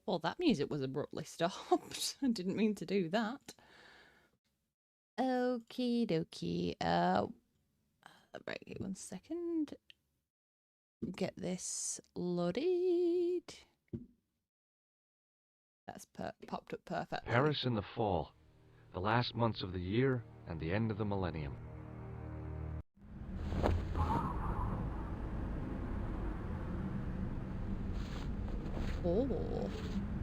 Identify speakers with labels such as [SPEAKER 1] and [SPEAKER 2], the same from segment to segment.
[SPEAKER 1] Well, that music was abruptly stopped. I didn't mean to do that. Okie dokie. Right, 1 second. Get this loaded. That's popped up perfectly.
[SPEAKER 2] Paris in the fall, the last months of the year and the end of the millennium.
[SPEAKER 1] Oh.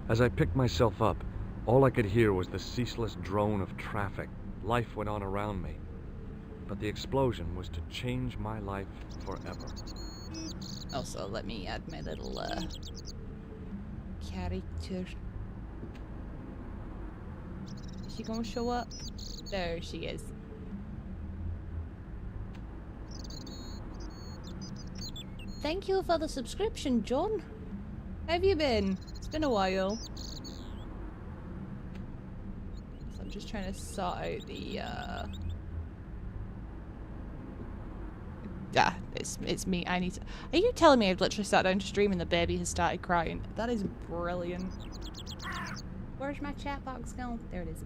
[SPEAKER 2] As I picked myself up, all I could hear was the ceaseless drone of traffic. Life went on around me. But the explosion was to change my life forever.
[SPEAKER 1] Also, let me add my little character. Is she gonna show up? There she is. Thank you for the subscription, John. How have you been? It's been a while. So I'm just trying to sort out the Yeah, it's me. I need to. Are you telling me I've literally sat down to stream and the baby has started crying? That is brilliant. Where's my chat box going? There it is.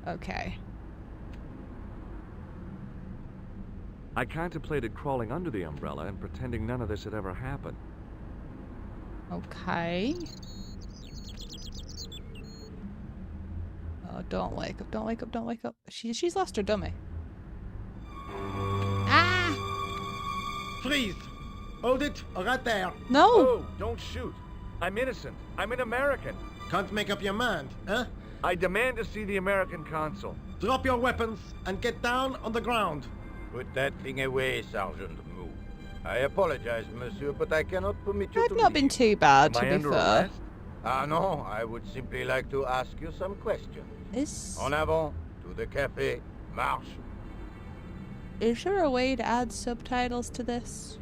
[SPEAKER 1] Okay.
[SPEAKER 2] I contemplated crawling under the umbrella and pretending none of this had ever happened.
[SPEAKER 1] Okay. Oh, don't wake up, don't wake up, don't wake up. She's lost her dummy. Ah!
[SPEAKER 3] Freeze! Hold it, right there.
[SPEAKER 1] No!
[SPEAKER 2] Oh, don't shoot. I'm innocent. I'm an American.
[SPEAKER 3] Can't make up your mind, huh?
[SPEAKER 2] I demand to see the American consul.
[SPEAKER 3] Drop your weapons and get down on the ground.
[SPEAKER 4] Put that thing away, Sergeant Moo. I apologize, monsieur, but I cannot permit you to
[SPEAKER 1] I've not been
[SPEAKER 4] leave.
[SPEAKER 1] too bad,
[SPEAKER 2] Am
[SPEAKER 1] to
[SPEAKER 2] I
[SPEAKER 1] be
[SPEAKER 2] under
[SPEAKER 1] fair.
[SPEAKER 2] arrest?
[SPEAKER 4] Ah, no, I would simply like to ask you some questions. En avant, to the café, marche.
[SPEAKER 1] Is there a way to add subtitles to this?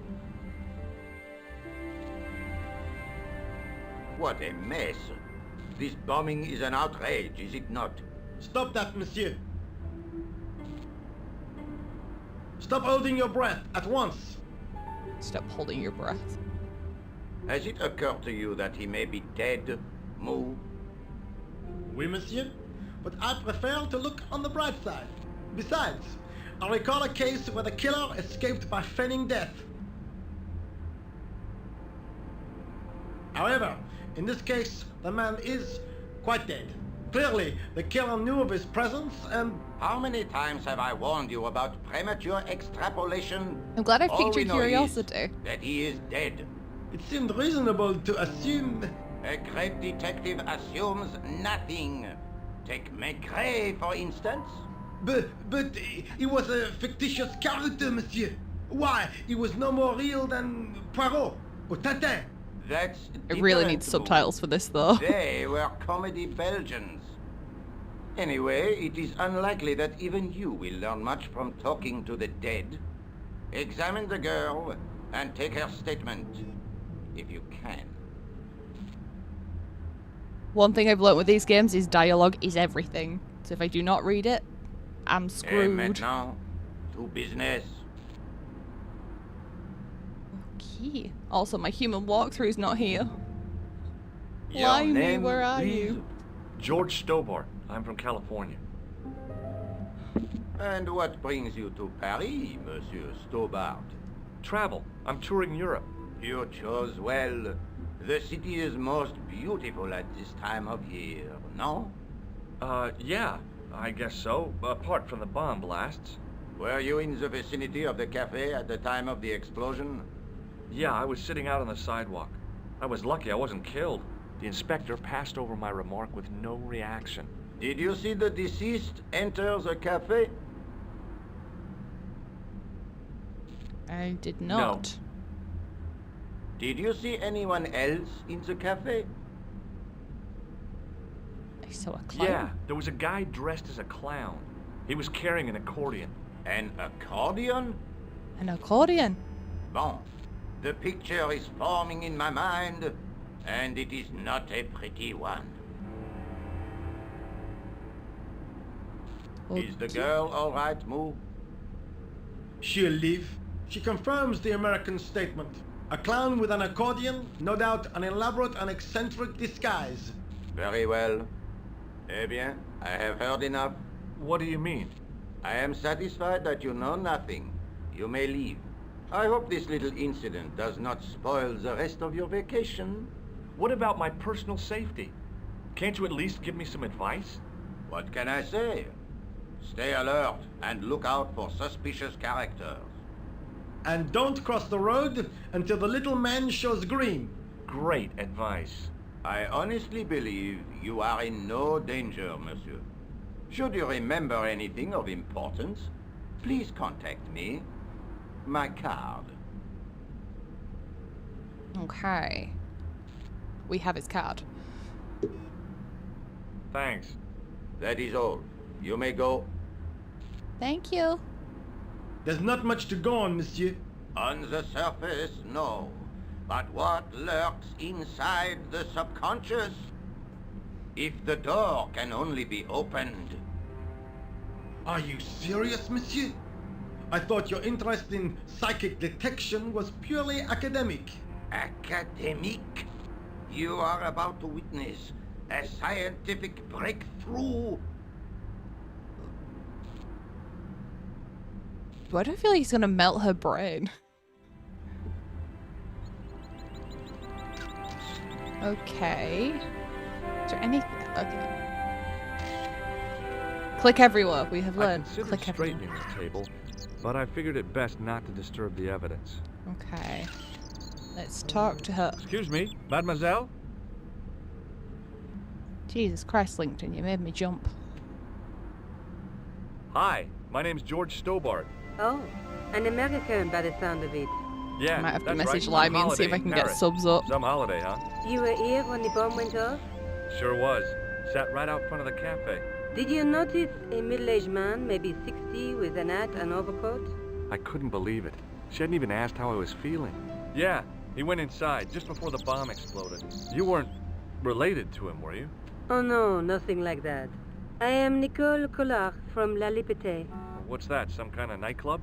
[SPEAKER 4] What a mess. This bombing is an outrage, is it not?
[SPEAKER 3] Stop that, monsieur. Stop holding your breath at once.
[SPEAKER 1] Stop holding your breath.
[SPEAKER 4] Has it occurred to you that he may be dead, Moo?
[SPEAKER 3] Oui, monsieur. But I prefer to look on the bright side. Besides, I recall a case where the killer escaped by feigning death. However, in this case, the man is quite dead. Clearly, the killer knew of his presence and...
[SPEAKER 4] How many times have I warned you about premature extrapolation?
[SPEAKER 1] I'm glad I
[SPEAKER 4] All
[SPEAKER 1] piqued
[SPEAKER 4] we
[SPEAKER 1] your
[SPEAKER 4] know
[SPEAKER 1] curiosity.
[SPEAKER 4] is that he is dead.
[SPEAKER 3] it seemed reasonable to assume...
[SPEAKER 4] A great detective assumes nothing. Take Maigret, for instance.
[SPEAKER 3] But he was a fictitious character, monsieur. Why? He was no more real than Poirot or Tintin.
[SPEAKER 4] That's
[SPEAKER 1] I really
[SPEAKER 4] different,
[SPEAKER 1] need subtitles for this, though.
[SPEAKER 4] They were comedy Belgians. Anyway, it is unlikely that even you will learn much from talking to the dead. Examine the girl and take her statement, if you can.
[SPEAKER 1] One thing I've learnt with these games is dialogue is everything. So if I do not read it, I'm
[SPEAKER 4] Et
[SPEAKER 1] screwed.
[SPEAKER 4] maintenant, to business.
[SPEAKER 1] Okay. Also, my human walkthrough's not here.
[SPEAKER 4] Your
[SPEAKER 1] Blimey,
[SPEAKER 4] name,
[SPEAKER 1] where are
[SPEAKER 4] please?
[SPEAKER 1] you?
[SPEAKER 2] George Stobbart. I'm from California.
[SPEAKER 4] And what brings you to Paris, Monsieur Stobbart?
[SPEAKER 2] Travel. I'm touring Europe.
[SPEAKER 4] You chose well. The city is most beautiful at this time of year, no?
[SPEAKER 2] Yeah, I guess so. Apart from the bomb blasts.
[SPEAKER 4] Were you in the vicinity of the cafe at the time of the explosion?
[SPEAKER 2] Yeah, I was sitting out on the sidewalk. I was lucky I wasn't killed. The inspector passed over my remark with no reaction.
[SPEAKER 4] Did you see the deceased enter the cafe?
[SPEAKER 1] I did not.
[SPEAKER 4] Did you see anyone else in the cafe?
[SPEAKER 1] I saw a clown.
[SPEAKER 2] Yeah, there was a guy dressed as a clown. He was carrying an accordion.
[SPEAKER 4] An accordion?
[SPEAKER 1] An accordion.
[SPEAKER 4] Bon. The picture is forming in my mind, and it is not a pretty one. Is the girl all right, Moo?
[SPEAKER 3] She'll leave. She confirms the American statement. A clown with an accordion, no doubt an elaborate and eccentric disguise.
[SPEAKER 4] Very well. Eh bien, I have heard enough.
[SPEAKER 2] What do you mean?
[SPEAKER 4] I am satisfied that you know nothing. You may leave. I hope this little incident does not spoil the rest of your vacation.
[SPEAKER 2] What about my personal safety? Can't you at least give me some advice?
[SPEAKER 4] What can I say? Stay alert and look out for suspicious characters.
[SPEAKER 3] And don't cross the road until the little man shows green.
[SPEAKER 2] Great advice.
[SPEAKER 4] I honestly believe you are in no danger, monsieur. Should you remember anything of importance, please contact me. My card.
[SPEAKER 1] Okay. We have his card.
[SPEAKER 2] Thanks.
[SPEAKER 4] That is all. You may go.
[SPEAKER 1] Thank you.
[SPEAKER 3] There's not much to go on, monsieur.
[SPEAKER 4] On the surface, no. But what lurks inside the subconscious? If the door can only be opened.
[SPEAKER 3] Are you serious, monsieur? I thought your interest in psychic detection was purely academic.
[SPEAKER 4] Academic? You are about to witness a scientific breakthrough.
[SPEAKER 1] Why do I feel like he's gonna melt her brain? Okay. Is there anything? Okay. Click everywhere. We have
[SPEAKER 2] I
[SPEAKER 1] learned.
[SPEAKER 2] considered
[SPEAKER 1] Click everywhere.
[SPEAKER 2] straightening the table, but I figured it best not to disturb the evidence.
[SPEAKER 1] Okay. Let's talk to her.
[SPEAKER 2] Excuse me, mademoiselle?
[SPEAKER 1] Jesus Christ, Lincoln, you made me jump.
[SPEAKER 2] Hi, my name's George Stobbart.
[SPEAKER 5] Oh, an American by the sound of it.
[SPEAKER 2] Yeah,
[SPEAKER 1] I might have to
[SPEAKER 2] that's
[SPEAKER 1] message
[SPEAKER 2] right.
[SPEAKER 1] Limey and see if I can get subs up.
[SPEAKER 2] Some holiday, huh?
[SPEAKER 5] You were here when the bomb went off?
[SPEAKER 2] Sure was. Sat right out front of the cafe.
[SPEAKER 5] Did you notice a middle-aged man, maybe 60, with an hat and overcoat?
[SPEAKER 2] I couldn't believe it. She hadn't even asked how I was feeling. Yeah, he went inside just before the bomb exploded. You weren't related to him, were you?
[SPEAKER 5] Oh no, nothing like that. I am Nicole Collard from La Liberté.
[SPEAKER 2] What's that, some kind of nightclub?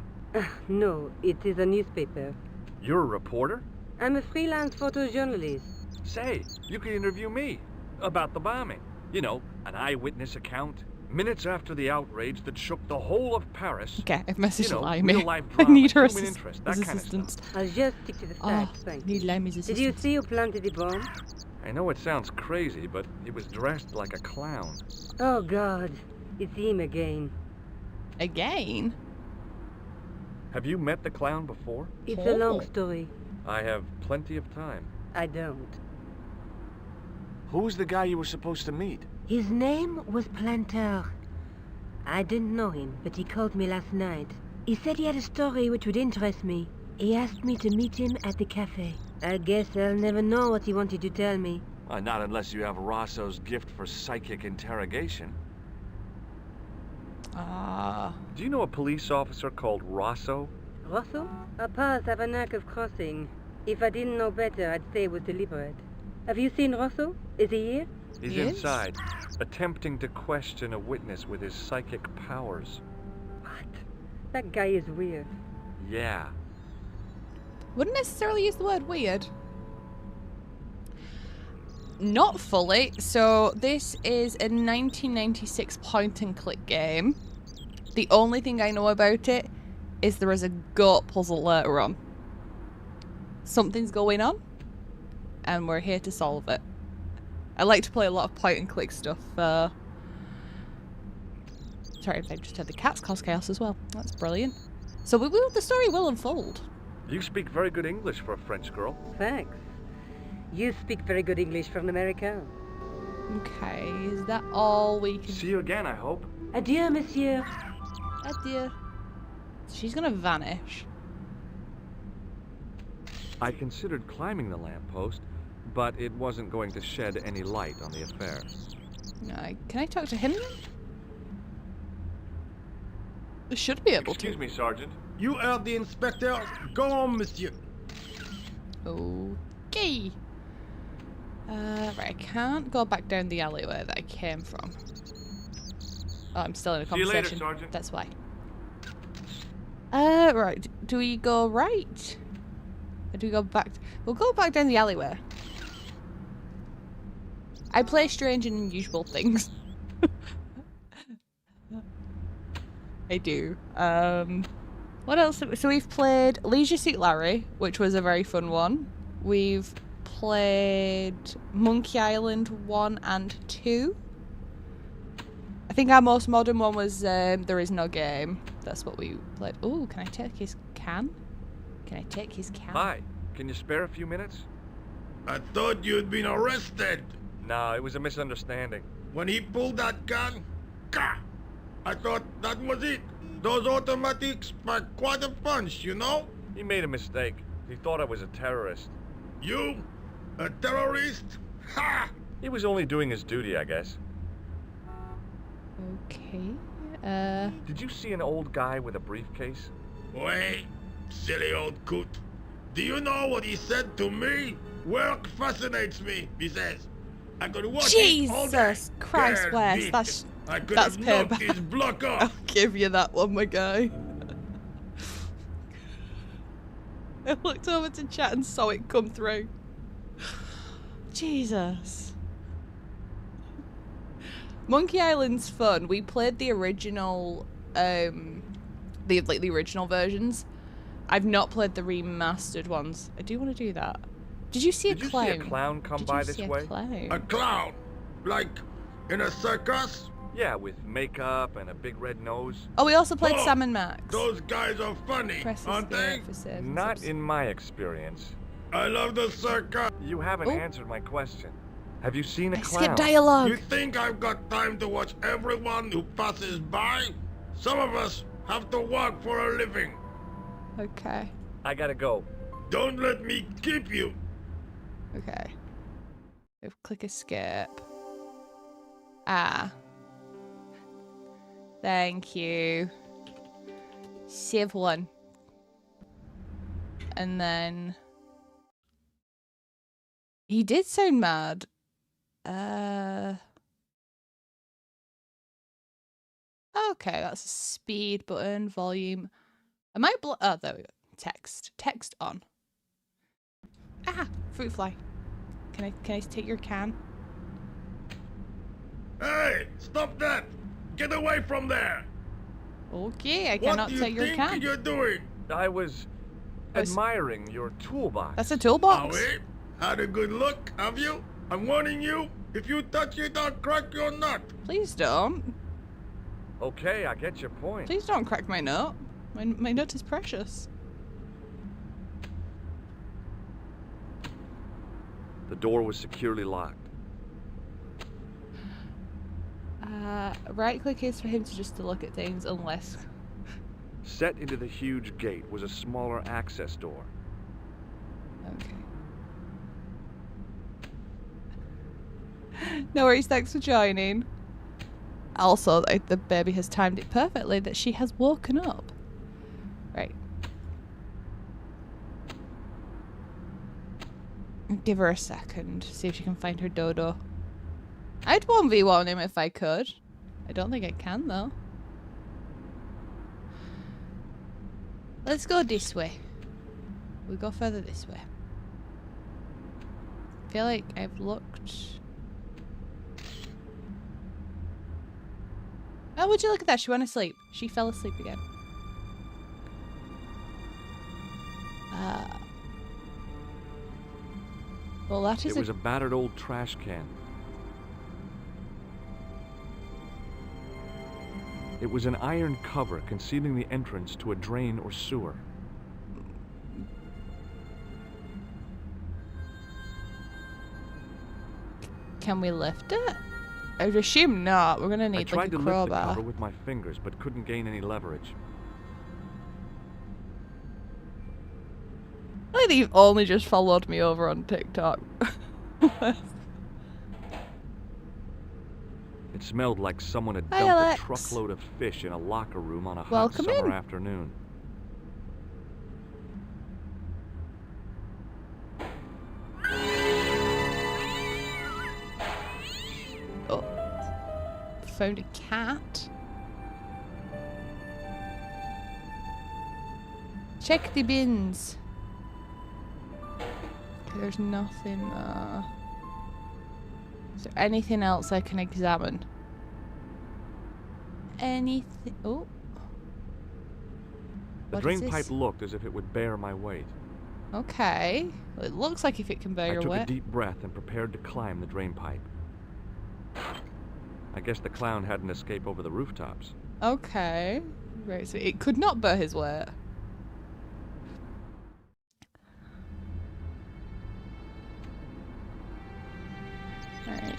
[SPEAKER 5] No, it is a newspaper.
[SPEAKER 2] You're a reporter?
[SPEAKER 5] I'm a freelance photojournalist.
[SPEAKER 2] Say, you could interview me about the bombing. You know, an eyewitness account. Minutes after the outrage that shook the whole of Paris.
[SPEAKER 1] Okay, I've messaged
[SPEAKER 2] You know,
[SPEAKER 1] Limey.
[SPEAKER 2] real-life
[SPEAKER 1] I
[SPEAKER 2] drama,
[SPEAKER 1] need her
[SPEAKER 2] human interest, that
[SPEAKER 1] his
[SPEAKER 2] kind of stuff.
[SPEAKER 1] assistance.
[SPEAKER 5] I'll just stick to the
[SPEAKER 1] Oh,
[SPEAKER 5] facts, thank you.
[SPEAKER 1] need Limey's
[SPEAKER 5] Did
[SPEAKER 1] assistance.
[SPEAKER 5] you see who planted the bomb?
[SPEAKER 2] I know it sounds crazy, but he was dressed like a clown.
[SPEAKER 5] Oh God, it's him again.
[SPEAKER 1] Again?
[SPEAKER 2] Have you met the clown before?
[SPEAKER 5] It's a long
[SPEAKER 1] Oh.
[SPEAKER 5] story.
[SPEAKER 2] I have plenty of time.
[SPEAKER 5] I don't.
[SPEAKER 2] Who's the guy you were supposed to meet?
[SPEAKER 5] His name was Planter. I didn't know him, but he called me last night. He said he had a story which would interest me. He asked me to meet him at the cafe. I guess I'll never know what he wanted to tell me.
[SPEAKER 2] Not unless you have Rosso's gift for psychic interrogation.
[SPEAKER 1] Ah.
[SPEAKER 2] Do you know a police officer called Rosso?
[SPEAKER 5] Rosso? Our paths have a knack of crossing. If I didn't know better, I'd say it was deliberate. Have you seen Rosso? Is he here?
[SPEAKER 2] He's
[SPEAKER 1] He is?
[SPEAKER 2] inside, attempting to question a witness with his psychic powers.
[SPEAKER 5] What? That guy is weird.
[SPEAKER 2] Yeah.
[SPEAKER 1] Wouldn't necessarily use the word weird. Not fully. So this is a 1996 point-and-click game. The only thing I know about it is there is a goat puzzle later on. Something's going on, and we're here to solve it. I like to play a lot of point-and-click stuff. Sorry, I just had the cat's cause chaos as well. That's brilliant. So the story will unfold.
[SPEAKER 2] You speak very good English for a French girl.
[SPEAKER 5] Thanks. You speak very good English from America.
[SPEAKER 1] Okay, is that all we can...
[SPEAKER 2] See you again, I hope.
[SPEAKER 5] Adieu, monsieur.
[SPEAKER 1] Adieu. She's gonna vanish.
[SPEAKER 2] I considered climbing the lamppost, but it wasn't going to shed any light on the affair.
[SPEAKER 1] Can I talk to him then? I should be able
[SPEAKER 2] Excuse
[SPEAKER 1] to.
[SPEAKER 2] me, Sergeant.
[SPEAKER 3] You heard the inspector. Go on, monsieur.
[SPEAKER 1] Okay. Right, I can't go back down the alleyway that I came from. Oh, I'm still in a
[SPEAKER 2] See you later,
[SPEAKER 1] conversation.
[SPEAKER 2] Sergeant.
[SPEAKER 1] That's why. Right. Do we go right? Or do we go back? We'll go back down the alleyway. I play strange and unusual things. I do. What else? So we've played Leisure Suit Larry, which was a very fun one. We've played Monkey Island 1 and 2. I think our most modern one was There Is No Game. That's what we played. Oh, can I take his can? Can I take his can?
[SPEAKER 2] Hi, can you spare a few minutes?
[SPEAKER 6] I thought you'd been arrested.
[SPEAKER 2] No, it was a misunderstanding.
[SPEAKER 6] When he pulled that gun, gah! I thought that was it. Those automatics pack quite a punch, you know?
[SPEAKER 2] He made a mistake. He thought I was a terrorist.
[SPEAKER 6] You? A terrorist? Ha!
[SPEAKER 2] He was only doing his duty, I guess.
[SPEAKER 1] Okay.
[SPEAKER 2] Did you see an old guy with a briefcase?
[SPEAKER 6] Wait, silly old coot. Do you know what he said to me? Work fascinates me, he says. I could watch it all day.
[SPEAKER 1] Jesus Christ, Wes,
[SPEAKER 6] Guaranteed.
[SPEAKER 1] that's
[SPEAKER 6] I could
[SPEAKER 1] that's
[SPEAKER 6] have knocked
[SPEAKER 1] payback.
[SPEAKER 6] his block
[SPEAKER 1] I'll
[SPEAKER 6] off.
[SPEAKER 1] give you that one, my guy. I looked over to chat and saw it come through. Jesus. Monkey Island's fun. We played the original, the original versions. I've not played the remastered ones. I do want to do that. Did you see a clown?
[SPEAKER 2] Did you see a clown come by this way?
[SPEAKER 6] A clown? Like in a circus?
[SPEAKER 2] Yeah, with makeup and a big red nose.
[SPEAKER 1] Oh, we also played
[SPEAKER 6] Oh,
[SPEAKER 1] Sam and Max.
[SPEAKER 6] Those guys are funny,
[SPEAKER 1] Press
[SPEAKER 6] aren't they?
[SPEAKER 1] escape for saving
[SPEAKER 2] Not
[SPEAKER 1] subs-
[SPEAKER 2] in my experience.
[SPEAKER 6] I love the circus.
[SPEAKER 2] You haven't
[SPEAKER 1] Oh.
[SPEAKER 2] answered my question. Have you seen a
[SPEAKER 1] I
[SPEAKER 2] clown?
[SPEAKER 1] skipped dialogue.
[SPEAKER 6] You think I've got time to watch everyone who passes by? Some of us have to work for a living.
[SPEAKER 1] Okay.
[SPEAKER 2] I gotta go.
[SPEAKER 6] Don't let me keep you.
[SPEAKER 1] Okay. Click escape. Ah. Thank you. Save one. And then... He did sound mad. Okay, that's a speed button, volume. Am I oh, there we go. Text. Text on. Ah! Fruit fly. Can I take your can?
[SPEAKER 6] Hey, stop that! Get away from there!
[SPEAKER 1] Okay, I
[SPEAKER 6] What
[SPEAKER 1] cannot
[SPEAKER 6] do you
[SPEAKER 1] take your
[SPEAKER 6] think
[SPEAKER 1] can.
[SPEAKER 6] you're doing?
[SPEAKER 2] I was admiring your toolbox.
[SPEAKER 1] That's a toolbox.
[SPEAKER 6] Howie, had a good look, have you? I'm warning you, if you touch it, I'll crack your nut.
[SPEAKER 1] Please don't.
[SPEAKER 2] Okay, I get your point.
[SPEAKER 1] Please don't crack my nut. My nut is precious.
[SPEAKER 2] The door was securely locked.
[SPEAKER 1] Right click is for him to just to look at things unless...
[SPEAKER 2] Set into the huge gate was a smaller access door.
[SPEAKER 1] Okay. No worries, thanks for joining. Also, the baby has timed it perfectly that she has woken up. Right. Give her a second, see if she can find her dodo. I'd 1v1 him if I could. I don't think I can, though. Let's go this way. We'll go further this way. I feel like I've looked... Oh, would you look at that? She went asleep. She fell asleep again. Well, that is
[SPEAKER 2] It was a battered old trash can. It was an iron cover concealing the entrance to a drain or sewer.
[SPEAKER 1] Can we lift it? I would assume not. We're gonna
[SPEAKER 2] I
[SPEAKER 1] need
[SPEAKER 2] tried
[SPEAKER 1] like a
[SPEAKER 2] to lift the
[SPEAKER 1] crowbar.
[SPEAKER 2] cover with my fingers, but couldn't gain any leverage.
[SPEAKER 1] I think you've only just followed me over on TikTok.
[SPEAKER 2] It smelled like someone had
[SPEAKER 1] Hi,
[SPEAKER 2] dumped
[SPEAKER 1] Alex.
[SPEAKER 2] a truckload of fish in a locker room on a hot
[SPEAKER 1] Welcome
[SPEAKER 2] summer
[SPEAKER 1] in.
[SPEAKER 2] afternoon.
[SPEAKER 1] Oh. Found a cat. Check the bins. there's nothing there. Is there anything else I can examine? Anything? Oh.
[SPEAKER 2] The
[SPEAKER 1] What
[SPEAKER 2] drain
[SPEAKER 1] is this?
[SPEAKER 2] pipe looked as if it would bear my weight.
[SPEAKER 1] Okay. Well, it looks like if it can bear
[SPEAKER 2] I
[SPEAKER 1] your
[SPEAKER 2] took
[SPEAKER 1] weight.
[SPEAKER 2] a deep breath and prepared to climb the drain pipe. I guess the clown had an escape over the rooftops.
[SPEAKER 1] Okay. Right, so it could not bear his weight. Right.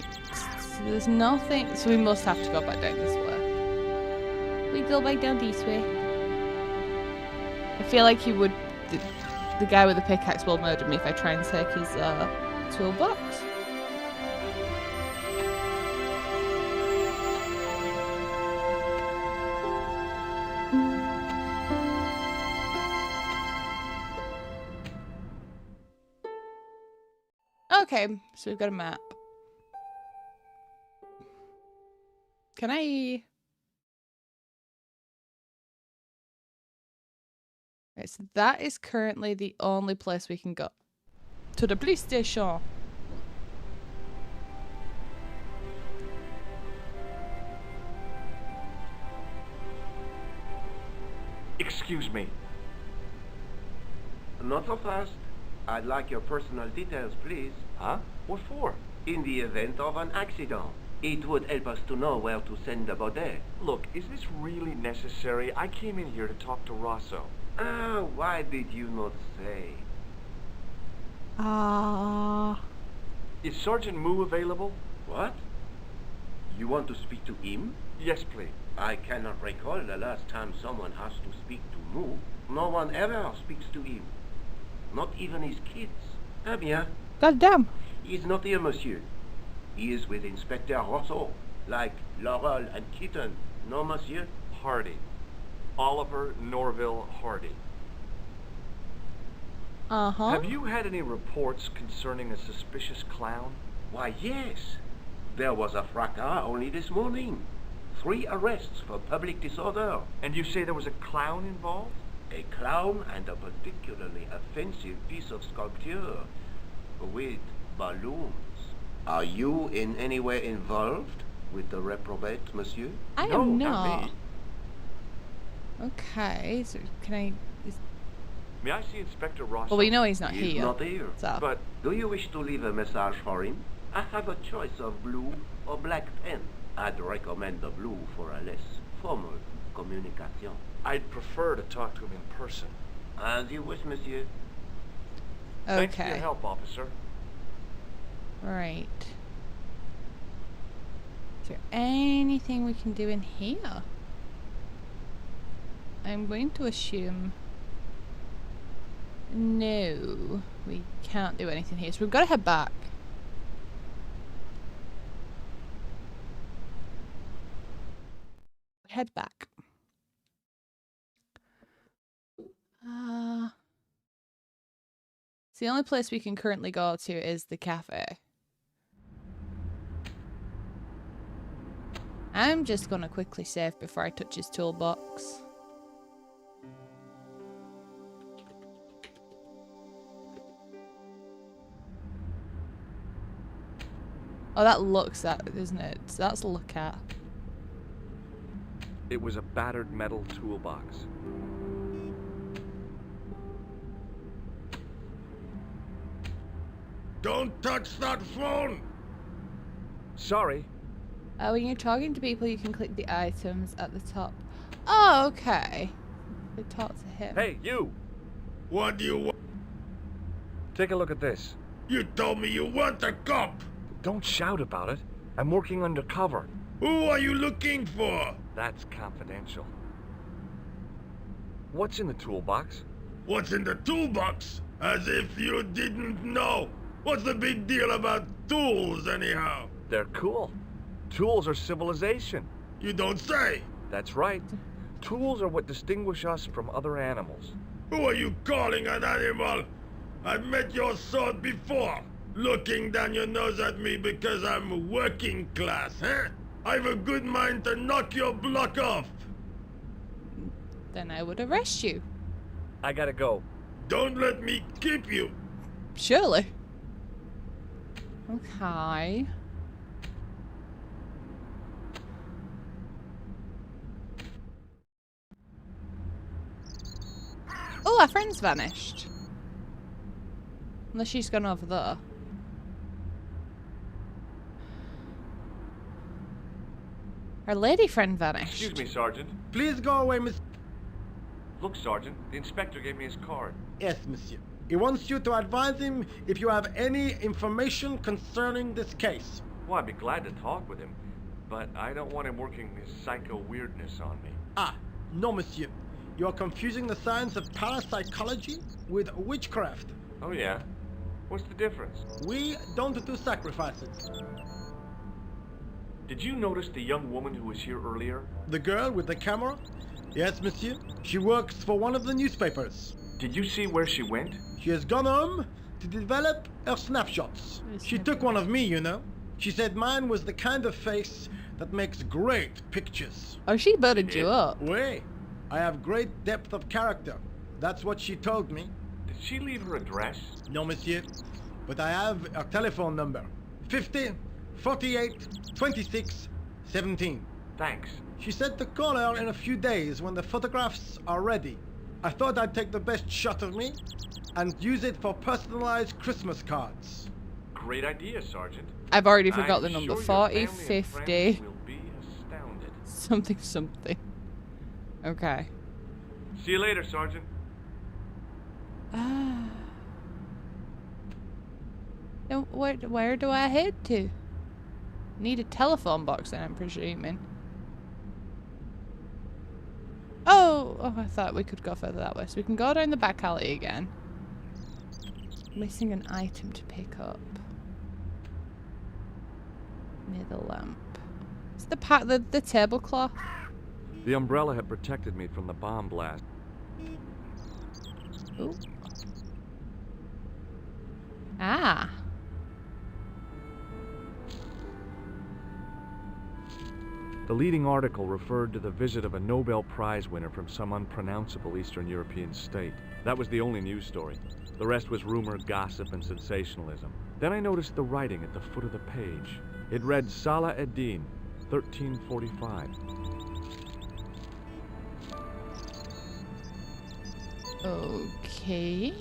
[SPEAKER 1] So there's nothing. So we must have to go back down this way. We go back down this way. I feel like he would. The guy with the pickaxe will murder me if I try and take his toolbox. Okay, so we've got a map. Can I... Right, so that is currently the only place we can go. To the police station.
[SPEAKER 2] Excuse me.
[SPEAKER 7] Not so fast. I'd like your personal details, please.
[SPEAKER 2] Huh? What for?
[SPEAKER 7] In the event of an accident, it would help us to know where to send the body.
[SPEAKER 2] Look, is this really necessary? I came in here to talk to Rosso.
[SPEAKER 7] Ah, why did you not say?
[SPEAKER 2] Is Sergeant Moo available?
[SPEAKER 7] What? You want to speak to him?
[SPEAKER 2] Yes, please.
[SPEAKER 7] I cannot recall the last time someone has to speak to Moo. No one ever speaks to him. Not even his kids. Eh bien.
[SPEAKER 1] God damn.
[SPEAKER 7] He's not here, monsieur. He is with Inspector Rosso, like Laurel and Kitten. No, monsieur?
[SPEAKER 2] Hardy. Oliver Norville Hardy.
[SPEAKER 1] Uh-huh.
[SPEAKER 2] Have you had any reports concerning a suspicious clown?
[SPEAKER 7] Why, yes. There was a fracas only this morning. 3 arrests for public disorder.
[SPEAKER 2] And you say there was a clown involved?
[SPEAKER 7] A clown and a particularly offensive piece of sculpture with balloons. Are you in any way involved with the reprobate, monsieur?
[SPEAKER 1] I
[SPEAKER 2] No,
[SPEAKER 1] am
[SPEAKER 2] not
[SPEAKER 1] not.
[SPEAKER 2] me.
[SPEAKER 1] Okay, so can I...
[SPEAKER 2] May I see Inspector Rosso?
[SPEAKER 1] Well, we know he's not
[SPEAKER 7] He's
[SPEAKER 1] here.
[SPEAKER 7] not here.
[SPEAKER 1] So.
[SPEAKER 2] But
[SPEAKER 7] Do you wish to leave a message for him? I have a choice of blue or black pen. I'd recommend the blue for a less formal communication.
[SPEAKER 2] I'd prefer to talk to him in person.
[SPEAKER 7] As you wish, monsieur.
[SPEAKER 2] Thanks for your
[SPEAKER 1] Okay.
[SPEAKER 2] help, officer.
[SPEAKER 1] Right. Is there anything we can do in here? I'm going to assume... No. We can't do anything here, so we've got to head back. Head back. So the only place we can currently go to is the cafe. I'm just gonna quickly save before I touch his toolbox. Oh, that looks at, isn't it? So that's a look at.
[SPEAKER 2] It was a battered metal toolbox.
[SPEAKER 6] Don't touch that phone!
[SPEAKER 2] Sorry.
[SPEAKER 1] When you're talking to people, you can click the items at the top. Oh, okay. We talk to him.
[SPEAKER 2] Hey, you!
[SPEAKER 6] What do you want?
[SPEAKER 2] Take a look at this.
[SPEAKER 6] You told me you want a cop!
[SPEAKER 2] Don't shout about it. I'm working undercover.
[SPEAKER 6] Who are you looking for?
[SPEAKER 2] That's confidential. What's in the toolbox?
[SPEAKER 6] What's in the toolbox? As if you didn't know! What's the big deal about tools, anyhow?
[SPEAKER 2] They're cool. Tools are civilization.
[SPEAKER 6] You don't say!
[SPEAKER 2] That's right. Tools are what distinguish us from other animals.
[SPEAKER 6] Who are you calling an animal? I've met your sort before. Looking down your nose at me because I'm working class, huh? I've a good mind to knock your block off.
[SPEAKER 1] Then I would arrest you.
[SPEAKER 2] I gotta go.
[SPEAKER 6] Don't let me keep you.
[SPEAKER 1] Surely. Okay. Oh, our friend's vanished. Unless she's gone over there. Our lady friend vanished.
[SPEAKER 2] Excuse me, Sergeant.
[SPEAKER 3] Please go away, Miss.
[SPEAKER 2] Look, Sergeant, the inspector gave me his card.
[SPEAKER 3] Yes, monsieur. He wants you to advise him if you have any information concerning this case.
[SPEAKER 2] Well, I'd be glad to talk with him, but I don't want him working his psycho weirdness on me.
[SPEAKER 3] Ah, no, monsieur. You are confusing the science of parapsychology with witchcraft.
[SPEAKER 2] Oh, yeah? What's the difference?
[SPEAKER 3] We don't do sacrifices.
[SPEAKER 2] Did you notice the young woman who was here earlier?
[SPEAKER 3] The girl with the camera? Yes, monsieur. She works for one of the newspapers.
[SPEAKER 2] Did you see where she went?
[SPEAKER 3] She has gone home to develop her snapshots. She took one of me, you know. She said mine was the kind of face that makes great pictures.
[SPEAKER 1] Oh, she butted you up.
[SPEAKER 3] Wait, I have great depth of character. That's what she told me.
[SPEAKER 2] Did she leave her address?
[SPEAKER 3] No, monsieur. But I have her telephone number. 50 48 26 17.
[SPEAKER 2] Thanks.
[SPEAKER 3] She said to call her in a few days when the photographs are ready. I thought I'd take the best shot of me and use it for personalized Christmas cards.
[SPEAKER 2] Great idea, Sergeant.
[SPEAKER 1] I've already forgot the
[SPEAKER 2] I'm
[SPEAKER 1] number.
[SPEAKER 2] sure
[SPEAKER 1] 40,
[SPEAKER 2] your family and
[SPEAKER 1] 50.
[SPEAKER 2] friends will be astounded.
[SPEAKER 1] Something, something. Okay.
[SPEAKER 2] See you later, Sergeant.
[SPEAKER 1] Ah. Now, where do I head to? Need a telephone box then, I'm presuming. Oh, I thought we could go further that way. So we can go down the back alley again. Missing an item to pick up. Near the lamp. Is the tablecloth?
[SPEAKER 2] The umbrella had protected me from the bomb blast.
[SPEAKER 1] Ooh. Ah.
[SPEAKER 2] The leading article referred to the visit of a Nobel Prize winner from some unpronounceable Eastern European state. That was the only news story. The rest was rumor, gossip, and sensationalism. Then I noticed the writing at the foot of the page. It read Salah ad-Din, 1345.
[SPEAKER 1] Okay.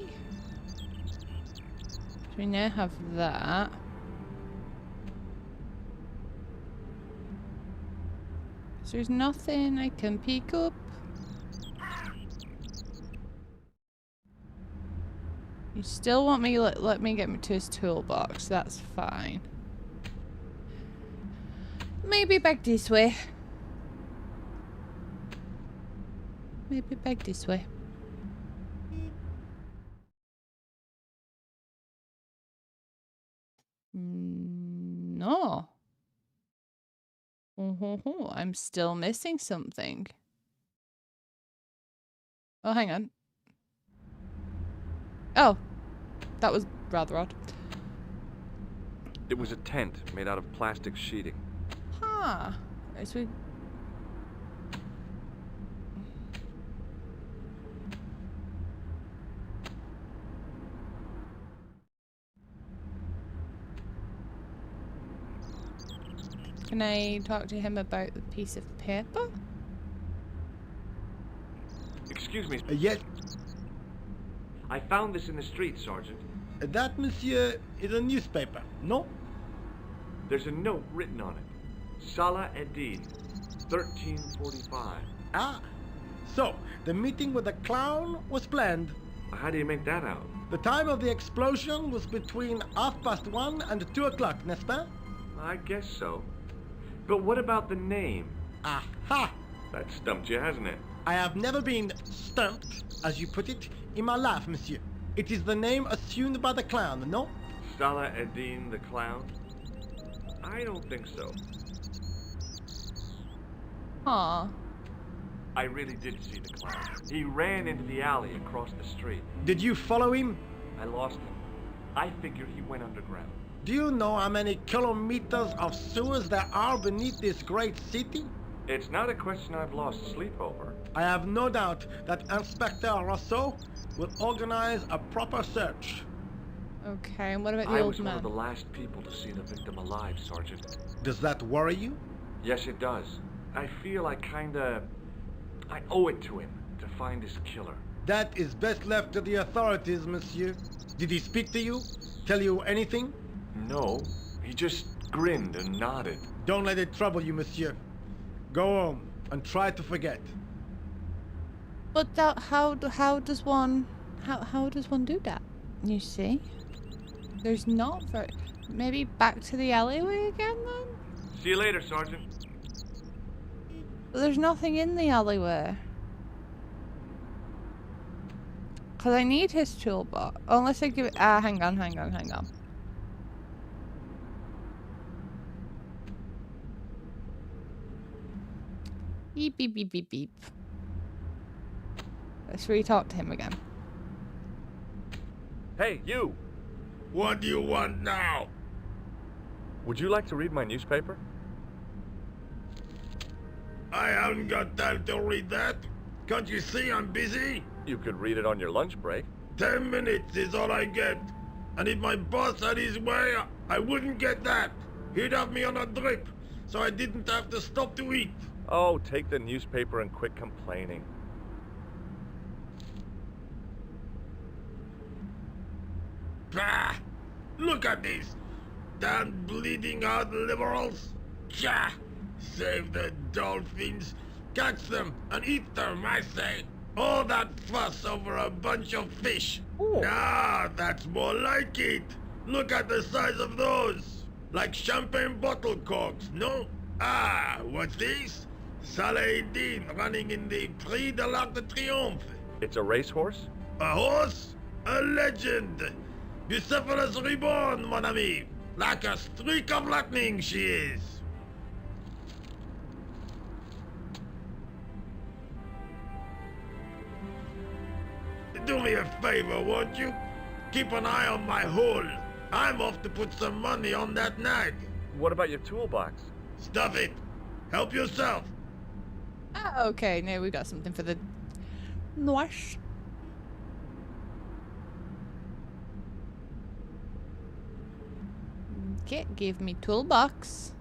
[SPEAKER 1] So we now have that. So there's nothing I can pick up. You still want me let me get me to his toolbox. That's fine. Maybe back this way. Maybe back this way. No. I'm still missing something. Oh, hang on. Oh, that was rather odd.
[SPEAKER 2] It was a tent made out of plastic sheeting.
[SPEAKER 1] Huh. Right, so we... Can I talk to him about the piece of paper?
[SPEAKER 2] Excuse me.
[SPEAKER 3] Yes,
[SPEAKER 2] I found this in the street, Sergeant.
[SPEAKER 3] that, monsieur, is a newspaper, no?
[SPEAKER 2] There's a note written on it. Salah ad-Din, 1345.
[SPEAKER 3] Ah, so the meeting with the clown was planned.
[SPEAKER 2] How do you make that out?
[SPEAKER 3] The time of the explosion was between 1:30 and 2 o'clock, n'est-ce pas?
[SPEAKER 2] I guess so. But what about the name?
[SPEAKER 3] Aha!
[SPEAKER 2] That stumped you, hasn't it?
[SPEAKER 3] I have never been stumped, as you put it, in my life, monsieur. It is the name assumed by the clown, no?
[SPEAKER 2] Salah ad-Din the clown? I don't think so.
[SPEAKER 1] Huh.
[SPEAKER 2] I really did see the clown. He ran into the alley across the street.
[SPEAKER 3] Did you follow him?
[SPEAKER 2] I lost him. I figured he went underground.
[SPEAKER 3] Do you know how many kilometers of sewers there are beneath this great city?
[SPEAKER 2] It's not a question I've lost sleep over.
[SPEAKER 3] I have no doubt that Inspector Rousseau will organize a proper search.
[SPEAKER 1] Okay, and what about the
[SPEAKER 2] I
[SPEAKER 1] old
[SPEAKER 2] was one of
[SPEAKER 1] man?
[SPEAKER 2] the last people to see the victim alive, Sergeant.
[SPEAKER 3] Does that worry you?
[SPEAKER 2] Yes, it does. I feel I owe it to him to find his killer.
[SPEAKER 3] That is best left to the authorities, monsieur. Did he speak to you? Tell you anything?
[SPEAKER 2] No, he just grinned and nodded.
[SPEAKER 3] Don't let it trouble you, monsieur. Go home and try to forget.
[SPEAKER 1] But that, how does one do that? You see, there's not very. Maybe back to the alleyway again then.
[SPEAKER 2] See you later, Sergeant.
[SPEAKER 1] But there's nothing in the alleyway. Cause I need his toolbox. Unless I give it. Hang on. Beep beep beep beep beep. Let's re-talk to him again.
[SPEAKER 2] Hey, you!
[SPEAKER 6] What do you want now?
[SPEAKER 2] Would you like to read my newspaper?
[SPEAKER 6] I haven't got time to read that. Can't you see I'm busy?
[SPEAKER 2] You could read it on your lunch break.
[SPEAKER 6] 10 minutes is all I get. And if my boss had his way, I wouldn't get that. He'd have me on a drip, so I didn't have to stop to eat.
[SPEAKER 2] Oh, take the newspaper and quit complaining.
[SPEAKER 6] Bah! Look at this. Damn bleeding out liberals. Tja! Save the dolphins. Catch them and eat them, I say. All that fuss over a bunch of fish.
[SPEAKER 1] Ooh.
[SPEAKER 6] Nah, that's more like it. Look at the size of those. Like champagne bottle corks, no? Ah, what's this? Salah-ed-Din running in the Prix de l'Arc de Triomphe.
[SPEAKER 2] It's a racehorse?
[SPEAKER 6] A horse? A legend. Bucephalus reborn, mon ami. Like a streak of lightning she is. Do me a favor, won't you? Keep an eye on my hole. I'm off to put some money on that nag.
[SPEAKER 2] What about your toolbox?
[SPEAKER 6] Stuff it. Help yourself.
[SPEAKER 1] Ah, okay, now we got something for the nosh. Okay, give me toolbox.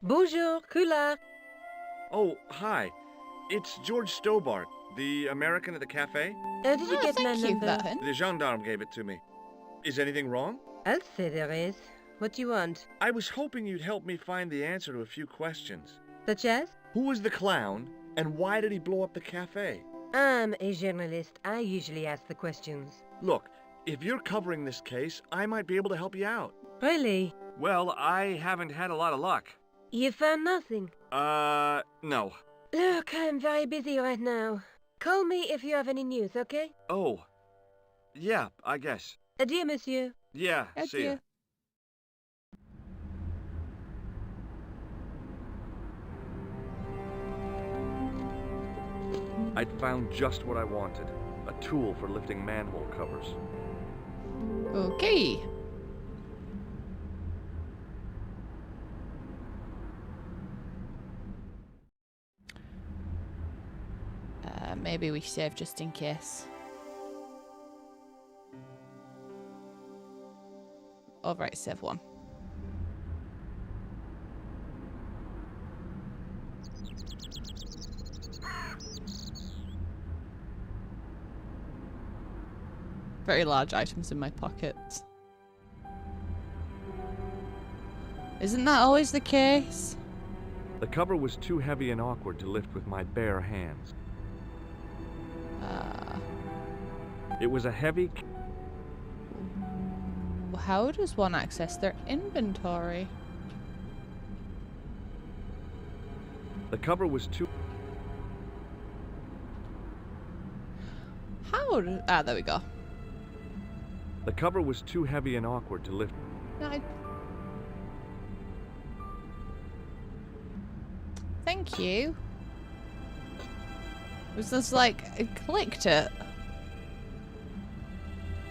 [SPEAKER 5] Bonjour, Kula.
[SPEAKER 2] Oh, hi. It's George Stobbart, the American at the cafe.
[SPEAKER 5] Did you
[SPEAKER 1] Oh,
[SPEAKER 5] get my
[SPEAKER 1] thank you,
[SPEAKER 5] number?
[SPEAKER 1] Button.
[SPEAKER 2] The gendarme gave it to me. Is anything wrong?
[SPEAKER 5] I'll say there is. What do you want?
[SPEAKER 2] I was hoping you'd help me find the answer to a few questions.
[SPEAKER 5] Such as?
[SPEAKER 2] Who was the clown, and why did he blow up the cafe?
[SPEAKER 5] I'm a journalist. I usually ask the questions.
[SPEAKER 2] Look, if you're covering this case, I might be able to help you out.
[SPEAKER 5] Really?
[SPEAKER 2] Well, I haven't had a lot of luck.
[SPEAKER 5] You found nothing?
[SPEAKER 2] No.
[SPEAKER 5] Look, I'm very busy right now. Call me if you have any news, okay?
[SPEAKER 2] Oh. Yeah, I guess.
[SPEAKER 5] Adieu, monsieur.
[SPEAKER 2] Yeah, see ya.
[SPEAKER 1] Adieu.
[SPEAKER 2] I'd found just what I wanted. A tool for lifting manhole covers.
[SPEAKER 1] Okay. Maybe we save just in case. All right, save one. Very large items in my pockets. Isn't that always the case?
[SPEAKER 2] The cover was too heavy and awkward to lift with my bare hands. It was a heavy...
[SPEAKER 1] How does one access their inventory?
[SPEAKER 2] The cover was too...
[SPEAKER 1] How? There we go.
[SPEAKER 2] The cover was too heavy and awkward to lift.
[SPEAKER 1] No, Thank you. It was just like, I clicked it.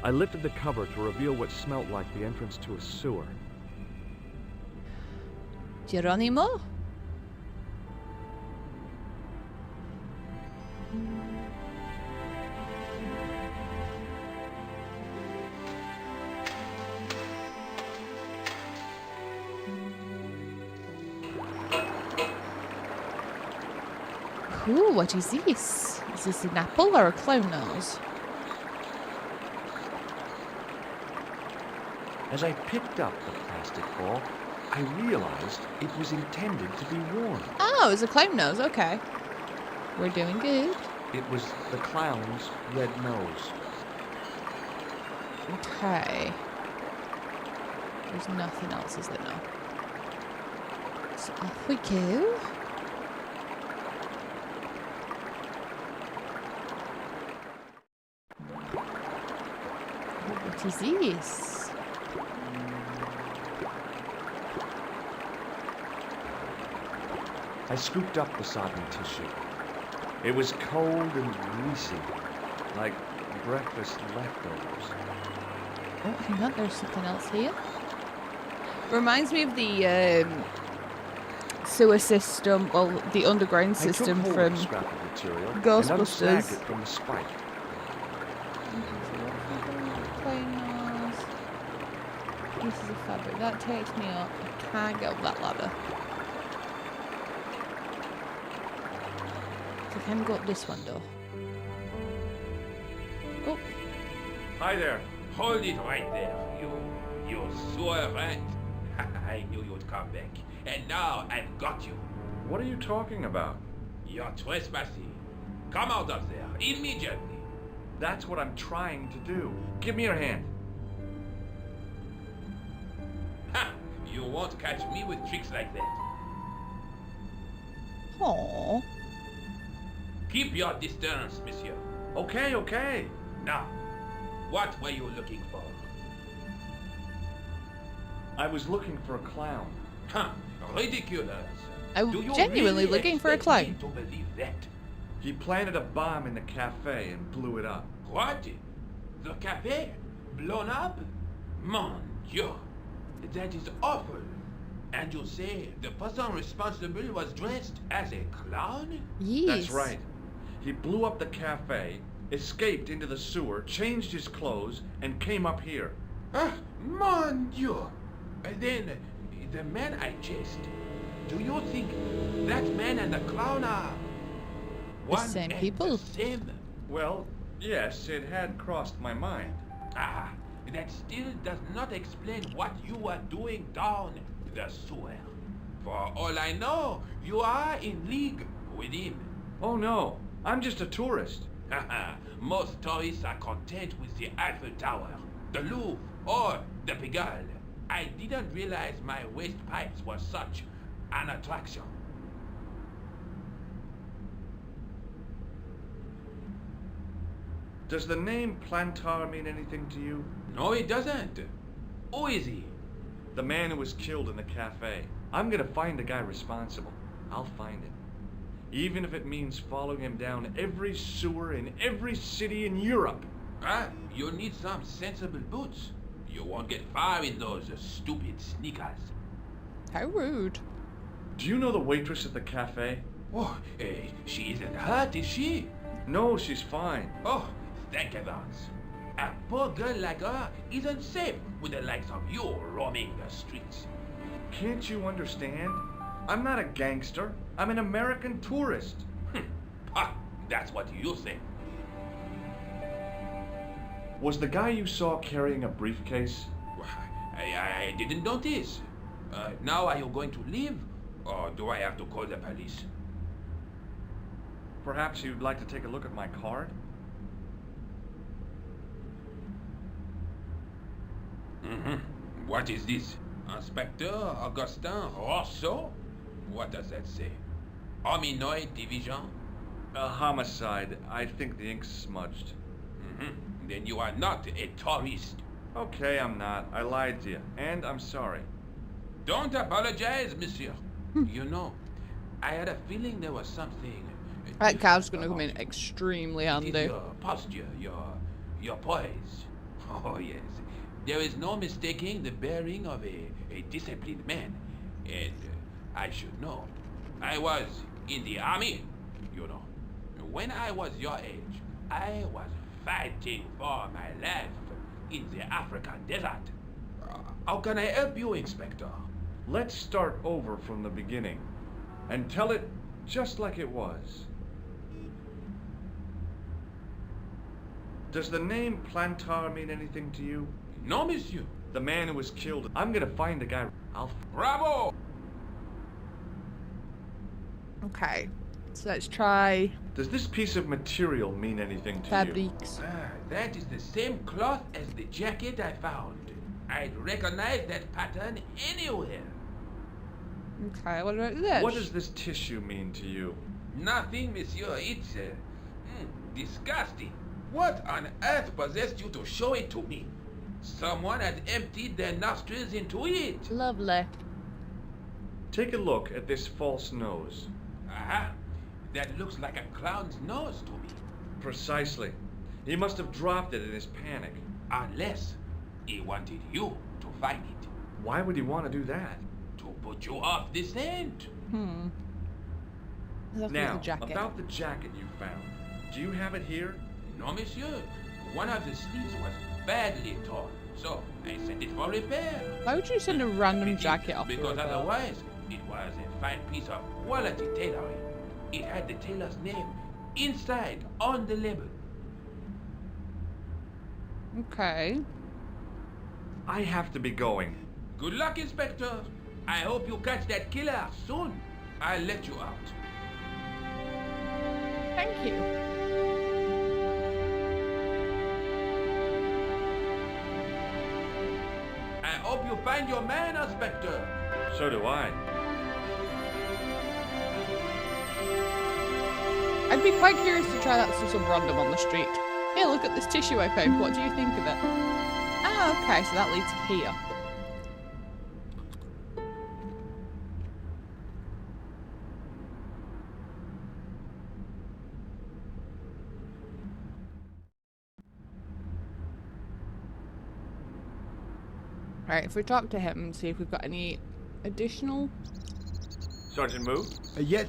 [SPEAKER 2] I lifted the cover to reveal what smelt like the entrance to a sewer.
[SPEAKER 1] Geronimo? Ooh, what is this? Is this an apple or a clown nose?
[SPEAKER 2] As I picked up the plastic ball, I realized it was intended to be worn.
[SPEAKER 1] Oh, it's a clown nose. Okay. We're doing good.
[SPEAKER 2] It was the clown's red nose.
[SPEAKER 1] Okay. There's nothing else, is there now? So off we go. What is this?
[SPEAKER 2] I scooped up the sodden tissue. It was cold and greasy, like breakfast leftovers.
[SPEAKER 1] Oh, hang on, there's something else here. Reminds me of the sewer system, well, the underground system from Ghostbusters.
[SPEAKER 2] It from the spike.
[SPEAKER 1] Pieces of fabric. That takes me up. I can't get up that ladder. So I can go up this one though. Oh.
[SPEAKER 8] Hi there. Hold it right there, you sewer rat. I knew you'd come back. And now I've got you.
[SPEAKER 2] What are you talking about?
[SPEAKER 8] You're trespassing. Come out of there, immediately.
[SPEAKER 2] That's what I'm trying to do. Give me your hand.
[SPEAKER 8] Ha! You won't catch me with tricks like that.
[SPEAKER 1] Aww.
[SPEAKER 8] Keep your distance, monsieur.
[SPEAKER 2] Okay, okay.
[SPEAKER 8] Now, what were you looking for?
[SPEAKER 2] I was looking for a clown.
[SPEAKER 8] Huh, ridiculous.
[SPEAKER 1] I'm
[SPEAKER 8] Do you
[SPEAKER 1] genuinely
[SPEAKER 8] really
[SPEAKER 1] looking for a
[SPEAKER 8] expect me
[SPEAKER 1] clown.
[SPEAKER 8] to believe that?
[SPEAKER 2] He planted a bomb in the cafe and blew it up.
[SPEAKER 8] What? The cafe? Blown up? Mon Dieu. That is awful. And you say the person responsible was dressed as a clown?
[SPEAKER 1] Yes.
[SPEAKER 2] That's right. He blew up the cafe, escaped into the sewer, changed his clothes, and came up here.
[SPEAKER 8] Ah, mon Dieu. Then, the man I chased, do you think that man and the clown are one
[SPEAKER 1] same
[SPEAKER 8] and
[SPEAKER 1] people?
[SPEAKER 8] the same?
[SPEAKER 2] Well, yes, it had crossed my mind.
[SPEAKER 8] Ah, that still does not explain what you were doing down the sewer. For all I know, you are in league with him.
[SPEAKER 2] Oh no, I'm just a tourist.
[SPEAKER 8] Haha, most tourists are content with the Eiffel Tower, the Louvre, or the Pigalle. I didn't realize my waste pipes were such an attraction.
[SPEAKER 2] Does the name Plantar mean anything to you?
[SPEAKER 8] No, it doesn't. Who is he?
[SPEAKER 2] The man who was killed in the cafe. I'm gonna find the guy responsible. I'll find him. Even if it means following him down every sewer in every city in Europe.
[SPEAKER 8] Ah, you'll need some sensible boots. You won't get far in those stupid sneakers.
[SPEAKER 1] How rude.
[SPEAKER 2] Do you know the waitress at the cafe?
[SPEAKER 8] Oh, she isn't hurt, is she?
[SPEAKER 2] No, she's fine.
[SPEAKER 8] Oh, thank heavens. A poor girl like her isn't safe with the likes of you roaming the streets.
[SPEAKER 2] Can't you understand? I'm not a gangster. I'm an American tourist.
[SPEAKER 8] Ha! That's what you think.
[SPEAKER 2] Was the guy you saw carrying a briefcase?
[SPEAKER 8] I didn't notice. Now are you going to leave? Or do I have to call the police?
[SPEAKER 2] Perhaps you'd like to take a look at my card?
[SPEAKER 8] What is this? Inspector Augustin Rousseau? What does that say? Hominoid Division?
[SPEAKER 2] A homicide. I think the ink's smudged.
[SPEAKER 8] Then you are not a tourist.
[SPEAKER 2] Okay, I'm not. I lied to you. And I'm sorry.
[SPEAKER 8] Don't apologize, monsieur. You know, I had a feeling there was something.
[SPEAKER 1] That card's gonna come in extremely handy.
[SPEAKER 8] Your posture, your poise. Oh yes. There is no mistaking the bearing of a disciplined man. And I should know. I was in the army, you know. When I was your age, I was fighting for my life in the African desert. How can I help you, Inspector?
[SPEAKER 2] Let's start over from the beginning and tell it just like it was. Does the name Plantar mean anything to you?
[SPEAKER 8] No, monsieur.
[SPEAKER 2] The man who was killed. I'm gonna find the guy.
[SPEAKER 8] Bravo!
[SPEAKER 1] Okay. So let's try
[SPEAKER 2] Does this piece of material mean anything to you?
[SPEAKER 1] fabrics.
[SPEAKER 8] That is the same cloth as the jacket I found. I'd recognize that pattern anywhere.
[SPEAKER 1] Okay, what about this?
[SPEAKER 2] What does this tissue mean to you?
[SPEAKER 8] Nothing, monsieur. It's disgusting. What on earth possessed you to show it to me? Someone had emptied their nostrils into it.
[SPEAKER 1] Lovely.
[SPEAKER 2] Take a look at this false nose.
[SPEAKER 8] Aha! That looks like a clown's nose to me.
[SPEAKER 2] Precisely. He must have dropped it in his panic.
[SPEAKER 8] Unless he wanted you to find it.
[SPEAKER 2] Why would he want to do that?
[SPEAKER 8] To put you off the scent.
[SPEAKER 1] Look
[SPEAKER 2] Now,
[SPEAKER 1] at the jacket.
[SPEAKER 2] about the jacket you found. Do you have it here?
[SPEAKER 8] No, monsieur. One of the sleeves was badly torn, so I sent it for repair.
[SPEAKER 1] Why would you send a random
[SPEAKER 8] Pity,
[SPEAKER 1] jacket off?
[SPEAKER 8] Because otherwise, it was a fine piece of quality tailoring. It had the tailor's name inside on the label.
[SPEAKER 1] Okay.
[SPEAKER 2] I have to be going.
[SPEAKER 8] Good luck, Inspector. I hope you catch that killer soon. I'll let you out.
[SPEAKER 1] Thank you.
[SPEAKER 8] I hope you find your man, Inspector.
[SPEAKER 2] So do I.
[SPEAKER 1] I'd be quite curious to try that to some random on the street. Here, look at this tissue I found. What do you think of it? Oh, okay, so that leads here. Right, if we talk to him and see if we've got any additional...
[SPEAKER 2] Sergeant Moo?
[SPEAKER 3] Yes.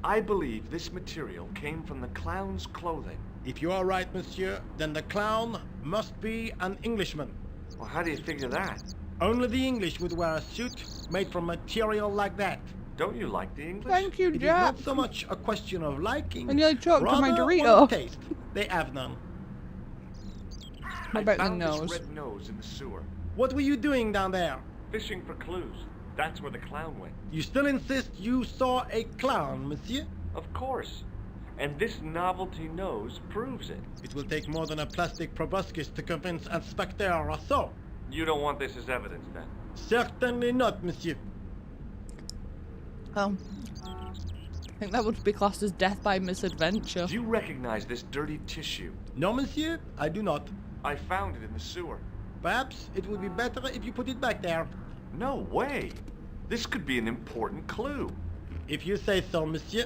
[SPEAKER 2] I believe this material came from the clown's clothing.
[SPEAKER 3] If you are right, monsieur, then the clown must be an Englishman.
[SPEAKER 2] Well, how do you figure that?
[SPEAKER 3] Only the English would wear a suit made from material like that.
[SPEAKER 2] Don't you like the English?
[SPEAKER 1] Thank you,
[SPEAKER 3] It is
[SPEAKER 1] Jack.
[SPEAKER 3] not so much a question of liking,
[SPEAKER 1] I nearly choked on my
[SPEAKER 3] rather
[SPEAKER 1] Dorito.
[SPEAKER 3] one taste. They have none.
[SPEAKER 1] What about the
[SPEAKER 2] found
[SPEAKER 1] nose?
[SPEAKER 2] this red nose in the sewer.
[SPEAKER 3] What were you doing down there?
[SPEAKER 2] Fishing for clues. That's where the clown went.
[SPEAKER 3] You still insist you saw a clown, monsieur?
[SPEAKER 2] Of course. And this novelty nose proves it.
[SPEAKER 3] It will take more than a plastic proboscis to convince Inspector Rousseau.
[SPEAKER 2] You don't want this as evidence, then?
[SPEAKER 3] Certainly not, monsieur.
[SPEAKER 1] I think that would be classed as death by misadventure.
[SPEAKER 2] Do you recognize this dirty tissue?
[SPEAKER 3] No, monsieur, I do not.
[SPEAKER 2] I found it in the sewer.
[SPEAKER 3] Perhaps it would be better if you put it back there.
[SPEAKER 2] No way. This could be an important clue.
[SPEAKER 3] If you say so, monsieur.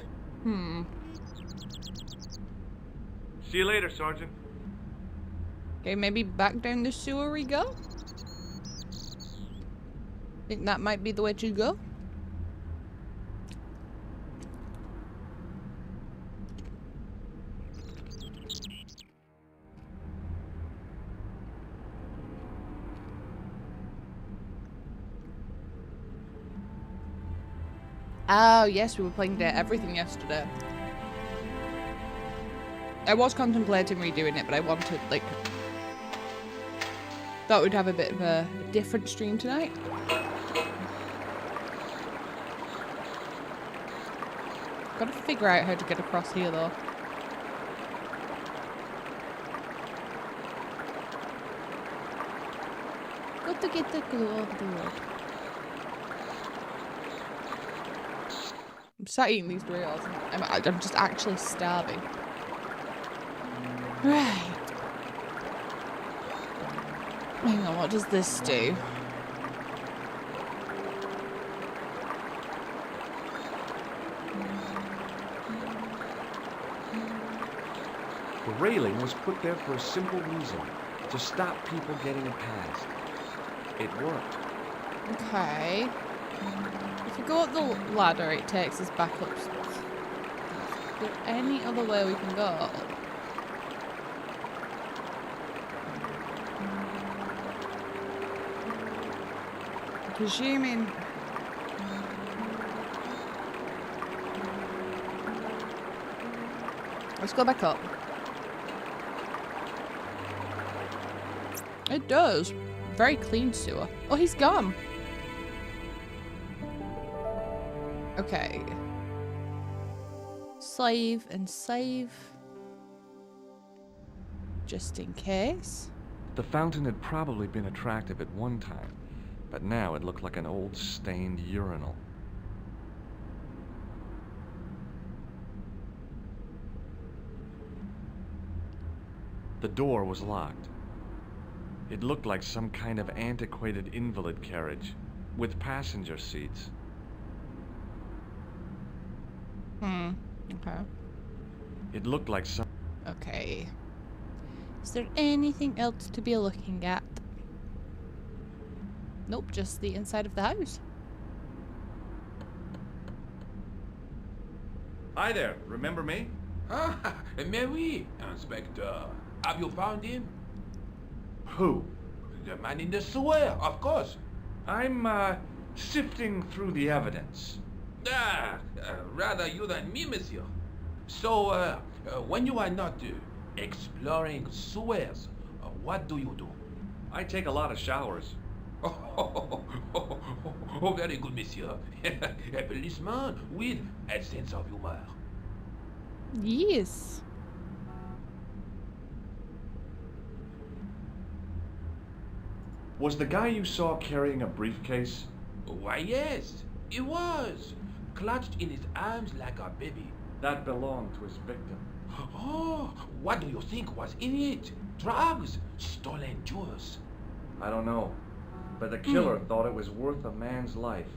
[SPEAKER 2] See you later, Sergeant.
[SPEAKER 1] Okay, maybe back down the sewer we go? Think that might be the way to go? Oh, yes, we were playing Everything yesterday. I was contemplating redoing it, but I wanted, like... Thought we'd have a bit of a different stream tonight. Gotta figure out how to get across here, though. Got to get the glue over the road. I'm sat eating these Doritos. I'm just actually starving. Right. Hang on, what does this do?
[SPEAKER 2] The railing was put there for a simple reason. To stop people getting past. It worked.
[SPEAKER 1] Okay. If we go up the ladder, it takes us back up. Is there any other way we can go? Presuming... Let's go back up. It does. Very clean sewer. Oh, he's gone. Okay. Save and save. Just in case.
[SPEAKER 2] The fountain had probably been attractive at one time, but now it looked like an old stained urinal. The door was locked. It looked like some kind of antiquated invalid carriage with passenger seats.
[SPEAKER 1] Okay.
[SPEAKER 2] It looked like some...
[SPEAKER 1] Okay. Is there anything else to be looking at? Nope, just the inside of the house.
[SPEAKER 2] Hi there, remember me?
[SPEAKER 8] Ah, mais oui, Inspector. Have you found him?
[SPEAKER 2] Who?
[SPEAKER 8] The man in the sewer, of course.
[SPEAKER 2] I'm, sifting through the evidence.
[SPEAKER 8] Rather you than me, monsieur. So, when you are not exploring sewers, what do you do?
[SPEAKER 2] I take a lot of showers.
[SPEAKER 8] Oh, very good, monsieur. A policeman with a sense of humor.
[SPEAKER 1] Yes.
[SPEAKER 2] Was the guy you saw carrying a briefcase?
[SPEAKER 8] Why, yes, he was. Clutched in his arms like a baby.
[SPEAKER 2] That belonged to his victim.
[SPEAKER 8] Oh, what do you think was in it? Drugs? Stolen jewels?
[SPEAKER 2] I don't know, but the killer thought it was worth a man's life.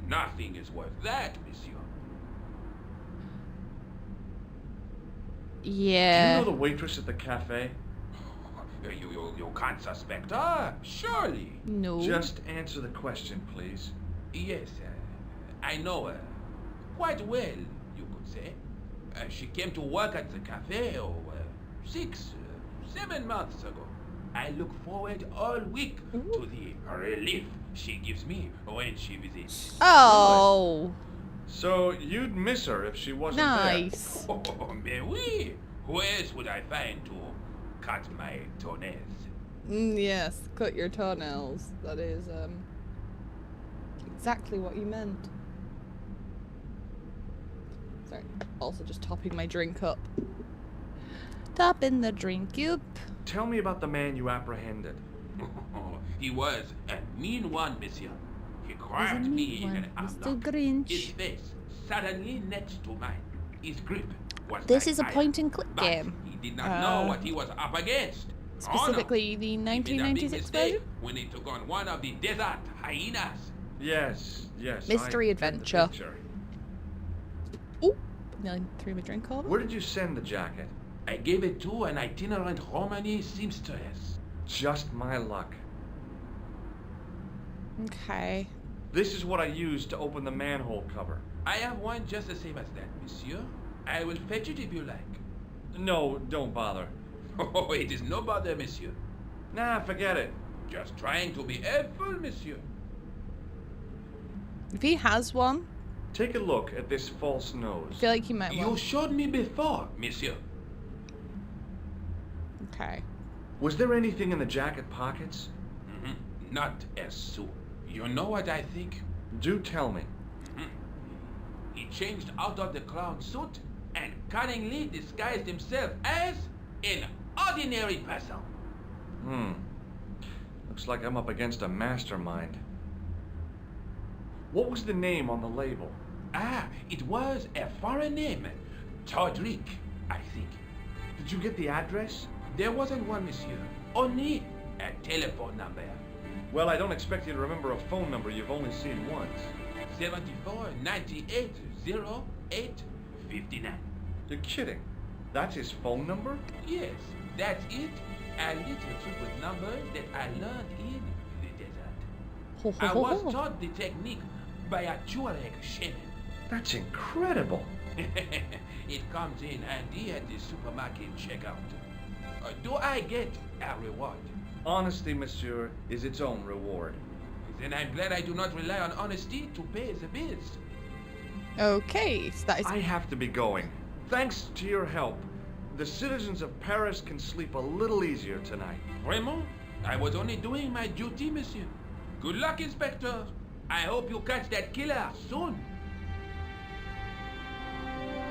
[SPEAKER 8] Nothing is worth that, monsieur.
[SPEAKER 1] Yeah.
[SPEAKER 2] Do you know the waitress at the cafe?
[SPEAKER 8] You can't suspect her, surely.
[SPEAKER 1] No.
[SPEAKER 2] Just answer the question, please.
[SPEAKER 8] Yes, I know her. Quite well, you could say. She came to work at the cafe 7 months ago. I look forward all week to the relief she gives me when she visits.
[SPEAKER 1] Oh.
[SPEAKER 2] So you'd miss her if she wasn't
[SPEAKER 1] Nice.
[SPEAKER 8] Oh, mais oui. Who else would I find to cut my toenails?
[SPEAKER 1] Yes, cut your toenails. That is, exactly what you meant. Sorry. Also just topping my drink up. Topping the drink up.
[SPEAKER 2] there? Tell me about the man you apprehended.
[SPEAKER 8] He was a mean one, monsieur. He
[SPEAKER 1] He's a
[SPEAKER 8] grabbed me
[SPEAKER 1] neat
[SPEAKER 8] in
[SPEAKER 1] one,
[SPEAKER 8] an
[SPEAKER 1] Mr.
[SPEAKER 8] armlock.
[SPEAKER 1] Grinch.
[SPEAKER 8] His face suddenly next to mine. His grip was
[SPEAKER 1] This
[SPEAKER 8] like
[SPEAKER 1] is a
[SPEAKER 8] iron,
[SPEAKER 1] point and click
[SPEAKER 8] but
[SPEAKER 1] game.
[SPEAKER 8] He did not know what he was up against.
[SPEAKER 1] Specifically the
[SPEAKER 8] He made a big
[SPEAKER 1] 1996
[SPEAKER 8] mistake
[SPEAKER 1] version.
[SPEAKER 8] when he took on one of the desert hyenas.
[SPEAKER 2] Yes.
[SPEAKER 1] Mystery
[SPEAKER 2] I get the
[SPEAKER 1] adventure.
[SPEAKER 2] picture.
[SPEAKER 1] Ooh, nearly threw my drink over.
[SPEAKER 2] Where did you send the jacket?
[SPEAKER 8] I gave it to an itinerant Romani seamstress.
[SPEAKER 2] Just my luck.
[SPEAKER 1] Okay.
[SPEAKER 2] This is what I used to open the manhole cover.
[SPEAKER 8] I have one just the same as that, monsieur. I will fetch it if you like.
[SPEAKER 2] No, don't bother.
[SPEAKER 8] Oh, it is no bother, monsieur.
[SPEAKER 2] Nah, forget it.
[SPEAKER 8] Just trying to be helpful, monsieur.
[SPEAKER 1] If he has one,
[SPEAKER 2] Take a look at this false nose.
[SPEAKER 1] I feel like he might
[SPEAKER 8] You
[SPEAKER 1] want.
[SPEAKER 8] showed me before, monsieur.
[SPEAKER 1] Okay.
[SPEAKER 2] Was there anything in the jacket pockets?
[SPEAKER 8] Not a sou. You know what I think?
[SPEAKER 2] Do tell me.
[SPEAKER 8] He changed out of the clown suit and cunningly disguised himself as an ordinary person.
[SPEAKER 2] Looks like I'm up against a mastermind. What was the name on the label?
[SPEAKER 8] It was a foreign name. Todrick, I think.
[SPEAKER 2] Did you get the address?
[SPEAKER 8] There wasn't one, monsieur. Only a telephone number.
[SPEAKER 2] Well, I don't expect you to remember a phone number you've only seen once.
[SPEAKER 8] 74 98 08 59.
[SPEAKER 2] You're kidding. That's his phone number?
[SPEAKER 8] Yes, that's it. A little trick with numbers that I learned in the desert.
[SPEAKER 1] Ho, ho,
[SPEAKER 8] I
[SPEAKER 1] ho,
[SPEAKER 8] was
[SPEAKER 1] ho.
[SPEAKER 8] taught the technique by a Tuareg shaman.
[SPEAKER 2] That's incredible.
[SPEAKER 8] It comes in handy at the supermarket checkout. Do I get a reward?
[SPEAKER 2] Honesty, monsieur, is its own reward.
[SPEAKER 8] Then I'm glad I do not rely on honesty to pay the bills.
[SPEAKER 1] Okay, so that is.
[SPEAKER 2] I have to be going. Thanks to your help, the citizens of Paris can sleep a little easier tonight.
[SPEAKER 8] Raymond, I was only doing my duty, monsieur. Good luck, Inspector. I hope you catch that killer soon.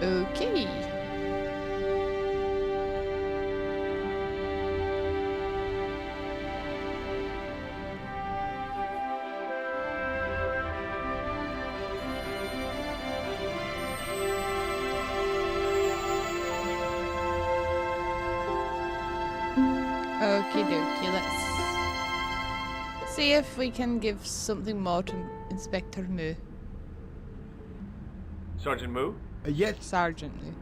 [SPEAKER 1] Okay. Okie dokie, let's see if we can give something more to Inspector Moo.
[SPEAKER 2] Sergeant Moo?
[SPEAKER 3] Yes,
[SPEAKER 1] Sergeant Moo.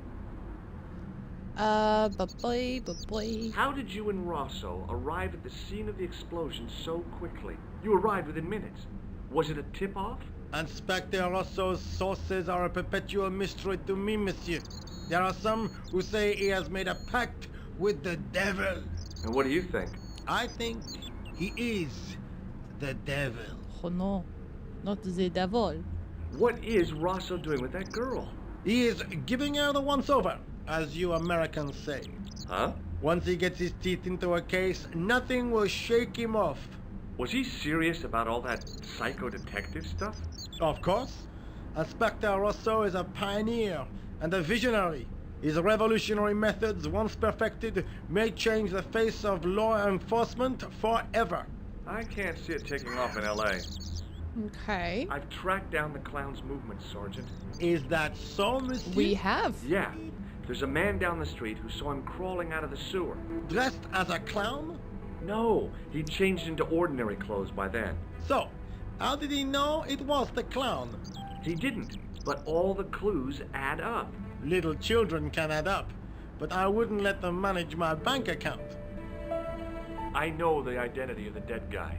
[SPEAKER 1] Boy.
[SPEAKER 2] How did you and Rosso arrive at the scene of the explosion so quickly? You arrived within minutes. Was it a tip-off?
[SPEAKER 3] Inspector Rosso's sources are a perpetual mystery to me, monsieur. There are some who say he has made a pact with the devil.
[SPEAKER 2] And what do you think?
[SPEAKER 3] I think he is the devil.
[SPEAKER 1] Oh no, not the devil.
[SPEAKER 2] What is Rosso doing with that girl?
[SPEAKER 3] He is giving her the once-over, as you Americans say.
[SPEAKER 2] Huh?
[SPEAKER 3] Once he gets his teeth into a case, nothing will shake him off.
[SPEAKER 2] Was he serious about all that psycho-detective stuff?
[SPEAKER 3] Of course. Inspector Rosso is a pioneer and a visionary. His revolutionary methods, once perfected, may change the face of law enforcement forever.
[SPEAKER 2] I can't see it taking off in L.A.
[SPEAKER 1] Okay.
[SPEAKER 2] I've tracked down the clown's movements, Sergeant.
[SPEAKER 3] Is that so, monsieur?
[SPEAKER 1] We have.
[SPEAKER 2] Yeah. There's a man down the street who saw him crawling out of the sewer.
[SPEAKER 3] Dressed as a clown?
[SPEAKER 2] No, he'd changed into ordinary clothes by then.
[SPEAKER 3] So, how did he know it was the clown?
[SPEAKER 2] He didn't, but all the clues add up.
[SPEAKER 3] Little children can add up, but I wouldn't let them manage my bank account.
[SPEAKER 2] I know the identity of the dead guy.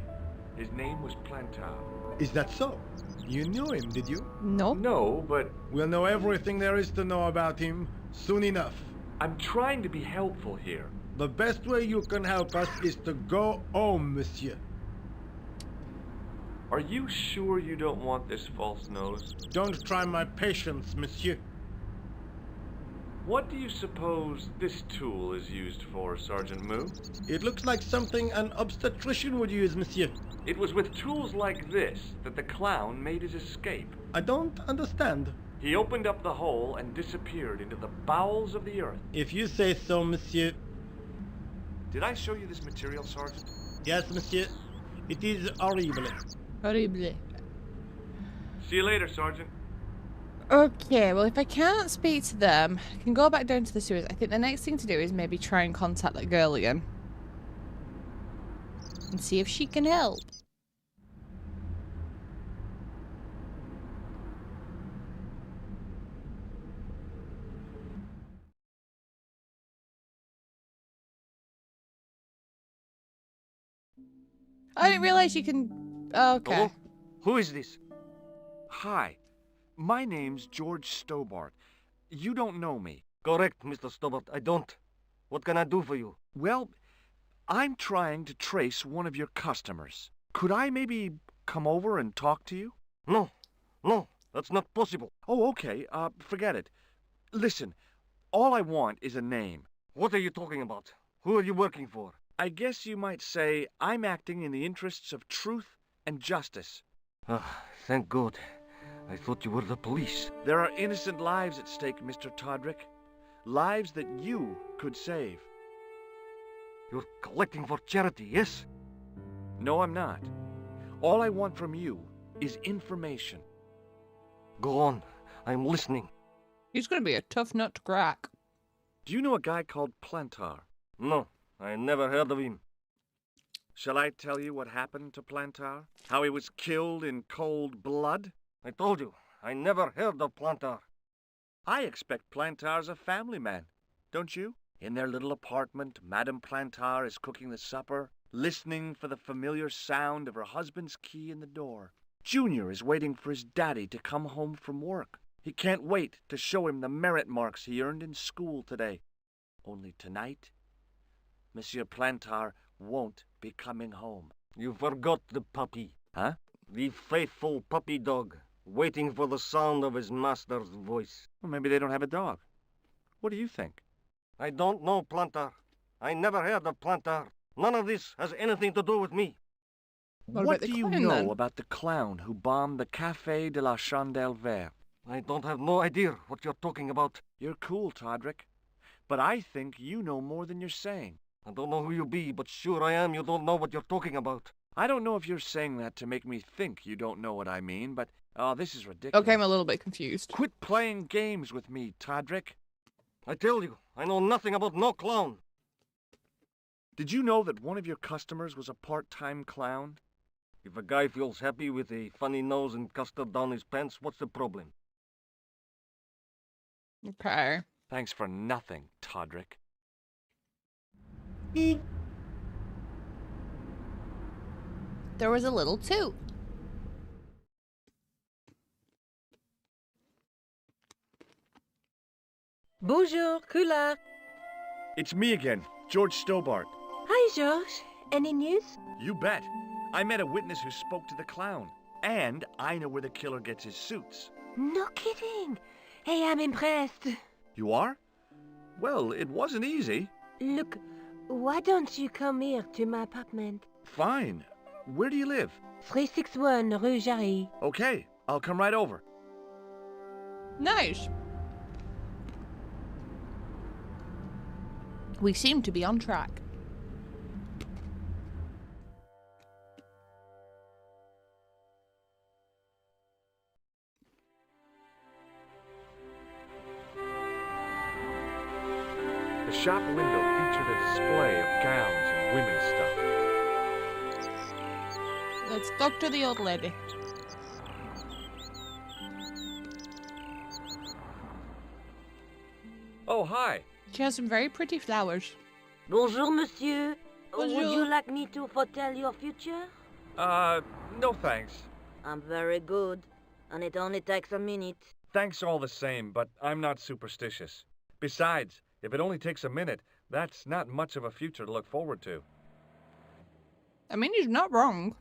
[SPEAKER 2] His name was Plantar.
[SPEAKER 3] Is that so? You knew him, did you?
[SPEAKER 1] No.
[SPEAKER 2] No, but
[SPEAKER 3] We'll know everything there is to know about him soon enough.
[SPEAKER 2] I'm trying to be helpful here.
[SPEAKER 3] The best way you can help us is to go home, monsieur.
[SPEAKER 2] Are you sure you don't want this false nose?
[SPEAKER 3] Don't try my patience, monsieur.
[SPEAKER 2] What do you suppose this tool is used for, Sergeant Moo?
[SPEAKER 3] It looks like something an obstetrician would use, monsieur.
[SPEAKER 2] It was with tools like this that the clown made his escape.
[SPEAKER 3] I don't understand.
[SPEAKER 2] He opened up the hole and disappeared into the bowels of the earth.
[SPEAKER 3] If you say so, monsieur.
[SPEAKER 2] Did I show you this material, Sergeant?
[SPEAKER 3] Yes, monsieur. It is horrible.
[SPEAKER 1] Horrible.
[SPEAKER 2] See you later, Sergeant.
[SPEAKER 1] Okay, well, if I can't speak to them, I can go back down to the sewers. I think the next thing to do is maybe try and contact that girl again. And see if she can help. I didn't realize you can... Okay.
[SPEAKER 2] Hello? Who is this? Hi. My name's George Stobbart. You don't know me.
[SPEAKER 9] Correct, Mr. Stobbart. I don't. What can I do for you?
[SPEAKER 2] Well, I'm trying to trace one of your customers. Could I maybe come over and talk to you?
[SPEAKER 9] No. No, that's not possible.
[SPEAKER 2] Oh, okay. Forget it. Listen, all I want is a name.
[SPEAKER 9] What are you talking about? Who are you working for?
[SPEAKER 2] I guess you might say I'm acting in the interests of truth and justice.
[SPEAKER 9] Ah, thank God. I thought you were the police.
[SPEAKER 2] There are innocent lives at stake, Mr. Todrick. Lives that you could save.
[SPEAKER 9] You're collecting for charity, yes?
[SPEAKER 2] No, I'm not. All I want from you is information.
[SPEAKER 9] Go on. I'm listening.
[SPEAKER 1] He's going to be a tough nut to crack.
[SPEAKER 2] Do you know a guy called Plantar?
[SPEAKER 9] No, I never heard of him.
[SPEAKER 2] Shall I tell you what happened to Plantar? How he was killed in cold blood?
[SPEAKER 9] I told you, I never heard of Plantar.
[SPEAKER 2] I expect Plantar's a family man, don't you? In their little apartment, Madame Plantar is cooking the supper, listening for the familiar sound of her husband's key in the door. Junior is waiting for his daddy to come home from work. He can't wait to show him the merit marks he earned in school today. Only tonight, Monsieur Plantar won't be coming home.
[SPEAKER 9] You forgot the puppy.
[SPEAKER 2] Huh?
[SPEAKER 9] The faithful puppy dog, waiting for the sound of his master's voice.
[SPEAKER 2] Well, maybe they don't have a dog. What do you think?
[SPEAKER 9] I don't know, Planter. I never heard of Planter. None of this has anything to do with me.
[SPEAKER 1] What
[SPEAKER 2] What
[SPEAKER 1] about the
[SPEAKER 2] do you
[SPEAKER 1] clown,
[SPEAKER 2] know
[SPEAKER 1] then?
[SPEAKER 2] about the clown who bombed the Café de la Chandelle Verte?
[SPEAKER 9] I don't have no idea what you're talking about.
[SPEAKER 2] You're cool, Todrick. But I think you know more than you're saying.
[SPEAKER 9] I don't know who you be, but sure I am you don't know what you're talking about.
[SPEAKER 2] I don't know if you're saying that to make me think you don't know what I mean, but... Oh, this is ridiculous.
[SPEAKER 1] Okay, I'm a little bit confused.
[SPEAKER 2] Quit playing games with me, Todrick.
[SPEAKER 9] I tell you, I know nothing about no clown.
[SPEAKER 2] Did you know that one of your customers was a part-time clown?
[SPEAKER 9] If a guy feels happy with a funny nose and custard down his pants, what's the problem?
[SPEAKER 1] Okay.
[SPEAKER 2] Thanks for nothing, Todrick.
[SPEAKER 1] There was a little toot.
[SPEAKER 5] Bonjour, Kula.
[SPEAKER 2] It's me again, George Stobbart.
[SPEAKER 5] Hi, George. Any news?
[SPEAKER 2] You bet. I met a witness who spoke to the clown. And I know where the killer gets his suits.
[SPEAKER 5] No kidding. Hey, I'm impressed.
[SPEAKER 2] You are? Well, it wasn't easy.
[SPEAKER 5] Look, why don't you come here to my apartment?
[SPEAKER 2] Fine. Where do you live?
[SPEAKER 5] 361 Rue Jarry.
[SPEAKER 2] Okay, I'll come right over.
[SPEAKER 1] Nice. We seem to be on track.
[SPEAKER 2] The shop window featured a display of gowns and women's stuff.
[SPEAKER 1] Let's talk to the old lady.
[SPEAKER 2] Oh, hi.
[SPEAKER 1] She has some very pretty flowers.
[SPEAKER 5] Bonjour, monsieur.
[SPEAKER 1] Bonjour.
[SPEAKER 5] Would you like me to foretell your future?
[SPEAKER 2] No thanks.
[SPEAKER 5] I'm very good, and it only takes a minute.
[SPEAKER 2] Thanks all the same, but I'm not superstitious. Besides, if it only takes a minute, that's not much of a future to look forward to.
[SPEAKER 1] I mean, he's not wrong.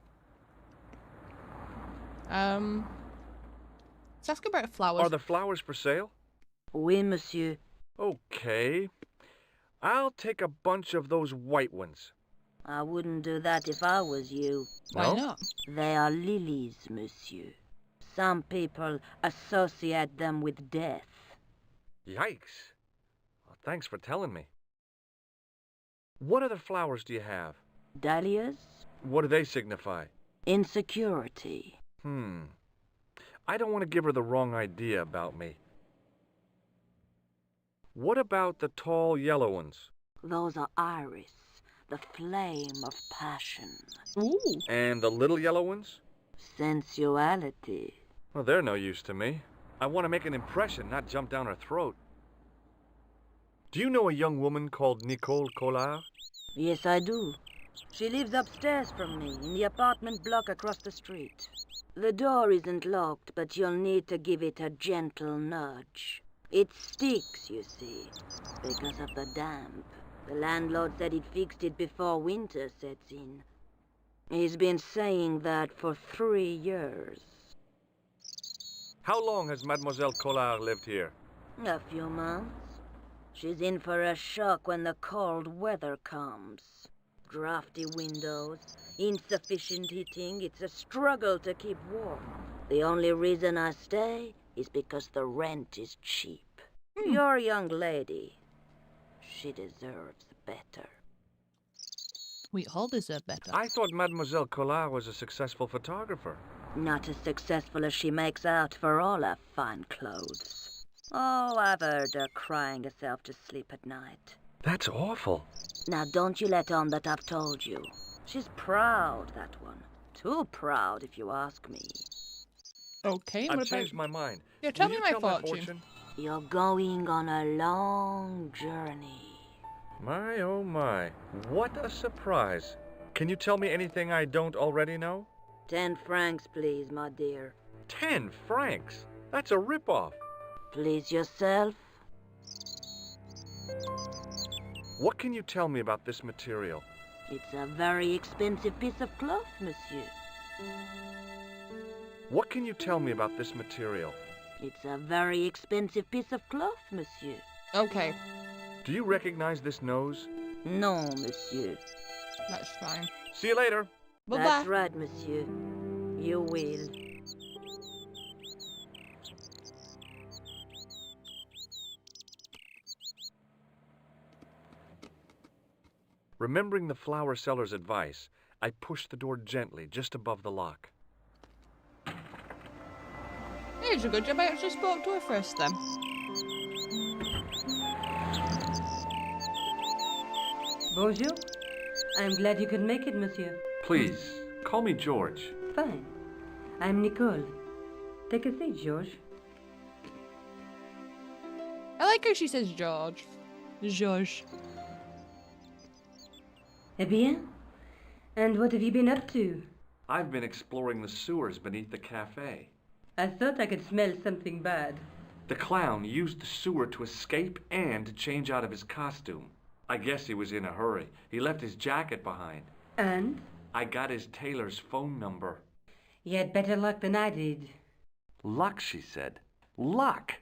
[SPEAKER 1] Let's ask about flowers.
[SPEAKER 2] Are the flowers for sale?
[SPEAKER 5] Oui, monsieur.
[SPEAKER 2] Okay. I'll take a bunch of those white ones.
[SPEAKER 5] I wouldn't do that if I was you.
[SPEAKER 1] Why
[SPEAKER 2] No?
[SPEAKER 1] not?
[SPEAKER 5] They are lilies, monsieur. Some people associate them with death.
[SPEAKER 2] Yikes. Well, thanks for telling me. What other flowers do you have?
[SPEAKER 5] Dahlias?
[SPEAKER 2] What do they signify?
[SPEAKER 5] Insecurity.
[SPEAKER 2] I don't want to give her the wrong idea about me. What about the tall yellow ones?
[SPEAKER 5] Those are iris, the flame of passion.
[SPEAKER 1] Ooh.
[SPEAKER 2] And the little yellow ones?
[SPEAKER 5] Sensuality.
[SPEAKER 2] Well, they're no use to me. I want to make an impression, not jump down her throat. Do you know a young woman called Nicole Collard?
[SPEAKER 5] Yes, I do. She lives upstairs from me, in the apartment block across the street. The door isn't locked, but you'll need to give it a gentle nudge. It sticks, you see, because of the damp. The landlord said he'd fixed it before winter sets in. He's been saying that for 3 years.
[SPEAKER 2] How long has Mademoiselle Collard lived here?
[SPEAKER 5] A few months. She's in for a shock when the cold weather comes. Drafty windows, insufficient heating. It's a struggle to keep warm. The only reason I stay is because the rent is cheap. Your young lady, she deserves better.
[SPEAKER 1] We all deserve better.
[SPEAKER 2] I thought Mademoiselle Collard was a successful photographer.
[SPEAKER 5] Not as successful as she makes out for all her fine clothes. Oh, I've heard her crying herself to sleep at night.
[SPEAKER 2] That's awful.
[SPEAKER 5] Now don't you let on that I've told you. She's proud, that one. Too proud, if you ask me.
[SPEAKER 1] Okay,
[SPEAKER 2] I've
[SPEAKER 1] what
[SPEAKER 2] changed
[SPEAKER 1] about...
[SPEAKER 2] my mind.
[SPEAKER 1] Yeah, tell
[SPEAKER 2] Will
[SPEAKER 1] me
[SPEAKER 2] you
[SPEAKER 1] my
[SPEAKER 2] tell
[SPEAKER 1] fortune.
[SPEAKER 5] You're going on a long journey.
[SPEAKER 2] My, oh my. What a surprise. Can you tell me anything I don't already know?
[SPEAKER 5] 10 francs, please, my dear.
[SPEAKER 2] 10 francs? That's a ripoff.
[SPEAKER 5] Please yourself.
[SPEAKER 2] What can you tell me about this material?
[SPEAKER 5] It's a very expensive piece of cloth, monsieur.
[SPEAKER 2] What can you tell me about this material?
[SPEAKER 5] It's a very expensive piece of cloth, monsieur.
[SPEAKER 1] Okay,
[SPEAKER 2] Do you recognize this nose?
[SPEAKER 5] No, monsieur.
[SPEAKER 1] that's fine.
[SPEAKER 2] See you later.
[SPEAKER 1] Bye-bye.
[SPEAKER 5] That's right, monsieur. You will.
[SPEAKER 2] Remembering the flower seller's advice, I pushed the door gently just above the lock.
[SPEAKER 1] It's a good job I actually spoke to her first then.
[SPEAKER 5] Bonjour. I'm glad you could make it, monsieur.
[SPEAKER 2] Please, call me George.
[SPEAKER 5] Fine. I'm Nicole. Take a seat, George.
[SPEAKER 1] I like how she says George. George.
[SPEAKER 5] Eh bien? And what have you been up to?
[SPEAKER 2] I've been exploring the sewers beneath the cafe.
[SPEAKER 5] I thought I could smell something bad.
[SPEAKER 2] The clown used the sewer to escape and to change out of his costume. I guess he was in a hurry. He left his jacket behind.
[SPEAKER 5] And?
[SPEAKER 2] I got his tailor's phone number.
[SPEAKER 5] You had better luck than I did.
[SPEAKER 2] Luck, she said. Luck!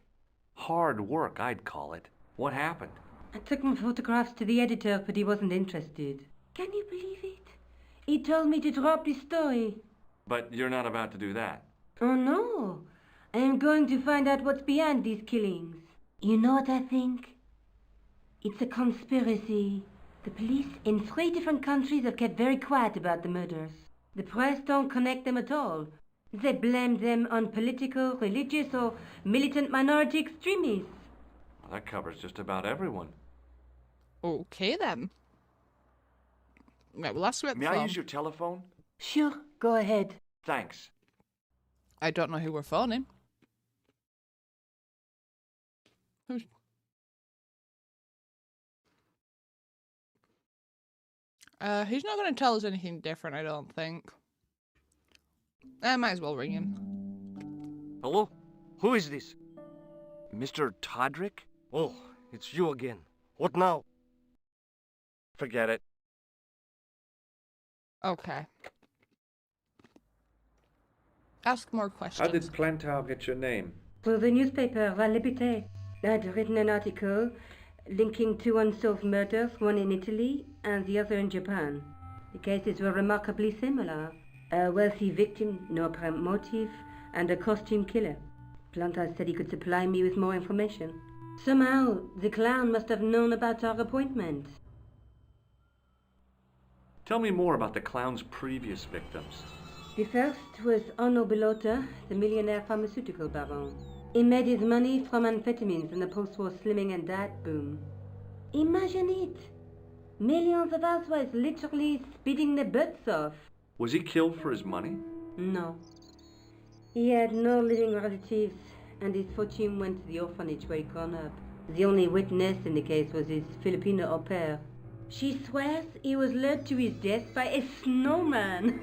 [SPEAKER 2] Hard work, I'd call it. What happened?
[SPEAKER 5] I took my photographs to the editor, but he wasn't interested. Can you believe it? He told me to drop the story.
[SPEAKER 2] But you're not about to do that.
[SPEAKER 5] Oh no. I am going to find out what's behind these killings. You know what I think? It's a conspiracy. The police in 3 different countries have kept very quiet about the murders. The press don't connect them at all. They blame them on political, religious, or militant minority extremists.
[SPEAKER 2] Well, that covers just about everyone.
[SPEAKER 1] Okay then. Right, well that's what.
[SPEAKER 2] May I use your telephone?
[SPEAKER 5] Sure, go ahead.
[SPEAKER 2] Thanks.
[SPEAKER 1] I don't know who we're phoning. Who's... He's not going to tell us anything different, I don't think. I might as well ring him.
[SPEAKER 9] Hello? Who is this?
[SPEAKER 2] Mr. Todrick?
[SPEAKER 9] Oh, it's you again. What now?
[SPEAKER 2] Forget it.
[SPEAKER 1] Okay. Ask more questions.
[SPEAKER 2] How did Plantar get your name?
[SPEAKER 5] For the newspaper, La Liberté, I'd written an article linking 2 unsolved murders, one in Italy and the other in Japan. The cases were remarkably similar. A wealthy victim, no apparent motive, and a costume killer. Plantar said he could supply me with more information. Somehow, the clown must have known about our appointment.
[SPEAKER 2] Tell me more about the clown's previous victims.
[SPEAKER 5] The first was Onno Bellotta, the millionaire pharmaceutical baron. He made his money from amphetamines in the post-war slimming and diet boom. Imagine it! Millions of housewives literally speeding their butts off.
[SPEAKER 2] Was he killed for his money?
[SPEAKER 5] No. He had no living relatives, and his fortune went to the orphanage where he grew up. The only witness in the case was his Filipino au pair. She swears he was lured to his death by a snowman.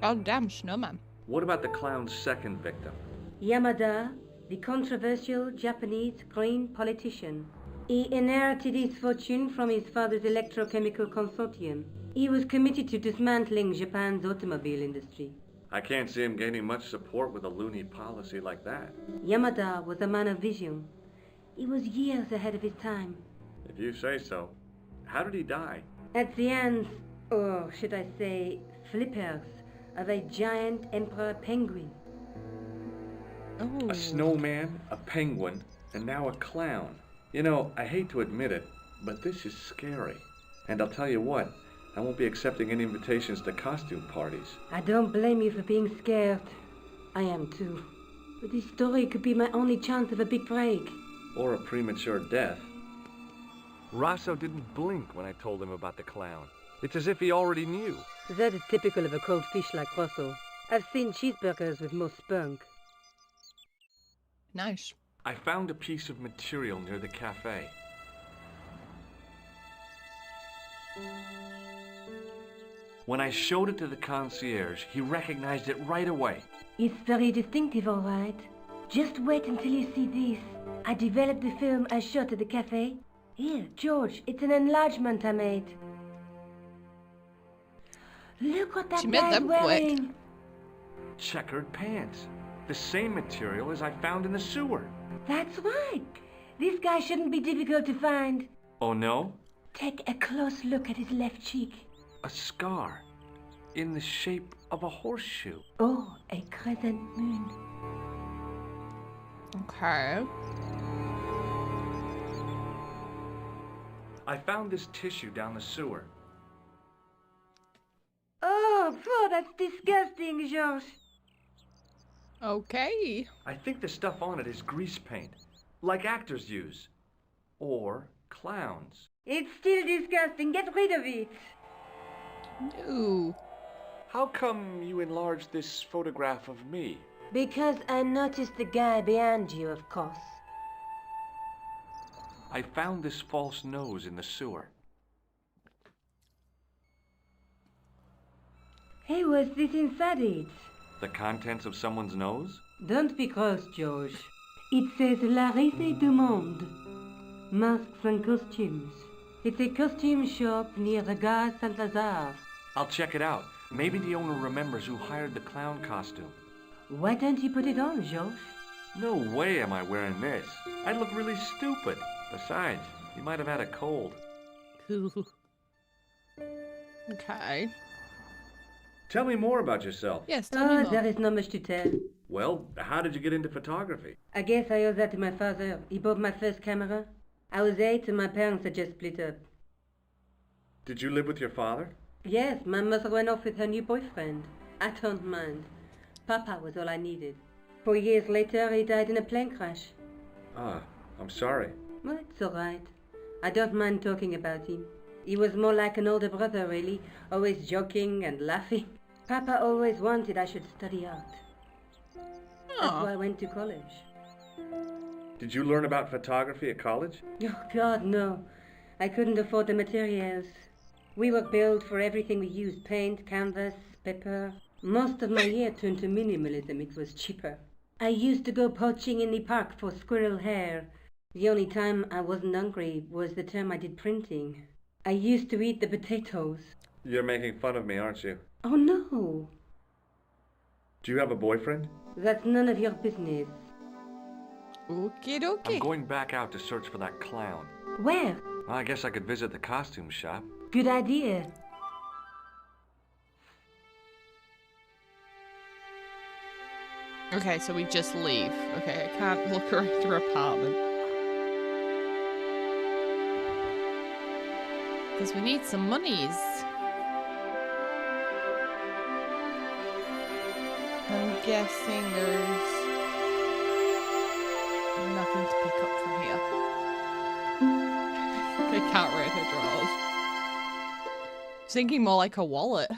[SPEAKER 1] Oh, damn, snowman.
[SPEAKER 2] What about the clown's second victim?
[SPEAKER 5] Yamada, the controversial Japanese green politician. He inherited his fortune from his father's electrochemical consortium. He was committed to dismantling Japan's automobile industry.
[SPEAKER 2] I can't see him gaining much support with a loony policy like that.
[SPEAKER 5] Yamada was a man of vision. He was years ahead of his time.
[SPEAKER 2] If you say so. How did he die?
[SPEAKER 5] At the hands, or should I say, flippers, of a giant emperor penguin.
[SPEAKER 1] Oh.
[SPEAKER 2] A snowman, a penguin, and now a clown. You know, I hate to admit it, but this is scary. And I'll tell you what, I won't be accepting any invitations to costume parties.
[SPEAKER 5] I don't blame you for being scared. I am too. But this story could be my only chance of a big break.
[SPEAKER 2] Or a premature death. Rosso didn't blink when I told him about the clown. It's as if he already knew.
[SPEAKER 5] That is typical of a cold fish like Rosso. I've seen cheeseburgers with more spunk.
[SPEAKER 1] Nice.
[SPEAKER 2] I found a piece of material near the cafe. When I showed it to the concierge, he recognized it right away.
[SPEAKER 5] It's very distinctive, all right. Just wait until you see this. I developed the film I shot at the cafe. Here, George, it's an enlargement I made. Look what that
[SPEAKER 1] She made
[SPEAKER 5] guy's
[SPEAKER 1] them quick.
[SPEAKER 5] wearing.
[SPEAKER 2] Checkered pants. The same material as I found in the sewer.
[SPEAKER 5] That's right. This guy shouldn't be difficult to find.
[SPEAKER 2] Oh no?
[SPEAKER 5] Take a close look at his left cheek.
[SPEAKER 2] A scar. In the shape of a horseshoe.
[SPEAKER 5] Oh, a crescent moon.
[SPEAKER 1] Okay.
[SPEAKER 2] I found this tissue down the sewer.
[SPEAKER 5] Oh, that's disgusting, George.
[SPEAKER 1] Okay.
[SPEAKER 2] I think the stuff on it is grease paint, like actors use. Or clowns.
[SPEAKER 5] It's still disgusting. Get rid of it.
[SPEAKER 1] No.
[SPEAKER 2] How come you enlarged this photograph of me?
[SPEAKER 5] Because I noticed the guy behind you, of course.
[SPEAKER 2] I found this false nose in the sewer.
[SPEAKER 5] Hey, what's this inside it?
[SPEAKER 2] The contents of someone's nose?
[SPEAKER 5] Don't be cross, George. It says La Risée du Monde. Masks and costumes. It's a costume shop near the Gare Saint-Lazare.
[SPEAKER 2] I'll check it out. Maybe the owner remembers who hired the clown costume.
[SPEAKER 5] Why don't you put it on, George?
[SPEAKER 2] No way am I wearing this. I'd look really stupid. Besides, he might have had a cold.
[SPEAKER 1] Okay.
[SPEAKER 2] Tell me more about yourself.
[SPEAKER 1] Yes, tell me more.
[SPEAKER 5] There is not much to tell.
[SPEAKER 2] Well, how did you get into photography?
[SPEAKER 5] I guess I owe that to my father. He bought my first camera. I was 8 and my parents had just split up.
[SPEAKER 2] Did you live with your father?
[SPEAKER 5] Yes, my mother went off with her new boyfriend. I don't mind. Papa was all I needed. 4 years later, he died in a plane crash.
[SPEAKER 2] Ah, I'm sorry.
[SPEAKER 5] Well, it's all right. I don't mind talking about him. He was more like an older brother, really, always joking and laughing. Papa always wanted I should study art. That's why I went to college.
[SPEAKER 2] Did you learn about photography at college?
[SPEAKER 5] Oh, God, no. I couldn't afford the materials. We were billed for everything we used. Paint, canvas, paper. Most of my year turned to minimalism. It was cheaper. I used to go poaching in the park for squirrel hair. The only time I wasn't hungry was the term I did printing. I used to eat the potatoes.
[SPEAKER 2] You're making fun of me, aren't you?
[SPEAKER 5] Oh, no.
[SPEAKER 2] Do you have a boyfriend?
[SPEAKER 5] That's none of your business.
[SPEAKER 1] Okie dokie.
[SPEAKER 2] I'm going back out to search for that clown.
[SPEAKER 5] Where?
[SPEAKER 2] Well, I guess I could visit the costume shop.
[SPEAKER 5] Good idea.
[SPEAKER 1] Okay, so we just leave. Okay, I can't look around her apartment. Because we need some monies. I'm guessing there's nothing to pick up from here. I can't read her drawers. I was thinking more like a wallet.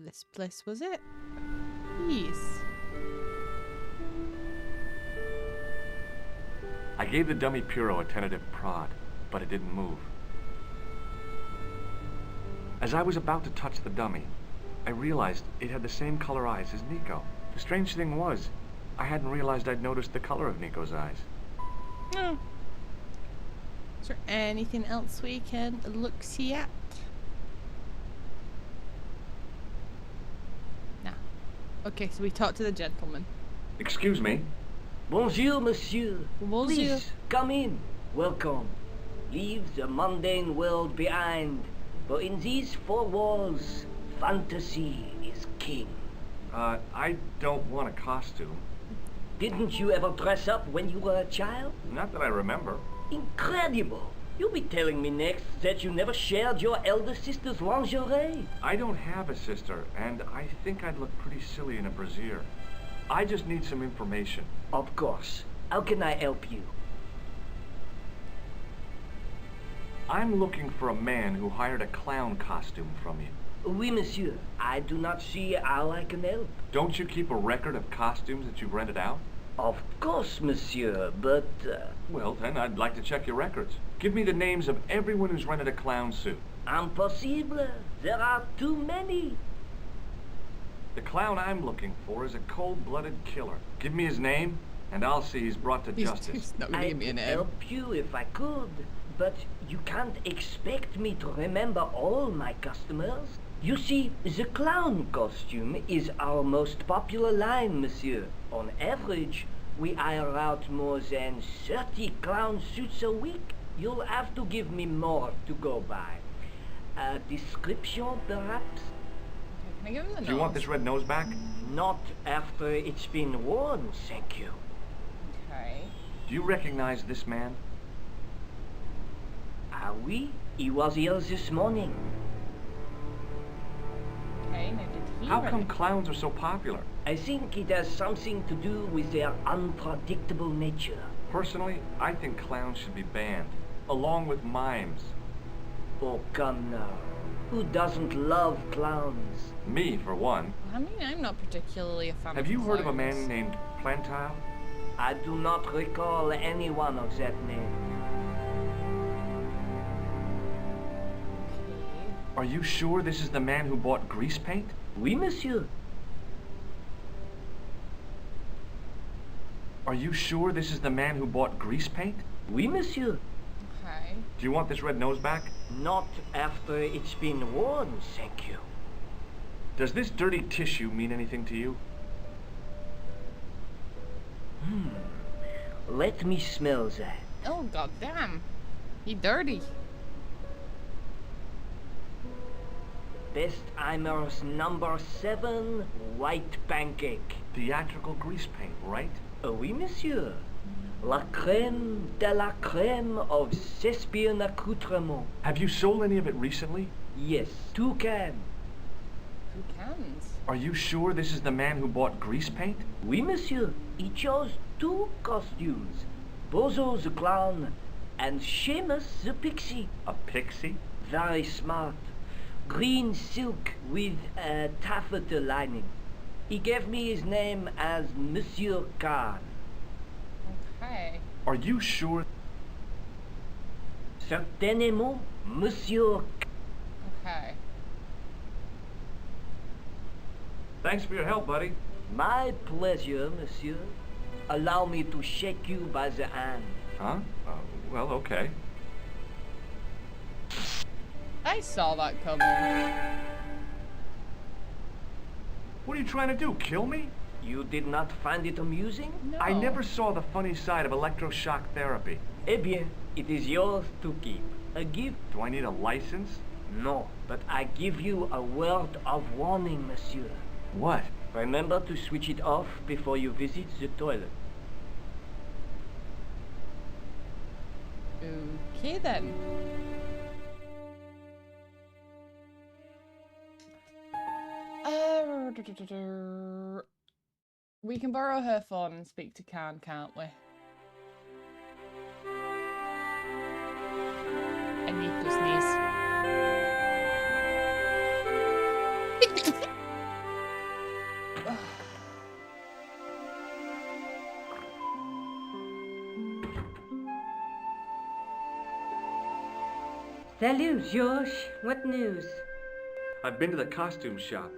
[SPEAKER 1] This place was it? Yes.
[SPEAKER 2] I gave the dummy Puro a tentative prod, but it didn't move. As I was about to touch the dummy, I realized it had the same color eyes as Nico. The strange thing was, I hadn't realized I'd noticed the color of Nico's eyes.
[SPEAKER 1] Oh. Is there anything else we can look-see at? Nah. Okay, so we talked to the gentleman.
[SPEAKER 2] Excuse me.
[SPEAKER 10] Bonjour, monsieur.
[SPEAKER 1] Bonjour.
[SPEAKER 10] Please, come in. Welcome. Leave the mundane world behind. But in these four walls, fantasy is king.
[SPEAKER 2] I don't want a costume.
[SPEAKER 10] Didn't you ever dress up when you were a child?
[SPEAKER 2] Not that I remember.
[SPEAKER 10] Incredible. You'll be telling me next that you never shared your elder sister's lingerie.
[SPEAKER 2] I don't have a sister, and I think I'd look pretty silly in a brassiere. I just need some information.
[SPEAKER 10] Of course. How can I help you?
[SPEAKER 2] I'm looking for a man who hired a clown costume from you.
[SPEAKER 10] Oui, monsieur. I do not see how I can help.
[SPEAKER 2] Don't you keep a record of costumes that you've rented out?
[SPEAKER 10] Of course, monsieur, but...
[SPEAKER 2] Well, then, I'd like to check your records. Give me the names of everyone who's rented a clown suit.
[SPEAKER 10] Impossible. There are too many.
[SPEAKER 2] The clown I'm looking for is a cold-blooded killer. Give me his name, and I'll see he's brought to justice.
[SPEAKER 1] He's not gonna give me a
[SPEAKER 10] I'd
[SPEAKER 1] name.
[SPEAKER 10] help you if I could, but you can't expect me to remember all my customers. You see, the clown costume is our most popular line, monsieur. On average, we hire out more than 30 clown suits a week. You'll have to give me more to go by. A description, perhaps?
[SPEAKER 1] Can I give him the nose?
[SPEAKER 2] Do you want this red nose back?
[SPEAKER 10] Not after it's been worn, thank you.
[SPEAKER 1] Okay.
[SPEAKER 2] Do you recognize this man?
[SPEAKER 10] Ah oui, he was here this morning.
[SPEAKER 1] Okay, now did he
[SPEAKER 2] How come
[SPEAKER 1] recognize-
[SPEAKER 2] clowns are so popular?
[SPEAKER 10] I think it has something to do with their unpredictable nature.
[SPEAKER 2] Personally, I think clowns should be banned, along with mimes.
[SPEAKER 10] Oh, come now. Who doesn't love clowns?
[SPEAKER 2] Me, for one.
[SPEAKER 1] I mean, I'm not particularly a fan
[SPEAKER 2] Have
[SPEAKER 1] of
[SPEAKER 2] you heard of a
[SPEAKER 1] clowns.
[SPEAKER 2] man named Plantar?
[SPEAKER 10] I do not recall anyone of that name.
[SPEAKER 1] Okay.
[SPEAKER 2] Are you sure this is the man who bought grease paint?
[SPEAKER 10] Oui, monsieur.
[SPEAKER 2] Are you sure this is the man who bought grease paint?
[SPEAKER 10] Oui, monsieur.
[SPEAKER 1] Okay.
[SPEAKER 2] Do you want this red nose back?
[SPEAKER 10] Not after it's been worn, thank you.
[SPEAKER 2] Does this dirty tissue mean anything to you?
[SPEAKER 10] Let me smell that.
[SPEAKER 1] Oh, goddamn. He dirty.
[SPEAKER 10] Bestheimer's number 7 white pancake.
[SPEAKER 2] Theatrical grease paint, right?
[SPEAKER 10] Oui, monsieur. La crème de la crème of Thespian accoutrement.
[SPEAKER 2] Have you sold any of it recently?
[SPEAKER 10] Yes, 2 cans.
[SPEAKER 1] 2 cans.
[SPEAKER 2] Are you sure this is the man who bought grease paint?
[SPEAKER 10] Oui, monsieur. He chose 2 costumes. Bozo the clown and Seamus the pixie.
[SPEAKER 2] A pixie?
[SPEAKER 10] Very smart. Green silk with a taffeta lining. He gave me his name as Monsieur Khan.
[SPEAKER 1] Okay.
[SPEAKER 2] Are you sure?
[SPEAKER 10] Certainement, Monsieur.
[SPEAKER 1] Okay.
[SPEAKER 2] Thanks for your help, buddy.
[SPEAKER 10] My pleasure, monsieur. Allow me to shake you by the hand.
[SPEAKER 2] Huh? Well, okay.
[SPEAKER 1] I saw that coming.
[SPEAKER 2] What are you trying to do, kill me?
[SPEAKER 10] You did not find it amusing?
[SPEAKER 1] No.
[SPEAKER 2] I never saw the funny side of electroshock therapy.
[SPEAKER 10] Eh bien, it is yours to keep. A gift?
[SPEAKER 2] Do I need a license?
[SPEAKER 10] No, but I give you a word of warning, monsieur.
[SPEAKER 2] What?
[SPEAKER 10] Remember to switch it off before you visit the toilet.
[SPEAKER 1] Okay then. We can borrow her phone and speak to Khan, can't we? I need to sneeze.
[SPEAKER 5] Salut, George. What news?
[SPEAKER 2] I've been to the costume shop.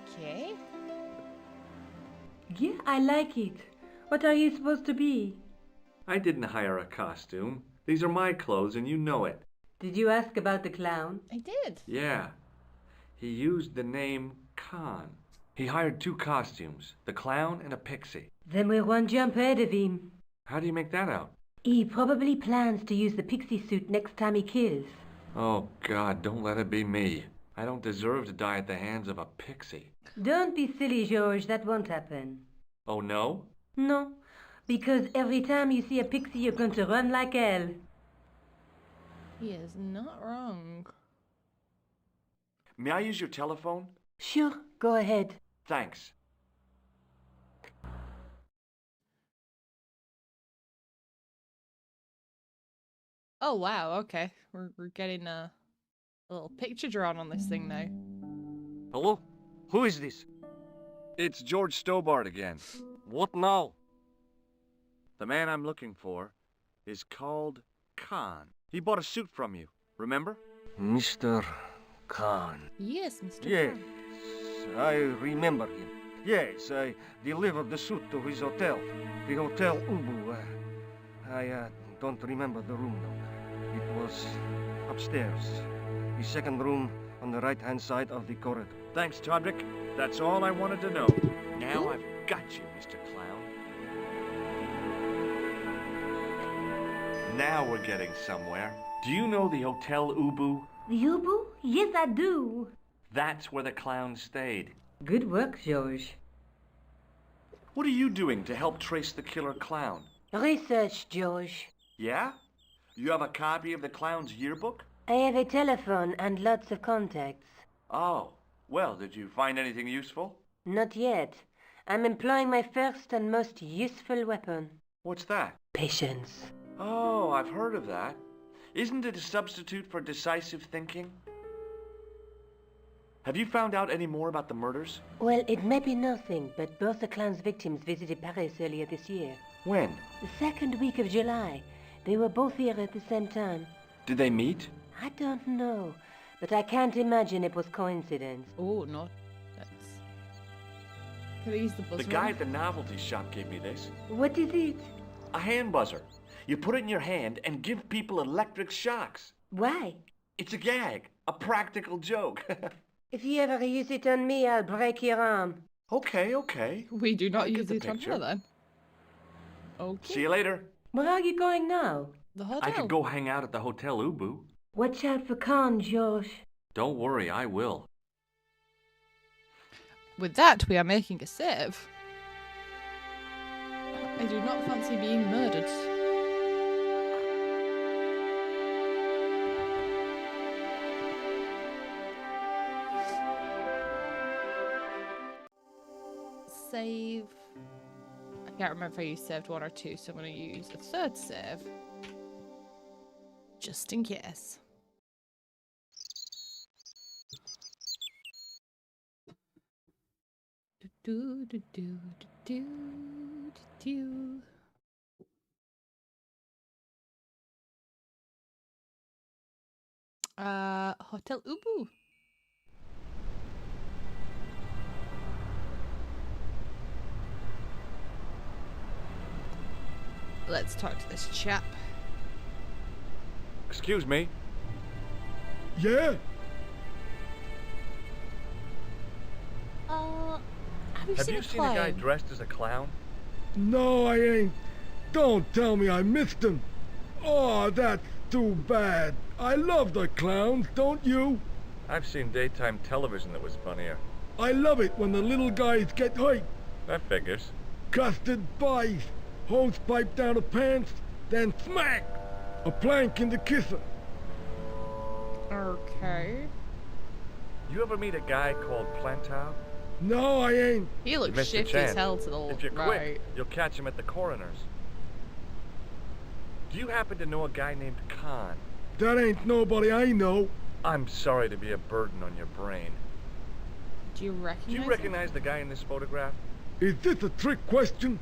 [SPEAKER 1] Okay.
[SPEAKER 5] Yeah, I like it. What are you supposed to be?
[SPEAKER 2] I didn't hire a costume. These are my clothes and you know it.
[SPEAKER 5] Did you ask about the clown?
[SPEAKER 1] I did.
[SPEAKER 2] Yeah. He used the name Khan. He hired 2 costumes, the clown and a pixie.
[SPEAKER 5] Then we're one jump ahead of him.
[SPEAKER 2] How do you make that out?
[SPEAKER 5] He probably plans to use the pixie suit next time he kills.
[SPEAKER 2] Oh, God, don't let it be me. I don't deserve to die at the hands of a pixie.
[SPEAKER 5] Don't be silly, George. That won't happen.
[SPEAKER 2] Oh, no?
[SPEAKER 5] No, because every time you see a pixie, you're going to run like hell.
[SPEAKER 1] He is not wrong.
[SPEAKER 2] May I use your telephone?
[SPEAKER 5] Sure, go ahead.
[SPEAKER 2] Thanks.
[SPEAKER 1] Oh wow, okay. We're getting a little picture drawn on this thing now.
[SPEAKER 9] Hello? Who is this?
[SPEAKER 2] It's George Stobbart again.
[SPEAKER 9] What now?
[SPEAKER 2] The man I'm looking for is called Khan. He bought a suit from you, remember?
[SPEAKER 9] Mr. Khan.
[SPEAKER 1] Yes, Mr.
[SPEAKER 9] Yes,
[SPEAKER 1] Khan.
[SPEAKER 9] I remember him. Yes, I delivered the suit to his hotel. The Hotel Ubu. I don't remember the room number. It was upstairs. The second room on the right-hand side of the corridor.
[SPEAKER 2] Thanks, Todrick. That's all I wanted to know. Now I've got you, Mr. Clown. Now we're getting somewhere. Do you know the Hotel Ubu?
[SPEAKER 5] The Ubu? Yes, I do.
[SPEAKER 2] That's where the clown stayed.
[SPEAKER 5] Good work, George.
[SPEAKER 2] What are you doing to help trace the killer clown?
[SPEAKER 5] Research, George.
[SPEAKER 2] Yeah? You have a copy of the clown's yearbook?
[SPEAKER 5] I have a telephone and lots of contacts.
[SPEAKER 2] Oh, well, did you find anything useful?
[SPEAKER 5] Not yet. I'm employing my first and most useful weapon.
[SPEAKER 2] What's that?
[SPEAKER 5] Patience.
[SPEAKER 2] Oh, I've heard of that. Isn't it a substitute for decisive thinking? Have you found out any more about the murders?
[SPEAKER 5] Well, it may be nothing, but both the clown's victims visited Paris earlier this year.
[SPEAKER 2] When?
[SPEAKER 5] The second week of July. They were both here at the same time.
[SPEAKER 2] Did they meet?
[SPEAKER 5] I don't know, but I can't imagine it was coincidence.
[SPEAKER 1] Oh, no. That's... Could I use the buzzer?
[SPEAKER 2] The guy at the novelty shop gave me this.
[SPEAKER 5] What is it?
[SPEAKER 2] A hand buzzer. You put it in your hand and give people electric shocks.
[SPEAKER 5] Why?
[SPEAKER 2] It's a gag. A practical joke.
[SPEAKER 5] If you ever use it on me, I'll break your arm.
[SPEAKER 2] Okay.
[SPEAKER 1] We do not
[SPEAKER 2] I get
[SPEAKER 1] use
[SPEAKER 2] the
[SPEAKER 1] it on
[SPEAKER 2] picture.
[SPEAKER 1] her then. Okay.
[SPEAKER 2] See you later.
[SPEAKER 5] Where are you going now?
[SPEAKER 1] The hotel.
[SPEAKER 2] I could go hang out at the Hotel Ubu.
[SPEAKER 5] Watch out for Khan, George.
[SPEAKER 2] Don't worry, I will.
[SPEAKER 1] With that, we are making a save. I do not fancy being murdered. Save. I can't remember if I used saved 1 or 2, so I'm going to use a third save. Just in case. Do, do, do, do, do, do. Hotel Ubu. Let's talk to this chap.
[SPEAKER 2] Excuse me.
[SPEAKER 3] Yeah?
[SPEAKER 2] Have you seen a guy dressed as a clown?
[SPEAKER 3] No, I ain't. Don't tell me I missed him. Oh, that's too bad. I love the clowns, don't you?
[SPEAKER 2] I've seen daytime television that was funnier.
[SPEAKER 3] I love it when the little guys get hurt.
[SPEAKER 2] That figures.
[SPEAKER 3] Custard pies, hose pipe down the pants, then smack! A plank in the kisser.
[SPEAKER 1] Okay.
[SPEAKER 2] You ever meet a guy called Plantar?
[SPEAKER 3] No, I ain't.
[SPEAKER 1] He
[SPEAKER 2] You
[SPEAKER 1] looks
[SPEAKER 2] missed a
[SPEAKER 1] shifty as
[SPEAKER 2] chance.
[SPEAKER 1] hell to the
[SPEAKER 2] If you're
[SPEAKER 1] right.
[SPEAKER 2] quick, you'll catch him at the coroner's. Do you happen to know a guy named Khan?
[SPEAKER 3] That ain't nobody I know.
[SPEAKER 2] I'm sorry to be a burden on your brain.
[SPEAKER 1] Do you recognize
[SPEAKER 2] Do you
[SPEAKER 1] him?
[SPEAKER 2] recognize the guy in this photograph?
[SPEAKER 3] Is this a trick question?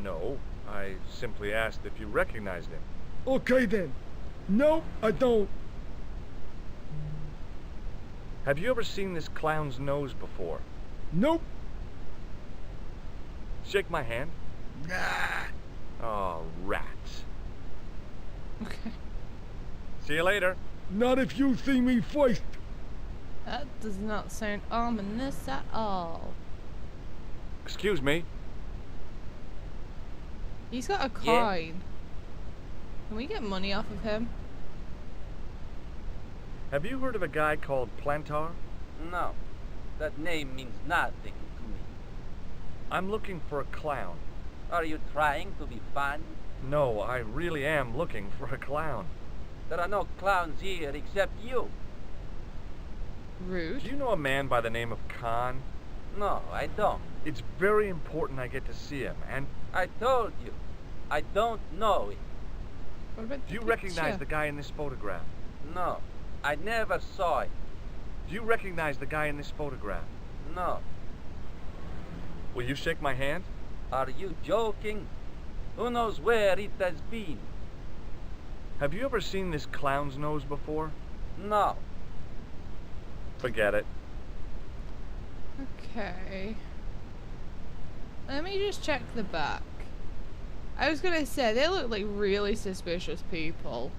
[SPEAKER 2] No. I simply asked if you recognized him.
[SPEAKER 3] Okay then. Nope, I don't.
[SPEAKER 2] Have you ever seen this clown's nose before?
[SPEAKER 3] Nope.
[SPEAKER 2] Shake my hand.
[SPEAKER 3] Nah.
[SPEAKER 2] Oh, rats.
[SPEAKER 1] Okay.
[SPEAKER 2] See you later.
[SPEAKER 3] Not if you see me first.
[SPEAKER 1] That does not sound ominous at all.
[SPEAKER 2] Excuse me.
[SPEAKER 1] He's got a
[SPEAKER 7] Yeah?
[SPEAKER 1] coin. Can we get money off of him?
[SPEAKER 2] Have you heard of a guy called Plantar?
[SPEAKER 11] No, that name means nothing to me.
[SPEAKER 2] I'm looking for a clown.
[SPEAKER 11] Are you trying to be fun?
[SPEAKER 2] No, I really am looking for a clown.
[SPEAKER 11] There are no clowns here except you.
[SPEAKER 1] Rude.
[SPEAKER 2] Do you know a man by the name of Khan?
[SPEAKER 11] No, I don't.
[SPEAKER 2] It's very important I get to see him, and
[SPEAKER 11] I told you, I don't know it.
[SPEAKER 1] What about
[SPEAKER 2] do you
[SPEAKER 1] the
[SPEAKER 2] recognize
[SPEAKER 1] picture?
[SPEAKER 2] the guy in this photograph?
[SPEAKER 11] No, I never saw it.
[SPEAKER 2] Do you recognize the guy in this photograph?
[SPEAKER 11] No.
[SPEAKER 2] Will you shake my hand?
[SPEAKER 11] Are you joking? Who knows where it has been?
[SPEAKER 2] Have you ever seen this clown's nose before?
[SPEAKER 11] No.
[SPEAKER 2] Forget it.
[SPEAKER 1] Okay. Let me just check the back. I was gonna say, they look like really suspicious people.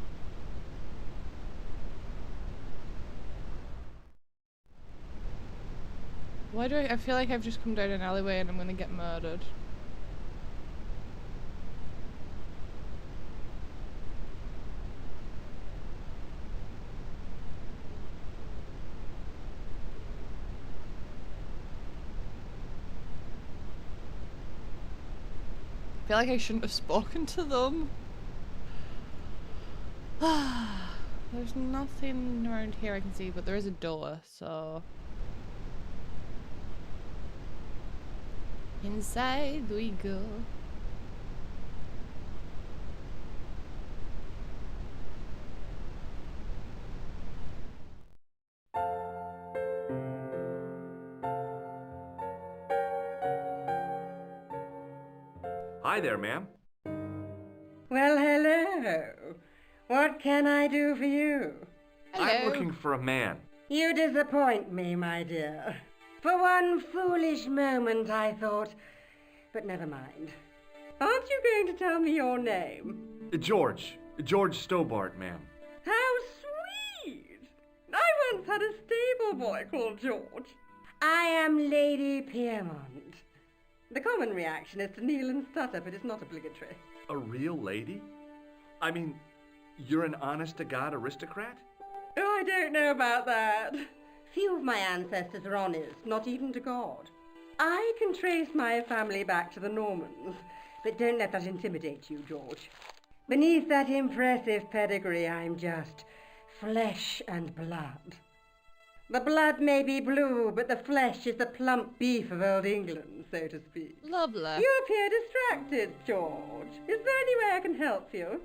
[SPEAKER 1] Why do I feel like I've just come down an alleyway and I'm gonna get murdered? I feel like I shouldn't have spoken to them. There's nothing around here I can see, but there is a door, so... Inside we go.
[SPEAKER 2] Hi there, ma'am.
[SPEAKER 12] Well, hello. What can I do for you?
[SPEAKER 2] I'm looking for a man.
[SPEAKER 12] You disappoint me, my dear. For one foolish moment I thought, but never mind. Aren't you going to tell me your name?
[SPEAKER 2] George Stobbart, ma'am.
[SPEAKER 12] How sweet! I once had a stable boy called George. I am Lady Piermont. The common reaction is to kneel and stutter, but it's not obligatory.
[SPEAKER 2] A real lady? I mean, you're an honest-to-God aristocrat?
[SPEAKER 12] Oh, I don't know about that. Few of my ancestors are honest, not even to God. I can trace my family back to the Normans, but don't let that intimidate you, George. Beneath that impressive pedigree, I'm just flesh and blood. The blood may be blue, but the flesh is the plump beef of old England, so to speak.
[SPEAKER 1] Lovely.
[SPEAKER 12] You appear distracted, George. Is there any way I can help you?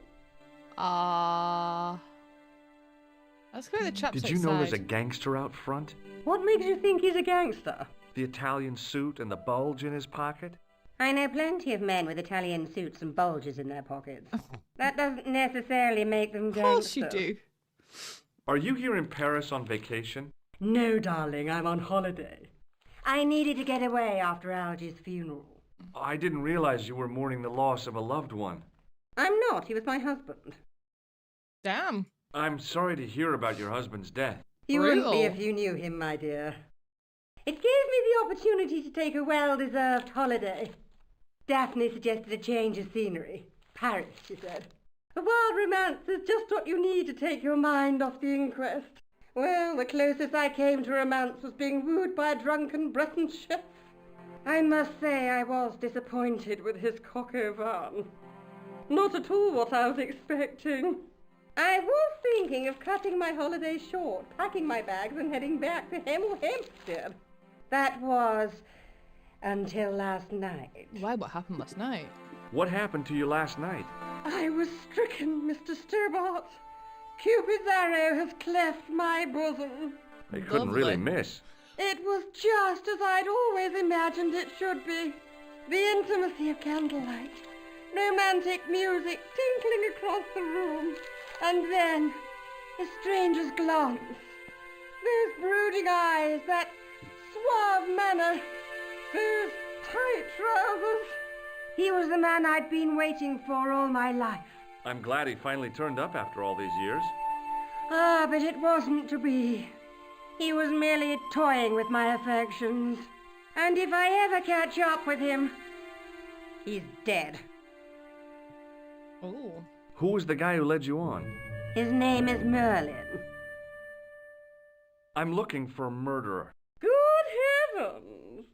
[SPEAKER 1] Let's go to the chaps
[SPEAKER 2] Did you know there's a gangster out front?
[SPEAKER 12] What makes you think he's a gangster?
[SPEAKER 2] The Italian suit and the bulge in his pocket?
[SPEAKER 12] I know plenty of men with Italian suits and bulges in their pockets. That doesn't necessarily make them gangsters.
[SPEAKER 1] Of course you do.
[SPEAKER 2] Are you here in Paris on vacation?
[SPEAKER 12] No, darling, I'm on holiday. I needed to get away after Algy's funeral.
[SPEAKER 2] I didn't realize you were mourning the loss of a loved one.
[SPEAKER 12] I'm not. He was my husband.
[SPEAKER 1] Damn.
[SPEAKER 2] I'm sorry to hear about your husband's death.
[SPEAKER 12] You wouldn't be if you knew him, my dear. It gave me the opportunity to take a well-deserved holiday. Daphne suggested a change of scenery. Paris, she said. A wild romance is just what you need to take your mind off the inquest. Well, the closest I came to romance was being wooed by a drunken Breton chef. I must say I was disappointed with his coq au vin. Not at all what I was expecting. I was thinking of cutting my holiday short, packing my bags and heading back to Hemel Hempstead. That was until last night.
[SPEAKER 1] Why? What happened last night?
[SPEAKER 2] What happened to you last night?
[SPEAKER 12] I was stricken, Mr. Stobbart. Cupid's arrow has cleft my bosom.
[SPEAKER 2] They couldn't really miss.
[SPEAKER 12] It was just as I'd always imagined it should be. The intimacy of candlelight, romantic music tinkling across the room, and then a stranger's glance. Those brooding eyes, that suave manner, those tight trousers. He was the man I'd been waiting for all my life.
[SPEAKER 2] I'm glad he finally turned up after all these years.
[SPEAKER 12] Ah, but it wasn't to be. He was merely toying with my affections. And if I ever catch up with him, he's dead.
[SPEAKER 1] Oh.
[SPEAKER 2] Who was the guy who led you on?
[SPEAKER 12] His name is Merlin.
[SPEAKER 2] I'm looking for a murderer.
[SPEAKER 12] Good heavens!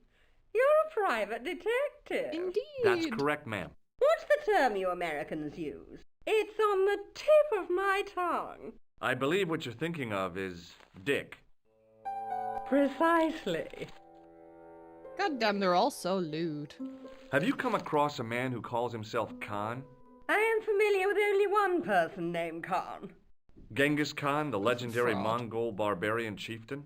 [SPEAKER 12] You're a private detective.
[SPEAKER 1] Indeed.
[SPEAKER 2] That's correct, ma'am.
[SPEAKER 12] What's the term you Americans use? It's on the tip of my tongue.
[SPEAKER 2] I believe what you're thinking of is Dick.
[SPEAKER 12] Precisely.
[SPEAKER 1] God damn, they're all so lewd.
[SPEAKER 2] Have you come across a man who calls himself Khan?
[SPEAKER 12] I am familiar with only one person named Khan.
[SPEAKER 2] Genghis Khan, the legendary
[SPEAKER 1] Fraud.
[SPEAKER 2] Mongol barbarian chieftain?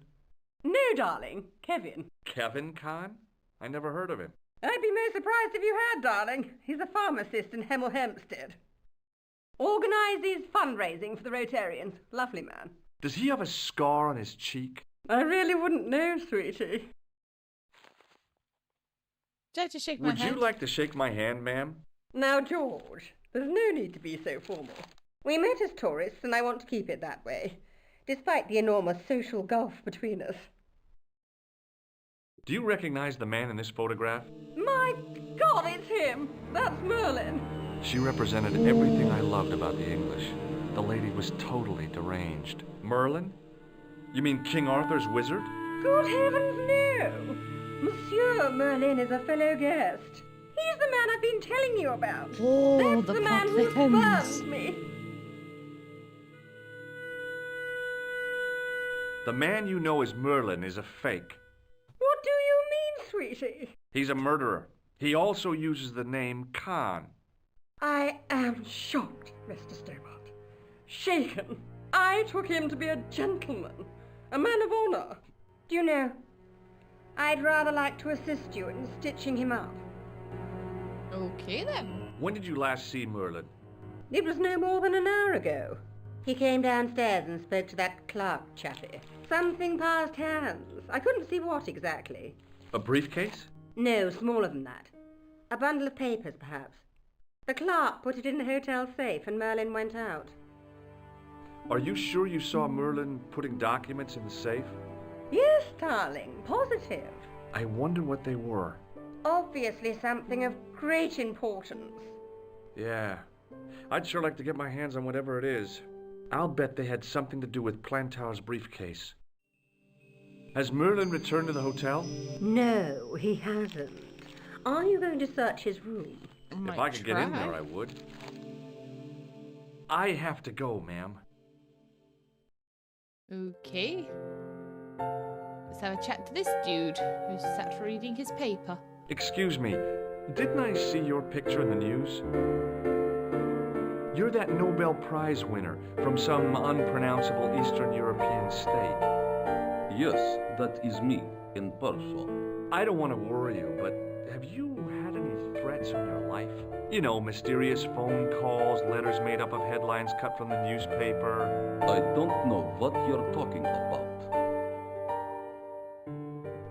[SPEAKER 12] No, darling. Kevin.
[SPEAKER 2] Kevin Khan? I never heard of him.
[SPEAKER 12] I'd be most surprised if you had, darling. He's a pharmacist in Hemel Hempstead. Organises fundraising for the Rotarians. Lovely man.
[SPEAKER 2] Does he have a scar on his cheek?
[SPEAKER 12] I really wouldn't know, sweetie.
[SPEAKER 1] Would you like to shake my
[SPEAKER 2] Would
[SPEAKER 1] hand?
[SPEAKER 2] you like to shake my hand, ma'am?
[SPEAKER 12] Now, George, there's no need to be so formal. We met as tourists, and I want to keep it that way, despite the enormous social gulf between us.
[SPEAKER 2] Do you recognize the man in this photograph?
[SPEAKER 12] My God, it's him! That's Merlin!
[SPEAKER 2] She represented everything I loved about the English. The lady was totally deranged. Merlin? You mean King Arthur's wizard?
[SPEAKER 12] Good heavens, no! Monsieur Merlin is a fellow guest. He's the man I've been telling you about.
[SPEAKER 1] Oh,
[SPEAKER 12] That's
[SPEAKER 1] the
[SPEAKER 12] the man
[SPEAKER 1] plot
[SPEAKER 12] who
[SPEAKER 1] thickens.
[SPEAKER 12] spurned me.
[SPEAKER 2] The man you know as Merlin is a fake.
[SPEAKER 12] What do you mean, sweetie?
[SPEAKER 2] He's a murderer. He also uses the name Khan.
[SPEAKER 12] I am shocked, Mr. Stobbart. Shaken. I took him to be a gentleman, a man of honor. Do you know, I'd rather like to assist you in stitching him up.
[SPEAKER 1] Okay then.
[SPEAKER 2] When did you last see Merlin?
[SPEAKER 12] It was no more than an hour ago. He came downstairs and spoke to that clerk chappie. Something passed hands. I couldn't see what exactly.
[SPEAKER 2] A briefcase?
[SPEAKER 12] No, smaller than that. A bundle of papers, perhaps. The clerk put it in the hotel safe and Merlin went out.
[SPEAKER 2] Are you sure you saw Merlin putting documents in the safe?
[SPEAKER 12] Yes, darling, positive.
[SPEAKER 2] I wonder what they were.
[SPEAKER 12] Obviously something of great importance.
[SPEAKER 2] Yeah. I'd sure like to get my hands on whatever it is. I'll bet they had something to do with Plantar's briefcase. Has Merlin returned to the hotel?
[SPEAKER 12] No, he hasn't. Are you going to search his room?
[SPEAKER 2] If I could get in there, I would. I have to go, ma'am.
[SPEAKER 1] Okay. Let's have a chat to this dude who's sat reading his paper.
[SPEAKER 2] Excuse me, didn't I see your picture in the news? You're that Nobel Prize winner from some unpronounceable Eastern European state.
[SPEAKER 13] Yes, that is me, in person.
[SPEAKER 2] I don't want to worry you, but have you had any threats on your life? You know, mysterious phone calls, letters made up of headlines cut from the newspaper.
[SPEAKER 13] I don't know what you're talking about.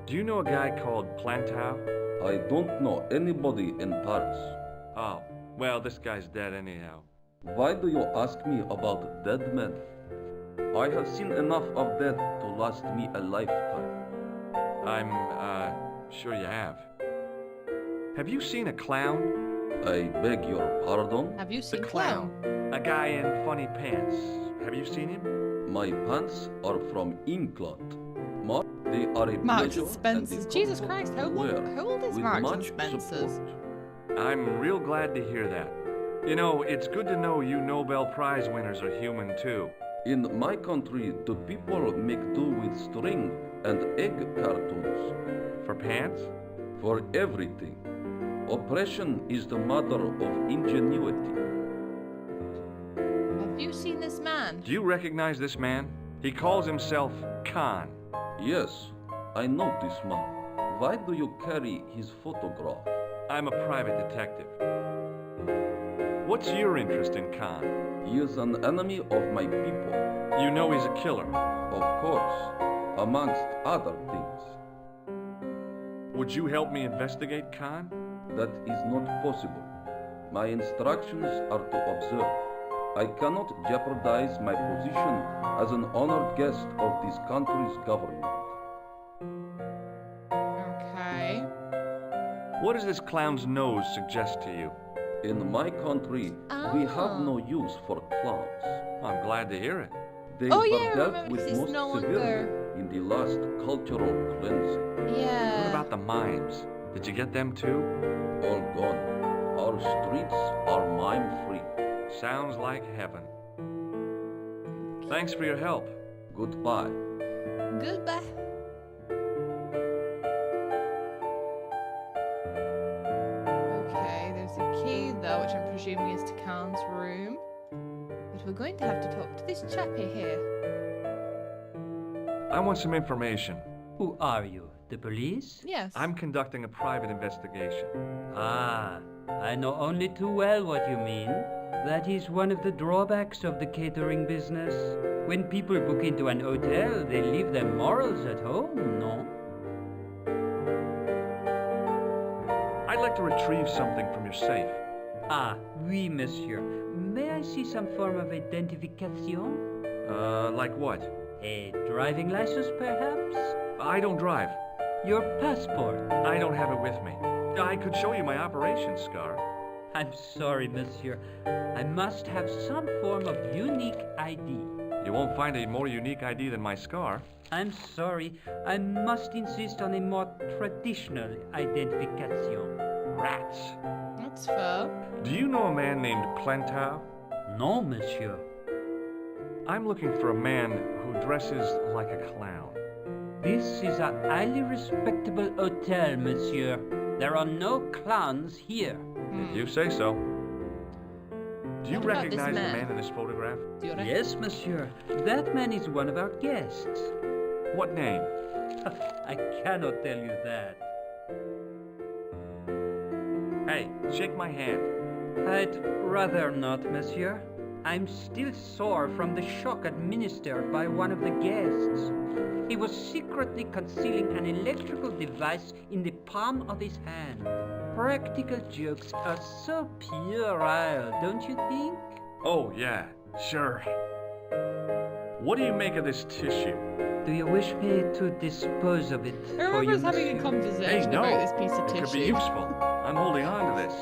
[SPEAKER 2] Do you know a guy called Plantar?
[SPEAKER 13] I don't know anybody in Paris.
[SPEAKER 2] Oh, well, this guy's dead anyhow.
[SPEAKER 13] Why do you ask me about dead men? I have seen enough of death to last me a lifetime.
[SPEAKER 2] I'm, sure you have. Have you seen a clown?
[SPEAKER 13] I beg your pardon?
[SPEAKER 1] Have you
[SPEAKER 2] The
[SPEAKER 1] seen
[SPEAKER 2] clown. A guy in funny pants. Have you seen him?
[SPEAKER 13] My pants are from England. They are a
[SPEAKER 1] Marks
[SPEAKER 13] pleasure
[SPEAKER 1] and Spencer's.
[SPEAKER 13] and
[SPEAKER 1] Jesus
[SPEAKER 13] comfort
[SPEAKER 1] Christ,
[SPEAKER 13] to
[SPEAKER 1] how
[SPEAKER 13] wear
[SPEAKER 1] old is
[SPEAKER 13] with
[SPEAKER 1] Marks and
[SPEAKER 13] much
[SPEAKER 1] Spencer's?
[SPEAKER 13] support.
[SPEAKER 2] I'm real glad to hear that. You know, it's good to know you Nobel Prize winners are human too.
[SPEAKER 13] In my country, the people make do with string and egg cartoons.
[SPEAKER 2] For pants?
[SPEAKER 13] For everything. Oppression is the mother of ingenuity.
[SPEAKER 1] Have you seen this man?
[SPEAKER 2] Do you recognize this man? He calls himself Khan.
[SPEAKER 13] Yes, I know this man. Why do you carry his photograph?
[SPEAKER 2] I'm a private detective. What's your interest in Khan?
[SPEAKER 13] He is an enemy of my people.
[SPEAKER 2] You know he's a killer.
[SPEAKER 13] Of course, amongst other things.
[SPEAKER 2] Would you help me investigate Khan?
[SPEAKER 13] That is not possible. My instructions are to observe. I cannot jeopardize my position as an honored guest of this country's government.
[SPEAKER 1] Okay.
[SPEAKER 2] What does this clown's nose suggest to you?
[SPEAKER 13] In my country, we have no use for clowns.
[SPEAKER 2] I'm glad to hear it.
[SPEAKER 13] They
[SPEAKER 1] Oh,
[SPEAKER 13] were
[SPEAKER 1] yeah,
[SPEAKER 13] dealt
[SPEAKER 1] remember,
[SPEAKER 13] with
[SPEAKER 1] 'cause it's
[SPEAKER 13] most
[SPEAKER 1] no
[SPEAKER 13] severely
[SPEAKER 1] longer-
[SPEAKER 13] in the last cultural cleansing.
[SPEAKER 1] Yeah.
[SPEAKER 2] What about the mimes? Did you get them too?
[SPEAKER 13] All gone. Our streets are mime-free.
[SPEAKER 2] Sounds like heaven. Thanks for your help.
[SPEAKER 13] Goodbye.
[SPEAKER 1] Goodbye. Okay, there's a key though, which I'm presuming is to Khan's room. But we're going to have to talk to this chappie here.
[SPEAKER 2] I want some information.
[SPEAKER 14] Who are you? The police?
[SPEAKER 1] Yes.
[SPEAKER 2] I'm conducting a private investigation.
[SPEAKER 14] Ah, I know only too well what you mean. That is one of the drawbacks of the catering business. When people book into an hotel, they leave their morals at home, no?
[SPEAKER 2] to retrieve something from your safe.
[SPEAKER 14] Ah, oui, monsieur. May I see some form of identification?
[SPEAKER 2] Like what?
[SPEAKER 14] A driving license, perhaps?
[SPEAKER 2] I don't drive.
[SPEAKER 14] Your passport?
[SPEAKER 2] I don't have it with me. I could show you my operation scar.
[SPEAKER 14] I'm sorry, monsieur. I must have some form of unique ID.
[SPEAKER 2] You won't find a more unique ID than my scar.
[SPEAKER 14] I'm sorry. I must insist on a more traditional identification.
[SPEAKER 2] Rats.
[SPEAKER 1] That's fair.
[SPEAKER 2] Do you know a man named Plantar?
[SPEAKER 14] No, monsieur.
[SPEAKER 2] I'm looking for a man who dresses like a clown.
[SPEAKER 14] This is a highly respectable hotel, monsieur. There are no clowns here.
[SPEAKER 2] If you say so. Do you
[SPEAKER 1] What about this
[SPEAKER 2] recognize the
[SPEAKER 1] man?
[SPEAKER 2] man in this photograph?
[SPEAKER 1] Do you
[SPEAKER 14] Yes, monsieur. That man is one of our guests.
[SPEAKER 2] What name?
[SPEAKER 14] I cannot tell you that.
[SPEAKER 2] Hey, shake my hand.
[SPEAKER 14] I'd rather not, monsieur. I'm still sore from the shock administered by one of the guests. He was secretly concealing an electrical device in the palm of his hand. Practical jokes are so puerile, don't you think?
[SPEAKER 2] Oh, yeah, sure. What do you make of this tissue?
[SPEAKER 14] Do you wish me to dispose of it
[SPEAKER 1] I
[SPEAKER 14] for you,
[SPEAKER 1] remember us having a
[SPEAKER 14] monsieur?
[SPEAKER 1] conversation
[SPEAKER 2] Hey, no.
[SPEAKER 1] about this piece of
[SPEAKER 2] It
[SPEAKER 1] tissue.
[SPEAKER 2] could be useful. I'm holding on to this.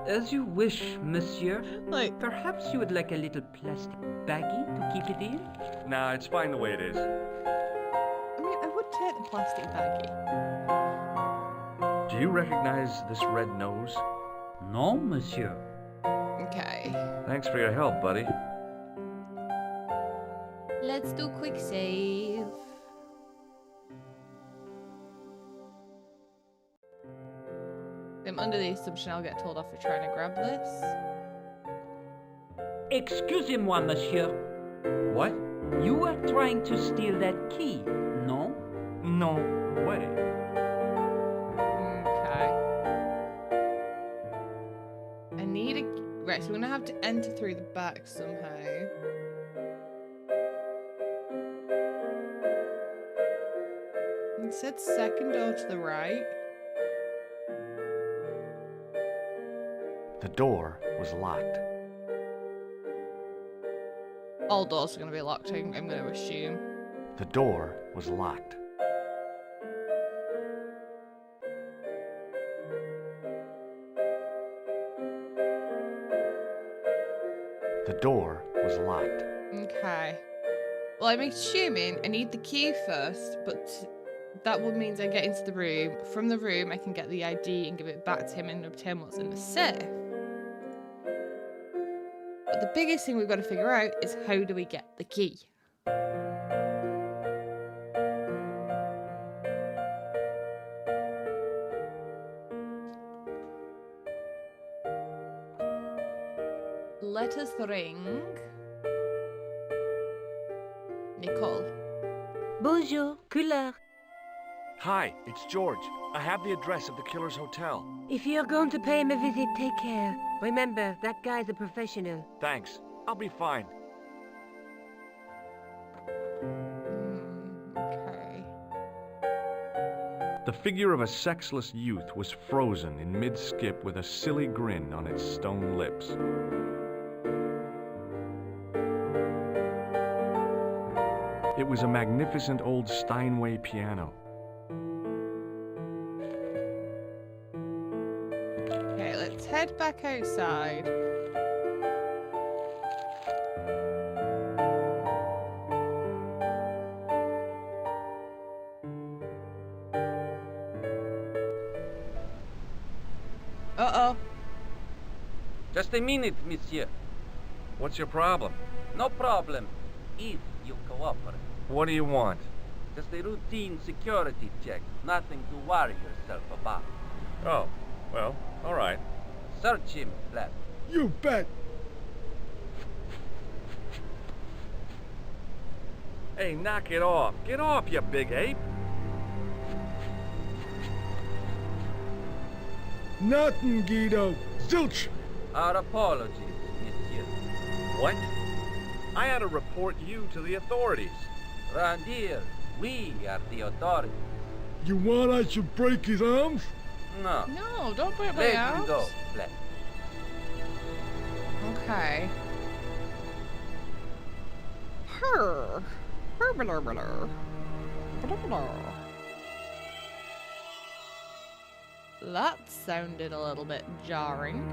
[SPEAKER 14] As you wish, monsieur.
[SPEAKER 1] Like,
[SPEAKER 14] Perhaps you would like a little plastic baggie to keep it in?
[SPEAKER 2] Nah, it's fine the way it is.
[SPEAKER 1] I mean, I would take the plastic baggie.
[SPEAKER 2] Do you recognize this red nose?
[SPEAKER 14] No, monsieur.
[SPEAKER 1] Okay.
[SPEAKER 2] Thanks for your help, buddy.
[SPEAKER 1] Let's do quick save. I'm under the assumption I'll get told off for trying to grab this.
[SPEAKER 14] Excusez-moi, monsieur.
[SPEAKER 2] What?
[SPEAKER 14] You were trying to steal that key, no?
[SPEAKER 2] No way.
[SPEAKER 1] Okay. I need a... Right, so we're gonna have to enter through the back somehow. It said second door to the right.
[SPEAKER 2] The door was locked.
[SPEAKER 1] All doors are gonna be locked, I'm gonna assume.
[SPEAKER 2] The door was locked. The door was locked.
[SPEAKER 1] Okay. Well, I'm assuming I need the key first, but that would mean I get into the room. From the room, I can get the ID and give it back to him and obtain what's in the safe. But the biggest thing we've got to figure out is how do we get the key? Let us ring Nicole.
[SPEAKER 5] Bonjour, couleur.
[SPEAKER 2] Hi, it's George. I have the address of the killer's hotel.
[SPEAKER 5] If you're going to pay him a visit, take care. Remember, that guy's a professional.
[SPEAKER 2] Thanks. I'll be fine.
[SPEAKER 1] Okay.
[SPEAKER 2] The figure of a sexless youth was frozen in mid-skip with a silly grin on its stone lips. It was a magnificent old Steinway piano.
[SPEAKER 1] Okay, let's head back outside. Uh-oh.
[SPEAKER 11] Just a minute, monsieur.
[SPEAKER 2] What's your problem?
[SPEAKER 11] No problem. If you cooperate.
[SPEAKER 2] What do you want?
[SPEAKER 11] Just a routine security check. Nothing to worry yourself about.
[SPEAKER 2] Oh, well, all right.
[SPEAKER 11] Search him, lad.
[SPEAKER 6] You bet.
[SPEAKER 2] Hey, knock it off. Get off, you big ape.
[SPEAKER 6] Nothing, Guido. Zilch.
[SPEAKER 11] Our apologies, monsieur.
[SPEAKER 2] What? I had to report you to the authorities.
[SPEAKER 11] Round here, we are the authorities.
[SPEAKER 6] You want I should break his arms?
[SPEAKER 11] No.
[SPEAKER 1] No, don't break my
[SPEAKER 11] Let him
[SPEAKER 1] arms.
[SPEAKER 11] go. Let.
[SPEAKER 1] Okay. Her. Her. Blah, blah, blah. Blah, blah. That sounded a little bit jarring.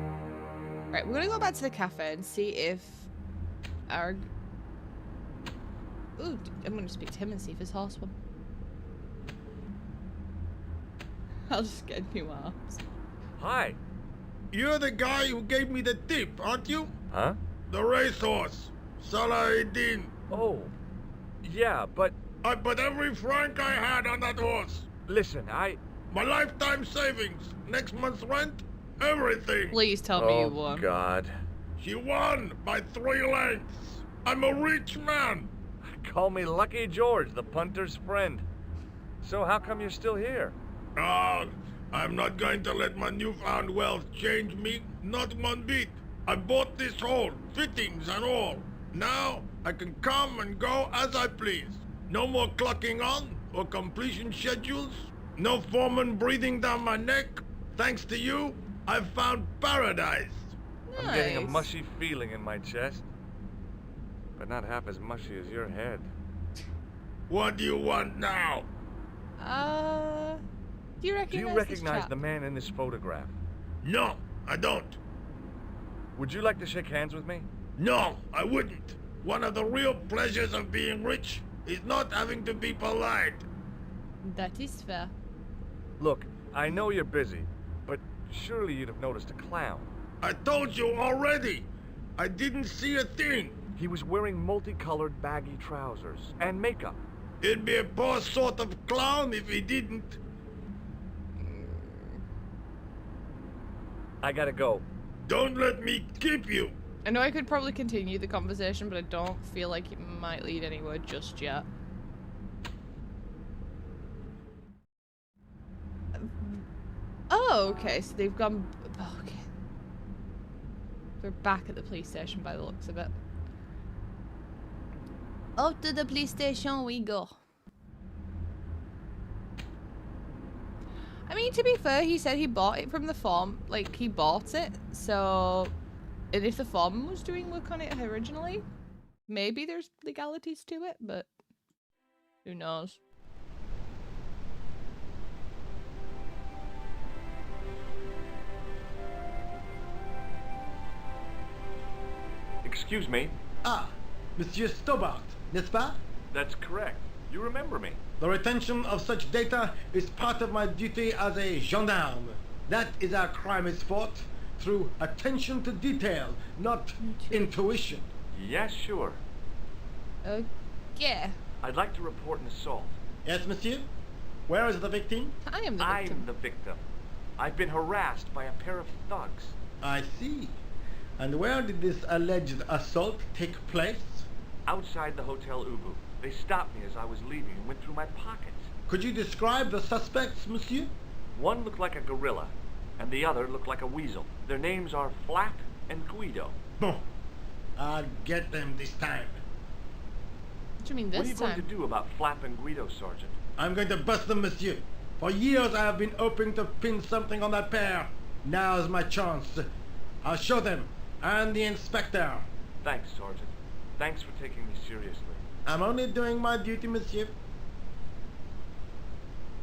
[SPEAKER 1] Right, we're gonna go back to the cafe and see if our... Ooh, I'm gonna speak to him and see if his horse won. I'll just get new arms.
[SPEAKER 2] Hi.
[SPEAKER 6] You're the guy who gave me the tip, aren't you?
[SPEAKER 2] Huh?
[SPEAKER 6] The racehorse. Salahedin.
[SPEAKER 2] Oh. Yeah, but...
[SPEAKER 6] I put every franc I had on that horse.
[SPEAKER 2] Listen,
[SPEAKER 6] My lifetime savings. Next month's rent. Everything.
[SPEAKER 1] Please tell me you won.
[SPEAKER 2] Oh, God.
[SPEAKER 6] She won by 3 lengths. I'm a rich man.
[SPEAKER 2] Call me Lucky George, the punter's friend. So how come you're still here?
[SPEAKER 6] I'm not going to let my newfound wealth change me, not one bit. I bought this hole, fittings and all. Now, I can come and go as I please. No more clocking on or completion schedules. No foreman breathing down my neck. Thanks to you, I've found paradise.
[SPEAKER 2] Nice. I'm getting a mushy feeling in my chest. But not half as mushy as your head.
[SPEAKER 6] What do you want now?
[SPEAKER 1] Do you recognize
[SPEAKER 2] the man in this photograph?
[SPEAKER 6] No, I don't.
[SPEAKER 2] Would you like to shake hands with me?
[SPEAKER 6] No, I wouldn't. One of the real pleasures of being rich is not having to be polite.
[SPEAKER 1] That is fair.
[SPEAKER 2] Look, I know you're busy, but surely you'd have noticed a clown.
[SPEAKER 6] I told you already. I didn't see a thing.
[SPEAKER 2] He was wearing multicolored baggy trousers and makeup.
[SPEAKER 6] He'd be a poor sort of clown if he didn't.
[SPEAKER 2] I gotta go.
[SPEAKER 6] Don't let me keep you.
[SPEAKER 1] I know I could probably continue the conversation, but I don't feel like it might lead anywhere just yet. Oh, okay, so they've gone... Oh, okay. They're back at the police station by the looks of it. Up to the police station we go. I mean, to be fair, he said he bought it from the farm. Like, he bought it, so... And if the farm was doing work on it originally, maybe there's legalities to it, but... Who knows?
[SPEAKER 2] Excuse me?
[SPEAKER 3] Ah, Monsieur Stobbart, n'est-ce pas?
[SPEAKER 2] That's correct. You remember me.
[SPEAKER 3] The retention of such data is part of my duty as a gendarme. That is how crime is fought, through attention to detail, not intuition.
[SPEAKER 2] Yes, sure.
[SPEAKER 1] Yeah.
[SPEAKER 2] I'd like to report an assault.
[SPEAKER 3] Yes, monsieur? Where is the victim?
[SPEAKER 1] I am the victim.
[SPEAKER 2] I'm the victim. I've been harassed by a pair of thugs.
[SPEAKER 3] I see. And where did this alleged assault take place?
[SPEAKER 2] Outside the Hotel Ubu. They stopped me as I was leaving and went through my pockets.
[SPEAKER 3] Could you describe the suspects, monsieur?
[SPEAKER 2] One looked like a gorilla, and the other looked like a weasel. Their names are Flap and Guido.
[SPEAKER 3] Bon. I'll get them this time.
[SPEAKER 1] What do you mean this time?
[SPEAKER 2] What are you going to do about Flap and Guido, Sergeant?
[SPEAKER 3] I'm going to bust them, monsieur. For years I have been hoping to pin something on that pair. Now's my chance. I'll show them. And the inspector.
[SPEAKER 2] Thanks, Sergeant. Thanks for taking me seriously.
[SPEAKER 3] I'm only doing my duty, monsieur.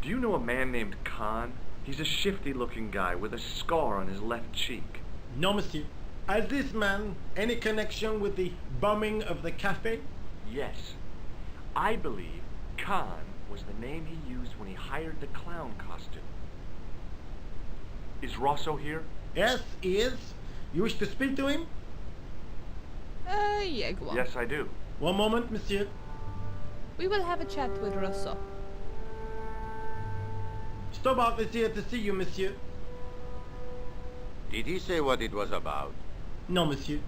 [SPEAKER 2] Do you know a man named Khan? He's a shifty-looking guy with a scar on his left cheek.
[SPEAKER 3] No, monsieur. Has this man any connection with the bombing of the cafe?
[SPEAKER 2] Yes. I believe Khan was the name he used when he hired the clown costume. Is Rosso here?
[SPEAKER 3] Yes, he is. You wish to speak to him?
[SPEAKER 1] Yeah, go on.
[SPEAKER 2] Yes, I do.
[SPEAKER 3] One moment, monsieur.
[SPEAKER 1] We will have a chat with Rosso.
[SPEAKER 3] Stobbart is here to see you, monsieur.
[SPEAKER 4] Did he say what it was about?
[SPEAKER 3] No, monsieur.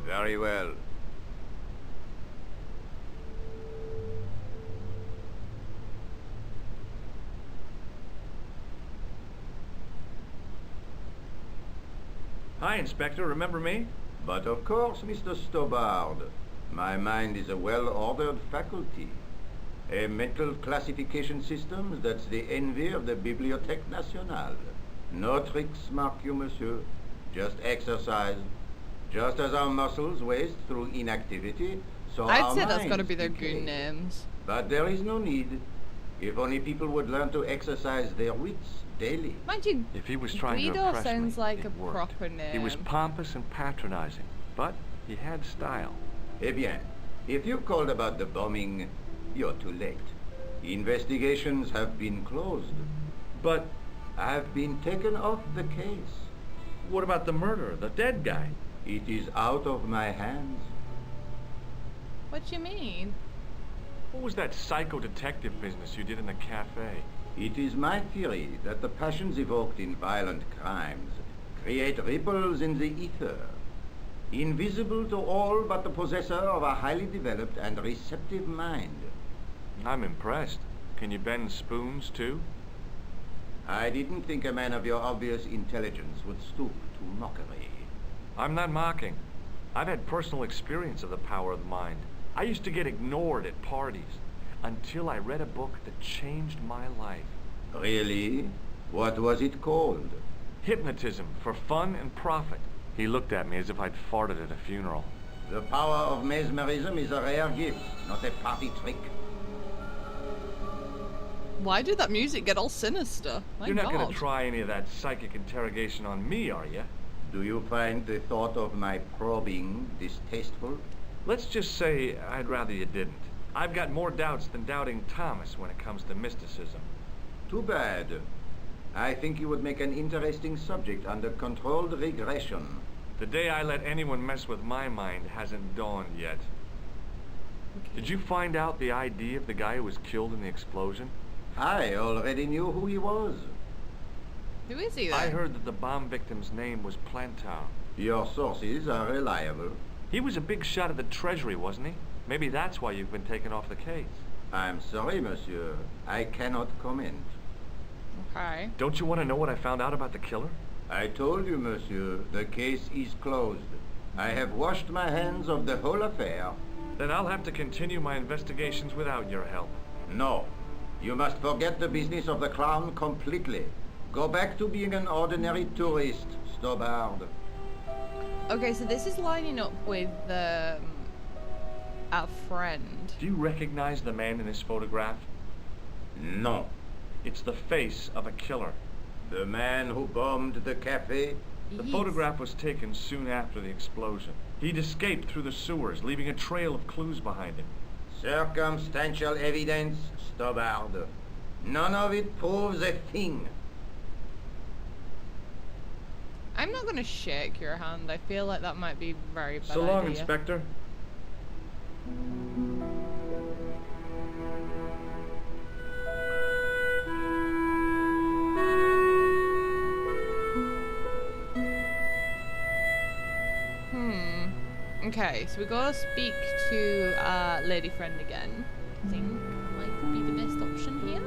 [SPEAKER 4] Very well.
[SPEAKER 2] Hi, Inspector. Remember me?
[SPEAKER 4] But of course, Mr. Stobbart. My mind is a well-ordered faculty. A mental classification system that's the envy of the Bibliothèque Nationale. No tricks, mark you, monsieur. Just exercise. Just as our muscles waste through inactivity, so
[SPEAKER 1] I'd
[SPEAKER 4] our
[SPEAKER 1] say that's got to
[SPEAKER 4] minds
[SPEAKER 1] be their
[SPEAKER 4] decay.
[SPEAKER 1] goon names.
[SPEAKER 4] But there is no need. If only people would learn to exercise their wits daily.
[SPEAKER 1] Mind you,
[SPEAKER 2] If he was trying to
[SPEAKER 1] Guido
[SPEAKER 2] impress
[SPEAKER 1] sounds
[SPEAKER 2] me,
[SPEAKER 1] like
[SPEAKER 2] it
[SPEAKER 1] a
[SPEAKER 2] worked.
[SPEAKER 1] proper name.
[SPEAKER 2] He was pompous and patronizing, but he had style.
[SPEAKER 4] Eh bien, if you called about the bombing, you're too late. Investigations have been closed.
[SPEAKER 2] But
[SPEAKER 4] I've been taken off the case.
[SPEAKER 2] what about the murderer, the dead guy?
[SPEAKER 4] It is out of my hands.
[SPEAKER 1] What do you mean?
[SPEAKER 2] What was that psycho-detective business you did in the cafe?
[SPEAKER 4] It is my theory that the passions evoked in violent crimes create ripples in the ether, invisible to all but the possessor of a highly developed and receptive mind.
[SPEAKER 2] I'm impressed. Can you bend spoons, too?
[SPEAKER 4] I didn't think a man of your obvious intelligence would stoop to mockery.
[SPEAKER 2] I'm not mocking. I've had personal experience of the power of the mind. I used to get ignored at parties until I read a book that changed my life.
[SPEAKER 4] Really? What was it called?
[SPEAKER 2] Hypnotism for Fun and Profit. He looked at me as if I'd farted at a funeral.
[SPEAKER 4] The power of mesmerism is a rare gift, not a party trick.
[SPEAKER 1] Why did that music get all sinister? My
[SPEAKER 2] You're not
[SPEAKER 1] God.
[SPEAKER 2] going to try any of that psychic interrogation on me, are you?
[SPEAKER 4] Do you find the thought of my probing distasteful?
[SPEAKER 2] Let's just say I'd rather you didn't. I've got more doubts than doubting Thomas when it comes to mysticism.
[SPEAKER 4] Too bad. I think you would make an interesting subject under controlled regression.
[SPEAKER 2] The day I let anyone mess with my mind hasn't dawned yet. Did you find out the ID of the guy who was killed in the explosion?
[SPEAKER 4] I already knew who he was.
[SPEAKER 1] Who is he then?
[SPEAKER 2] I heard that the bomb victim's name was Plantow.
[SPEAKER 4] Your sources are reliable.
[SPEAKER 2] He was a big shot at the Treasury, wasn't he? Maybe that's why you've been taken off the case.
[SPEAKER 4] I'm sorry, monsieur. I cannot comment.
[SPEAKER 1] Okay.
[SPEAKER 2] Don't you want to know what I found out about the killer?
[SPEAKER 4] I told you, monsieur, the case is closed. I have washed my hands of the whole affair.
[SPEAKER 2] Then I'll have to continue my investigations without your help.
[SPEAKER 4] No. You must forget the business of the Crown completely. Go back to being an ordinary tourist, Stobbart.
[SPEAKER 1] Okay, so this is lining up with our friend.
[SPEAKER 2] Do you recognize the man in this photograph?
[SPEAKER 4] No.
[SPEAKER 2] It's the face of a killer.
[SPEAKER 4] The man who bombed the cafe?
[SPEAKER 2] The photograph was taken soon after the explosion. He'd escaped through the sewers, leaving a trail of clues behind him.
[SPEAKER 4] Circumstantial evidence, Stobbart. None of it proves a thing.
[SPEAKER 1] I'm not gonna shake your hand. I feel like that might be very bad
[SPEAKER 2] So long,
[SPEAKER 1] idea.
[SPEAKER 2] Inspector.
[SPEAKER 1] Okay, so we gotta speak to lady friend again. I think that might be the best option here.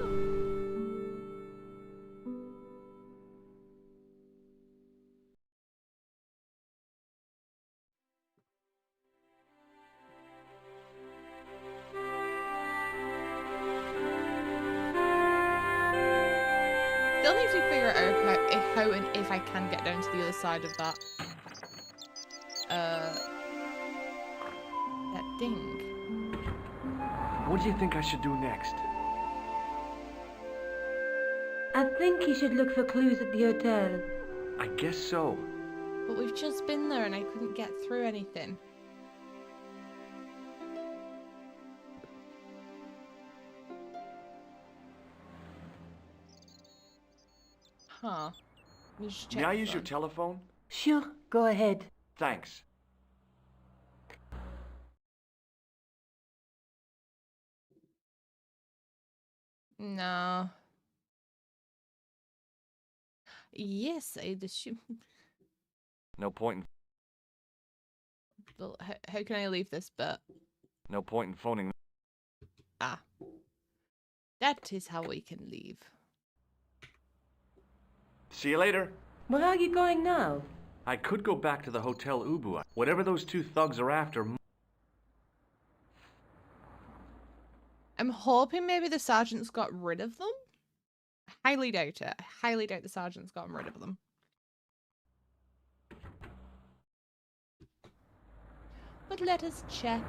[SPEAKER 1] Still need to figure out how and if I can get down to the other side of that. That thing.
[SPEAKER 2] What do you think I should do next?
[SPEAKER 5] I think he should look for clues at the hotel.
[SPEAKER 2] I guess so.
[SPEAKER 1] But we've just been there and I couldn't get through anything. Huh.
[SPEAKER 2] May I use your telephone?
[SPEAKER 5] Sure, go ahead.
[SPEAKER 2] Thanks.
[SPEAKER 1] No. Yes, I'd assume.
[SPEAKER 2] No point in...
[SPEAKER 1] Well, how can I leave this bit?
[SPEAKER 2] No point in phoning...
[SPEAKER 1] Ah. That is how we can leave.
[SPEAKER 2] See you later.
[SPEAKER 5] Where are you going now?
[SPEAKER 2] I could go back to the Hotel Ubu. Whatever those two thugs are after...
[SPEAKER 1] I'm hoping maybe the sergeant's got rid of them. I highly doubt it. I highly doubt the sergeant's gotten rid of them. But let us check.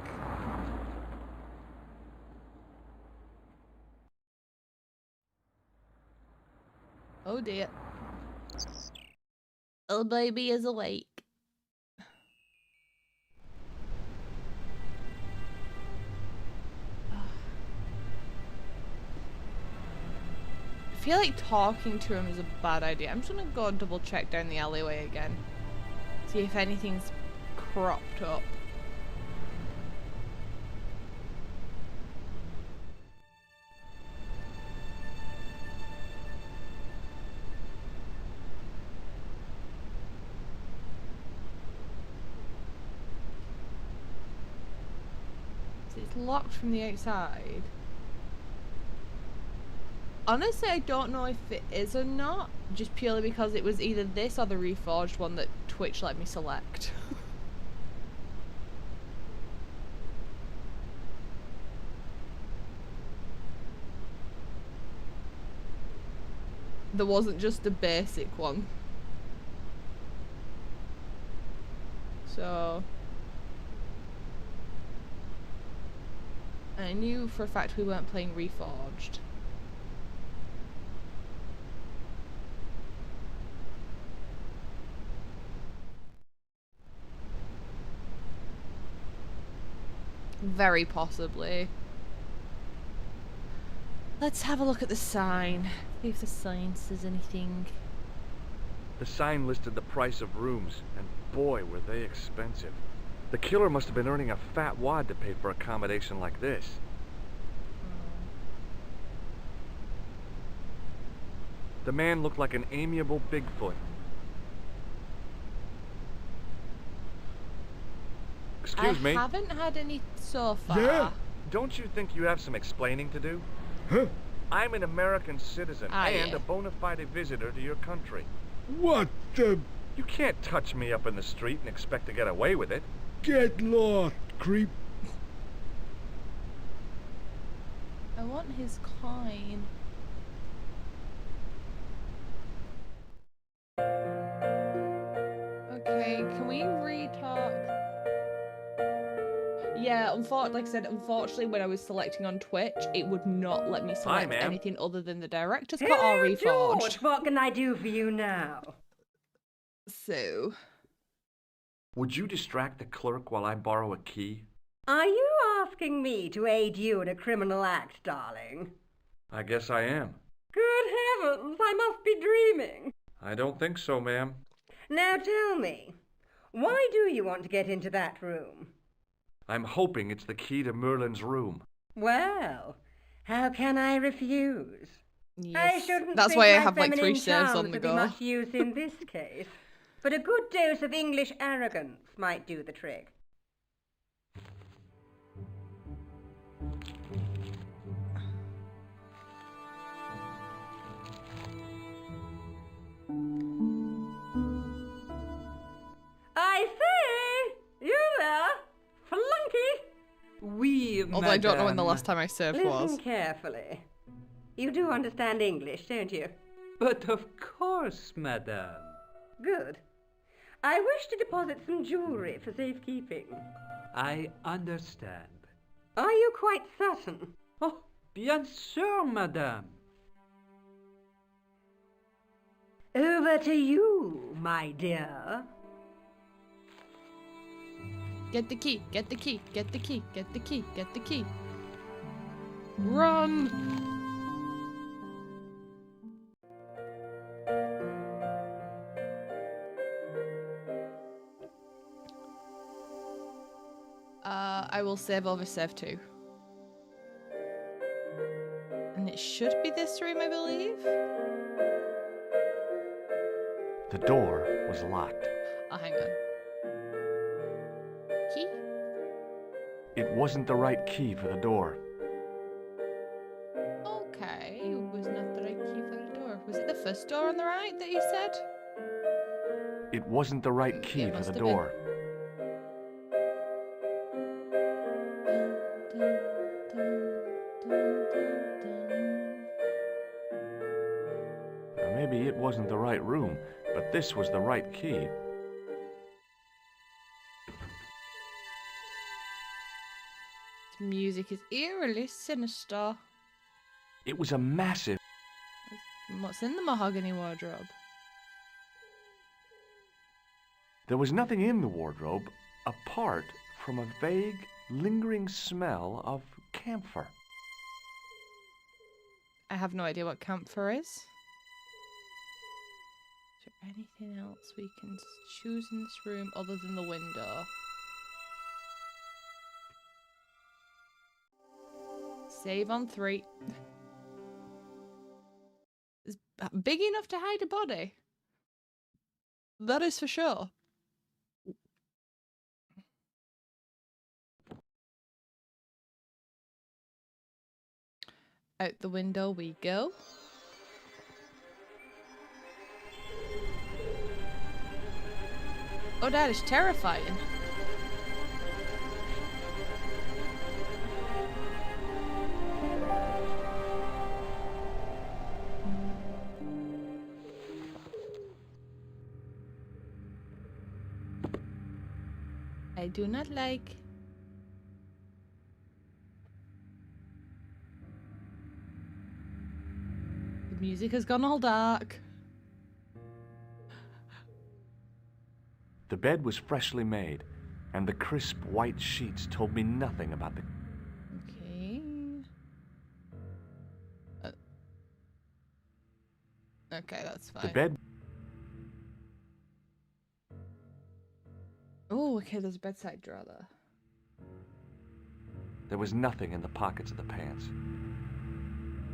[SPEAKER 1] Oh dear. Little baby is awake. I feel like talking to him is a bad idea. I'm just gonna go and double check down the alleyway again. See if anything's cropped up. So it's locked from the outside. Honestly, I don't know if it is or not, just purely because it was either this or the reforged one that Twitch let me select. There wasn't just a basic one. So I knew for a fact we weren't playing reforged. Very possibly. Let's have a look at the sign. See if the sign says anything.
[SPEAKER 2] The sign listed the price of rooms, and boy, were they expensive. The killer must have been earning a fat wad to pay for accommodation like this. The man looked like an amiable Bigfoot. Excuse me?
[SPEAKER 1] I haven't had any so far.
[SPEAKER 2] Yeah? Don't you think you have some explaining to do?
[SPEAKER 6] Huh?
[SPEAKER 2] I'm an American citizen and
[SPEAKER 1] yeah.
[SPEAKER 2] a bona fide visitor to your country.
[SPEAKER 6] What the...
[SPEAKER 2] You can't touch me up in the street and expect to get away with it.
[SPEAKER 6] Get lost, creep.
[SPEAKER 1] I want his coin. Okay, can we re-talk? Yeah, like I said, unfortunately, when I was selecting on Twitch, it would not let me select anything other than the director's cut or reforged.
[SPEAKER 12] George, what can I do for you now?
[SPEAKER 1] So...
[SPEAKER 2] Would you distract the clerk while I borrow a key?
[SPEAKER 12] Are you asking me to aid you in a criminal act, darling?
[SPEAKER 2] I guess I am.
[SPEAKER 12] Good heavens, I must be dreaming.
[SPEAKER 2] I don't think so, ma'am.
[SPEAKER 12] Now tell me, why do you want to get into that room?
[SPEAKER 2] I'm hoping it's the key to Merlin's room.
[SPEAKER 12] Well, how can I refuse?
[SPEAKER 1] Yes.
[SPEAKER 12] I shouldn't
[SPEAKER 1] That's
[SPEAKER 12] think
[SPEAKER 1] why I
[SPEAKER 12] my
[SPEAKER 1] have like 3
[SPEAKER 12] feminine
[SPEAKER 1] saves on
[SPEAKER 12] charms
[SPEAKER 1] the
[SPEAKER 12] would be
[SPEAKER 1] go.
[SPEAKER 12] much use in this case, but a good dose of English arrogance might do the trick. I say, you there, flunky?
[SPEAKER 14] Oui,
[SPEAKER 1] Although I don't know when the last time I served was.
[SPEAKER 12] Listen carefully. You do understand English, don't you?
[SPEAKER 14] But of course, madame.
[SPEAKER 12] Good. I wish to deposit some jewelry for safekeeping.
[SPEAKER 14] I understand.
[SPEAKER 12] Are you quite certain?
[SPEAKER 14] Oh, bien sûr, madame.
[SPEAKER 12] Over to you, my dear.
[SPEAKER 1] Get the key, get the key, get the key, get the key, get the key. Run! I will save over save 2. And it should be this room, I believe.
[SPEAKER 2] The door was locked.
[SPEAKER 1] Oh, hang on. Key?
[SPEAKER 2] It wasn't the right key for the door.
[SPEAKER 1] Okay, it was not the right key for the door. Was it the first door on the right that you said?
[SPEAKER 2] It wasn't the right key
[SPEAKER 1] It
[SPEAKER 2] for
[SPEAKER 1] must
[SPEAKER 2] the
[SPEAKER 1] have been.
[SPEAKER 2] door. this was the right key.
[SPEAKER 1] The music is eerily sinister.
[SPEAKER 2] It was a massive...
[SPEAKER 1] What's in the mahogany wardrobe?
[SPEAKER 2] There was nothing in the wardrobe apart from a vague, lingering smell of camphor.
[SPEAKER 1] I have no idea what camphor is. Is there anything else we can choose in this room other than the window? Save on 3. It's big enough to hide a body. That is for sure. Out the window we go. Oh, that is terrifying. I do not like. The music has gone all dark.
[SPEAKER 2] The bed was freshly made, and the crisp white sheets told me nothing about the...
[SPEAKER 1] Okay. Okay, that's fine.
[SPEAKER 2] The bed...
[SPEAKER 1] Oh, okay, there's a bedside drawer there.
[SPEAKER 2] There was nothing in the pockets of the pants.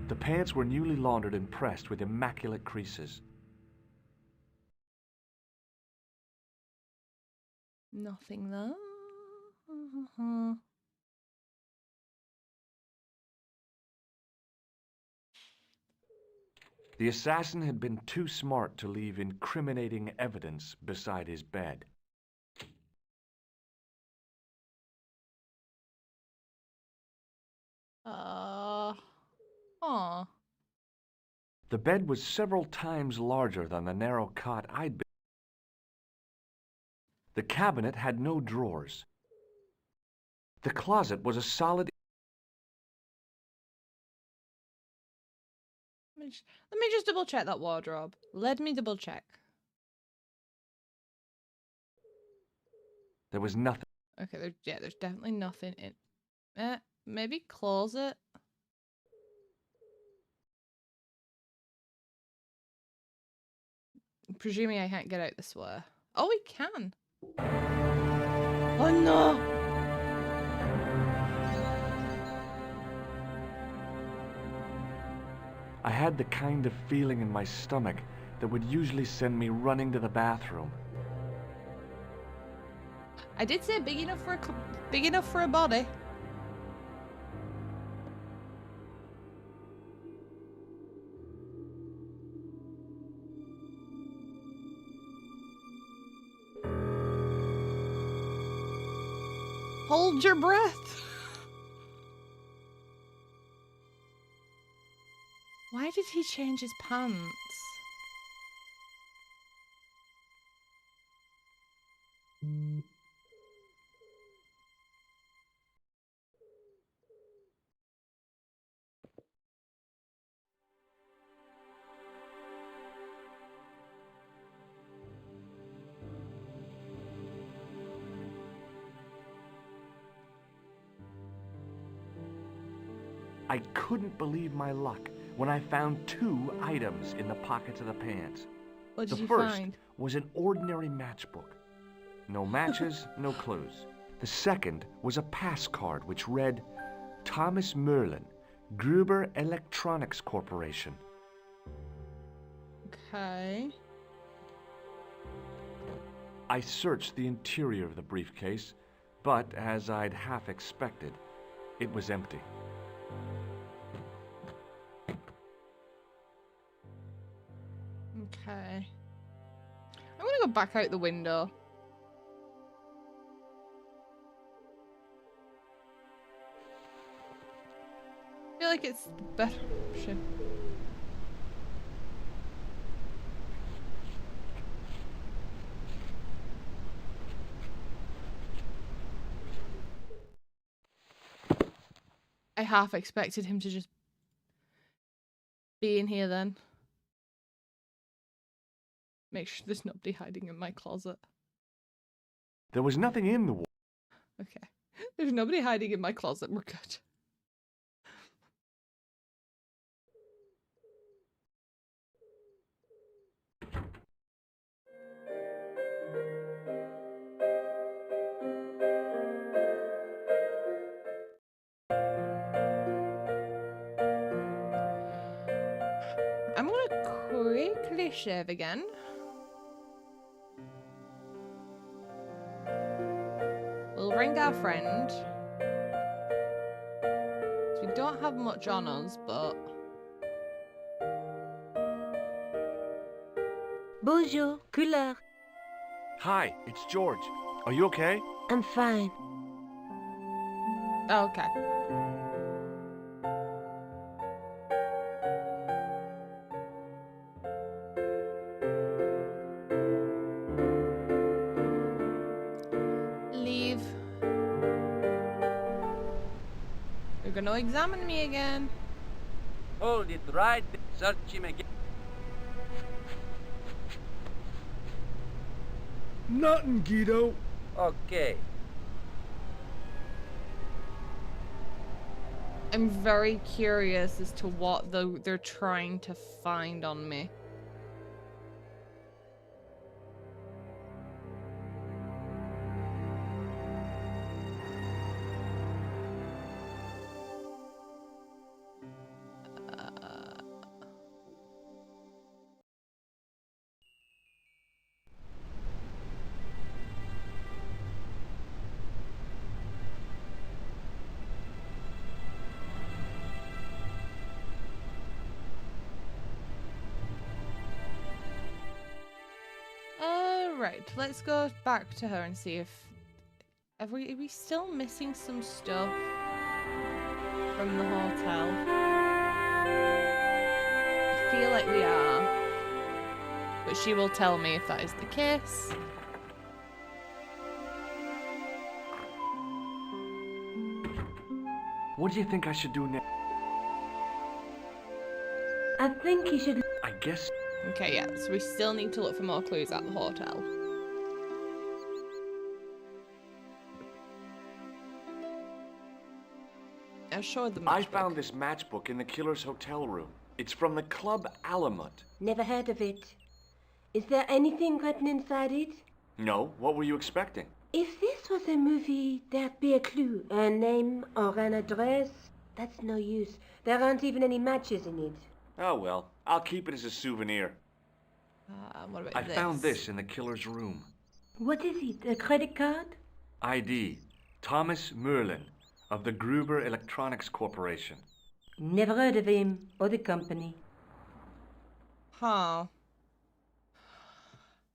[SPEAKER 2] The pants were newly laundered and pressed with immaculate creases.
[SPEAKER 1] Nothing there.
[SPEAKER 2] The assassin had been too smart to leave incriminating evidence beside his bed. The bed was several times larger than the narrow cot I'd been. The cabinet had no drawers. The closet was a solid...
[SPEAKER 1] Let me just double check that wardrobe. Let me double check.
[SPEAKER 2] There was nothing.
[SPEAKER 1] Okay, there's definitely nothing in. Maybe closet. Presuming I can't get out this way. Oh, we can. Oh no!
[SPEAKER 2] I had the kind of feeling in my stomach that would usually send me running to the bathroom.
[SPEAKER 1] I did say big enough for a body. Hold your breath. Why did he change his pants?
[SPEAKER 2] I couldn't believe my luck when I found 2 items in the pockets of the pants.
[SPEAKER 1] What did you
[SPEAKER 2] find? The first
[SPEAKER 1] find?
[SPEAKER 2] was an ordinary matchbook. No matches, no clues. The second was a pass card which read, Thomas Merlin, Gruber Electronics Corporation.
[SPEAKER 1] Okay.
[SPEAKER 2] I searched the interior of the briefcase, but as I'd half expected, it was empty.
[SPEAKER 1] Okay. I'm gonna go back out the window. I feel like it's the better option. I half expected him to just be in here then. Make sure there's nobody hiding in my closet.
[SPEAKER 2] There was nothing in the wall.
[SPEAKER 1] Okay. There's nobody hiding in my closet. We're good. I'm gonna quickly shave again. We'll ring our friend. We don't have much on us, but...
[SPEAKER 5] Bonjour, couleur.
[SPEAKER 2] Hi, it's George. Are you okay?
[SPEAKER 5] I'm fine.
[SPEAKER 1] Oh, okay. Leave. You're gonna examine me again.
[SPEAKER 11] Hold it right there. Search him again.
[SPEAKER 6] Nothing, Guido.
[SPEAKER 11] Okay.
[SPEAKER 1] I'm very curious as to what they're trying to find on me. Right, let's go back to her and see if... are we still missing some stuff from the hotel? I feel like we are. But she will tell me if that is the case.
[SPEAKER 2] What do you think I should do next?
[SPEAKER 5] I think he should...
[SPEAKER 2] I guess...
[SPEAKER 1] Okay, yeah, so we still need to look for more clues at the hotel. I'll show the matchbook.
[SPEAKER 2] I found this matchbook in the killer's hotel room. It's from the Club Alamut.
[SPEAKER 5] Never heard of it. Is there anything written inside it?
[SPEAKER 2] No, what were you expecting?
[SPEAKER 5] If this was a movie, there'd be a clue. A name or an address. That's no use. There aren't even any matches in it.
[SPEAKER 2] Oh well, I'll keep it as a souvenir.
[SPEAKER 1] What about
[SPEAKER 2] I
[SPEAKER 1] this?
[SPEAKER 2] found this in the killer's room.
[SPEAKER 5] What is it? A credit card?
[SPEAKER 2] ID, Thomas Merlin, of the Gruber Electronics Corporation.
[SPEAKER 5] Never heard of him or the company.
[SPEAKER 1] Huh.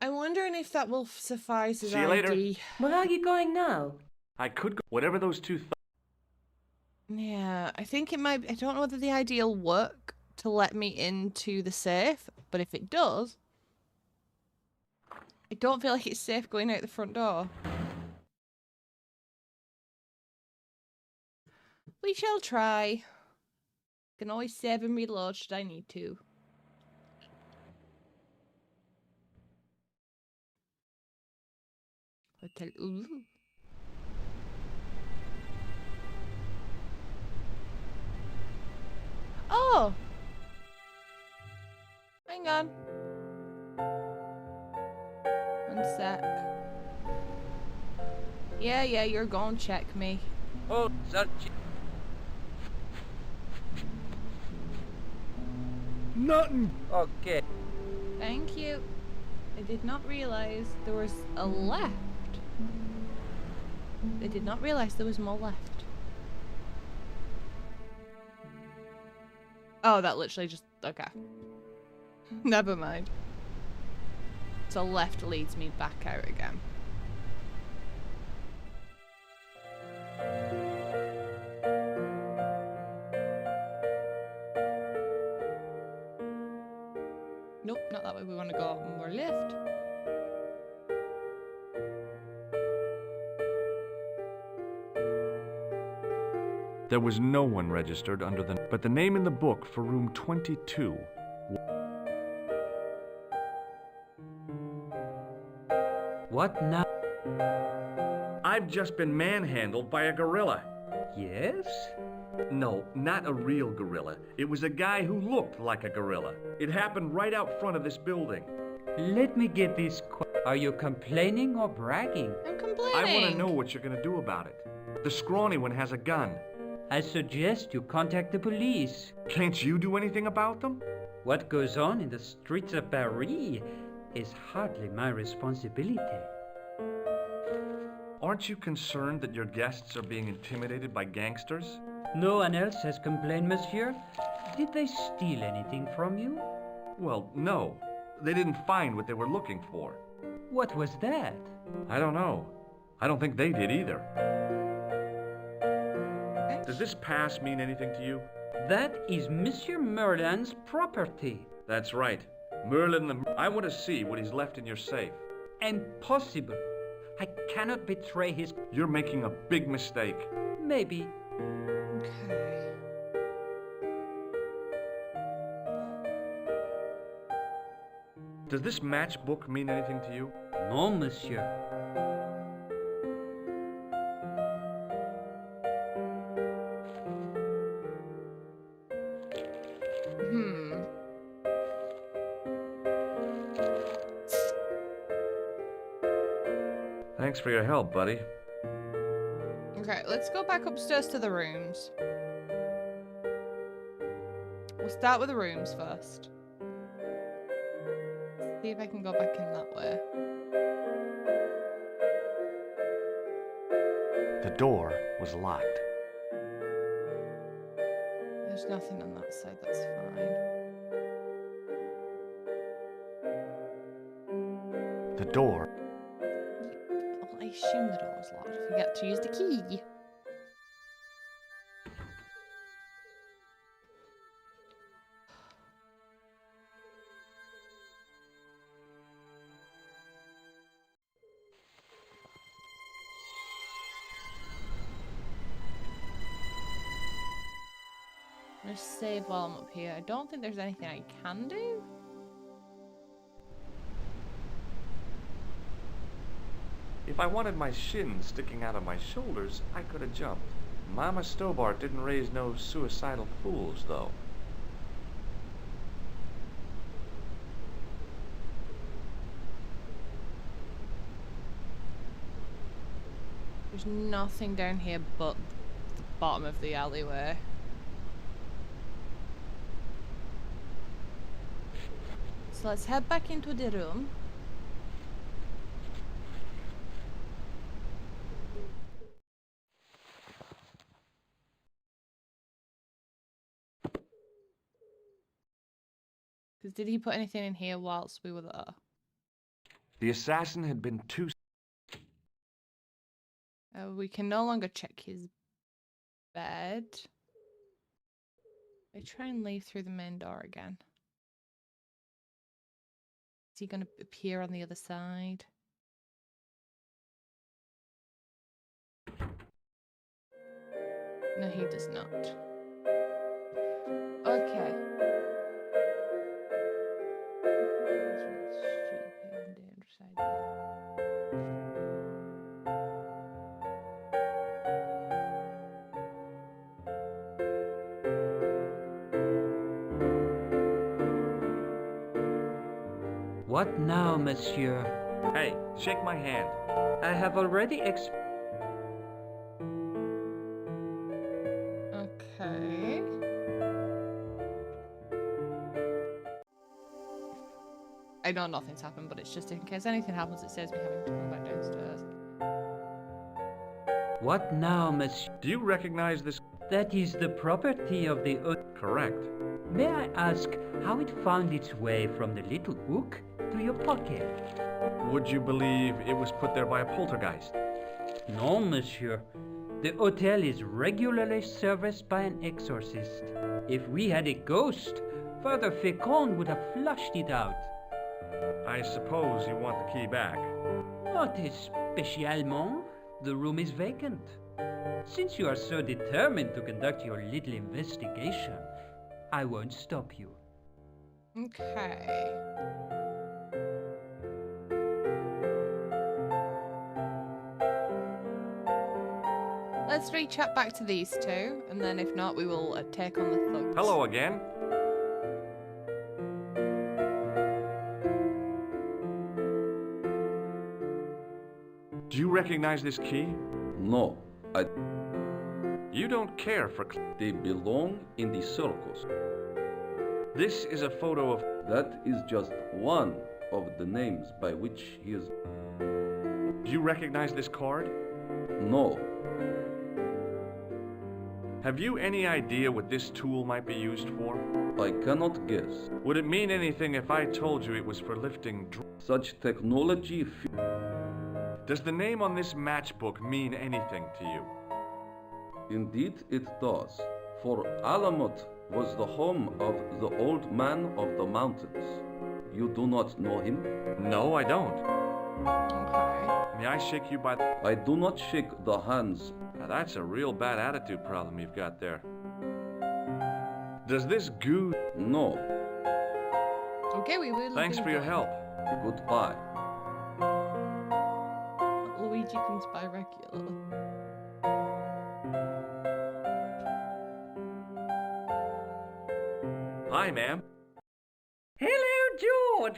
[SPEAKER 1] I'm wondering if that will suffice as
[SPEAKER 2] See you later.
[SPEAKER 1] ID.
[SPEAKER 5] Where are you going now?
[SPEAKER 2] I could go... whatever those two...
[SPEAKER 1] Yeah, I think it might... I don't know whether the ID will work to let me into the safe, but if it does... I don't feel like it's safe going out the front door. We shall try. Can always save and reload should I need to. Hotel. Ooh. Oh! Hang on. One sec. Yeah, you're gonna check me.
[SPEAKER 11] Oh, search.
[SPEAKER 6] Nothing.
[SPEAKER 11] Okay.
[SPEAKER 1] Thank you. I did not realize there was a left. I did not realize there was more left. Oh, that literally just... okay. Never mind. So left leads me back out again. Nope, not that way. We want to go more left.
[SPEAKER 2] There was no one registered under but the name in the book for room 22.
[SPEAKER 14] What now?
[SPEAKER 2] I've just been manhandled by a gorilla.
[SPEAKER 14] Yes?
[SPEAKER 2] No, not a real gorilla. It was a guy who looked like a gorilla. It happened right out front of this building.
[SPEAKER 14] Let me get this. Are you complaining or bragging?
[SPEAKER 1] I'm complaining.
[SPEAKER 2] I want to know what you're going to do about it. The scrawny one has a gun.
[SPEAKER 14] I suggest you contact the police.
[SPEAKER 2] Can't you do anything about them?
[SPEAKER 14] What goes on in the streets of Paris is hardly my responsibility.
[SPEAKER 2] Aren't you concerned that your guests are being intimidated by gangsters?
[SPEAKER 14] No one else has complained, monsieur. Did they steal anything from you?
[SPEAKER 2] Well, no. They didn't find what they were looking for.
[SPEAKER 14] What was that?
[SPEAKER 2] I don't know. I don't think they did either. Does this pass mean anything to you?
[SPEAKER 14] That is Monsieur Merlin's property.
[SPEAKER 2] That's right. Merlin I want to see what he's left in your safe.
[SPEAKER 14] Impossible. I cannot betray his...
[SPEAKER 2] You're making a big mistake.
[SPEAKER 14] Maybe.
[SPEAKER 1] Okay.
[SPEAKER 2] Does this matchbook mean anything to you?
[SPEAKER 14] No, monsieur.
[SPEAKER 2] Thanks for your help, buddy.
[SPEAKER 1] Okay, let's go back upstairs to the rooms. We'll start with the rooms first. See if I can go back in that way.
[SPEAKER 2] The door was locked.
[SPEAKER 1] There's nothing on that side, that's fine.
[SPEAKER 2] The door.
[SPEAKER 1] Well, I assume the door was locked. I forget to use the key. Just save while I'm up here. I don't think there's anything I can do.
[SPEAKER 2] If I wanted my shins sticking out of my shoulders, I could have jumped. Mama Stobbart didn't raise no suicidal fools, though.
[SPEAKER 1] There's nothing down here but the bottom of the alleyway. So let's head back into the room. Because did he put anything in here whilst we were there?
[SPEAKER 2] The assassin had been too...
[SPEAKER 1] We can no longer check his bed. I try and leave through the main door again. Is he going to appear on the other side? No, he does not. Okay.
[SPEAKER 14] What now, monsieur?
[SPEAKER 2] Hey, shake my hand.
[SPEAKER 14] I have already
[SPEAKER 1] Okay. I know nothing's happened, but it's just in case anything happens, it saves me having to come back downstairs.
[SPEAKER 14] What now, monsieur?
[SPEAKER 2] Do you recognize this?
[SPEAKER 14] That is the property of the...
[SPEAKER 2] Correct.
[SPEAKER 14] May I ask how it found its way from the little hook to your pocket?
[SPEAKER 2] Would you believe it was put there by a poltergeist?
[SPEAKER 14] No, monsieur. The hotel is regularly serviced by an exorcist. If we had a ghost, Father Fécond would have flushed it out.
[SPEAKER 2] I suppose you want the key back.
[SPEAKER 14] Not especiellement. The room is vacant. Since you are so determined to conduct your little investigation, I won't stop you.
[SPEAKER 1] Okay. Let's re-chat back to these two, and then if not, we will take on the thugs.
[SPEAKER 2] Hello again. Do you recognize this key?
[SPEAKER 13] No,
[SPEAKER 2] You don't care for...
[SPEAKER 13] they belong in the circus.
[SPEAKER 2] This is a photo of...
[SPEAKER 13] That is just one of the names by which he is...
[SPEAKER 2] Do you recognize this card?
[SPEAKER 13] No,
[SPEAKER 2] Have you any idea what this tool might be used for?
[SPEAKER 13] I cannot guess.
[SPEAKER 2] Would it mean anything if I told you it was for lifting
[SPEAKER 13] Such technology...
[SPEAKER 2] Does the name on this matchbook mean anything to you?
[SPEAKER 13] Indeed it does, for Alamut was the home of the old man of the mountains. You do not know him?
[SPEAKER 2] No, I don't.
[SPEAKER 1] Okay.
[SPEAKER 2] May I shake you by...
[SPEAKER 13] I do not shake the hands.
[SPEAKER 2] Now that's a real bad attitude problem you've got there. Does this goo...
[SPEAKER 13] No.
[SPEAKER 1] Okay, we will.
[SPEAKER 2] Thanks for your help.
[SPEAKER 13] Goodbye.
[SPEAKER 1] Luigi comes by regularly.
[SPEAKER 2] Hi, ma'am.
[SPEAKER 12] Hello, George.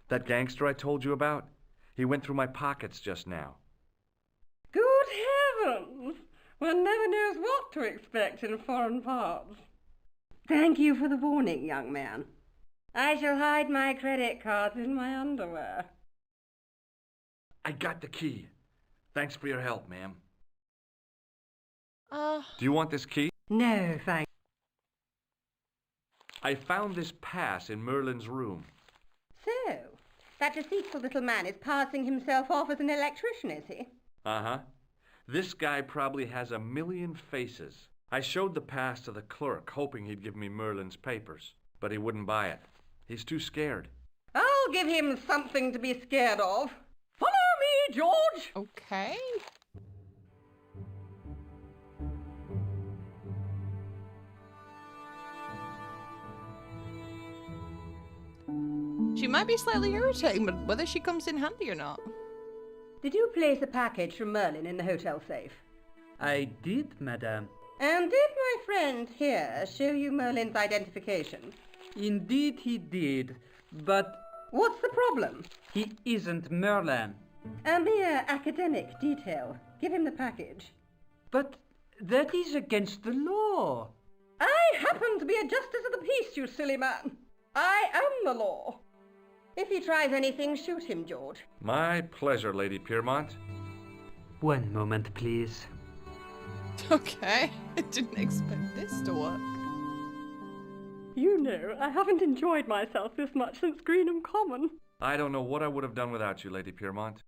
[SPEAKER 2] That gangster I told you about? He went through my pockets just now.
[SPEAKER 12] Good heavens! One never knows what to expect in foreign parts. Thank you for the warning, young man. I shall hide my credit cards in my underwear.
[SPEAKER 2] I got the key. Thanks for your help, ma'am.
[SPEAKER 1] Uh,
[SPEAKER 2] Do you want this key?
[SPEAKER 12] No, thank
[SPEAKER 2] I found this pass in Merlin's room.
[SPEAKER 12] So, that deceitful little man is passing himself off as an electrician, is he?
[SPEAKER 2] Uh-huh. This guy probably has 1,000,000 faces. I showed the pass to the clerk, hoping he'd give me Merlin's papers, but he wouldn't buy it. He's too scared.
[SPEAKER 12] I'll give him something to be scared of. Follow me, George!
[SPEAKER 1] okay. She might be slightly irritating, but whether she comes in handy or not.
[SPEAKER 12] Did you place a package from Merlin in the hotel safe?
[SPEAKER 14] I did, madame.
[SPEAKER 12] And did my friend here show you Merlin's identification?
[SPEAKER 14] Indeed he did, but...
[SPEAKER 12] What's the problem?
[SPEAKER 14] He isn't Merlin.
[SPEAKER 12] A mere academic detail. Give him the package.
[SPEAKER 14] But that is against the law.
[SPEAKER 12] I happen to be a justice of the peace, you silly man. I am the law. If he tries anything, shoot him, George.
[SPEAKER 2] My pleasure, Lady Piermont.
[SPEAKER 14] One moment, please.
[SPEAKER 1] Okay, I didn't expect this to work.
[SPEAKER 12] You know, I haven't enjoyed myself this much since Greenham Common.
[SPEAKER 2] I don't know what I would have done without you, Lady Piermont.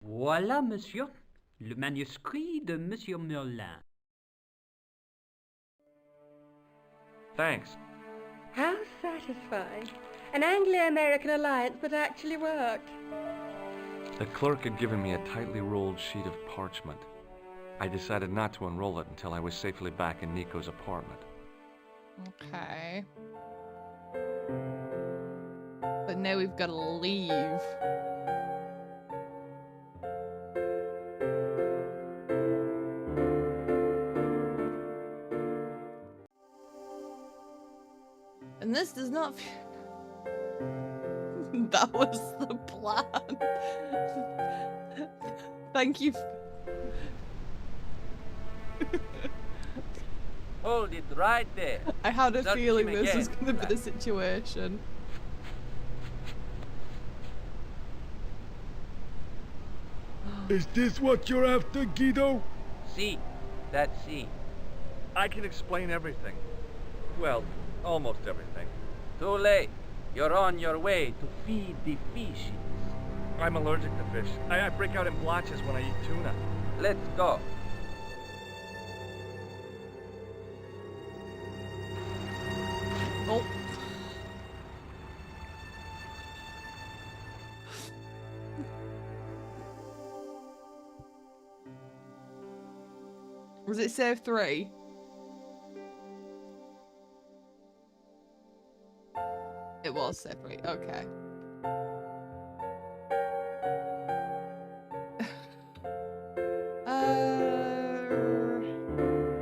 [SPEAKER 14] Voilà, monsieur. Le manuscrit de Monsieur Merlin.
[SPEAKER 2] Thanks.
[SPEAKER 12] How satisfying. An Anglo-American alliance that actually worked.
[SPEAKER 2] The clerk had given me a tightly rolled sheet of parchment. I decided not to unroll it until I was safely back in Nico's apartment.
[SPEAKER 1] Okay. But now we've got to leave. And this does not... That was the plan. Thank you.
[SPEAKER 11] Hold it right there.
[SPEAKER 1] I had a
[SPEAKER 11] Search
[SPEAKER 1] feeling
[SPEAKER 11] him
[SPEAKER 1] this was
[SPEAKER 11] again.
[SPEAKER 1] going to be the situation.
[SPEAKER 6] Is this what you're after, Guido?
[SPEAKER 11] See, that's see.
[SPEAKER 2] I can explain everything. Well, almost everything.
[SPEAKER 11] Too late. You're on your way to feed the fishes.
[SPEAKER 2] I'm allergic to fish. I break out in blotches when I eat tuna.
[SPEAKER 11] Let's go.
[SPEAKER 1] Oh. Was it save 3? It was save 3. Okay.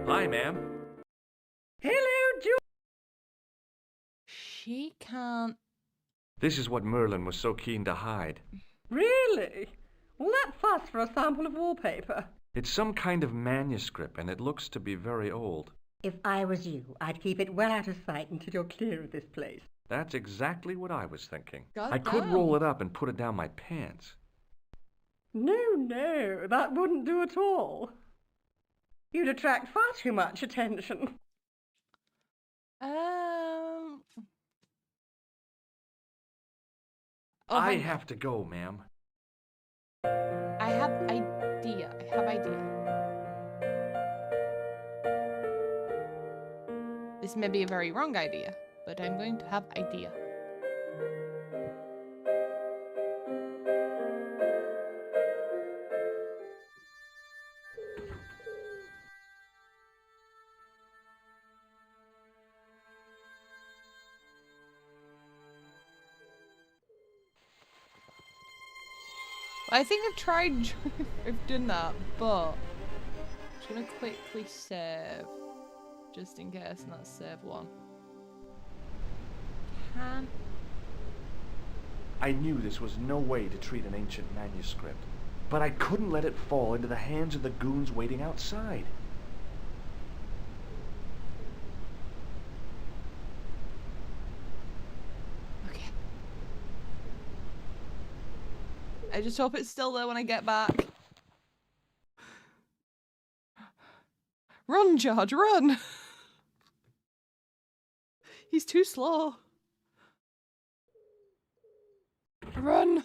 [SPEAKER 2] Hi, ma'am.
[SPEAKER 12] Hello, George.
[SPEAKER 1] She can't.
[SPEAKER 2] This is what Merlin was so keen to hide.
[SPEAKER 12] Really? Well, that fuss for a sample of wallpaper.
[SPEAKER 2] It's some kind of manuscript, and it looks to be very old.
[SPEAKER 12] If I was you, I'd keep it well out of sight until you're clear of this place.
[SPEAKER 2] That's exactly what I was thinking.
[SPEAKER 1] God
[SPEAKER 2] I could
[SPEAKER 1] damn.
[SPEAKER 2] roll it up and put it down my pants.
[SPEAKER 12] No, that wouldn't do at all. You'd attract far too much attention.
[SPEAKER 2] I have to go, ma'am.
[SPEAKER 1] I have idea. This may be a very wrong idea, but I'm going to have idea. I think I've tried, I've done that, but I'm just gonna quickly save, just in case, and that's save 1.
[SPEAKER 2] I knew this was no way to treat an ancient manuscript, but I couldn't let it fall into the hands of the goons waiting outside.
[SPEAKER 1] Okay. I just hope it's still there when I get back. Run, George, run! He's too slow. Run!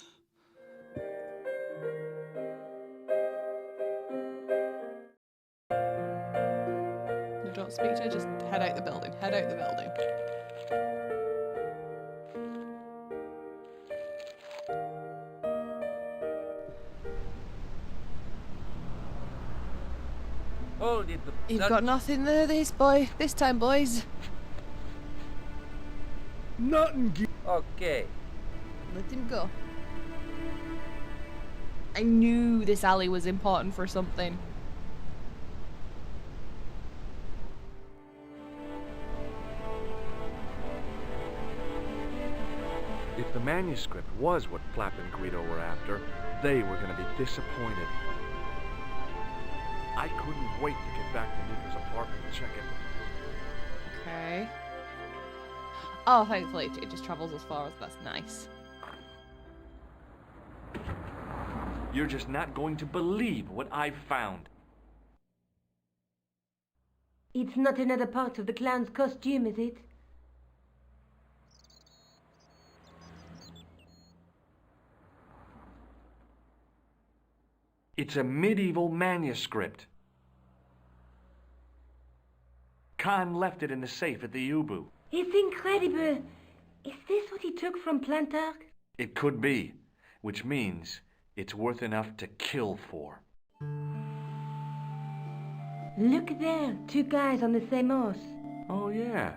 [SPEAKER 1] No, don't speak to her, just head out the building. Head out the building.
[SPEAKER 11] Hold it.
[SPEAKER 1] You've got nothing there this time, boys.
[SPEAKER 6] Nothing.
[SPEAKER 11] Okay.
[SPEAKER 1] Let him go. I knew this alley was important for something.
[SPEAKER 2] If the manuscript was what Flap and Guido were after, they were going to be disappointed. I couldn't wait to get back to Nika's apartment and check it.
[SPEAKER 1] Okay. Oh, thankfully it just travels as far as that's nice.
[SPEAKER 2] You're just not going to believe what I've found.
[SPEAKER 5] It's not another part of the clown's costume, is it?
[SPEAKER 2] It's a medieval manuscript. Khan left it in the safe at the Ubu.
[SPEAKER 5] It's incredible. Is this what he took from Plantark?
[SPEAKER 2] It could be, which means it's worth enough to kill for.
[SPEAKER 5] Look there, 2 guys on the same horse.
[SPEAKER 2] Oh yeah,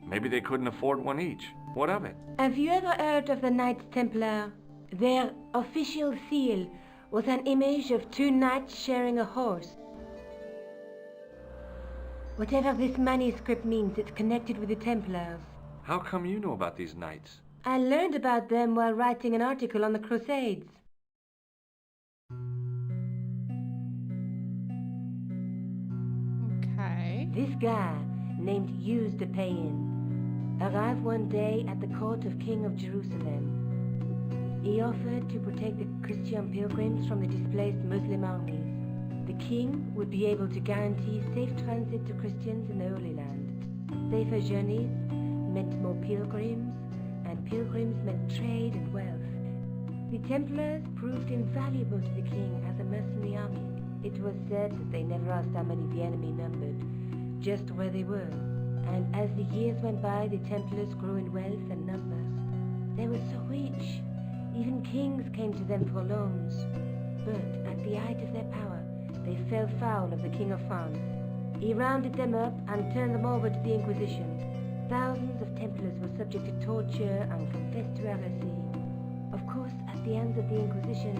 [SPEAKER 2] maybe they couldn't afford one each. What of it?
[SPEAKER 5] Have you ever heard of the Knights Templar? Their official seal was an image of 2 knights sharing a horse. Whatever this manuscript means, it's connected with the Templars.
[SPEAKER 2] How come you know about these knights?
[SPEAKER 5] I learned about them while writing an article on the Crusades.
[SPEAKER 1] Okay.
[SPEAKER 5] This guy, named Hughes de Payen, arrived one day at the court of King of Jerusalem. He offered to protect the Christian pilgrims from the displaced Muslim armies. The king would be able to guarantee safe transit to Christians in the Holy Land. Safer journeys meant more pilgrims, and pilgrims meant trade and wealth. The Templars proved invaluable to the king as a mercenary army. It was said that they never asked how many the enemy numbered, just where they were. And as the years went by, the Templars grew in wealth and numbers. They were so rich, even kings came to them for loans. But at the height of their power, they fell foul of the King of France. He rounded them up and turned them over to the Inquisition. Thousands of Templars were subject to torture and confessed to heresy. Of course, at the hands of the Inquisition,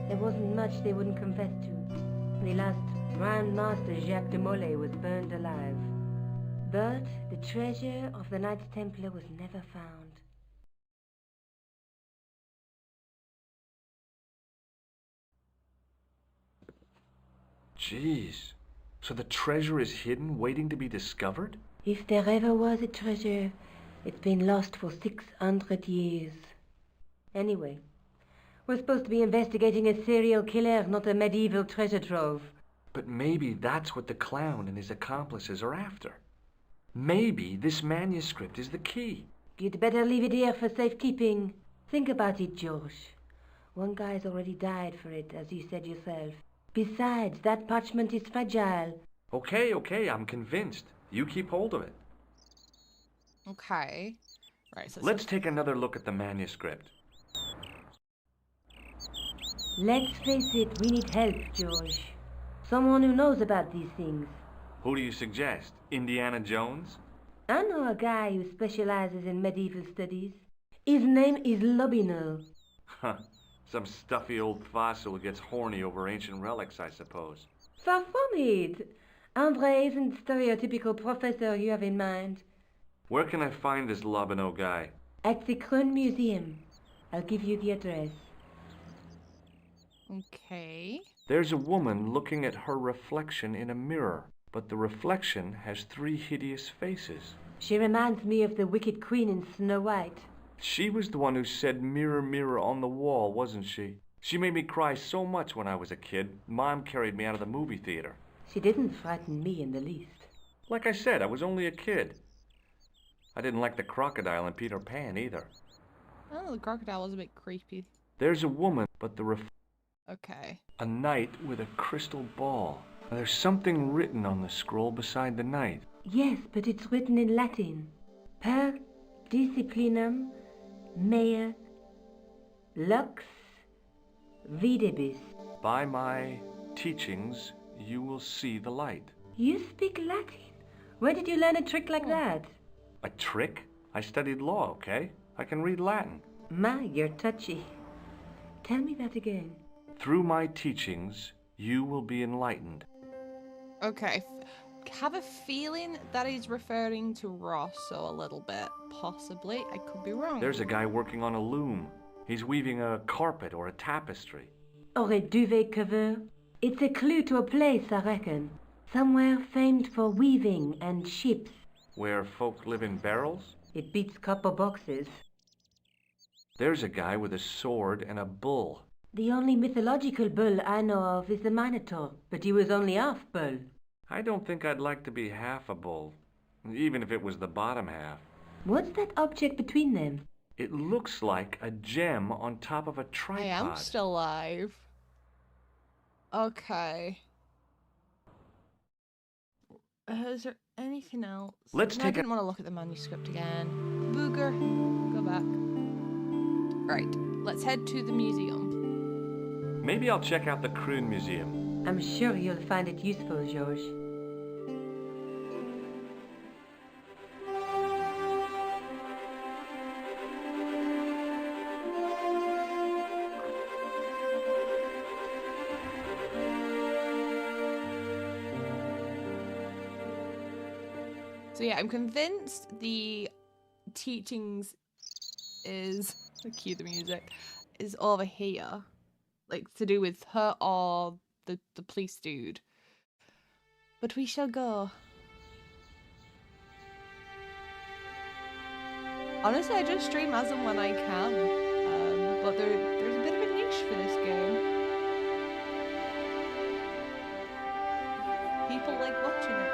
[SPEAKER 5] there wasn't much they wouldn't confess to. The last Grand Master Jacques de Molay was burned alive. But the treasure of the Knights Templar was never found.
[SPEAKER 2] Jeez. So the treasure is hidden, waiting to be discovered?
[SPEAKER 5] If there ever was a treasure, it's been lost for 600 years. Anyway, we're supposed to be investigating a serial killer, not a medieval treasure trove.
[SPEAKER 2] But maybe that's what the clown and his accomplices are after. Maybe this manuscript is the key.
[SPEAKER 5] You'd better leave it here for safekeeping. Think about it, George. One guy's already died for it, as you said yourself. Besides, that parchment is fragile.
[SPEAKER 2] Okay, I'm convinced. You keep hold of it.
[SPEAKER 1] Okay. Right, so
[SPEAKER 2] let's take another look at the manuscript.
[SPEAKER 5] Let's face it, we need help, George. Someone who knows about these things.
[SPEAKER 2] Who do you suggest? Indiana Jones?
[SPEAKER 5] I know a guy who specializes in medieval studies. His name is Lobino.
[SPEAKER 2] Huh. Some stuffy old fossil who gets horny over ancient relics, I suppose.
[SPEAKER 5] Far from it. Andre isn't the stereotypical professor you have in mind.
[SPEAKER 2] Where can I find this Lobino guy?
[SPEAKER 5] At the Kroon Museum. I'll give you the address.
[SPEAKER 1] Okay.
[SPEAKER 2] There's a woman looking at her reflection in a mirror, but the reflection has 3 hideous faces.
[SPEAKER 5] She reminds me of the Wicked Queen in Snow White.
[SPEAKER 2] She was the one who said mirror, mirror on the wall, wasn't she? She made me cry so much when I was a kid. Mom carried me out of the movie theater.
[SPEAKER 5] She didn't frighten me in the least.
[SPEAKER 2] Like I said, I was only a kid. I didn't like the crocodile in Peter Pan either.
[SPEAKER 1] Oh, the crocodile was a bit creepy.
[SPEAKER 2] There's a woman, but the
[SPEAKER 1] Okay.
[SPEAKER 2] A knight with a crystal ball. There's something written on the scroll beside the knight.
[SPEAKER 5] Yes, but it's written in Latin. Per disciplinam mea lux videbis.
[SPEAKER 2] By my teachings, you will see the light.
[SPEAKER 5] You speak Latin? Where did you learn a trick like that?
[SPEAKER 2] A trick? I studied law, okay? I can read Latin.
[SPEAKER 5] My, you're touchy. Tell me that again.
[SPEAKER 2] Through my teachings, you will be enlightened.
[SPEAKER 1] Okay. Have a feeling that he's referring to Rosso a little bit. Possibly. I could be wrong.
[SPEAKER 2] There's a guy working on a loom. He's weaving a carpet or a tapestry.
[SPEAKER 5] Or a duvet cover. It's a clue to a place, I reckon. Somewhere famed for weaving and ships.
[SPEAKER 2] Where folk live in barrels?
[SPEAKER 5] It beats copper boxes.
[SPEAKER 2] There's a guy with a sword and a bull.
[SPEAKER 5] The only mythological bull I know of is the Minotaur, but he was only half bull.
[SPEAKER 2] I don't think I'd like to be half a bull, even if it was the bottom half.
[SPEAKER 5] What's that object between them?
[SPEAKER 2] It looks like a gem on top of a tripod.
[SPEAKER 1] I am still alive. Okay. Is there anything else? I didn't want to look at the manuscript again. Booger. Go back. Right. Let's head to the museum.
[SPEAKER 2] Maybe I'll check out the Kroon Museum.
[SPEAKER 5] I'm sure you'll find it useful, George.
[SPEAKER 1] So yeah, I'm convinced the teachings is, cue the music, is over here. Like, to do with her or the police dude. But we shall go. Honestly, I just stream as and when I can. But there's a bit of a niche for this game. People like watching it.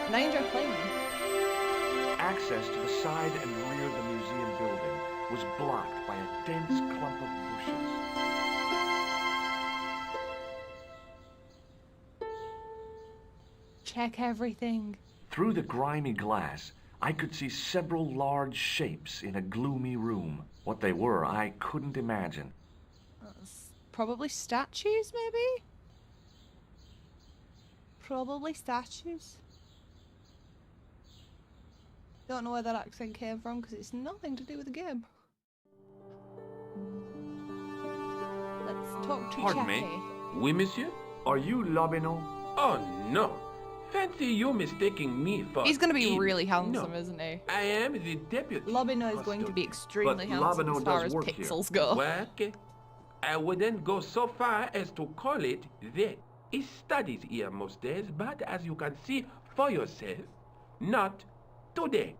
[SPEAKER 1] And I enjoy playing them.
[SPEAKER 2] Access to the side and rear of the museum building was blocked by a dense clump of bushes.
[SPEAKER 1] Check everything.
[SPEAKER 2] Through the grimy glass, I could see several large shapes in a gloomy room. What they were, I couldn't imagine.
[SPEAKER 1] Probably statues, maybe? Probably statues. Don't know where that accent came from because it's nothing to do with the game. Let's talk to
[SPEAKER 2] Pardon me?
[SPEAKER 1] Jackie.
[SPEAKER 8] Oui, monsieur?
[SPEAKER 2] Are you Lobino?
[SPEAKER 8] Oh, no. Fancy you mistaking me for...
[SPEAKER 1] He's going to be
[SPEAKER 8] him.
[SPEAKER 1] really handsome,
[SPEAKER 8] No.
[SPEAKER 1] isn't he?
[SPEAKER 8] I am the deputy.
[SPEAKER 1] Lobino is going to be extremely handsome
[SPEAKER 2] Lobino
[SPEAKER 1] as far
[SPEAKER 2] does
[SPEAKER 1] as
[SPEAKER 2] work
[SPEAKER 1] pixels
[SPEAKER 2] here.
[SPEAKER 1] go.
[SPEAKER 8] Well, I wouldn't go so far as to call it that. He studies here most days, but as you can see for yourself, not today.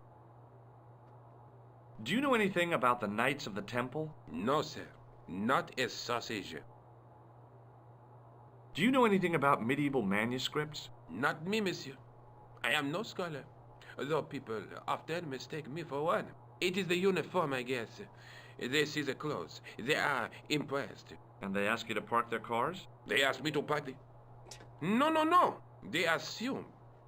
[SPEAKER 2] Do you know anything about the Knights of the Temple?
[SPEAKER 8] No, sir. Not a sausage.
[SPEAKER 2] Do you know anything about medieval manuscripts?
[SPEAKER 8] Not me, monsieur. I am no scholar, though people often mistake me for one. It is the uniform, I guess. They see the clothes. They are impressed.
[SPEAKER 2] And they ask you to park their cars?
[SPEAKER 8] They ask me to park the... No. They assume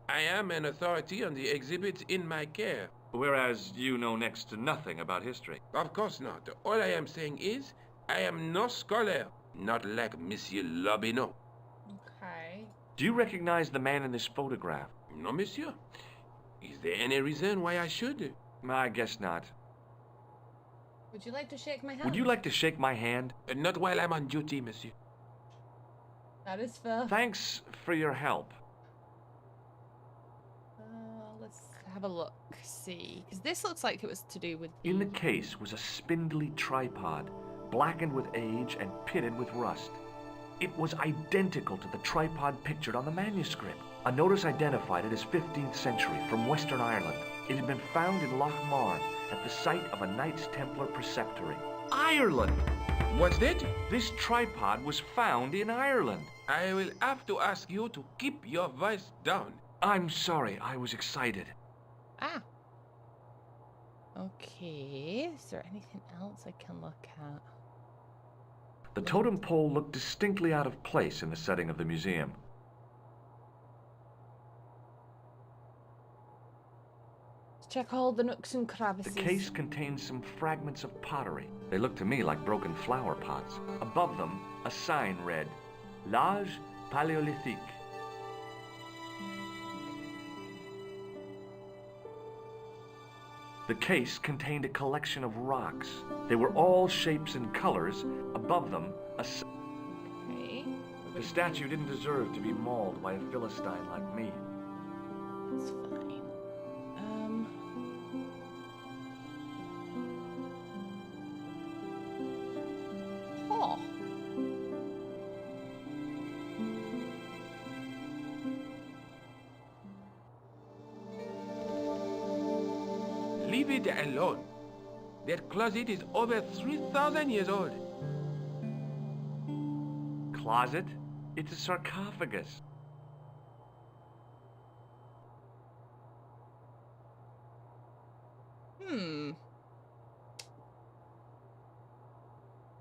[SPEAKER 8] I am an authority on the exhibits in my care.
[SPEAKER 2] Whereas you know next to nothing about history.
[SPEAKER 8] Of course not. All I am saying is, I am no scholar. Not like Monsieur Lobino.
[SPEAKER 1] Okay.
[SPEAKER 2] Do you recognize the man in this photograph?
[SPEAKER 8] No, monsieur. Is there any reason why I should?
[SPEAKER 2] I guess not.
[SPEAKER 1] Would you like to shake my hand?
[SPEAKER 2] Would you like to shake my hand?
[SPEAKER 8] Not while I'm on duty, monsieur.
[SPEAKER 1] That is fair.
[SPEAKER 2] Thanks for your help.
[SPEAKER 1] Let's have a look, see. Because this looks like it was to do with
[SPEAKER 2] In the case was a spindly tripod, blackened with age and pitted with rust. It was identical to the tripod pictured on the manuscript. A notice identified it as 15th century from Western Ireland. It had been found in Loch Marn at the site of a Knights Templar preceptory. Ireland!
[SPEAKER 8] What's that?
[SPEAKER 2] This tripod was found in Ireland.
[SPEAKER 8] I will have to ask you to keep your voice down.
[SPEAKER 2] I'm sorry, I was excited.
[SPEAKER 1] Ah. Okay, is there anything else I can look at?
[SPEAKER 2] The totem pole looked distinctly out of place in the setting of the museum.
[SPEAKER 1] Let's check all the nooks and crevices.
[SPEAKER 2] The case contains some fragments of pottery. They look to me like broken flower pots. Above them, a sign read, L'Âge Paléolithique. The case contained a collection of rocks. They were all shapes and colors. Above them,
[SPEAKER 1] Okay.
[SPEAKER 2] The statue didn't deserve to be mauled by a Philistine like me.
[SPEAKER 1] That's fine. Oh.
[SPEAKER 8] Leave it alone. That closet is over 3,000 years old.
[SPEAKER 2] Closet? It's a sarcophagus.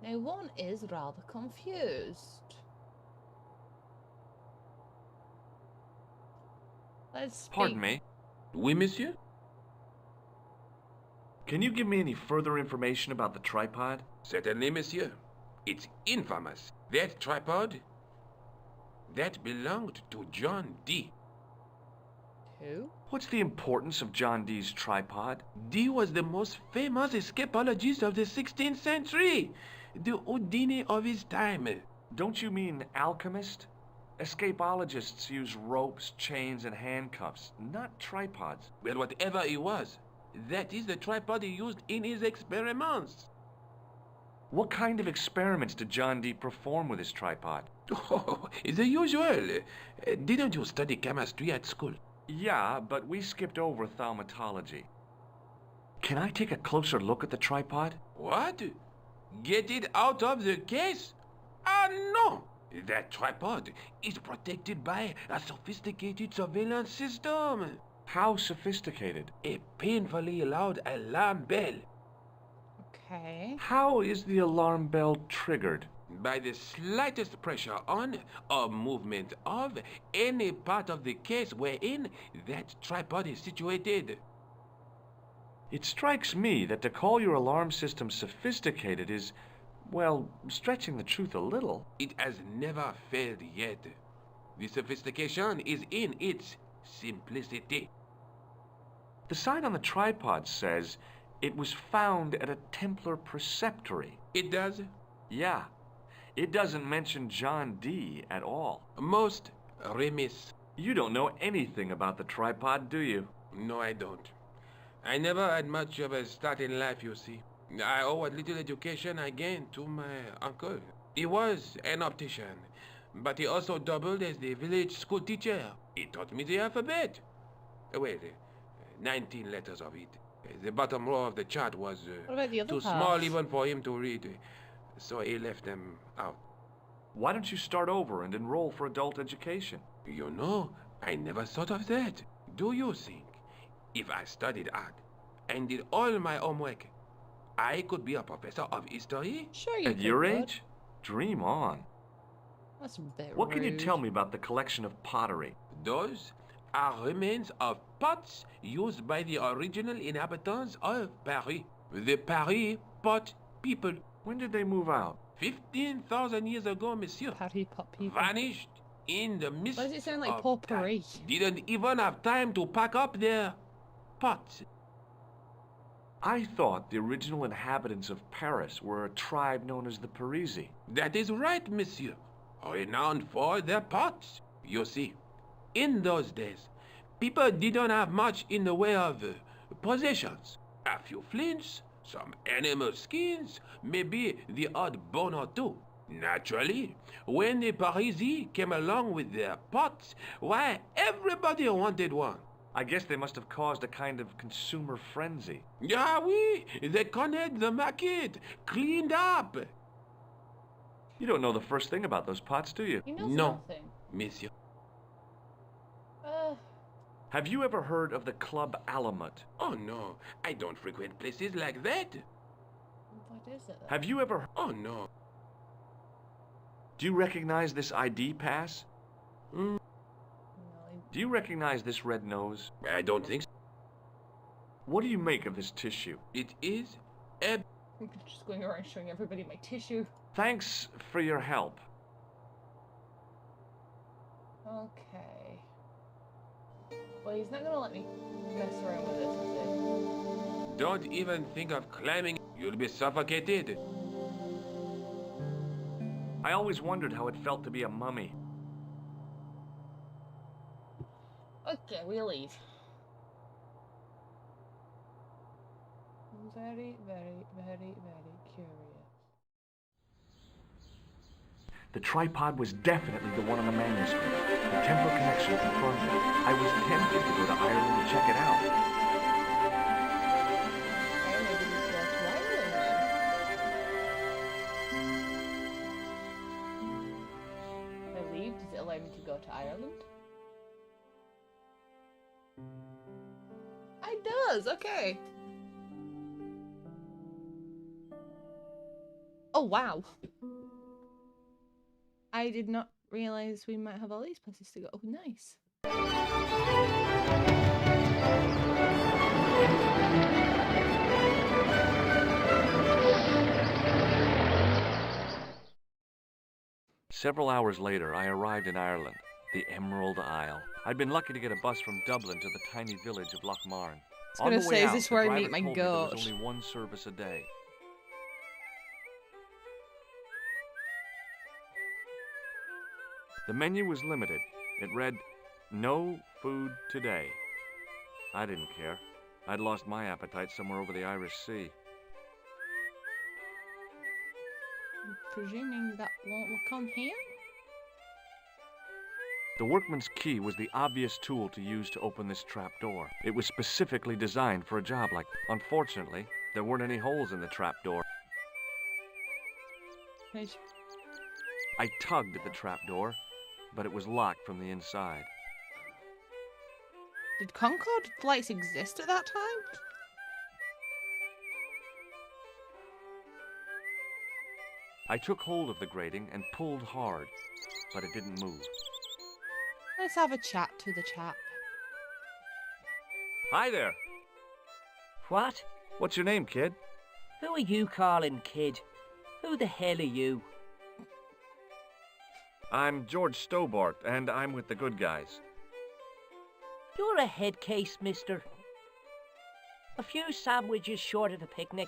[SPEAKER 1] Now one is rather confused. Let's speak.
[SPEAKER 2] Pardon me.
[SPEAKER 8] Oui, monsieur?
[SPEAKER 2] Can you give me any further information about the tripod?
[SPEAKER 8] Certainly, monsieur. It's infamous. That tripod, that belonged to John Dee.
[SPEAKER 1] Who?
[SPEAKER 2] What's the importance of John Dee's tripod?
[SPEAKER 8] Dee was the most famous escapologist of the 16th century. The Houdini of his time.
[SPEAKER 2] Don't you mean alchemist? Escapologists use ropes, chains, and handcuffs, not tripods.
[SPEAKER 8] Well, whatever he was, that is the tripod he used in his experiments.
[SPEAKER 2] What kind of experiments did John Dee perform with his tripod?
[SPEAKER 8] Oh, the usual. Didn't you study chemistry at school?
[SPEAKER 2] Yeah, but we skipped over thaumatology. Can I take a closer look at the tripod?
[SPEAKER 8] What? Get it out of the case? Ah, no! That tripod is protected by a sophisticated surveillance system.
[SPEAKER 2] How sophisticated?
[SPEAKER 8] A painfully loud alarm bell.
[SPEAKER 1] Okay.
[SPEAKER 2] How is the alarm bell triggered?
[SPEAKER 8] By the slightest pressure on or movement of any part of the case wherein that tripod is situated.
[SPEAKER 2] It strikes me that to call your alarm system sophisticated is, well, stretching the truth a little.
[SPEAKER 8] It has never failed yet. The sophistication is in its simplicity.
[SPEAKER 2] The sign on the tripod says it was found at a Templar preceptory.
[SPEAKER 8] It does?
[SPEAKER 2] Yeah. It doesn't mention John D. at all.
[SPEAKER 8] Most remiss.
[SPEAKER 2] You don't know anything about the tripod, do you?
[SPEAKER 8] No, I don't. I never had much of a start in life, you see. I owe what little education I gained to my uncle. He was an optician, but he also doubled as the village school teacher. He taught me the alphabet. Well, 19 letters of it. The bottom row of the chart was
[SPEAKER 1] What about the other
[SPEAKER 8] too
[SPEAKER 1] parts?
[SPEAKER 8] small even for him to read, so he left them out.
[SPEAKER 2] Why don't you start over and enroll for adult education?
[SPEAKER 8] You know, I never thought of that. Do you think if I studied art and did all my homework, I could be a professor of history?
[SPEAKER 1] Sure you
[SPEAKER 2] At
[SPEAKER 1] could,
[SPEAKER 2] your
[SPEAKER 1] bud.
[SPEAKER 2] age? Dream on.
[SPEAKER 1] That's a bit
[SPEAKER 2] What can you
[SPEAKER 1] rude.
[SPEAKER 2] tell me about the collection of pottery?
[SPEAKER 8] Those are remains of pots used by the original inhabitants of Paris. The Paris pot people.
[SPEAKER 2] When did they move out?
[SPEAKER 8] 15,000 years ago, monsieur.
[SPEAKER 1] Paris pot people.
[SPEAKER 8] Vanished in the mist.
[SPEAKER 1] Why does it sound like
[SPEAKER 8] of
[SPEAKER 1] potpourri?
[SPEAKER 8] time. Didn't even have time to pack up their pots.
[SPEAKER 2] I thought the original inhabitants of Paris were a tribe known as the Parisi.
[SPEAKER 8] That is right, monsieur. Renowned for their pots. You see, in those days, people didn't have much in the way of possessions. A few flints, some animal skins, maybe the odd bone or two. Naturally, when the Parisi came along with their pots, why, everybody wanted one.
[SPEAKER 2] I guess they must have caused a kind of consumer frenzy.
[SPEAKER 8] Ah oui, they connected the market, cleaned up.
[SPEAKER 2] You don't know the first thing about those pots, do you?
[SPEAKER 1] He knows
[SPEAKER 8] No,
[SPEAKER 1] nothing.
[SPEAKER 8] monsieur.
[SPEAKER 2] Have you ever heard of the Club Alamut?
[SPEAKER 8] Oh no, I don't frequent places like that.
[SPEAKER 1] What is it?
[SPEAKER 2] Have you ever...
[SPEAKER 8] Oh no.
[SPEAKER 2] Do you recognize this ID pass?
[SPEAKER 1] No,
[SPEAKER 2] Do you recognize this red nose?
[SPEAKER 8] I don't think so.
[SPEAKER 2] What do you make of this tissue?
[SPEAKER 8] It is a...
[SPEAKER 1] I'm just going around showing everybody my tissue.
[SPEAKER 2] Thanks for your help.
[SPEAKER 1] Okay. Well, he's not gonna let me mess around with this, is he?
[SPEAKER 8] Don't even think of climbing. You'll be suffocated.
[SPEAKER 2] I always wondered how it felt to be a mummy.
[SPEAKER 1] Okay, we'll leave. I'm very, very, very, very curious.
[SPEAKER 2] The tripod was definitely the one on the manuscript. The Templar connection confirmed it. I was tempted to go to Ireland and check it out.
[SPEAKER 1] Okay, maybe we go to Ireland then. If I leave, does it allow me to go to Ireland? It does, okay. Oh, wow. I did not realize we might have all these places to go. Oh, nice.
[SPEAKER 2] Several hours later, I arrived in Ireland, the Emerald Isle. I'd been lucky to get a bus from Dublin to the tiny village of Lochmarn.
[SPEAKER 1] I was gonna say, is this where I meet my
[SPEAKER 2] goat?
[SPEAKER 1] goat?
[SPEAKER 2] There was only one service a day. The menu was limited. It read, "No food today." I didn't care. I'd lost my appetite somewhere over the Irish Sea.
[SPEAKER 1] I'm presuming that won't work on here?
[SPEAKER 2] The workman's key was the obvious tool to use to open this trapdoor. It was specifically designed for a job like that. Unfortunately, there weren't any holes in the trapdoor.
[SPEAKER 1] Nice.
[SPEAKER 2] I tugged at the trapdoor, but it was locked from the inside.
[SPEAKER 1] Did Concord flights exist at that time?
[SPEAKER 2] I took hold of the grating and pulled hard, but it didn't move.
[SPEAKER 1] Let's have a chat to the chap.
[SPEAKER 2] Hi there.
[SPEAKER 11] What?
[SPEAKER 2] What's your name, kid?
[SPEAKER 11] Who are you calling kid? Who the hell are you?
[SPEAKER 2] I'm George Stobbart, and I'm with the good guys.
[SPEAKER 10] You're a head case, mister. A few sandwiches short of the picnic.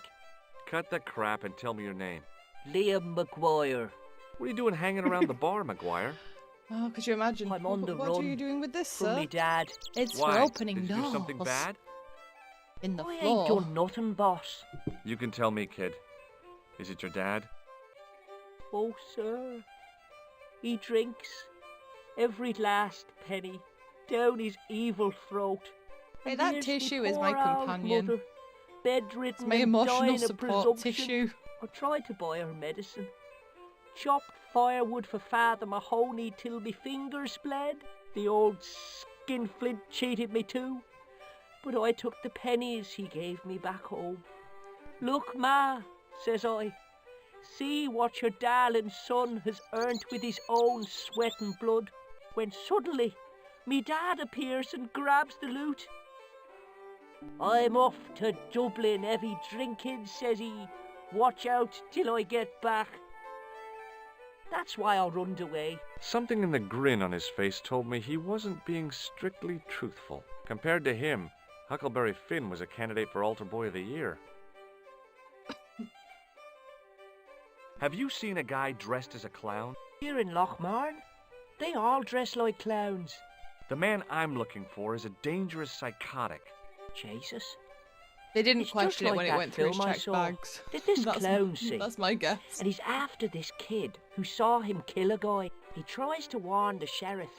[SPEAKER 2] Cut the crap and tell me your name.
[SPEAKER 10] Liam McGuire.
[SPEAKER 2] What are you doing hanging around the bar, McGuire?
[SPEAKER 1] Oh, could you imagine?
[SPEAKER 10] I'm on the
[SPEAKER 1] What
[SPEAKER 10] run
[SPEAKER 1] are you doing with this,
[SPEAKER 10] from
[SPEAKER 1] sir?
[SPEAKER 10] me dad.
[SPEAKER 1] It's
[SPEAKER 2] Why?
[SPEAKER 1] for opening
[SPEAKER 2] Did you
[SPEAKER 1] doors.
[SPEAKER 2] do something bad?
[SPEAKER 1] In the
[SPEAKER 10] I
[SPEAKER 1] floor.
[SPEAKER 10] ain't done nothing, boss.
[SPEAKER 2] You can tell me, kid. Is it your dad?
[SPEAKER 10] Oh, sir. He drinks every last penny down his evil throat.
[SPEAKER 1] Hey,
[SPEAKER 10] And
[SPEAKER 1] that
[SPEAKER 10] here's me
[SPEAKER 1] tissue is my
[SPEAKER 10] poor old
[SPEAKER 1] companion.
[SPEAKER 10] Mother, bedridden
[SPEAKER 1] It's my
[SPEAKER 10] and
[SPEAKER 1] emotional
[SPEAKER 10] dying of
[SPEAKER 1] support
[SPEAKER 10] presumption.
[SPEAKER 1] tissue.
[SPEAKER 10] I tried to buy her medicine. Chopped firewood for Father Mahoney till me fingers bled. The old skinflint cheated me too. But I took the pennies he gave me back home. Look, Ma, says I. See what your darling son has earned with his own sweat and blood. When suddenly, me dad appears and grabs the loot. I'm off to Dublin, heavy drinking, says he. Watch out till I get back. That's why I runned away.
[SPEAKER 2] Something in the grin on his face told me he wasn't being strictly truthful. Compared to him, Huckleberry Finn was a candidate for Altar Boy of the Year. Have you seen a guy dressed as a clown?
[SPEAKER 10] Here in Lochmarn, they all dress like clowns.
[SPEAKER 2] The man I'm looking for is a dangerous psychotic.
[SPEAKER 10] Jesus.
[SPEAKER 1] They didn't
[SPEAKER 10] It's
[SPEAKER 1] question
[SPEAKER 10] just
[SPEAKER 1] it when
[SPEAKER 10] like
[SPEAKER 1] it
[SPEAKER 10] that
[SPEAKER 1] went through his
[SPEAKER 10] film I
[SPEAKER 1] check
[SPEAKER 10] saw.
[SPEAKER 1] bags.
[SPEAKER 10] Did this
[SPEAKER 1] That's-
[SPEAKER 10] clown see?
[SPEAKER 1] That's my guess.
[SPEAKER 10] And he's after this kid who saw him kill a guy. He tries to warn the sheriff,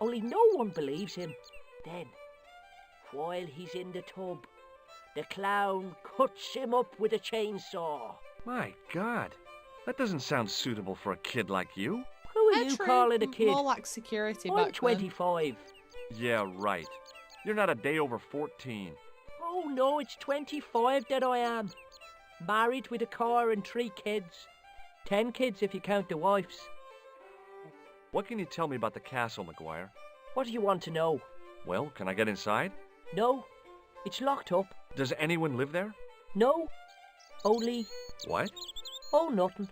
[SPEAKER 10] only no one believes him. Then, while he's in the tub, the clown cuts him up with a chainsaw.
[SPEAKER 2] My God, that doesn't sound suitable for a kid like you.
[SPEAKER 10] Who are you
[SPEAKER 1] True,
[SPEAKER 10] calling a kid?
[SPEAKER 1] More like security
[SPEAKER 10] I'm
[SPEAKER 1] back
[SPEAKER 10] 25.
[SPEAKER 2] Yeah, right. You're not a day over 14.
[SPEAKER 10] Oh no, it's 25 that I am. Married with a car and 3 kids. 10 kids if you count the wives.
[SPEAKER 2] What can you tell me about the castle, McGuire?
[SPEAKER 10] What do you want to know?
[SPEAKER 2] Well, can I get inside?
[SPEAKER 10] No, it's locked up.
[SPEAKER 2] Does anyone live there?
[SPEAKER 10] No, only...
[SPEAKER 2] What?
[SPEAKER 10] Oh, nothing.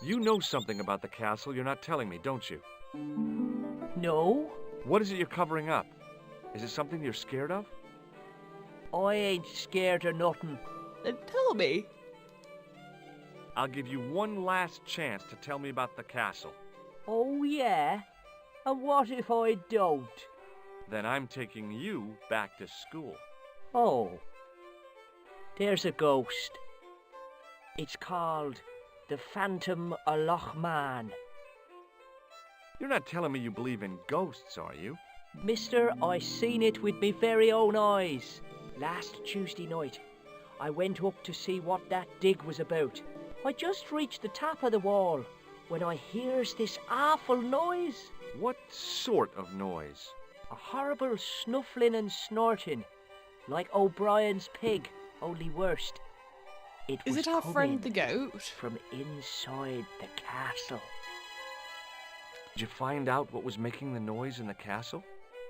[SPEAKER 2] You know something about the castle you're not telling me, don't you?
[SPEAKER 10] No,
[SPEAKER 2] What is it you're covering up? Is it something you're scared of?
[SPEAKER 10] I ain't scared of nothing.
[SPEAKER 1] then. Tell me.
[SPEAKER 2] I'll give you one last chance to tell me about the castle.
[SPEAKER 10] Oh, yeah? And what if I don't?
[SPEAKER 2] Then I'm taking you back to school.
[SPEAKER 10] Oh, there's a ghost. It's called the Phantom of Lochmarn.
[SPEAKER 2] You're not telling me you believe in ghosts, are you?
[SPEAKER 10] Mister, I seen it with me very own eyes. Last Tuesday night, I went up to see what that dig was about. I just reached the top of the wall when I hears this awful noise.
[SPEAKER 2] What sort of noise?
[SPEAKER 10] A horrible snuffling and snorting, like O'Brien's pig, only worst. It
[SPEAKER 1] Is
[SPEAKER 10] was
[SPEAKER 1] it our friend
[SPEAKER 10] coming
[SPEAKER 1] the goat?
[SPEAKER 10] from inside the castle.
[SPEAKER 2] Did you find out what was making the noise in the castle?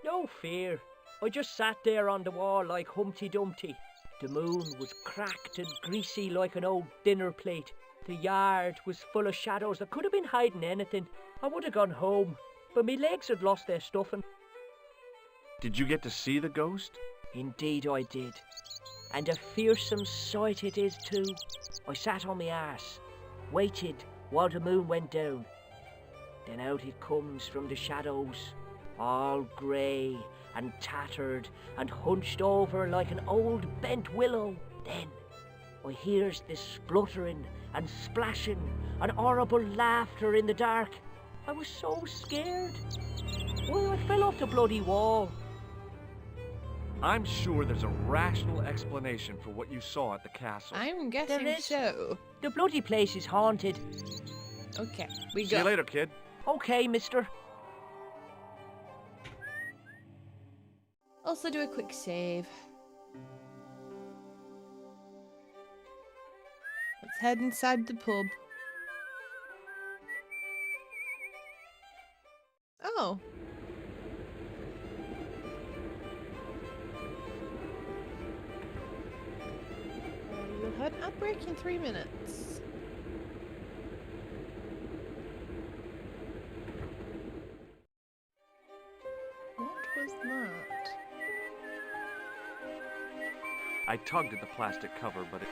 [SPEAKER 10] No fear. I just sat there on the wall like Humpty Dumpty. The moon was cracked and greasy like an old dinner plate. The yard was full of shadows that could have been hiding anything. I would have gone home, but me legs had lost their stuffing.
[SPEAKER 2] Did you get to see the ghost?
[SPEAKER 10] Indeed I did. And a fearsome sight it is too. I sat on my arse, waited while the moon went down. Then out it comes from the shadows, all grey and tattered and hunched over like an old bent willow. Then I hears this spluttering and splashing and horrible laughter in the dark. I was so scared. Well, I fell off the bloody wall.
[SPEAKER 2] I'm sure there's a rational explanation for what you saw at the castle.
[SPEAKER 1] I'm guessing
[SPEAKER 10] There is.
[SPEAKER 1] so.
[SPEAKER 10] The bloody place is haunted.
[SPEAKER 1] Okay, we
[SPEAKER 2] See
[SPEAKER 1] go.
[SPEAKER 2] you later, kid.
[SPEAKER 10] Okay, mister.
[SPEAKER 1] Also do a quick save. Let's head inside the pub. Oh. You'll have an outbreak in 3 minutes.
[SPEAKER 2] I tugged at the plastic cover, but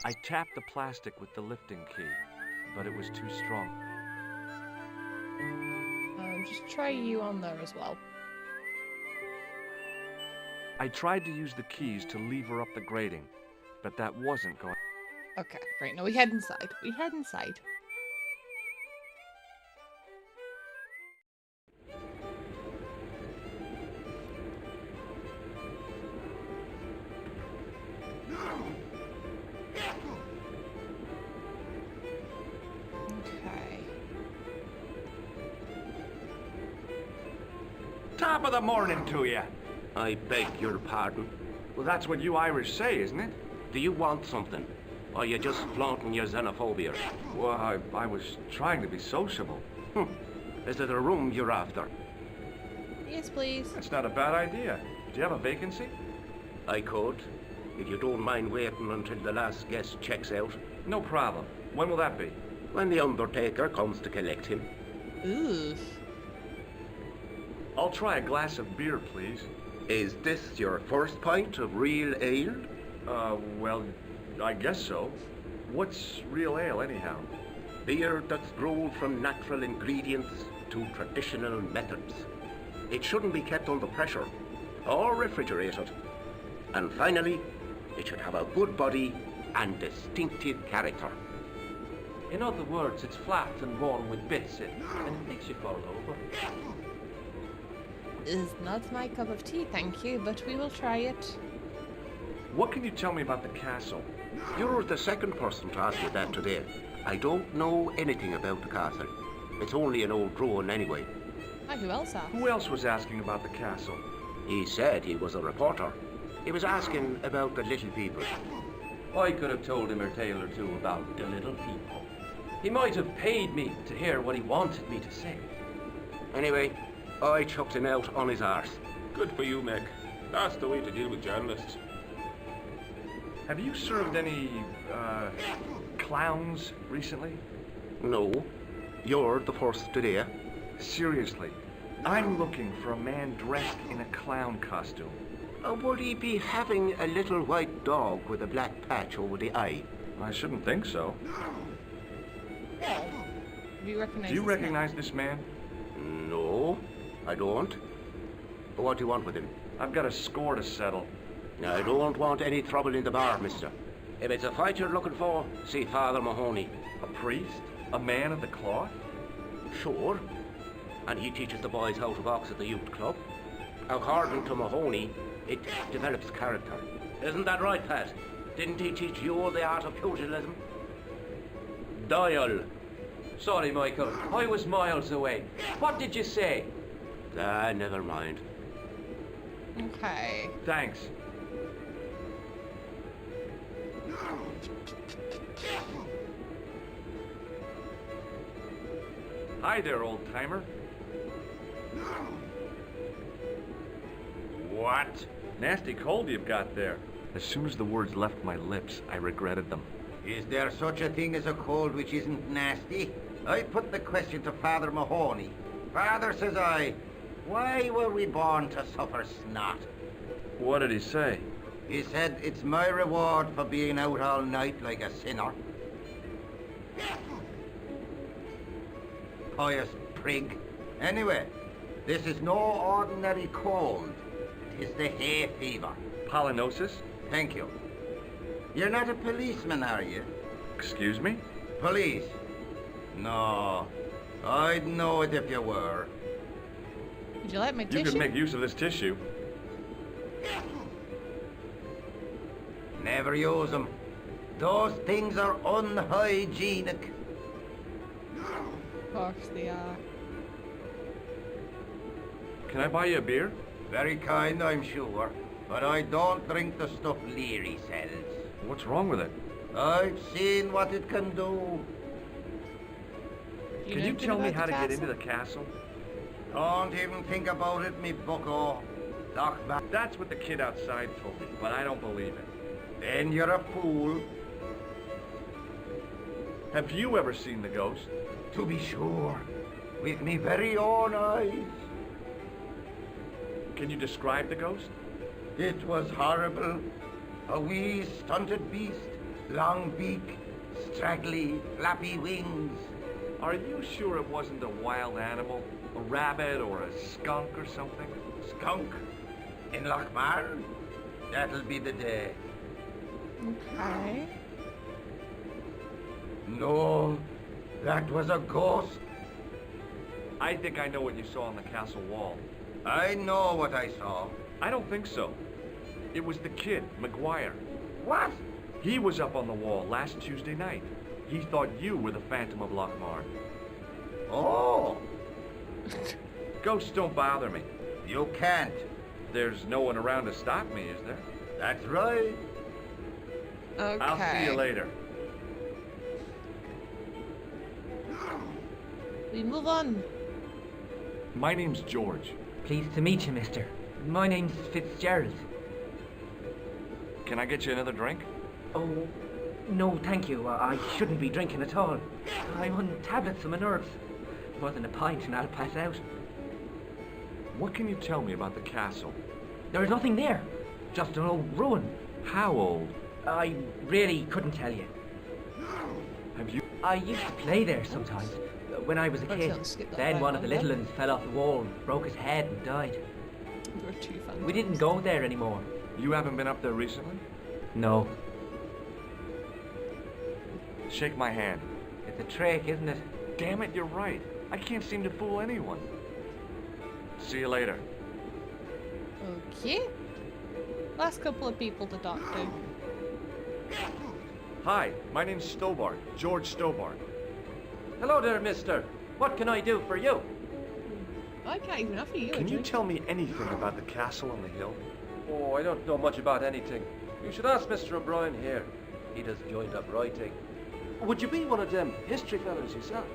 [SPEAKER 2] I tapped the plastic with the lifting key, but it was too strong.
[SPEAKER 1] Just try you on there as well.
[SPEAKER 2] I tried to use the keys to lever up the grating, but that wasn't going.
[SPEAKER 1] Okay, right, now we head inside. We head inside. Okay.
[SPEAKER 2] Top of the morning to you.
[SPEAKER 7] I beg your pardon.
[SPEAKER 2] Well, that's what you Irish say, isn't it?
[SPEAKER 7] Do you want something? Or are you just flaunting your xenophobia?
[SPEAKER 2] Well, I was trying to be sociable.
[SPEAKER 7] Is it a room you're after?
[SPEAKER 1] Yes, please.
[SPEAKER 2] That's not a bad idea. Do you have a vacancy?
[SPEAKER 7] I could, if you don't mind waiting until the last guest checks out.
[SPEAKER 2] No problem. When will that be?
[SPEAKER 7] When the Undertaker comes to collect him.
[SPEAKER 1] Ooh.
[SPEAKER 2] I'll try a glass of beer, please.
[SPEAKER 7] Is this your first pint of real ale?
[SPEAKER 2] Well, I guess so. What's real ale, anyhow?
[SPEAKER 7] Beer that's brewed from natural ingredients to traditional methods. It shouldn't be kept under pressure or refrigerated. And finally, it should have a good body and distinctive character.
[SPEAKER 11] In other words, it's flat and warm with bits in, and it makes you fall over.
[SPEAKER 1] Is not my cup of tea, thank you, but we will try it.
[SPEAKER 2] What can you tell me about the castle?
[SPEAKER 7] You're the second person to ask me that today. I don't know anything about the castle. It's only an old ruin anyway.
[SPEAKER 1] Ah, who else asked?
[SPEAKER 2] Who else was asking about the castle?
[SPEAKER 7] He said he was a reporter. He was asking about the little people.
[SPEAKER 11] I could have told him a tale or two about the little people. He might have paid me to hear what he wanted me to say.
[SPEAKER 7] Anyway, I chucked him out on his arse.
[SPEAKER 8] Good for you, Meg. That's the way to deal with journalists.
[SPEAKER 2] Have you served any, clowns recently?
[SPEAKER 7] No. You're the first today.
[SPEAKER 2] Seriously, I'm looking for a man dressed in a clown costume.
[SPEAKER 7] Would he be having a little white dog with a black patch over the eye?
[SPEAKER 2] I shouldn't think so.
[SPEAKER 1] Do you recognize
[SPEAKER 2] Do you recognize this man?
[SPEAKER 7] No, I don't. What do you want with him?
[SPEAKER 2] I've got a score to settle.
[SPEAKER 7] I don't want any trouble in the bar, mister. If it's a fight you're looking for, see Father Mahoney.
[SPEAKER 2] A priest? A man of the cloth?
[SPEAKER 7] Sure. And he teaches the boys how to box at the youth club. According to Mahoney, it develops character. Isn't that right, Pat? Didn't he teach you the art of pugilism? Dial.
[SPEAKER 11] Sorry, Michael. I was miles away. What did you say?
[SPEAKER 7] Never mind.
[SPEAKER 1] Okay.
[SPEAKER 2] Thanks. Hi there, old-timer.
[SPEAKER 6] What?
[SPEAKER 2] Nasty cold you've got there. As soon as the words left my lips, I regretted them.
[SPEAKER 4] Is there such a thing as a cold which isn't nasty? I put the question to Father Mahoney. Father, says I, why were we born to suffer snot?
[SPEAKER 2] What did he say?
[SPEAKER 4] He said it's my reward for being out all night like a sinner. Pious prig. Anyway, this is no ordinary cold. It is the hay fever.
[SPEAKER 2] Pollinosis?
[SPEAKER 4] Thank you. You're not a policeman, are you?
[SPEAKER 2] Excuse me?
[SPEAKER 4] Police? No. I'd know it if you were.
[SPEAKER 1] Would you like my tissue?
[SPEAKER 2] You could make use of this tissue.
[SPEAKER 4] Never use them. Those things are unhygienic.
[SPEAKER 1] Of course they are.
[SPEAKER 2] Can I buy you a beer?
[SPEAKER 4] Very kind, I'm sure. But I don't drink the stuff Leary sells.
[SPEAKER 2] What's wrong with it?
[SPEAKER 4] I've seen what it can do.
[SPEAKER 2] Can you tell me how to get into the castle?
[SPEAKER 4] Don't even think about it, me bucko. Lock back.
[SPEAKER 2] That's what the kid outside told me, but I don't believe it.
[SPEAKER 4] Then you're a fool.
[SPEAKER 2] Have you ever seen the ghost?
[SPEAKER 4] To be sure. With me very own eyes.
[SPEAKER 2] Can you describe the ghost?
[SPEAKER 4] It was horrible. A wee stunted beast, long beak, straggly, flappy wings.
[SPEAKER 2] Are you sure it wasn't a wild animal? A rabbit or a skunk or something?
[SPEAKER 4] Skunk? In Lochmar? That'll be the day.
[SPEAKER 1] Okay.
[SPEAKER 4] No, that was a ghost.
[SPEAKER 2] I think I know what you saw on the castle wall.
[SPEAKER 4] I know what I saw.
[SPEAKER 2] I don't think so. It was the kid, McGuire.
[SPEAKER 4] What?
[SPEAKER 2] He was up on the wall last Tuesday night. He thought you were the Phantom of Lochmar.
[SPEAKER 4] Oh!
[SPEAKER 2] Ghosts don't bother me.
[SPEAKER 4] You can't.
[SPEAKER 2] There's no one around to stop me, is there?
[SPEAKER 4] That's right.
[SPEAKER 1] Okay.
[SPEAKER 2] I'll see you later.
[SPEAKER 1] We move on.
[SPEAKER 2] My name's George.
[SPEAKER 10] Pleased to meet you, mister. My name's Fitzgerald.
[SPEAKER 2] Can I get you another drink?
[SPEAKER 10] Oh, no, thank you. I shouldn't be drinking at all. I'm on tablets for my nerves. More than a pint and I'll pass out.
[SPEAKER 2] What can you tell me about the castle?
[SPEAKER 10] There's nothing there. Just an old ruin.
[SPEAKER 2] How old?
[SPEAKER 10] I really couldn't tell you.
[SPEAKER 2] Have you...
[SPEAKER 10] I used to play there sometimes, when I was a kid. Then one of the little ones fell off the wall, broke his head and died. We didn't go there anymore.
[SPEAKER 2] You haven't been up there recently?
[SPEAKER 10] No.
[SPEAKER 2] Shake my hand.
[SPEAKER 10] It's a trick, isn't it?
[SPEAKER 2] Damn it, you're right. I can't seem to fool anyone. See you later.
[SPEAKER 1] Okay. Last couple of people to talk to.
[SPEAKER 2] Hi, my name's Stobbart. George Stobbart.
[SPEAKER 11] Hello there, mister. What can I do for you?
[SPEAKER 1] I can't even offer you.
[SPEAKER 2] Can you tell me anything about the castle on the hill?
[SPEAKER 11] Oh, I don't know much about anything. You should ask Mr. O'Brien here. He does joined up writing. Would you be one of them history fellows yourself?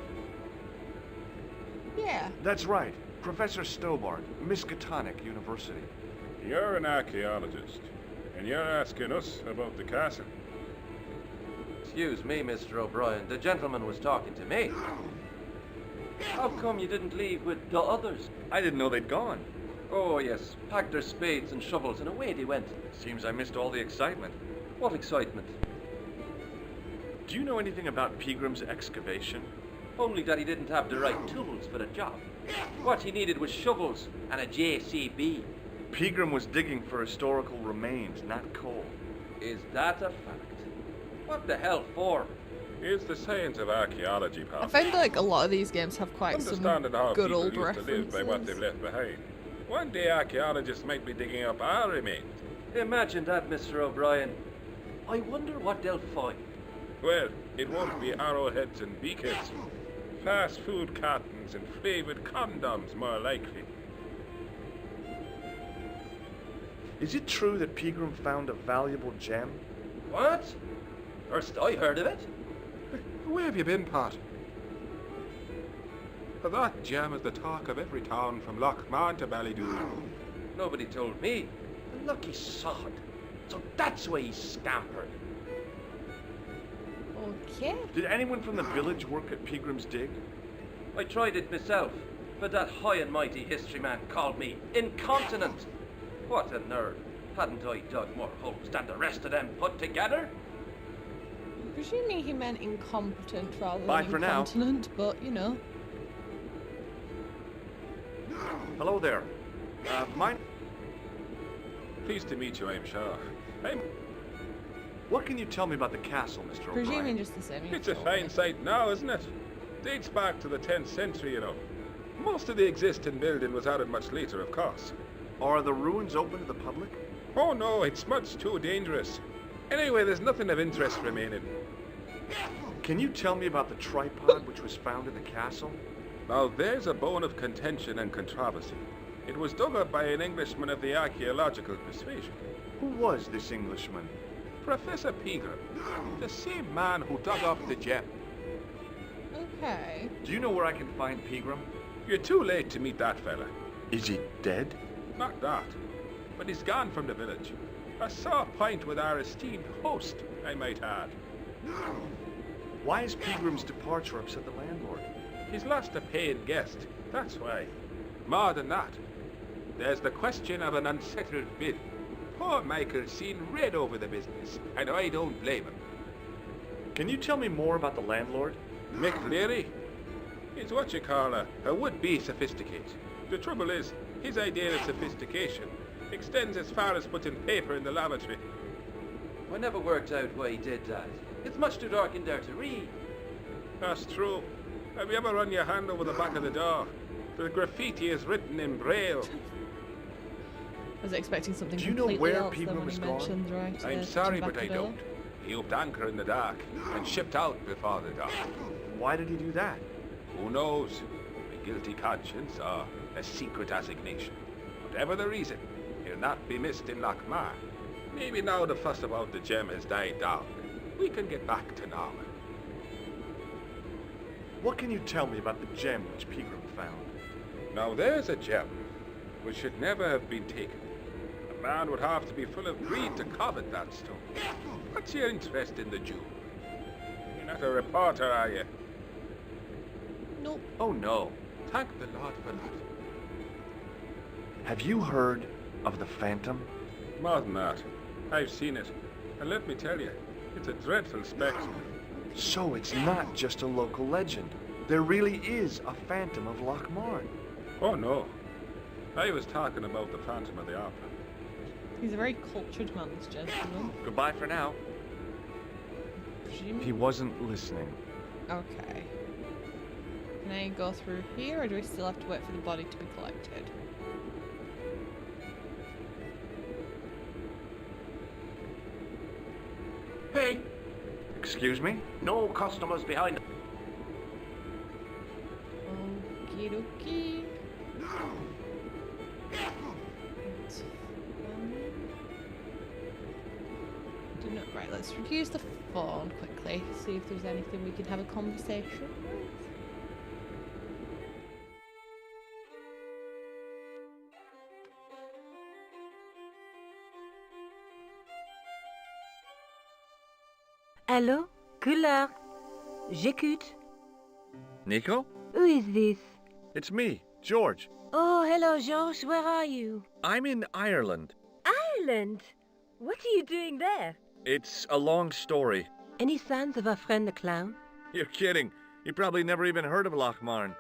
[SPEAKER 1] Yeah.
[SPEAKER 2] That's right. Professor Stobbart, Miskatonic University.
[SPEAKER 15] You're an archaeologist, and you're asking us about the castle.
[SPEAKER 11] Excuse me, Mr. O'Brien. The gentleman was talking to me. How come you didn't leave with the others?
[SPEAKER 2] I didn't know they'd gone.
[SPEAKER 11] Oh, yes. Packed their spades and shovels and away they went.
[SPEAKER 2] Seems I missed all the excitement.
[SPEAKER 11] What excitement?
[SPEAKER 2] Do you know anything about Peagram's excavation?
[SPEAKER 11] Only that he didn't have the right tools for the job. What he needed was shovels and a JCB.
[SPEAKER 2] Peagram was digging for historical remains, not coal.
[SPEAKER 11] Is that a fact? What the hell for?
[SPEAKER 15] It's the science of archaeology, pal.
[SPEAKER 1] I find like a lot of these games have quite some
[SPEAKER 15] Understanding how
[SPEAKER 1] good
[SPEAKER 15] people
[SPEAKER 1] old
[SPEAKER 15] used
[SPEAKER 1] references.
[SPEAKER 15] to live by what they've left behind. One day archaeologists might be digging up our remains.
[SPEAKER 11] Imagine that, Mr. O'Brien. I wonder what they'll find.
[SPEAKER 15] Well, it won't be arrowheads and beakers. Fast food cartons and flavored condoms, more likely.
[SPEAKER 2] Is it true that Peagram found a valuable gem?
[SPEAKER 11] What? First I heard of it.
[SPEAKER 15] Where have you been, Pat? That gem is the talk of every town from Lochmar to Ballydoon.
[SPEAKER 11] Nobody told me. The lucky sod. So that's why he scampered.
[SPEAKER 1] Okay.
[SPEAKER 2] Did anyone from the village work at Peagram's dig?
[SPEAKER 11] I tried it myself, but that high and mighty history man called me incontinent. What a nerd. Hadn't I dug more holes than the rest of them put together?
[SPEAKER 1] Presuming he meant incompetent rather
[SPEAKER 2] Bye
[SPEAKER 1] than
[SPEAKER 2] for now.
[SPEAKER 1] incontinent, but you know.
[SPEAKER 2] Hello there. Mine.
[SPEAKER 15] Pleased to meet you, I'm sure.
[SPEAKER 2] What can you tell me about the castle, Mr. O'Brien?
[SPEAKER 1] Presuming just the same.
[SPEAKER 15] It's a fine sight now, isn't it? Dates back to the 10th century, you know. Most of the existing building was added much later, of course.
[SPEAKER 2] Are the ruins open to the public?
[SPEAKER 15] Oh no, it's much too dangerous. Anyway, there's nothing of interest remaining.
[SPEAKER 2] Can you tell me about the tripod which was found in the castle?
[SPEAKER 15] Now there's a bone of contention and controversy. It was dug up by an Englishman of the archaeological persuasion.
[SPEAKER 2] Who was this Englishman?
[SPEAKER 15] Professor Peagram, the same man who dug up the gem.
[SPEAKER 1] Okay.
[SPEAKER 2] Do you know where I can find Peagram?
[SPEAKER 15] You're too late to meet that fella.
[SPEAKER 2] Is he dead?
[SPEAKER 15] Not that, but he's gone from the village. A sore point with our esteemed host, I might add.
[SPEAKER 2] Why is Peagram's departure upset the landlord?
[SPEAKER 15] He's lost a paying guest, that's why. More than that,
[SPEAKER 8] There's the question of an unsettled bill. Poor Michael's seen red over the business, and I don't blame him.
[SPEAKER 2] Can you tell me more about the landlord?
[SPEAKER 8] Mick Leary? He's what you call a would-be sophisticate. The trouble is, his idea of sophistication extends as far as putting paper in the lavatory.
[SPEAKER 11] I never worked out why he did that. It's much too dark in there to read.
[SPEAKER 8] That's true. Have you ever run your hand over the back of the door? The graffiti is written in Braille.
[SPEAKER 1] I was expecting something
[SPEAKER 2] Do you know
[SPEAKER 1] completely
[SPEAKER 2] where
[SPEAKER 1] else
[SPEAKER 2] Pegram
[SPEAKER 1] when
[SPEAKER 2] is
[SPEAKER 1] he
[SPEAKER 2] gone?
[SPEAKER 1] mentioned, right,
[SPEAKER 8] I'm sorry, but I don't. He upped anchor in the dark and shipped out before the dark.
[SPEAKER 2] Why did he do that?
[SPEAKER 8] Who knows? A guilty conscience or a secret assignation. Whatever the reason, he'll not be missed in Lochmar. Maybe now the fuss about the gem has died down, we can get back to normal.
[SPEAKER 2] What can you tell me about the gem which Pegram found?
[SPEAKER 8] Now there's a gem which should never have been taken. A man would have to be full of greed to covet that stone. What's your interest in the jewel? You're not a reporter, are you?
[SPEAKER 1] Nope.
[SPEAKER 2] Oh no.
[SPEAKER 8] Thank the Lord for that.
[SPEAKER 2] Have you heard of the Phantom?
[SPEAKER 8] More than that. I've seen it. And let me tell you, it's a dreadful spectacle.
[SPEAKER 2] So it's not just a local legend. There really is a Phantom of Lochmar.
[SPEAKER 8] Oh no. I was talking about the Phantom of the Opera.
[SPEAKER 1] He's a very cultured man, this gentleman.
[SPEAKER 2] Goodbye for now.
[SPEAKER 1] Presumably.
[SPEAKER 2] He wasn't listening.
[SPEAKER 1] Okay. Can I go through here, or do I still have to wait for the body to be collected?
[SPEAKER 7] Hey,
[SPEAKER 2] Excuse me?
[SPEAKER 7] no customers behind.
[SPEAKER 1] Okie dokie. Right, let's use the phone quickly, see if there's anything we can have a conversation with.
[SPEAKER 5] Allô? Couleur? J'écoute.
[SPEAKER 2] Nico?
[SPEAKER 5] Who is this?
[SPEAKER 2] It's me, George.
[SPEAKER 5] Oh, hello, George. Where are you?
[SPEAKER 2] I'm in Ireland.
[SPEAKER 5] Ireland? What are you doing there?
[SPEAKER 2] It's a long story.
[SPEAKER 5] Any signs of our friend the clown?
[SPEAKER 2] You're kidding. You probably never even heard of Lochmarn.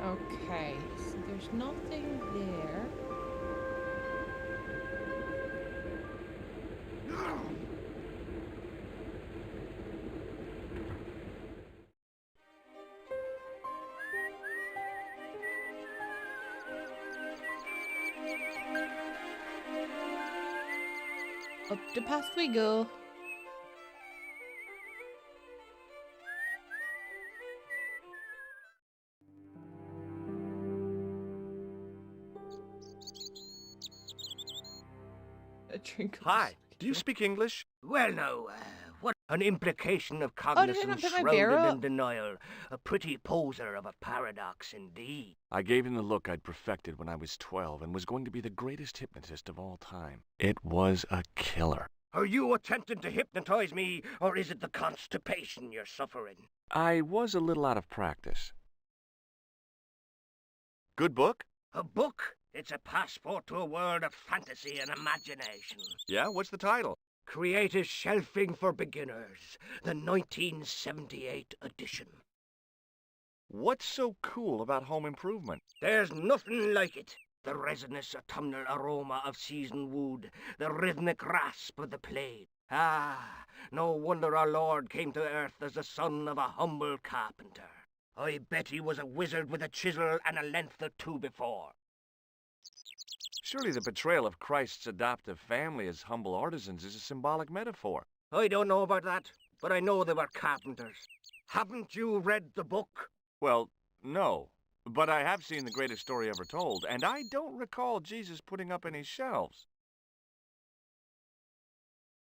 [SPEAKER 1] Okay, so there's nothing there. Up the path we go. A drink.
[SPEAKER 9] Hi, do you speak English? Well, no, what an implication of
[SPEAKER 1] did I
[SPEAKER 9] cognizance
[SPEAKER 1] not put my beer
[SPEAKER 9] shrouded
[SPEAKER 1] up?
[SPEAKER 9] in denial. A pretty poser of a paradox indeed.
[SPEAKER 2] I gave him the look I'd perfected when I was 12 and was going to be the greatest hypnotist of all time. It was a killer.
[SPEAKER 9] Are you attempting to hypnotize me, or is it the constipation you're suffering?
[SPEAKER 2] I was a little out of practice. Good book?
[SPEAKER 9] A book? It's a passport to a world of fantasy and imagination.
[SPEAKER 2] Yeah, what's the title?
[SPEAKER 9] Creative Shelving for Beginners, the 1978 edition.
[SPEAKER 2] What's so cool about home improvement?
[SPEAKER 9] There's nothing like it. The resinous autumnal aroma of seasoned wood, the rhythmic rasp of the blade. Ah, no wonder our Lord came to earth as the son of a humble carpenter. I bet he was a wizard with a chisel and a length or two before.
[SPEAKER 2] Surely the portrayal of Christ's adoptive family as humble artisans is a symbolic metaphor.
[SPEAKER 9] I don't know about that, but I know they were carpenters. Haven't you read the book?
[SPEAKER 2] Well, no. But I have seen The Greatest Story Ever Told, and I don't recall Jesus putting up any shelves.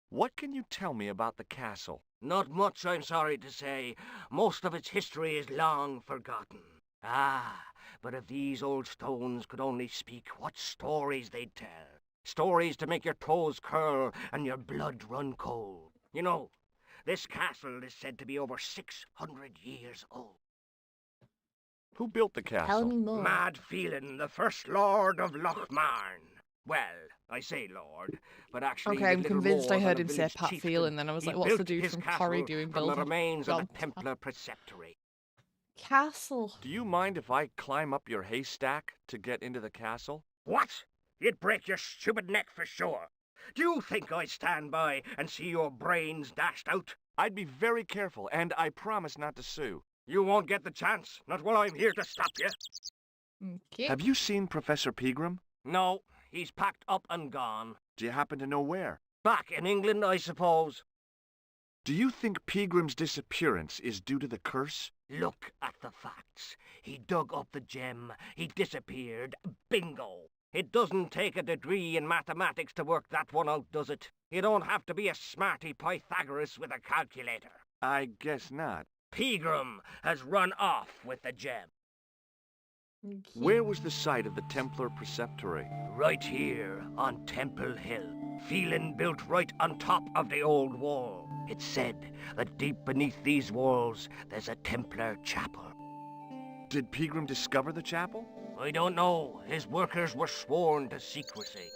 [SPEAKER 2] What can you tell me about the castle?
[SPEAKER 9] Not much, I'm sorry to say. Most of its history is long forgotten. Ah, but if these old stones could only speak, what stories they'd tell. Stories to make your toes curl and your blood run cold. You know, this castle is said to be over 600 years old.
[SPEAKER 2] Who built the castle?
[SPEAKER 16] Tell me more.
[SPEAKER 9] Mad Phelan, the first Lord of Lochmarn. Well, I say Lord, but actually...
[SPEAKER 1] Okay, I'm
[SPEAKER 9] little
[SPEAKER 1] convinced
[SPEAKER 9] more
[SPEAKER 1] I
[SPEAKER 9] than
[SPEAKER 1] heard
[SPEAKER 9] a
[SPEAKER 1] him say
[SPEAKER 9] village
[SPEAKER 1] Pat
[SPEAKER 9] chieftain.
[SPEAKER 1] Phelan, then I was
[SPEAKER 9] He
[SPEAKER 1] like, what's the
[SPEAKER 9] built
[SPEAKER 1] dude
[SPEAKER 9] his
[SPEAKER 1] from
[SPEAKER 9] castle
[SPEAKER 1] Corrie doing
[SPEAKER 9] from
[SPEAKER 1] building?
[SPEAKER 9] the remains
[SPEAKER 1] Well,
[SPEAKER 9] of the Templar Preceptory.
[SPEAKER 1] Castle.
[SPEAKER 2] Do you mind if I climb up your haystack to get into the castle?
[SPEAKER 9] What? You'd break your stupid neck for sure. Do you think I'd stand by and see your brains dashed out?
[SPEAKER 2] I'd be very careful, and I promise not to sue.
[SPEAKER 9] You won't get the chance, not while I'm here to stop you.
[SPEAKER 1] Okay.
[SPEAKER 2] Have you seen Professor Pegram?
[SPEAKER 9] No, he's packed up and gone.
[SPEAKER 2] Do you happen to know where?
[SPEAKER 9] Back in England, I suppose.
[SPEAKER 2] Do you think Pegram's disappearance is due to the curse?
[SPEAKER 9] Look at the facts. He dug up the gem. He disappeared. Bingo. It doesn't take a degree in mathematics to work that one out, does it? You don't have to be a smarty Pythagoras with a calculator.
[SPEAKER 2] I guess not.
[SPEAKER 9] Pegram has run off with the gem.
[SPEAKER 2] Where was the site of the Templar Preceptory?
[SPEAKER 9] Right here on Temple Hill. Phelan built right on top of the old wall. It's said that deep beneath these walls there's a Templar chapel.
[SPEAKER 2] Did Pegram discover the chapel?
[SPEAKER 9] I don't know. His workers were sworn to secrecy.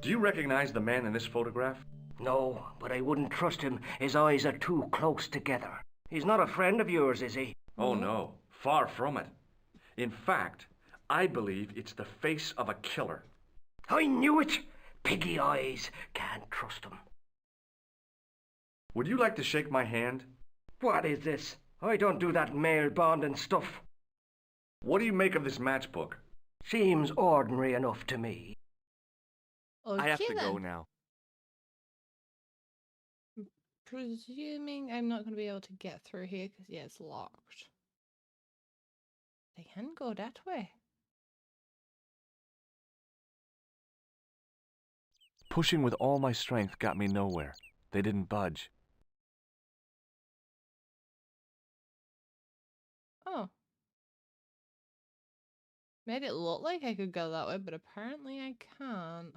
[SPEAKER 2] Do you recognize the man in this photograph?
[SPEAKER 9] No, but I wouldn't trust him. His eyes are too close together. He's not a friend of yours, is he?
[SPEAKER 2] Oh no, far from it. In fact, I believe it's the face of a killer.
[SPEAKER 9] I knew it! Piggy eyes. Can't trust him.
[SPEAKER 2] Would you like to shake my hand?
[SPEAKER 9] What is this? I don't do that male bonding stuff.
[SPEAKER 2] What do you make of this matchbook?
[SPEAKER 9] Seems ordinary enough to me.
[SPEAKER 1] Okay,
[SPEAKER 2] I have to
[SPEAKER 1] then.
[SPEAKER 2] go now.
[SPEAKER 1] Presuming I'm not going to be able to get through here because, yeah, it's locked. They can go that way.
[SPEAKER 2] Pushing with all my strength got me nowhere. They didn't budge.
[SPEAKER 1] Oh. Made it look like I could go that way, but apparently I can't.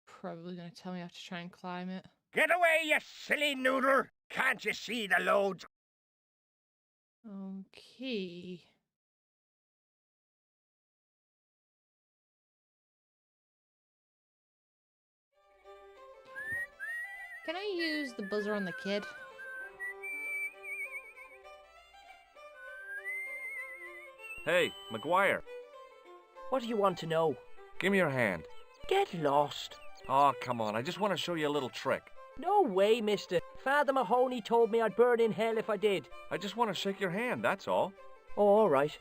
[SPEAKER 1] Probably going to tell me I have to try and climb it.
[SPEAKER 9] Get away, you silly noodle! Can't you see the loads?
[SPEAKER 1] Okay. Can I use the buzzer on the kid?
[SPEAKER 2] Hey, McGuire.
[SPEAKER 10] What do you want to know?
[SPEAKER 2] Give me your hand.
[SPEAKER 10] Get lost.
[SPEAKER 2] Oh, come on. I just want to show you a little trick.
[SPEAKER 10] No way, mister. Father Mahoney told me I'd burn in hell if I did.
[SPEAKER 2] I just want to shake your hand, that's all.
[SPEAKER 10] Oh, all right.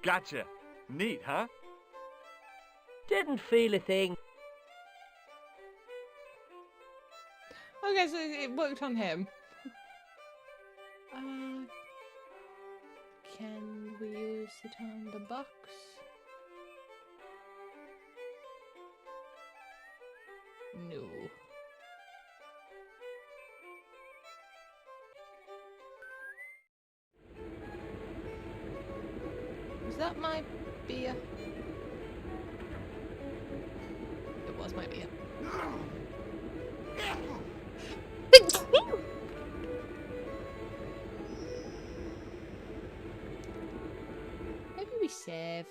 [SPEAKER 2] Gotcha. Neat, huh?
[SPEAKER 10] Didn't feel a thing.
[SPEAKER 1] Okay, so it worked on him. Can we use it on the box? No. Was that my beer? It was my beer. Maybe we save.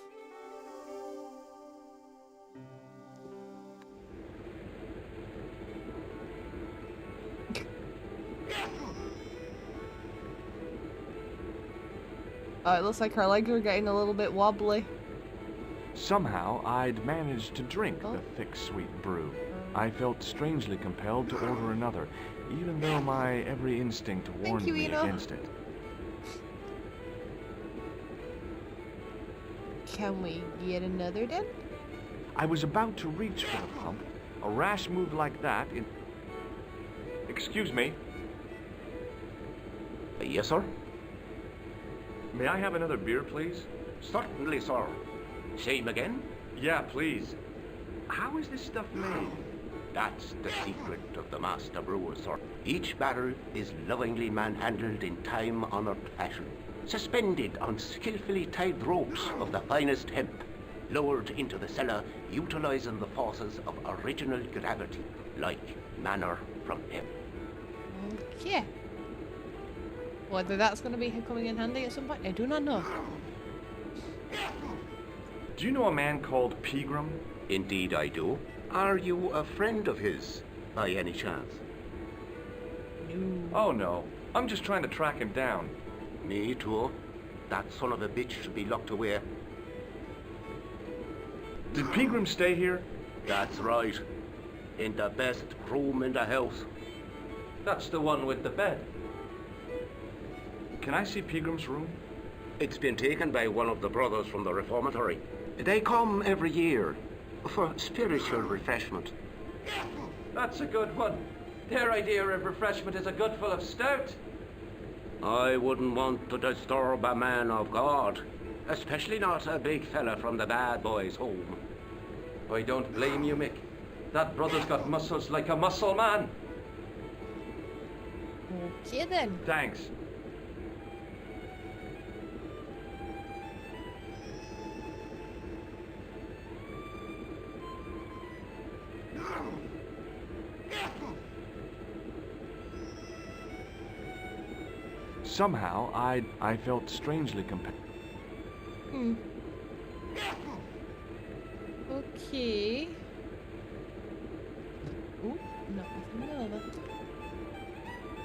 [SPEAKER 1] Oh, it looks like our legs are getting a little bit wobbly.
[SPEAKER 2] Somehow, I'd managed to drink the thick, sweet brew. I felt strangely compelled to order another, even though my every instinct warned me against it.
[SPEAKER 1] Can we get another then?
[SPEAKER 2] I was about to reach for the pump. A rash move like that in... Excuse me.
[SPEAKER 7] Yes, sir?
[SPEAKER 2] May I have another beer, please?
[SPEAKER 7] Certainly, sir. Same again?
[SPEAKER 2] Yeah, please. How is this stuff made?
[SPEAKER 7] That's the secret of the master brewer, sir. Each barrel is lovingly manhandled in time-honored fashion, suspended on skillfully tied ropes of the finest hemp. lowered into the cellar, utilizing the forces of original gravity, like manna from heaven.
[SPEAKER 1] Okay. Whether that's going to be coming in handy at some point, I do not know.
[SPEAKER 9] Do you know a man called Pegram?
[SPEAKER 7] Indeed I do. Are you a friend of his, by any chance?
[SPEAKER 1] No.
[SPEAKER 9] Oh no, I'm just trying to track him down.
[SPEAKER 7] Me too. That son of a bitch should be locked away.
[SPEAKER 9] Did Pegram stay here?
[SPEAKER 7] That's right. In the best room in the house.
[SPEAKER 11] That's the one with the bed.
[SPEAKER 9] Can I see Pegram's room?
[SPEAKER 7] It's been taken by one of the brothers from the reformatory. They come every year for spiritual refreshment.
[SPEAKER 11] That's a good one. Their idea of refreshment is a gutful of stout.
[SPEAKER 7] I wouldn't want to disturb a man of God, especially not a big fella from the bad boys' home.
[SPEAKER 11] I don't blame you, Mick. That brother's got muscles like a muscle man.
[SPEAKER 1] Okay then.
[SPEAKER 9] Thanks. Somehow, I felt strangely compelled.
[SPEAKER 1] Okay. Ooh, not nothing over.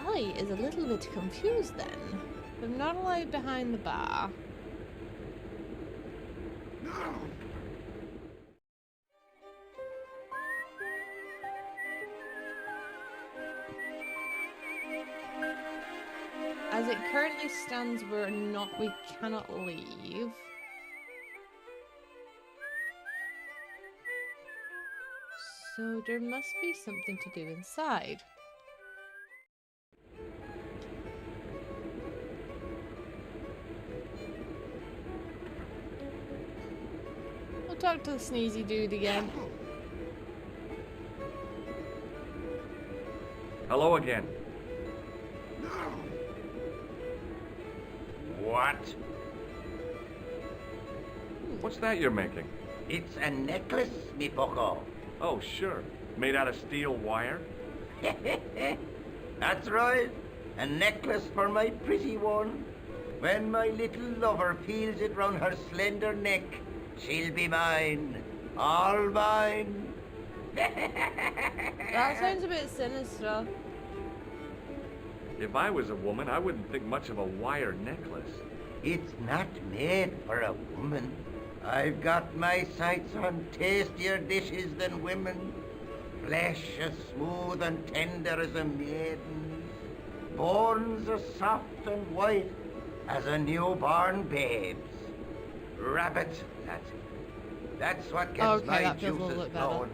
[SPEAKER 1] I is a little bit confused then. I'm not allowed behind the bar. As it currently stands, we cannot leave. So there must be something to do inside. We'll talk to the sneezy dude again.
[SPEAKER 9] Hello again.
[SPEAKER 4] What?
[SPEAKER 9] What's that you're making?
[SPEAKER 4] It's a necklace, me bucko.
[SPEAKER 9] Oh, sure. Made out of steel wire?
[SPEAKER 4] That's right. A necklace for my pretty one. When my little lover feels it round her slender neck, she'll be mine. All mine.
[SPEAKER 1] That sounds a bit sinister.
[SPEAKER 9] If I was a woman, I wouldn't think much of a wire necklace.
[SPEAKER 4] It's not made for a woman. I've got my sights on tastier dishes than women. Flesh as smooth and tender as a maiden's. Bones as soft and white as a newborn babe's. Rabbit, that's what gets
[SPEAKER 1] Okay,
[SPEAKER 4] my
[SPEAKER 1] that feels a
[SPEAKER 4] juices
[SPEAKER 1] little bit better.
[SPEAKER 4] flowing.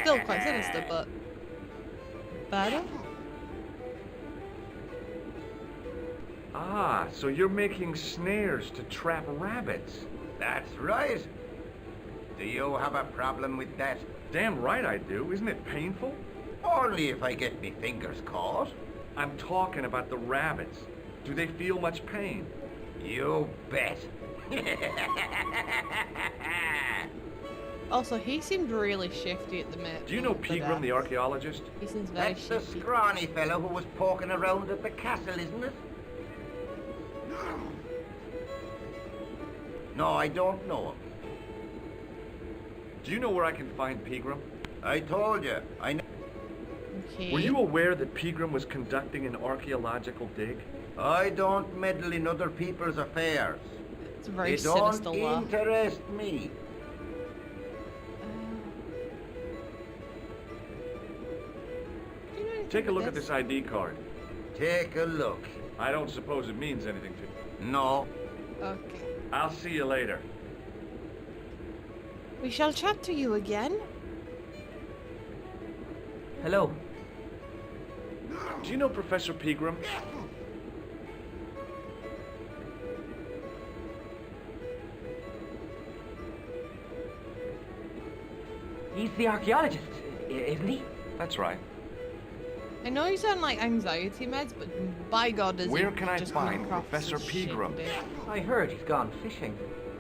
[SPEAKER 1] Still quite sinister, but better.
[SPEAKER 9] Ah, so you're making snares to trap rabbits.
[SPEAKER 4] That's right. Do you have a problem with that?
[SPEAKER 9] Damn right I do. Isn't it painful?
[SPEAKER 4] Only if I get me fingers caught.
[SPEAKER 9] I'm talking about the rabbits. Do they feel much pain?
[SPEAKER 4] You bet.
[SPEAKER 1] Also, he seemed really shifty at the minute.
[SPEAKER 9] Do you know Pegram, the archaeologist?
[SPEAKER 1] He seems very
[SPEAKER 4] That's the
[SPEAKER 1] shifty.
[SPEAKER 4] scrawny fellow who was poking around at the castle, isn't it? No, I don't know him.
[SPEAKER 9] Do you know where I can find Pegram?
[SPEAKER 4] I told you. I know.
[SPEAKER 1] Okay.
[SPEAKER 9] Were you aware that Pegram was conducting an archaeological dig?
[SPEAKER 4] I don't meddle in other people's affairs.
[SPEAKER 1] It's a very
[SPEAKER 4] It
[SPEAKER 1] sinister
[SPEAKER 4] don't
[SPEAKER 1] laugh.
[SPEAKER 4] interest me.
[SPEAKER 1] Do you know anything
[SPEAKER 9] Take a
[SPEAKER 1] about
[SPEAKER 9] look at this ID card.
[SPEAKER 4] Take a look.
[SPEAKER 9] I don't suppose it means anything to you.
[SPEAKER 4] No.
[SPEAKER 1] Okay.
[SPEAKER 9] I'll see you later.
[SPEAKER 1] We shall chat to you again.
[SPEAKER 11] Hello.
[SPEAKER 9] Do you know Professor Pegram?
[SPEAKER 10] He's the archaeologist, isn't he?
[SPEAKER 9] That's right.
[SPEAKER 1] I know you sound like anxiety meds, but by God, does
[SPEAKER 9] Where
[SPEAKER 1] he
[SPEAKER 9] can I
[SPEAKER 1] just
[SPEAKER 9] find
[SPEAKER 1] come across
[SPEAKER 9] Professor
[SPEAKER 1] as shit,
[SPEAKER 9] Pegram?
[SPEAKER 1] dude?
[SPEAKER 10] I heard he's gone fishing.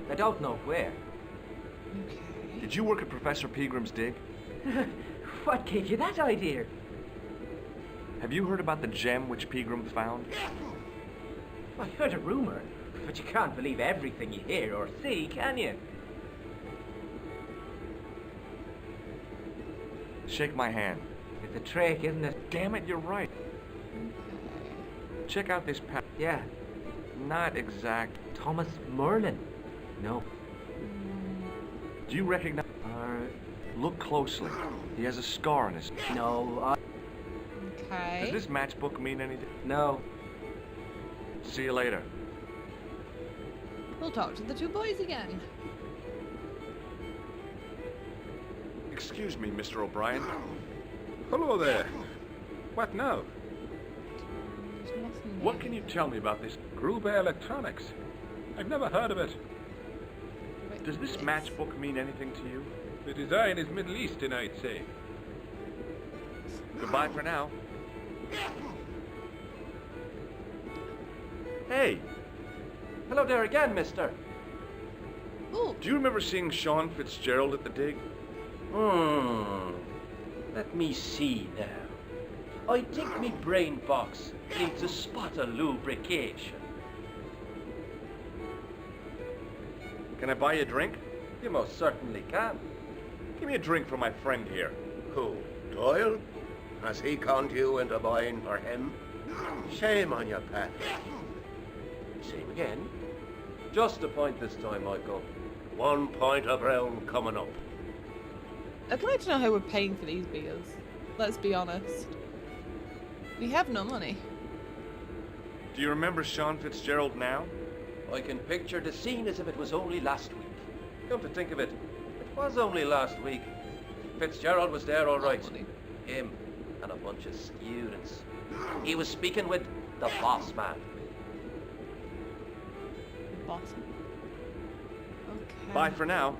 [SPEAKER 11] I don't know where.
[SPEAKER 1] Okay.
[SPEAKER 2] Did you work at Professor Pegram's dig?
[SPEAKER 10] What gave you that idea?
[SPEAKER 2] Have you heard about the gem which Pegram found?
[SPEAKER 10] I heard a rumor, but you can't believe everything you hear or see, can you?
[SPEAKER 2] Shake my hand.
[SPEAKER 10] It's a trick, isn't it?
[SPEAKER 2] Damn it, you're right. Check out this pack.
[SPEAKER 10] Yeah.
[SPEAKER 2] Not exact.
[SPEAKER 10] Thomas Merlin. No.
[SPEAKER 2] Do you recognize? Look closely. He has a scar on his.
[SPEAKER 10] No.
[SPEAKER 1] Okay.
[SPEAKER 2] Does this matchbook mean anything?
[SPEAKER 10] No.
[SPEAKER 2] See you later.
[SPEAKER 1] We'll talk to the two boys again.
[SPEAKER 2] Excuse me, Mr. O'Brien.
[SPEAKER 15] Hello there. What now?
[SPEAKER 2] What can you tell me about this?
[SPEAKER 15] Gruber Electronics. I've never heard of it.
[SPEAKER 2] Does this matchbook mean anything to you?
[SPEAKER 15] The design is Middle Eastern, I'd say.
[SPEAKER 2] Goodbye for now. Hey!
[SPEAKER 11] Hello there again, mister.
[SPEAKER 1] Ooh.
[SPEAKER 2] Do you remember seeing Sean Fitzgerald at the dig?
[SPEAKER 11] Let me see now. I think me brain box needs a spot of lubrication.
[SPEAKER 2] Can I buy you a drink?
[SPEAKER 11] You most certainly can.
[SPEAKER 2] Give me a drink for my friend here.
[SPEAKER 7] Who? Doyle? Has he conned you into buying for him? Shame on you, Pat. Same again.
[SPEAKER 11] Just a point this time, Michael.
[SPEAKER 7] 1 point of brown coming up.
[SPEAKER 1] I'd like to know how we're paying for these beers. Let's be honest. We have no money.
[SPEAKER 2] Do you remember Sean Fitzgerald now?
[SPEAKER 11] I can picture the scene as if it was only last week. Come to think of it, it was only last week. Fitzgerald was there all right. Him and a bunch of students. He was speaking with the boss man.
[SPEAKER 1] The boss man? Okay.
[SPEAKER 2] Bye for now.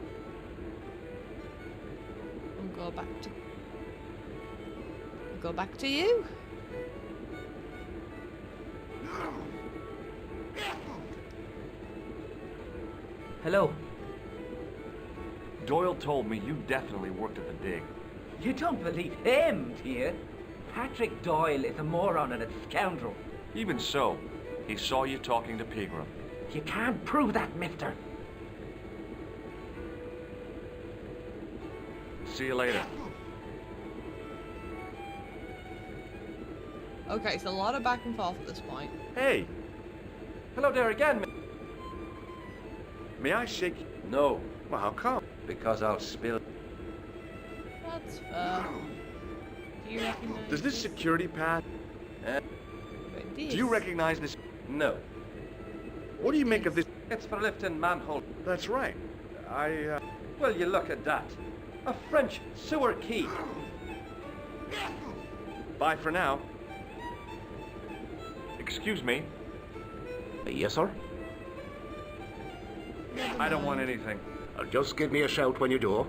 [SPEAKER 1] We'll go back to you.
[SPEAKER 10] Hello.
[SPEAKER 2] Doyle told me you definitely worked at the dig.
[SPEAKER 10] You don't believe him, do you? Patrick Doyle is a moron and a scoundrel.
[SPEAKER 2] Even so, he saw you talking to Pegram.
[SPEAKER 10] You can't prove that, mister.
[SPEAKER 2] See you later.
[SPEAKER 1] Okay, it's a lot of back and forth at this point.
[SPEAKER 2] Hey!
[SPEAKER 11] Hello there again.
[SPEAKER 2] May I shake you?
[SPEAKER 11] No.
[SPEAKER 2] Well, how come?
[SPEAKER 11] Because I'll spill.
[SPEAKER 1] That's fair. Do you recognize
[SPEAKER 2] Does this security pass? Do you recognize this?
[SPEAKER 11] No.
[SPEAKER 2] What do you make of this?
[SPEAKER 11] It's for lifting manhole.
[SPEAKER 2] That's right.
[SPEAKER 11] Well, you look at that. A French sewer key.
[SPEAKER 2] Bye for now. Excuse me.
[SPEAKER 7] Yes, sir?
[SPEAKER 2] I don't want anything.
[SPEAKER 7] Just give me a shout when you do.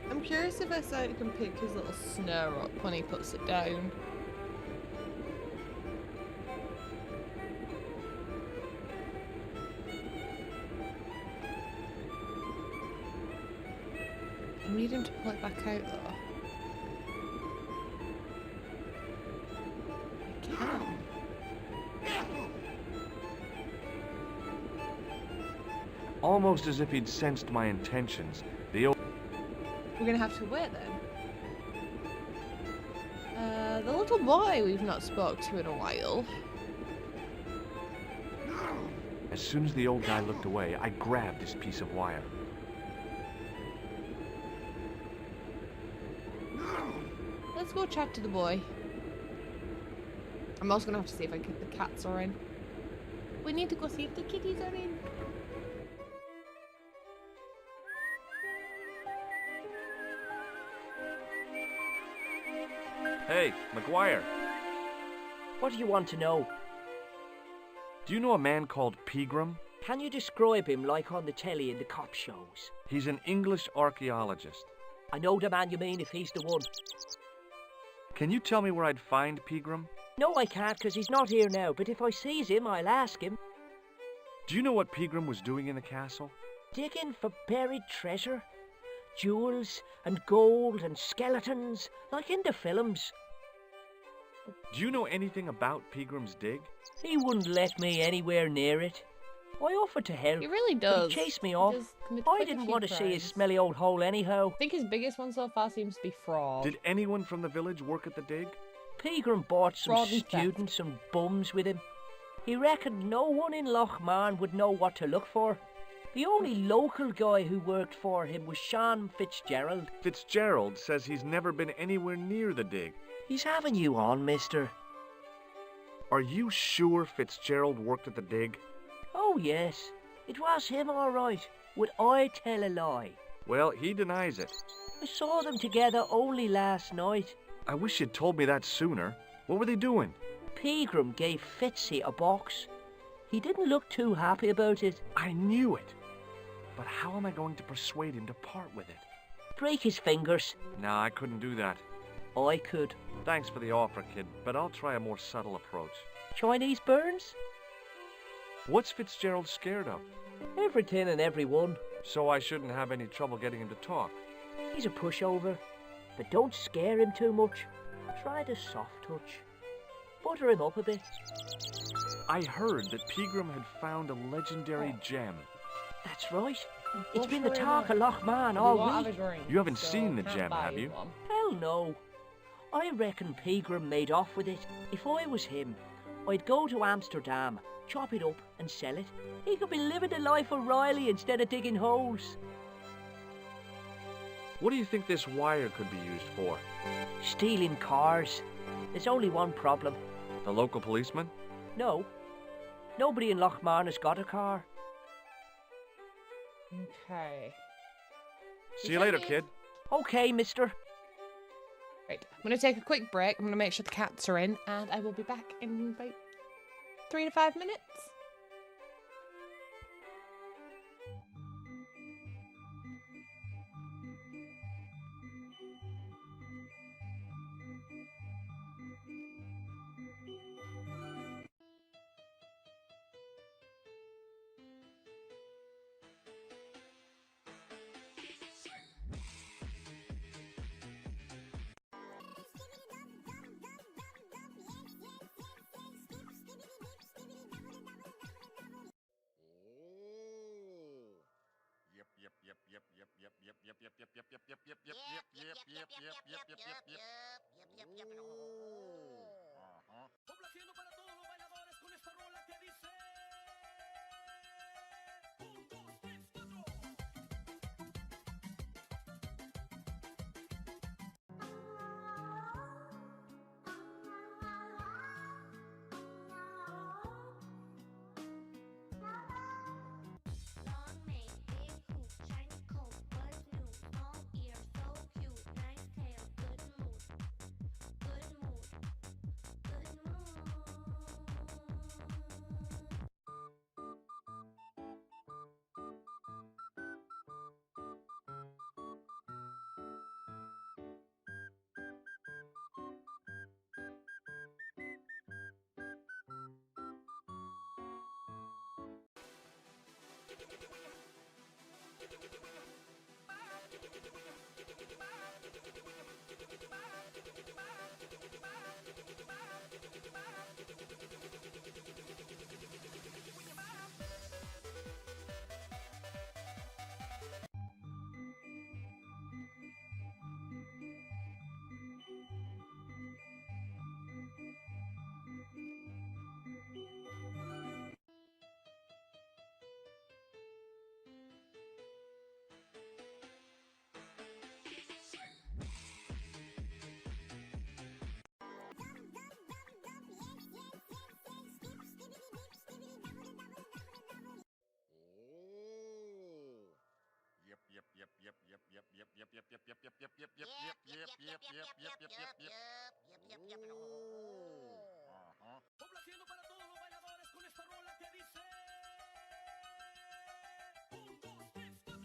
[SPEAKER 1] I'm curious if Esai can pick his little snare up when he puts it down. I need him to pull it back out though. I can.
[SPEAKER 2] Almost as if he'd sensed my intentions, the old...
[SPEAKER 1] We're gonna have to wait then. The little boy we've not spoke to in a while.
[SPEAKER 2] As soon as the old guy looked away, I grabbed this piece of wire.
[SPEAKER 1] Let's go chat to the boy. I'm also gonna have to see if the cats are in. We need to go see if the kitties are in.
[SPEAKER 2] Hey, McGuire.
[SPEAKER 10] What do you want to know?
[SPEAKER 2] Do you know a man called Pegram?
[SPEAKER 10] Can you describe him like on the telly in the cop shows?
[SPEAKER 2] He's an English archaeologist.
[SPEAKER 10] I know the man you mean if he's the one.
[SPEAKER 2] Can you tell me where I'd find Pegram?
[SPEAKER 10] No, I can't, because he's not here now, but if I sees him, I'll ask him.
[SPEAKER 2] Do you know what Pegram was doing in the castle?
[SPEAKER 10] Digging for buried treasure. Jewels and gold and skeletons, like in the films.
[SPEAKER 2] Do you know anything about Pegram's dig?
[SPEAKER 10] He wouldn't let me anywhere near it. I offered to help.
[SPEAKER 1] He really
[SPEAKER 10] but
[SPEAKER 1] does.
[SPEAKER 10] He chased me off. I didn't want to see his smelly old hole anyhow.
[SPEAKER 1] I think his biggest one so far seems to be fraud.
[SPEAKER 2] Did anyone from the village work at the dig?
[SPEAKER 10] Pegram bought some
[SPEAKER 1] Fraud and
[SPEAKER 10] students and bums with him. He reckoned no one in Lochmarn would know what to look for. The only local guy who worked for him was Sean Fitzgerald.
[SPEAKER 2] Fitzgerald says he's never been anywhere near the dig.
[SPEAKER 10] He's having you on, mister.
[SPEAKER 2] Are you sure Fitzgerald worked at the dig?
[SPEAKER 10] Oh, yes. It was him, all right. Would I tell a lie?
[SPEAKER 2] Well, he denies it.
[SPEAKER 10] I saw them together only last night.
[SPEAKER 2] I wish you'd told me that sooner. What were they doing?
[SPEAKER 10] Pegram gave Fitzy a box. He didn't look too happy about it.
[SPEAKER 2] I knew it. But how am I going to persuade him to part with it?
[SPEAKER 10] Break his fingers.
[SPEAKER 2] No, I couldn't do that.
[SPEAKER 10] I could.
[SPEAKER 2] Thanks for the offer, kid, but I'll try a more subtle approach.
[SPEAKER 10] Chinese burns?
[SPEAKER 2] What's Fitzgerald scared of?
[SPEAKER 10] Everything and everyone.
[SPEAKER 2] So I shouldn't have any trouble getting him to talk.
[SPEAKER 10] He's a pushover, but don't scare him too much. Try the soft touch. Butter him up a bit.
[SPEAKER 2] I heard that Pegram had found a legendary gem.
[SPEAKER 10] That's right. It's been the talk of Lochmarn all week.
[SPEAKER 2] You haven't seen the gem, have you?
[SPEAKER 10] Hell no. I reckon Pegram made off with it. If I was him, I'd go to Amsterdam, chop it up and sell it. He could be living the life of Riley instead of digging holes.
[SPEAKER 2] What do you think this wire could be used for?
[SPEAKER 10] Stealing cars. There's only one problem.
[SPEAKER 2] The local policeman?
[SPEAKER 10] No. Nobody in Lochmarn has got a car.
[SPEAKER 1] Okay.
[SPEAKER 2] See you later, kid.
[SPEAKER 10] Okay, mister.
[SPEAKER 1] Right, I'm going to take a quick break. I'm going to make sure the cats are in, and I will be back in about 3 to 5 minutes.
[SPEAKER 16] Complaciendo para todos los bailadores con esta rola que dice 1, 2, 3, 4.
[SPEAKER 17] Long mane, big hoop, shiny coat, what's new? Small ear, so cute, nice tail, good mood, good mood, good mood. Complaciendo para todos los bailadores con esta rola que dice 1, 2, 3, 4.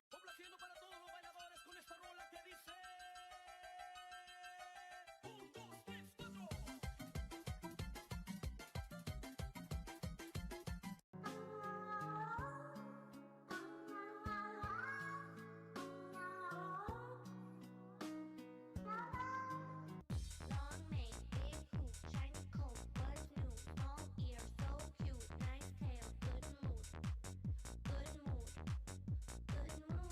[SPEAKER 16] Complaciendo para todos los bailadores con esta rola que dice... 1, 2, 3, 4.
[SPEAKER 17] Long mane, big hoop, shiny coat, what's new? Small ear, so cute, nice tail, good mood. Good mood. Good mood.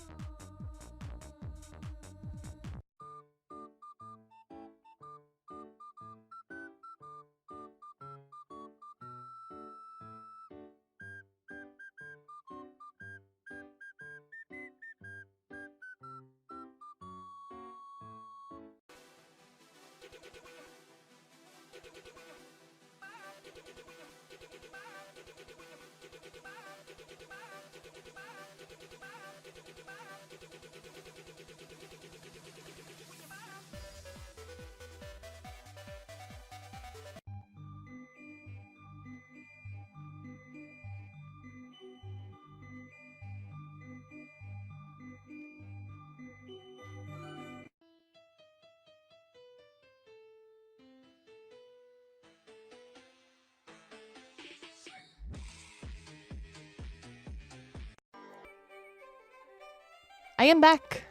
[SPEAKER 1] I am back.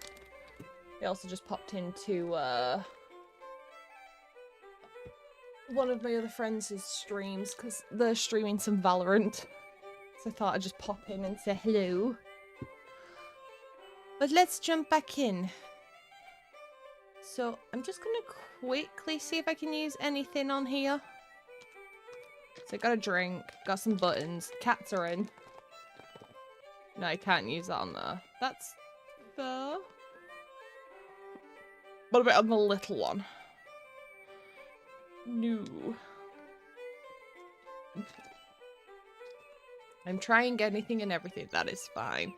[SPEAKER 1] I also just popped into one of my other friends' streams because they're streaming some Valorant. So I thought I'd just pop in and say hello. But let's jump back in. So I'm just gonna quickly see if I can use anything on here. So I got a drink, got some buttons, cats are in. No, I can't use that on there. That's fair. What about on the little one? No. I'm trying anything and everything, that is fine.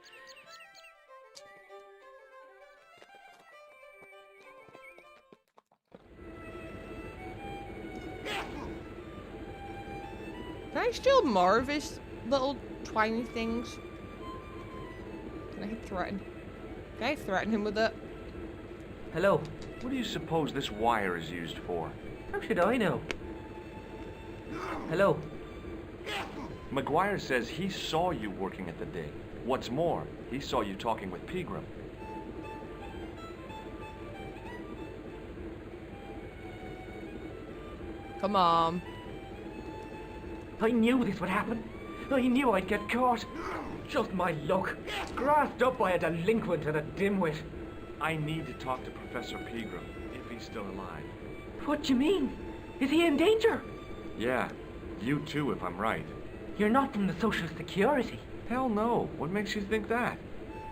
[SPEAKER 1] Can I steal more of his little tiny things? Can I threaten? Can I threaten him with it?
[SPEAKER 18] Hello.
[SPEAKER 2] What do you suppose this wire is used for?
[SPEAKER 18] How should I know? Hello.
[SPEAKER 2] McGuire says he saw you working at the dig. What's more, he saw you talking with Pegram.
[SPEAKER 1] Come on.
[SPEAKER 18] I knew this would happen. I knew I'd get caught. Just my luck. Grasped up by a delinquent and a dimwit.
[SPEAKER 2] I need to talk to Professor Pegram, if he's still alive.
[SPEAKER 18] What do you mean? Is he in danger?
[SPEAKER 2] Yeah, you too, if I'm right.
[SPEAKER 18] You're not from the Social Security.
[SPEAKER 2] Hell no. What makes you think that?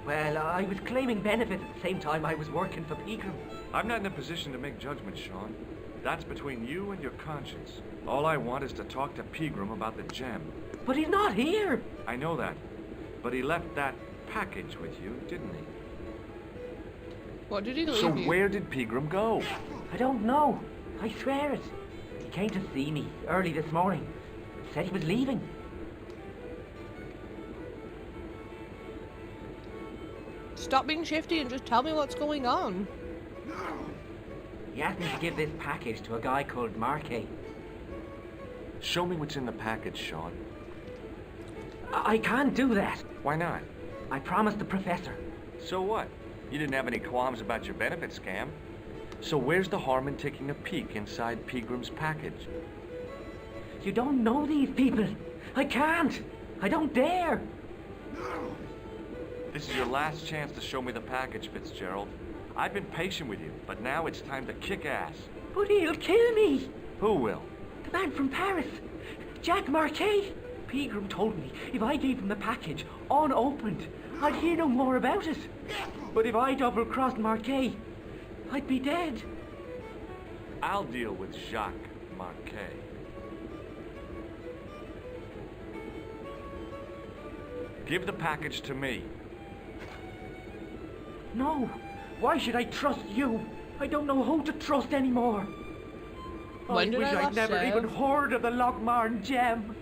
[SPEAKER 18] Well, I was claiming benefits at the same time I was working for Pegram.
[SPEAKER 2] I'm not in a position to make judgments, Sean. That's between you and your conscience. All I want is to talk to Pegram about the gem.
[SPEAKER 18] But he's not here!
[SPEAKER 2] I know that. But he left that package with you, didn't he?
[SPEAKER 1] What did he leave
[SPEAKER 2] So
[SPEAKER 1] you?
[SPEAKER 2] where did Pegram go?
[SPEAKER 18] I don't know. I swear it. He came to see me early this morning. Said he was leaving.
[SPEAKER 1] Stop being shifty and just tell me what's going on.
[SPEAKER 18] He asked me to give this package to a guy called Marquet.
[SPEAKER 2] Show me what's in the package, Sean.
[SPEAKER 18] I can't do that.
[SPEAKER 2] Why not?
[SPEAKER 18] I promised the professor.
[SPEAKER 2] So what? You didn't have any qualms about your benefit scam.
[SPEAKER 9] So where's the harm in taking a peek inside Peagram's package?
[SPEAKER 18] You don't know these people. I can't. I don't dare.
[SPEAKER 9] This is your last chance to show me the package, Fitzgerald. I've been patient with you, but now it's time to kick ass.
[SPEAKER 18] But he'll kill me.
[SPEAKER 9] Who will?
[SPEAKER 18] The man from Paris. Jack Marquet. Pegram told me if I gave him the package unopened, I'd hear no more about it. But if I double-crossed Marquet, I'd be dead.
[SPEAKER 9] I'll deal with Jacques Marquet. Give the package to me.
[SPEAKER 18] No. Why should I trust you? I don't know who to trust anymore. I wish I'd never even heard of the Lochmarn gem.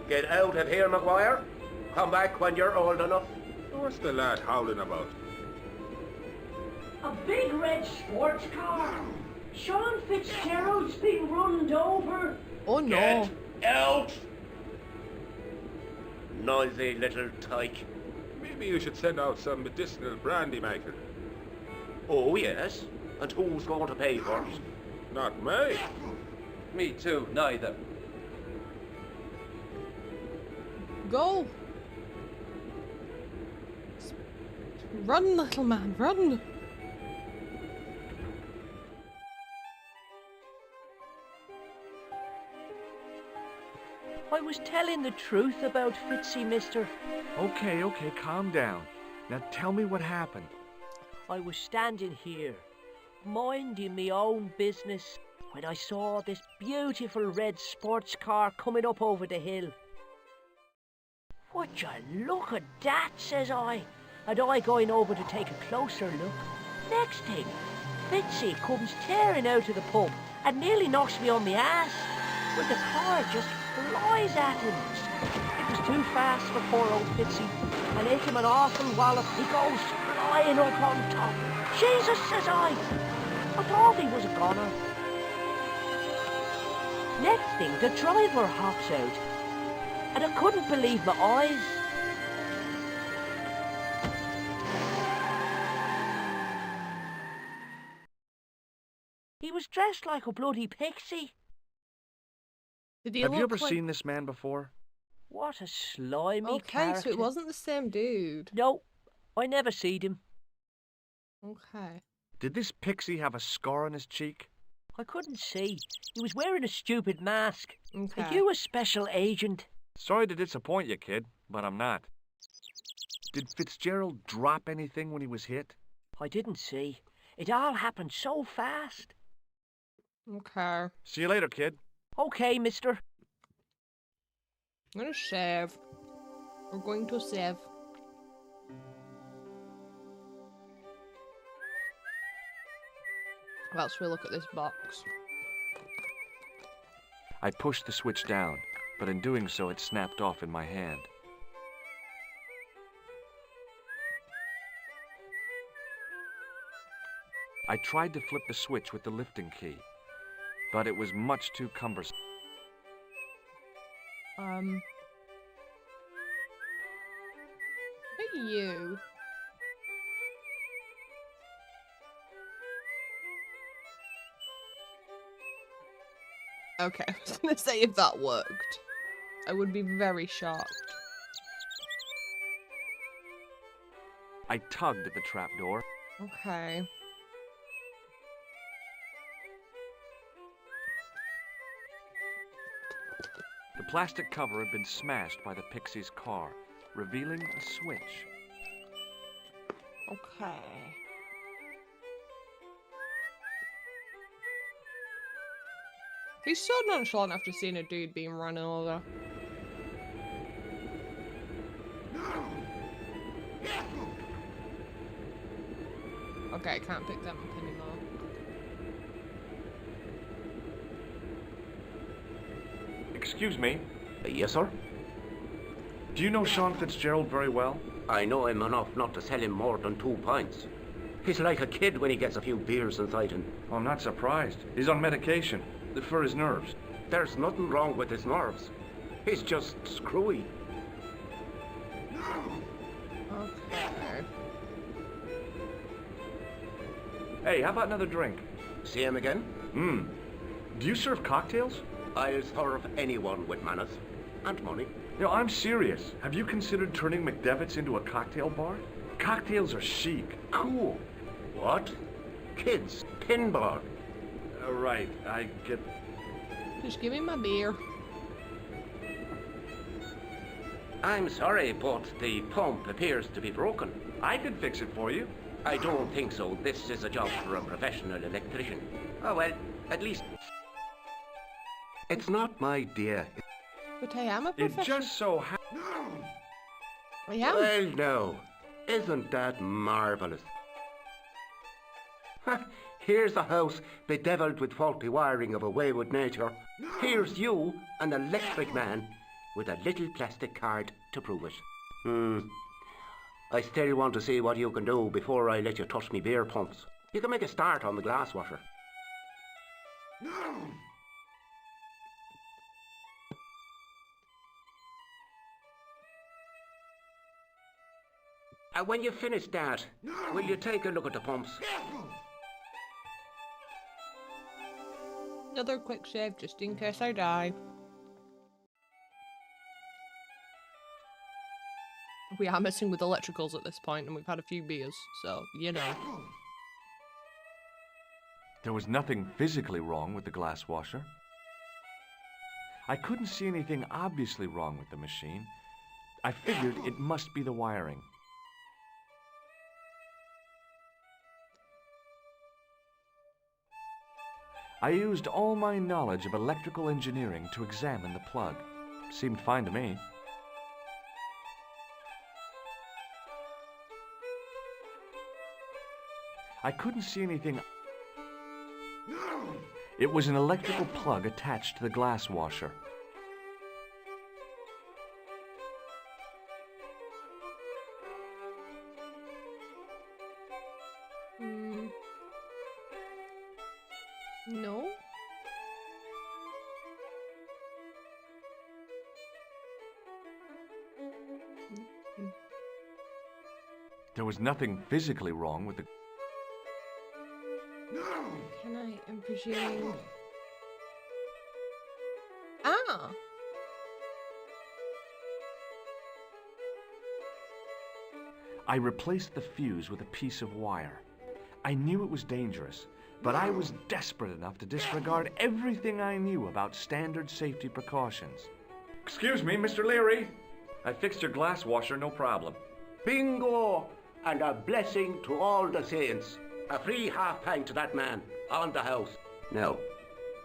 [SPEAKER 7] Get out of here, Maguire. Come back when you're old enough.
[SPEAKER 15] What's the lad howling about?
[SPEAKER 10] A big red sports car. Sean Fitzgerald's been runned over.
[SPEAKER 1] Oh no.
[SPEAKER 7] Get out! Noisy little tyke.
[SPEAKER 15] Maybe you should send out some medicinal brandy maker.
[SPEAKER 7] Oh, yes? And who's going to pay for it?
[SPEAKER 15] Not me.
[SPEAKER 11] Me too, neither.
[SPEAKER 1] Go! Run, little man, run!
[SPEAKER 10] I was telling the truth about Fitzy, mister.
[SPEAKER 9] Okay, calm down. Now tell me what happened.
[SPEAKER 10] I was standing here, minding my own business, when I saw this beautiful red sports car coming up over the hill. Would you look at that, says I, and I going over to take a closer look. Next thing, Fitzy comes tearing out of the pub and nearly knocks me on my ass, but the car just flies at him. It was too fast for poor old Fitzy, and hit him an awful wallop. He goes flying up on top. Jesus, says I thought he was a goner. Next thing, the driver hops out, and I couldn't believe my eyes. He was dressed like a bloody pixie.
[SPEAKER 1] Did he
[SPEAKER 9] Have you
[SPEAKER 1] look
[SPEAKER 9] ever
[SPEAKER 1] like...
[SPEAKER 9] seen this man before?
[SPEAKER 10] What a slimy
[SPEAKER 1] Okay,
[SPEAKER 10] character.
[SPEAKER 1] so it wasn't the same dude.
[SPEAKER 10] No, I never seed him.
[SPEAKER 1] Okay.
[SPEAKER 9] Did this pixie have a scar on his cheek?
[SPEAKER 10] I couldn't see. He was wearing a stupid mask.
[SPEAKER 1] Okay.
[SPEAKER 10] Are you a special agent?
[SPEAKER 9] Sorry to disappoint you, kid, but I'm not. Did Fitzgerald drop anything when he was hit?
[SPEAKER 10] I didn't see. It all happened so fast.
[SPEAKER 1] Okay.
[SPEAKER 9] See you later, kid.
[SPEAKER 10] Okay, mister.
[SPEAKER 1] I'm gonna save. We're going to save. Whilst we look at this box.
[SPEAKER 9] I pushed the switch down, but in doing so it snapped off in my hand. I tried to flip the switch with the lifting key, but it was much too cumbersome.
[SPEAKER 1] Who are you? Okay, I was gonna say if that worked. I would be very shocked.
[SPEAKER 9] I tugged at the trapdoor.
[SPEAKER 1] Okay.
[SPEAKER 9] The plastic cover had been smashed by the pixie's car, revealing a switch.
[SPEAKER 1] Okay. He's so nonchalant after seeing a dude being run over. Okay, I can't pick them up anymore.
[SPEAKER 9] Excuse me.
[SPEAKER 7] Yes, sir?
[SPEAKER 2] Do you know Sean Fitzgerald very well?
[SPEAKER 7] I know him enough not to sell him more than 2 pints. He's like a kid when he gets a few beers inside him.
[SPEAKER 2] I'm not surprised. He's on medication for his nerves.
[SPEAKER 7] There's nothing wrong with his nerves. He's just screwy.
[SPEAKER 1] Okay.
[SPEAKER 2] Hey, how about another drink?
[SPEAKER 7] See him again?
[SPEAKER 2] Do you serve cocktails?
[SPEAKER 7] I'll serve anyone with manners. And money.
[SPEAKER 2] No, I'm serious. Have you considered turning McDevitt's into a cocktail bar? Cocktails are chic. Cool.
[SPEAKER 7] What? Kids. Pinball.
[SPEAKER 2] Right, I get...
[SPEAKER 1] Just give me my beer.
[SPEAKER 7] I'm sorry, but the pump appears to be broken.
[SPEAKER 2] I can fix it for you.
[SPEAKER 7] I don't think so. This is a job for a professional electrician. Oh, well, at least... It's not my dear.
[SPEAKER 1] But I am a
[SPEAKER 2] It
[SPEAKER 1] professional.
[SPEAKER 2] just so
[SPEAKER 1] I am.
[SPEAKER 7] Well, no. Isn't that marvelous? Here's a house bedeviled with faulty wiring of a wayward nature. Here's you, an electric man, with a little plastic card to prove it. I still want to see what you can do before I let you touch me beer pumps. You can make a start on the glass washer. When you finish that, will you take a look at the pumps?
[SPEAKER 1] Another quick save just in case I die. We are messing with electricals at this point, and we've had a few beers, so you know.
[SPEAKER 2] There was nothing physically wrong with the glass washer. I couldn't see anything obviously wrong with the machine. I figured it must be the wiring. I used all my knowledge of electrical engineering to examine the plug. Seemed fine to me. I couldn't see anything. It was an electrical plug attached to the glass washer.
[SPEAKER 1] No?
[SPEAKER 2] There was nothing physically wrong with the...
[SPEAKER 1] Can I'm presuming... Ah!
[SPEAKER 2] I replaced the fuse with a piece of wire. I knew it was dangerous, but I was desperate enough to disregard everything I knew about standard safety precautions. Excuse me, Mr. Leary. I fixed your glass washer, no problem.
[SPEAKER 7] Bingo! And a blessing to all the saints. A free half-pint to that man, on the house. Now,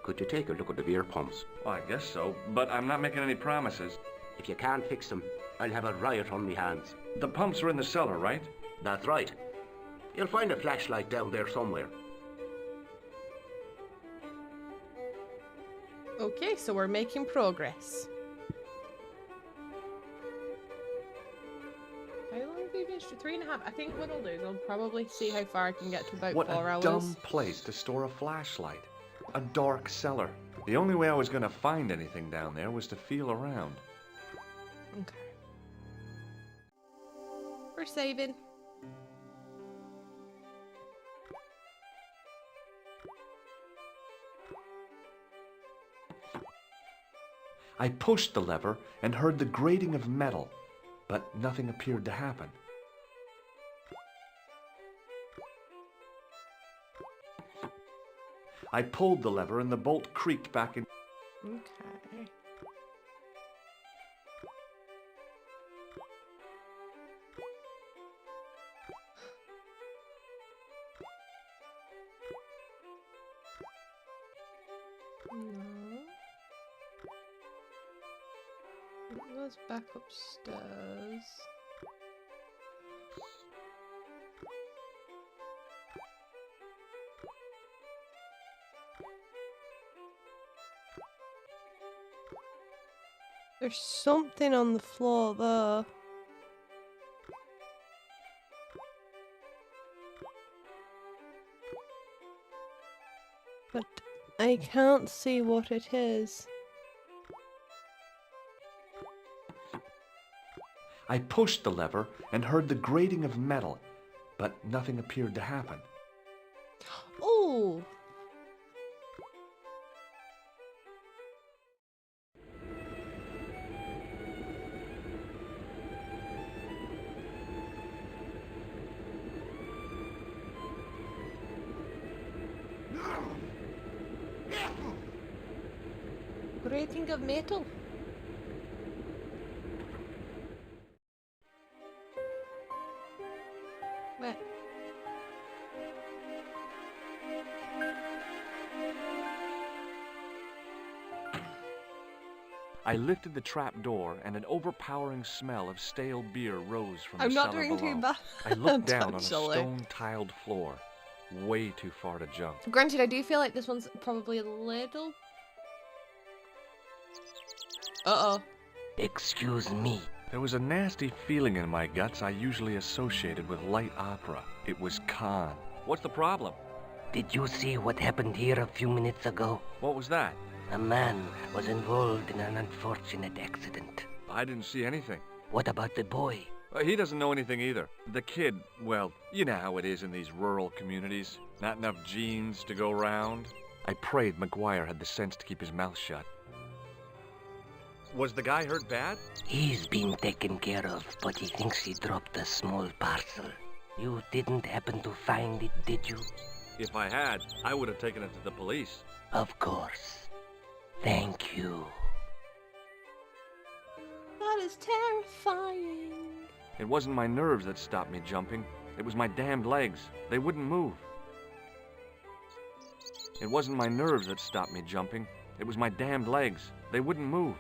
[SPEAKER 7] could you take a look at the beer pumps?
[SPEAKER 2] Well, I guess so, but I'm not making any promises.
[SPEAKER 7] If you can't fix them, I'll have a riot on me hands.
[SPEAKER 2] The pumps are in the cellar, right?
[SPEAKER 7] That's right. You'll find a flashlight down there somewhere.
[SPEAKER 1] Okay, so we're making progress. How long have you been? 3.5. I think what I'll do is I'll probably see how far I can get to about
[SPEAKER 2] What
[SPEAKER 1] 4
[SPEAKER 2] a
[SPEAKER 1] hours.
[SPEAKER 2] dumb place to store a flashlight. A dark cellar. The only way I was going to find anything down there was to feel around.
[SPEAKER 1] Okay. We're saving.
[SPEAKER 2] I pushed the lever and heard the grating of metal, but nothing appeared to happen. I pulled the lever and the bolt creaked back in.
[SPEAKER 1] Okay. No. Let's back upstairs. There's something on the floor there. But I can't see what it is.
[SPEAKER 2] I pushed the lever and heard the grating of metal, but nothing appeared to happen.
[SPEAKER 1] Oh! Grating of metal. What?
[SPEAKER 2] I lifted the trap door, and an overpowering smell of stale beer rose from
[SPEAKER 1] I'm
[SPEAKER 2] the
[SPEAKER 1] not
[SPEAKER 2] cellar
[SPEAKER 1] doing
[SPEAKER 2] below.
[SPEAKER 1] too bad.
[SPEAKER 2] I looked down on a
[SPEAKER 1] Actually.
[SPEAKER 2] stone-tiled floor, way too far to jump.
[SPEAKER 1] Granted, I do feel like this one's probably a little... Uh-oh.
[SPEAKER 10] Excuse me.
[SPEAKER 2] There was a nasty feeling in my guts I usually associated with light opera. It was Khan. What's the problem?
[SPEAKER 10] Did you see what happened here a few minutes ago?
[SPEAKER 2] What was that?
[SPEAKER 10] A man was involved in an unfortunate accident.
[SPEAKER 2] I didn't see anything.
[SPEAKER 10] What about the boy?
[SPEAKER 2] He doesn't know anything either. The kid, well, you know how it is in these rural communities. Not enough genes to go round. I prayed McGuire had the sense to keep his mouth shut. Was the guy hurt bad?
[SPEAKER 10] He's been taken care of, but he thinks he dropped a small parcel. You didn't happen to find it, did you?
[SPEAKER 2] If I had, I would have taken it to the police.
[SPEAKER 10] Of course. Thank you.
[SPEAKER 1] That is terrifying.
[SPEAKER 2] It wasn't my nerves that stopped me jumping. It was my damned legs. They wouldn't move. It wasn't my nerves that stopped me jumping. It was my damned legs. They wouldn't move.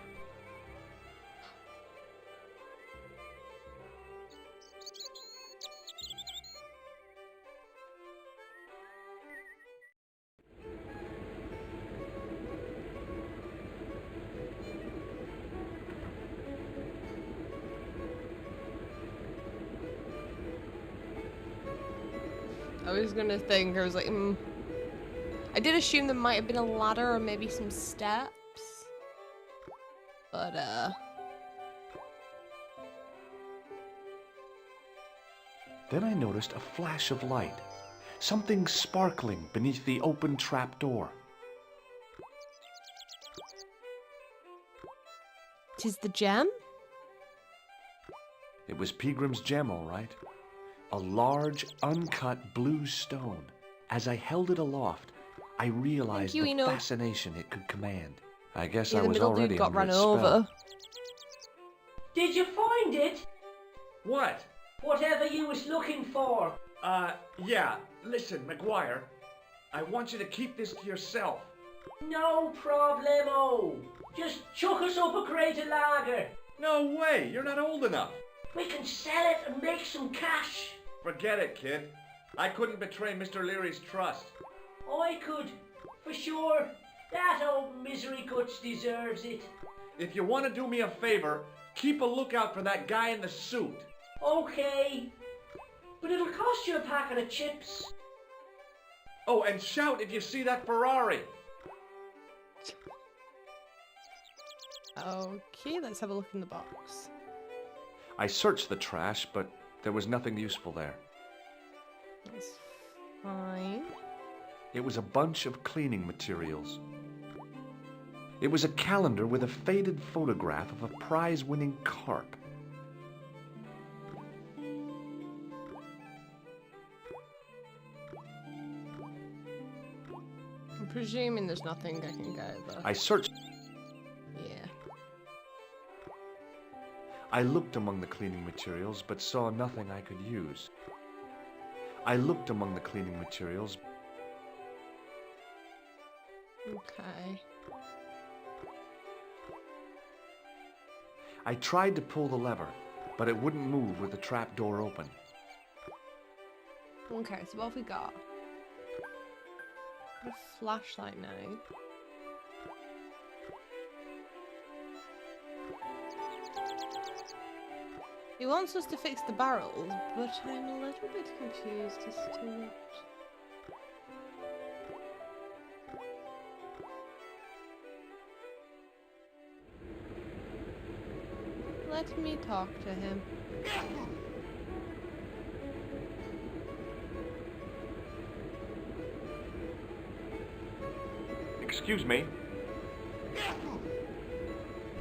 [SPEAKER 1] I was gonna think, I was like, I did assume there might have been a ladder or maybe some steps. But,
[SPEAKER 2] Then I noticed a flash of light. Something sparkling beneath the open trap door.
[SPEAKER 1] 'tis the gem?
[SPEAKER 2] It was Peagram's gem, all right. A large, uncut blue stone. As I held it aloft, I realized
[SPEAKER 1] you,
[SPEAKER 2] the
[SPEAKER 1] Eno.
[SPEAKER 2] fascination it could command. I guess
[SPEAKER 1] Yeah,
[SPEAKER 2] I
[SPEAKER 1] the
[SPEAKER 2] was
[SPEAKER 1] middle
[SPEAKER 2] already
[SPEAKER 1] dude got
[SPEAKER 2] under
[SPEAKER 1] run
[SPEAKER 2] its
[SPEAKER 1] over.
[SPEAKER 2] spell.
[SPEAKER 18] Did you find it?
[SPEAKER 11] What?
[SPEAKER 18] Whatever you was looking for.
[SPEAKER 2] Yeah. Listen, McGuire. I want you to keep this to yourself.
[SPEAKER 18] No problemo. Just chuck us up a crate of lager.
[SPEAKER 2] No way! You're not old enough.
[SPEAKER 18] We can sell it and make some cash.
[SPEAKER 2] Forget it, kid. I couldn't betray Mr. Leary's trust.
[SPEAKER 18] I could, for sure. That old misery guts deserves it.
[SPEAKER 2] If you want to do me a favor, keep a lookout for that guy in the suit.
[SPEAKER 18] Okay. But it'll cost you a packet of chips.
[SPEAKER 2] Oh, and shout if you see that Ferrari.
[SPEAKER 1] Okay, let's have a look in the box.
[SPEAKER 2] I searched the trash, but there was nothing useful there.
[SPEAKER 1] That's fine.
[SPEAKER 2] It was a bunch of cleaning materials. It was a calendar with a faded photograph of a prize-winning carp.
[SPEAKER 1] I'm presuming there's nothing I can go though.
[SPEAKER 2] I searched.
[SPEAKER 1] Yeah.
[SPEAKER 2] I looked among the cleaning materials, but saw nothing I could use. I looked among the cleaning materials.
[SPEAKER 1] Okay.
[SPEAKER 2] I tried to pull the lever, but it wouldn't move with the trap door open.
[SPEAKER 1] Okay, so what have we got? A flashlight now. He wants us to fix the barrels, but I'm a little bit confused as to what. Let me talk to him.
[SPEAKER 2] Excuse me.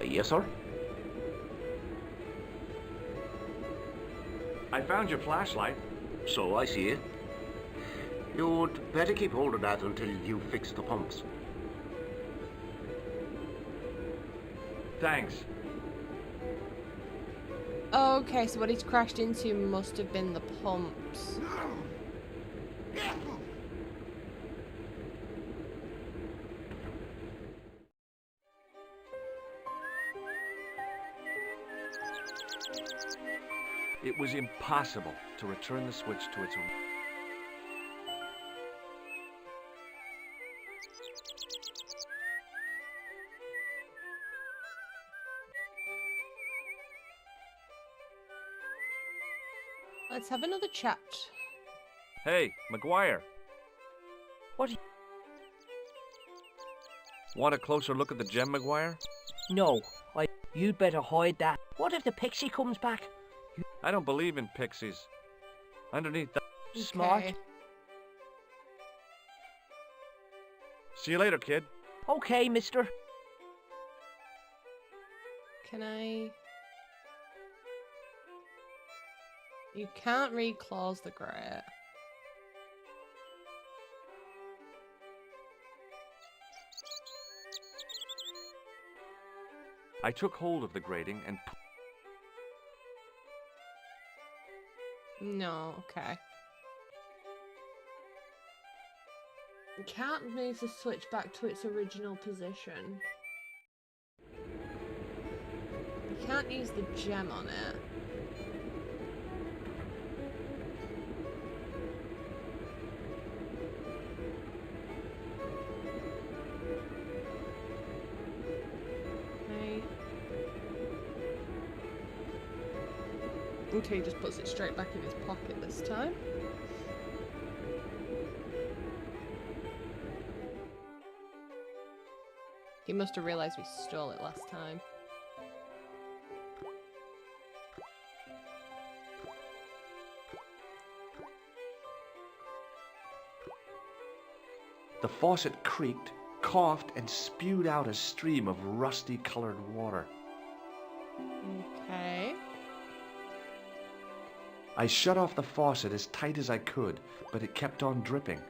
[SPEAKER 7] Yes, sir?
[SPEAKER 2] I found your flashlight.
[SPEAKER 7] So I see it. You'd better keep hold of that until you fix the pumps.
[SPEAKER 2] Thanks.
[SPEAKER 1] Okay, so what he's crashed into must have been the pumps.
[SPEAKER 2] It was impossible to return the switch to its original.
[SPEAKER 1] Let's have another chat.
[SPEAKER 2] Hey, McGuire.
[SPEAKER 18] What?
[SPEAKER 2] Want a closer look at the gem, McGuire?
[SPEAKER 18] No, you'd better hide that. What if the pixie comes back?
[SPEAKER 2] I don't believe in pixies. Underneath that.
[SPEAKER 18] Smart.
[SPEAKER 1] Okay.
[SPEAKER 2] See you later, kid.
[SPEAKER 18] Okay, mister.
[SPEAKER 1] Can I... You can't reclose the grate.
[SPEAKER 2] I took hold of the grating and...
[SPEAKER 1] No, okay. You can't move the switch back to its original position. You can't use the gem on it. Okay, he just puts it straight back in his pocket this time. He must have realised we stole it last time.
[SPEAKER 2] The faucet creaked, coughed, and spewed out a stream of rusty-colored water.
[SPEAKER 1] Okay.
[SPEAKER 2] I shut off the faucet as tight as I could, but it kept on dripping.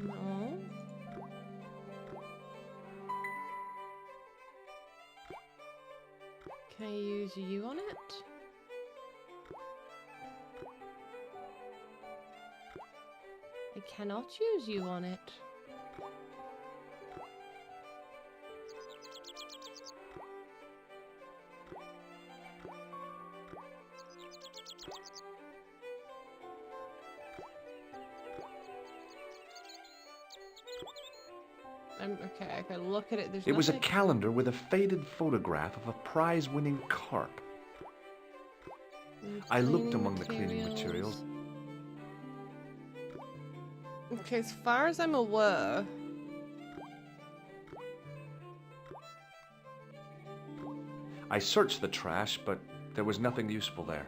[SPEAKER 1] No. Can I use you on it? I cannot use you on it. Okay, I can look at it. There's
[SPEAKER 2] It was a
[SPEAKER 1] nothing-
[SPEAKER 2] calendar with a faded photograph of a prize-winning carp. I looked among the cleaning materials.
[SPEAKER 1] Okay, as far as I'm aware,
[SPEAKER 2] I searched the trash, but there was nothing useful there.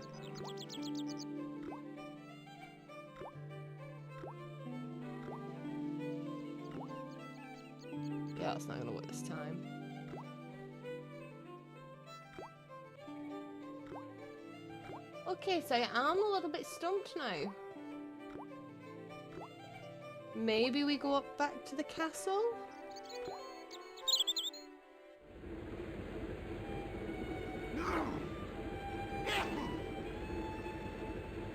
[SPEAKER 1] yeah, it's not gonna work this time. Okay, so I am a little bit stumped now. Maybe we go up back to the castle?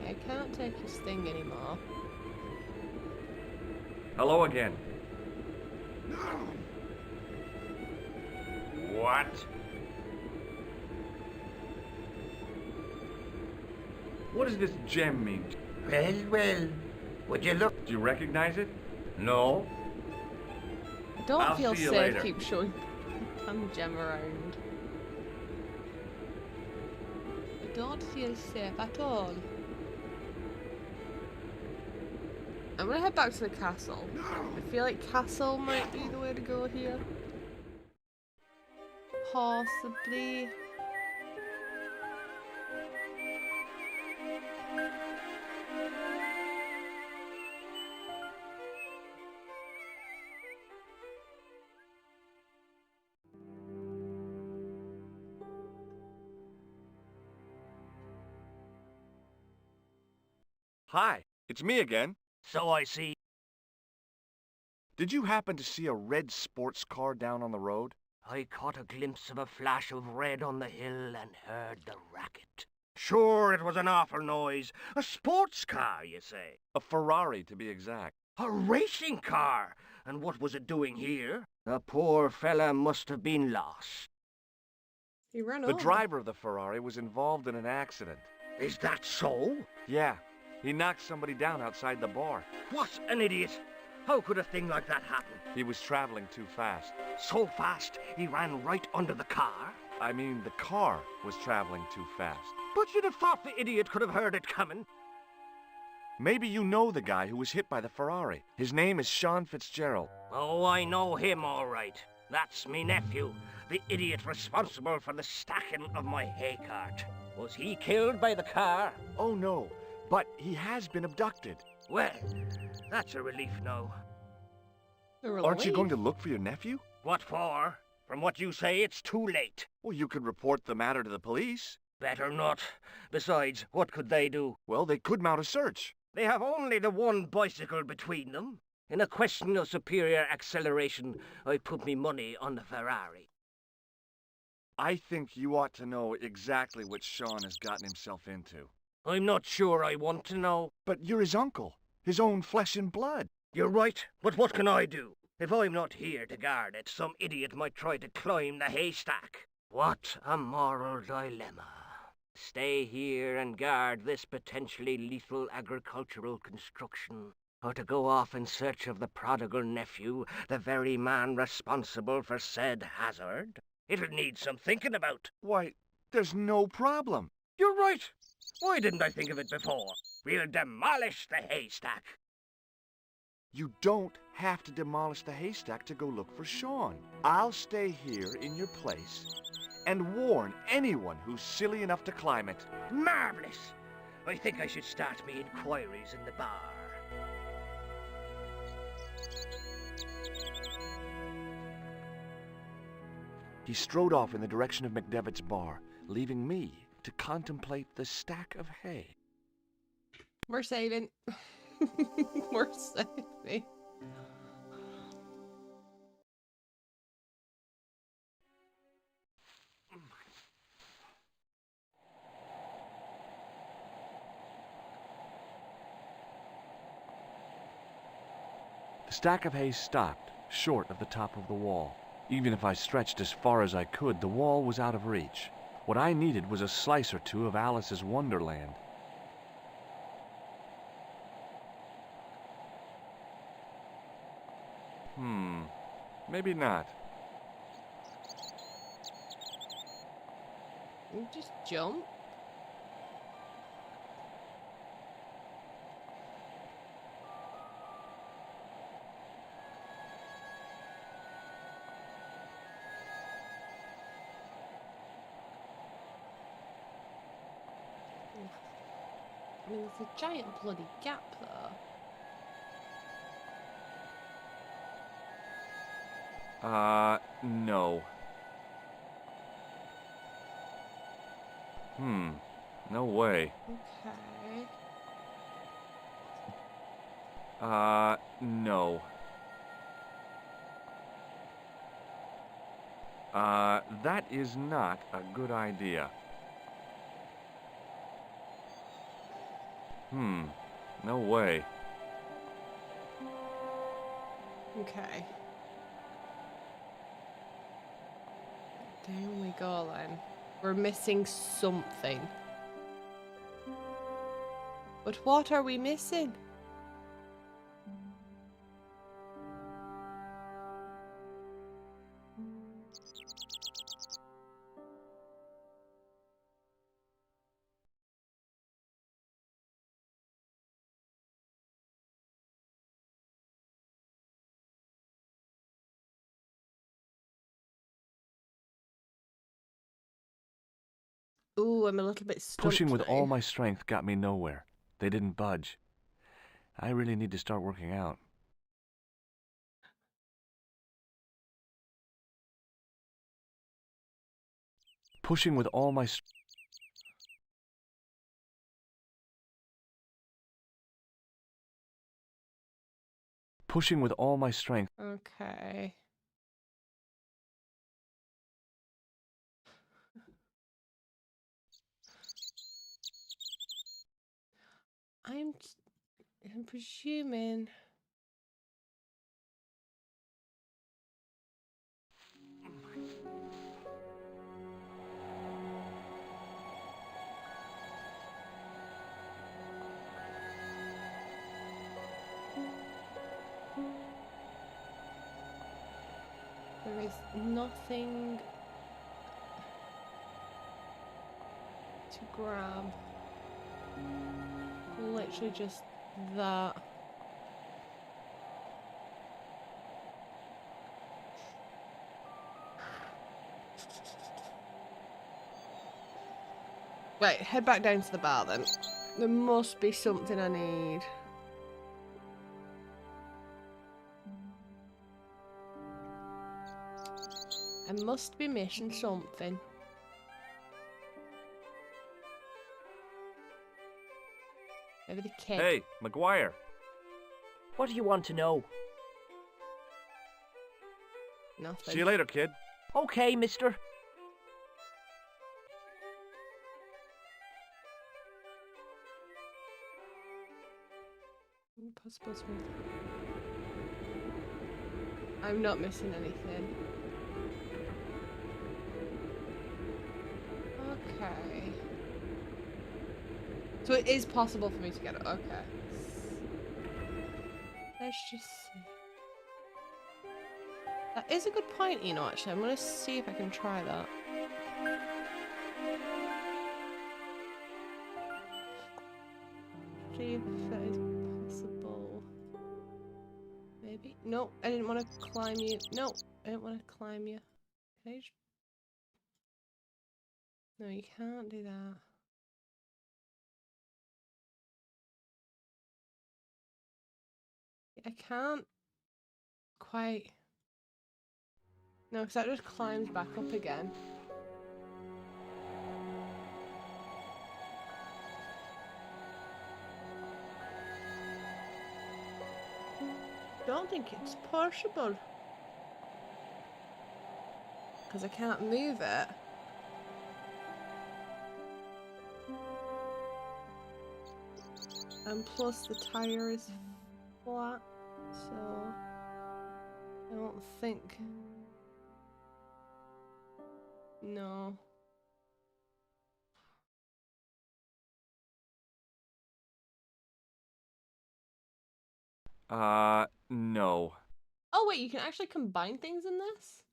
[SPEAKER 1] I can't take his thing anymore.
[SPEAKER 2] Hello again. What? What does this gem mean?
[SPEAKER 4] Well, would you look?
[SPEAKER 2] Do you recognize it?
[SPEAKER 4] No.
[SPEAKER 1] don't
[SPEAKER 11] I'll
[SPEAKER 1] feel
[SPEAKER 11] see you
[SPEAKER 1] safe
[SPEAKER 11] later.
[SPEAKER 1] keep showing Gem around. I don't feel safe at all. I'm gonna head back to the castle. I feel like castle might be the way to go here. Possibly.
[SPEAKER 2] Hi, it's me again.
[SPEAKER 9] So I see.
[SPEAKER 2] Did you happen to see a red sports car down on the road?
[SPEAKER 9] I caught a glimpse of a flash of red on the hill and heard the racket. Sure, it was an awful noise. A sports car, you say?
[SPEAKER 2] A Ferrari, to be exact.
[SPEAKER 9] A racing car? And what was it doing here? The poor fella must have been lost.
[SPEAKER 1] He ran
[SPEAKER 2] The
[SPEAKER 1] over.
[SPEAKER 2] driver of the Ferrari was involved in an accident.
[SPEAKER 9] Is that so?
[SPEAKER 2] Yeah, he knocked somebody down outside the bar.
[SPEAKER 9] What an idiot! How could a thing like that happen?
[SPEAKER 2] He was traveling too fast.
[SPEAKER 9] So fast, he ran right under the car?
[SPEAKER 2] I mean, the car was traveling too fast.
[SPEAKER 9] But you'd have thought the idiot could have heard it coming.
[SPEAKER 2] Maybe you know the guy who was hit by the Ferrari. His name is Sean Fitzgerald.
[SPEAKER 9] Oh, I know him all right. That's me nephew, the idiot responsible for the stacking of my hay cart. Was he killed by the car?
[SPEAKER 2] Oh, no, but he has been abducted.
[SPEAKER 9] Well, that's a relief now.
[SPEAKER 2] Aren't you going to look for your nephew?
[SPEAKER 9] What for? From what you say, it's too late.
[SPEAKER 2] Well, you could report the matter to the police.
[SPEAKER 9] Better not. Besides, what could they do?
[SPEAKER 2] Well, they could mount a search.
[SPEAKER 9] They have only the one bicycle between them. In a question of superior acceleration, I put me money on the Ferrari.
[SPEAKER 2] I think you ought to know exactly what Sean has gotten himself into.
[SPEAKER 9] I'm not sure I want to know.
[SPEAKER 2] But you're his uncle, his own flesh and blood.
[SPEAKER 9] You're right, but what can I do? If I'm not here to guard it, some idiot might try to climb the haystack. What a moral dilemma. Stay here and guard this potentially lethal agricultural construction, or to go off in search of the prodigal nephew, the very man responsible for said hazard? It'll need some thinking about.
[SPEAKER 2] Why, there's no problem.
[SPEAKER 9] You're right. Why didn't I think of it before? We'll demolish the haystack.
[SPEAKER 2] You don't have to demolish the haystack to go look for Sean. I'll stay here in your place and warn anyone who's silly enough to climb it.
[SPEAKER 9] Marvelous! I think I should start me inquiries in the bar.
[SPEAKER 2] He strode off in the direction of McDevitt's bar, leaving me to contemplate the stack of hay.
[SPEAKER 1] We're saving. We're saving.
[SPEAKER 2] The stack of hay stopped, short of the top of the wall. Even if I stretched as far as I could, the wall was out of reach. What I needed was a slice or two of Alice's Wonderland. Maybe not.
[SPEAKER 1] You just jump. I mean, there's a giant bloody gap there.
[SPEAKER 2] No. No way.
[SPEAKER 1] Okay.
[SPEAKER 2] No. That is not a good idea. No way.
[SPEAKER 1] Okay. Down we go then. We're missing something. But what are we missing? Ooh, I'm a little bit stumped
[SPEAKER 2] Pushing with
[SPEAKER 1] now.
[SPEAKER 2] all my strength got me nowhere. They didn't budge. I really need to start working out. Pushing with all my Pushing with all my strength.
[SPEAKER 1] Okay. I'm presuming. There is nothing to grab. Literally just that. Right, head back down to the bar then. There must be something I need. I must be missing something. Maybe the kid.
[SPEAKER 2] Hey, McGuire.
[SPEAKER 18] What do you want to know?
[SPEAKER 1] Nothing.
[SPEAKER 2] See you later, kid.
[SPEAKER 18] Okay, mister.
[SPEAKER 1] Possible smooth. I'm not missing anything. Okay. So it is possible for me to get it. Okay. Let's just see. That is a good point, you know, actually. I'm going to see if I can try that. See if that is possible. Maybe? No, I didn't want to climb you. No, I didn't want to climb you. Can I just... No, you can't do that. I can't quite... No, because that just climbs back up again. Don't think it's possible. Because I can't move it. And plus the tire is flat, so I don't think... No.
[SPEAKER 2] No.
[SPEAKER 1] Oh wait, you can actually combine things in this?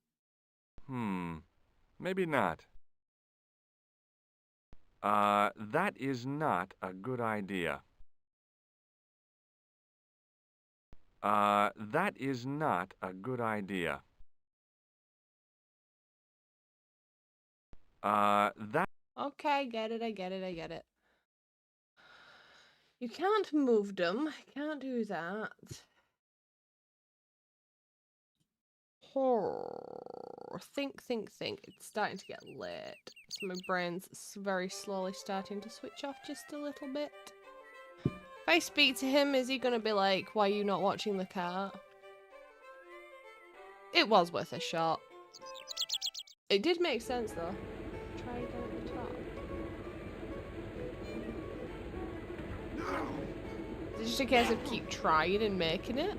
[SPEAKER 2] Maybe not. That is not a good idea. That is not a good idea. That...
[SPEAKER 1] Okay, I get it, I get it, I get it. You can't move them. I can't do that. Think. It's starting to get late. So my brain's very slowly starting to switch off just a little bit. If I speak to him, is he gonna be like, why are you not watching the car? It was worth a shot. It did make sense though. Try again at the top. Is it just a case of keep trying and making it?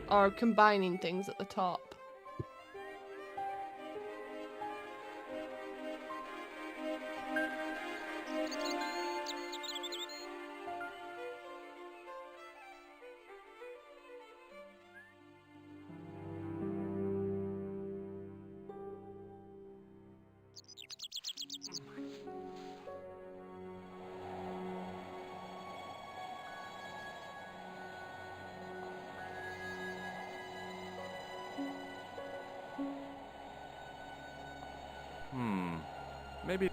[SPEAKER 1] Or combining things at the top?
[SPEAKER 2] Maybe...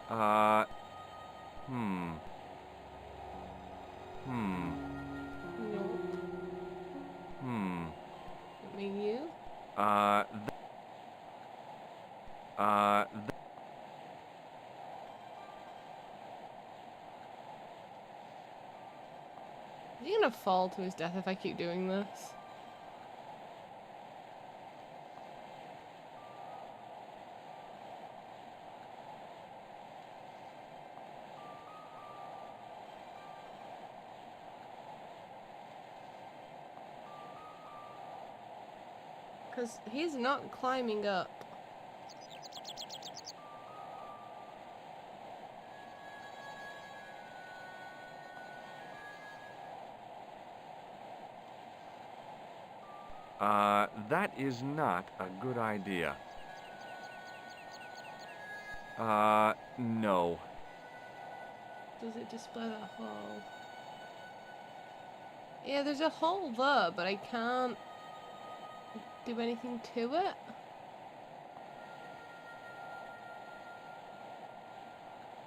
[SPEAKER 1] No. I mean you? Is he gonna fall to his death if I keep doing this? Because he's not climbing up.
[SPEAKER 2] That is not a good idea. No.
[SPEAKER 1] Does it display that hole? Yeah, there's a hole there, but I can't do anything to it.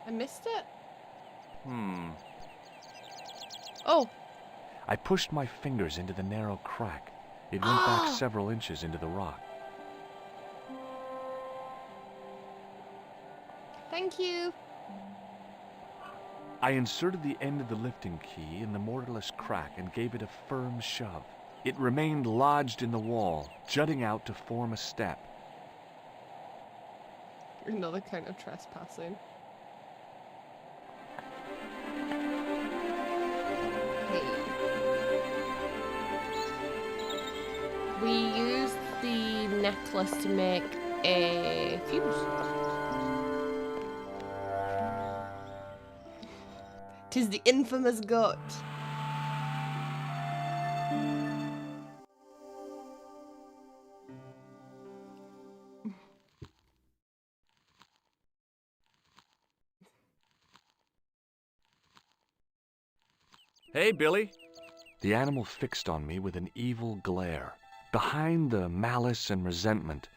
[SPEAKER 1] I missed it. Oh!
[SPEAKER 2] I pushed my fingers into the narrow crack. It went back several inches into the rock.
[SPEAKER 1] Thank you.
[SPEAKER 2] I inserted the end of the lifting key in the mortarless crack and gave it a firm shove. It remained lodged in the wall, jutting out to form a step.
[SPEAKER 1] Another kind of trespassing. We used the necklace to make a fuse. Tis the infamous goat.
[SPEAKER 2] Hey, Billy. The animal fixed on me with an evil glare. Behind the malice and resentment,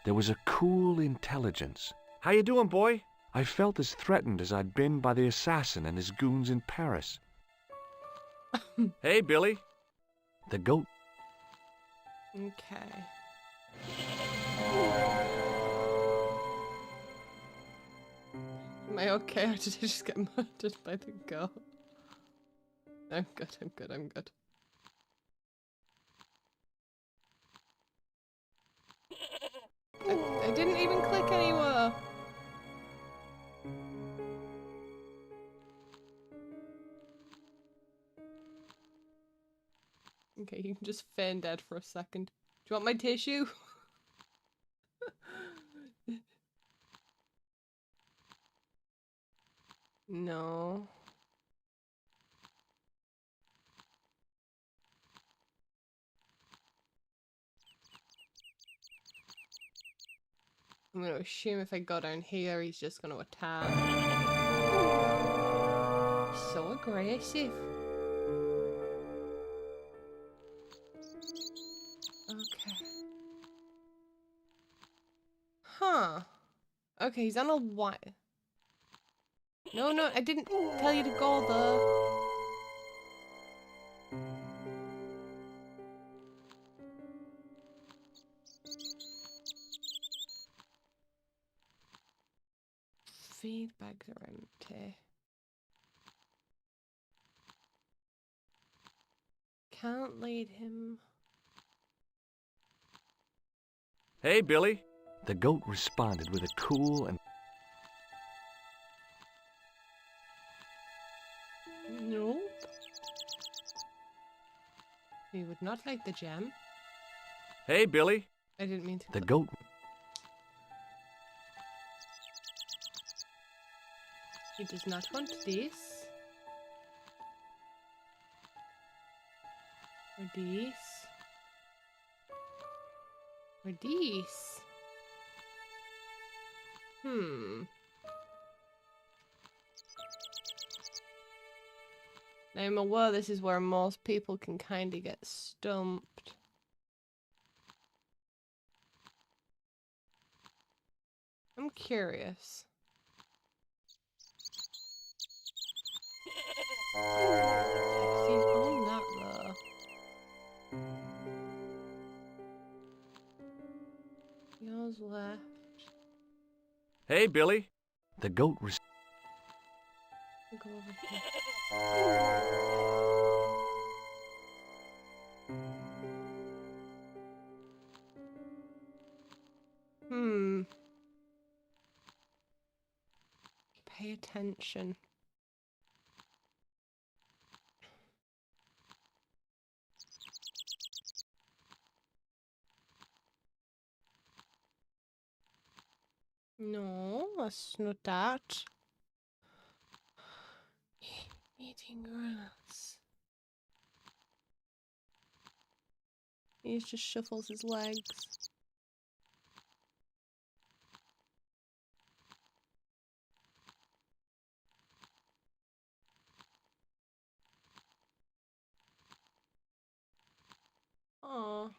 [SPEAKER 2] there was a cool intelligence. How you doing, boy? I felt as threatened as I'd been by the assassin and his goons in Paris. Hey, Billy. The goat.
[SPEAKER 1] Okay. Am I okay, or did I just get murdered by the goat? I'm good, I'm good, I'm good. I didn't even click anywhere. Okay, you can just feign dead for a second. Do you want my tissue? No. I'm gonna assume if I go down here, he's just gonna attack. So aggressive. Okay. Huh. Okay, he's on a white. No, no, I didn't tell you to go there. Feed bags are empty. Can't lead him.
[SPEAKER 2] Hey, Billy. The goat responded with a cool and...
[SPEAKER 1] Nope. He would not like the gem.
[SPEAKER 2] Hey, Billy.
[SPEAKER 1] I didn't mean to.
[SPEAKER 2] The goat...
[SPEAKER 1] He does not want this. Or this. Or this. Now I'm aware this is where most people can kinda get stumped. I'm curious. See, on that though. Yours left.
[SPEAKER 2] Hey, Billy.
[SPEAKER 9] The goat was...
[SPEAKER 1] Go over here. Pay attention. No, that's not that. Eating grass. He just shuffles his legs. Oh.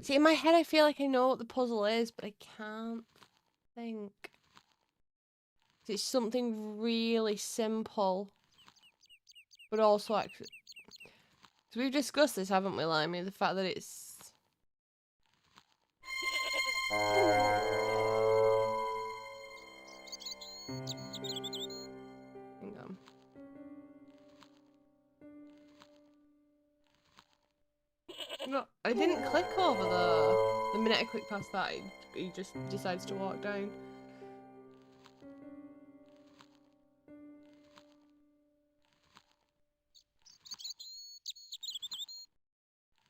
[SPEAKER 1] See, in my head, I feel like I know what the puzzle is, but I can't think. It's something really simple, but also actually. Because we've discussed this, haven't we, Limey? The fact that it's. Hang on. No, I didn't click over the minute I clicked past that, he just decides to walk down.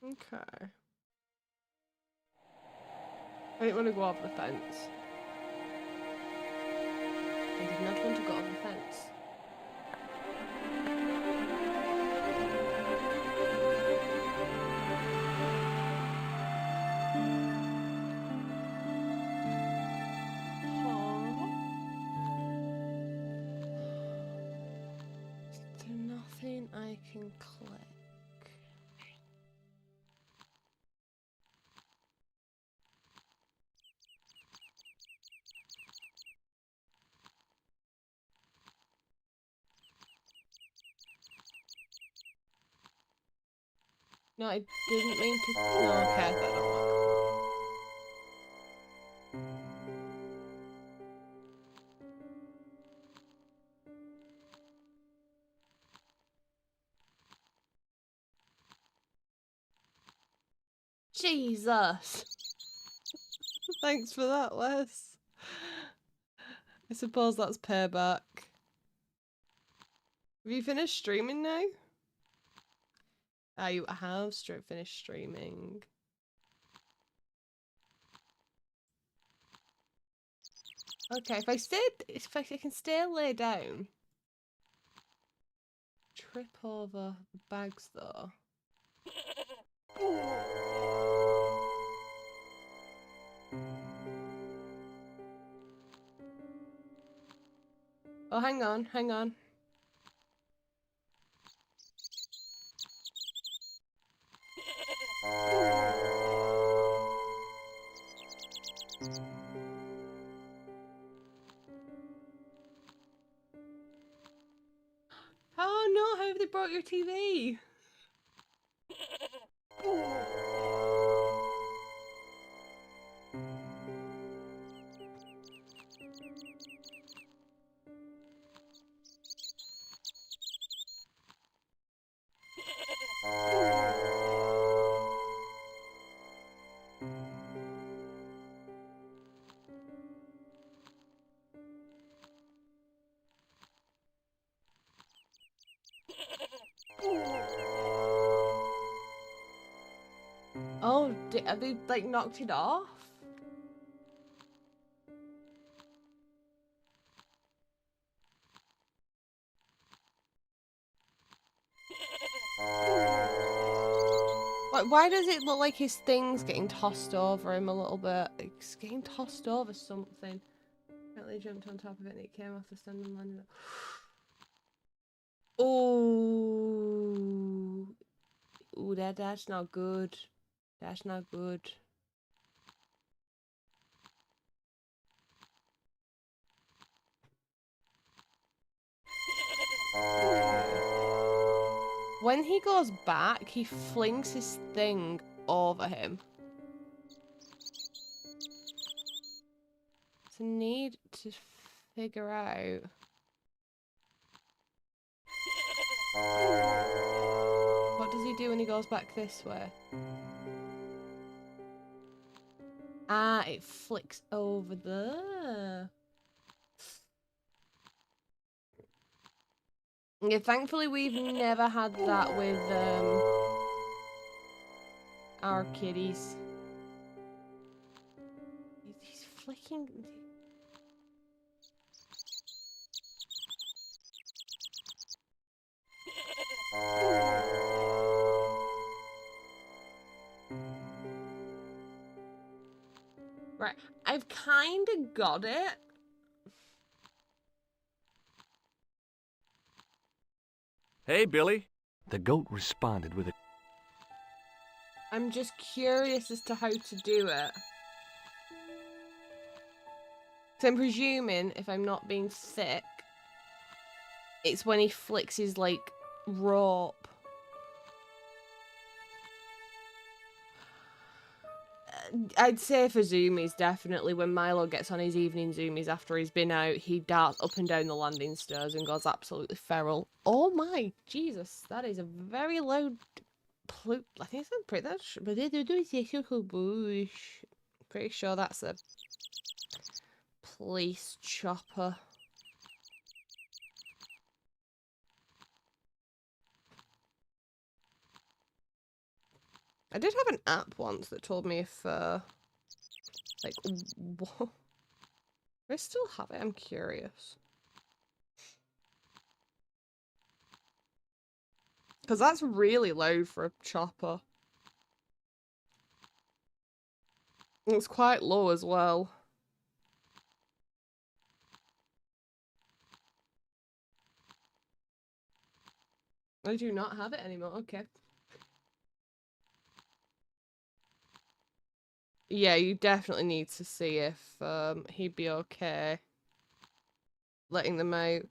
[SPEAKER 1] Okay. I didn't want to go over the fence. I did not want to go over the fence. Is there nothing I can click? No, I didn't mean to. No, okay, that don't work. Jesus! Thanks for that, Wes. I suppose that's payback. Have you finished streaming now? Ah, you have finished streaming. Okay, if I can stay lay down. Trip over the bags though. Oh, hang on, hang on. Oh no, how have they brought your TV? Oh, have they like knocked it off? Like, why does it look like his thing's getting tossed over him a little bit? It's getting tossed over something. Apparently jumped on top of it and it came off the stand and landed. Oh, ooh, that's not good. That's not good. when he goes back, he flings his thing over him. So need to figure out. What does he do when he goes back this way? Ah, it flicks over there. Yeah, thankfully we've never had that with our kitties. He's flicking. Right, I've kind of got it.
[SPEAKER 2] Hey, Billy. The goat responded with a...
[SPEAKER 1] I'm just curious as to how to do it. So I'm presuming, if I'm not being thick, it's when he flicks his, like, rope. I'd say for zoomies, definitely, when Milo gets on his evening zoomies after he's been out, he darts up and down the landing stairs and goes absolutely feral. Oh my, Jesus, that is a very loud plute. I think it's pretty, pretty sure that's a police chopper. I did have an app once that told me if, like, what? I still have it, I'm curious. Because that's really loud for a chopper. It's quite low as well. I do not have it anymore, okay. Yeah, you definitely need to see if he'd be okay letting them out.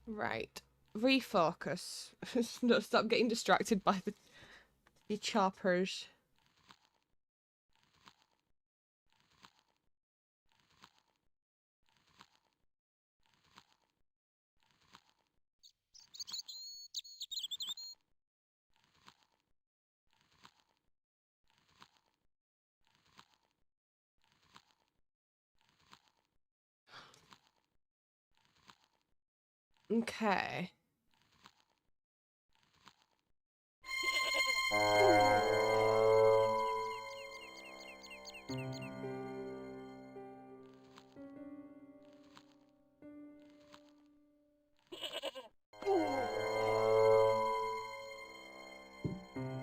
[SPEAKER 1] Right. Refocus. No, stop getting distracted by the choppers. Okay.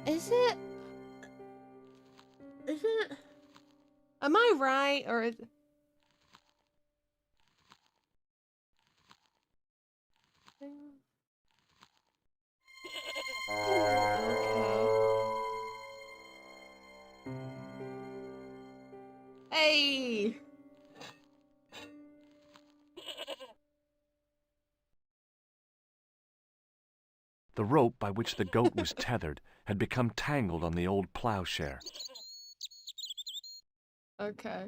[SPEAKER 1] Is it? Is it? Am I right, or is... Hey!
[SPEAKER 2] The rope by which the goat was tethered had become tangled on the old plowshare.
[SPEAKER 1] Okay.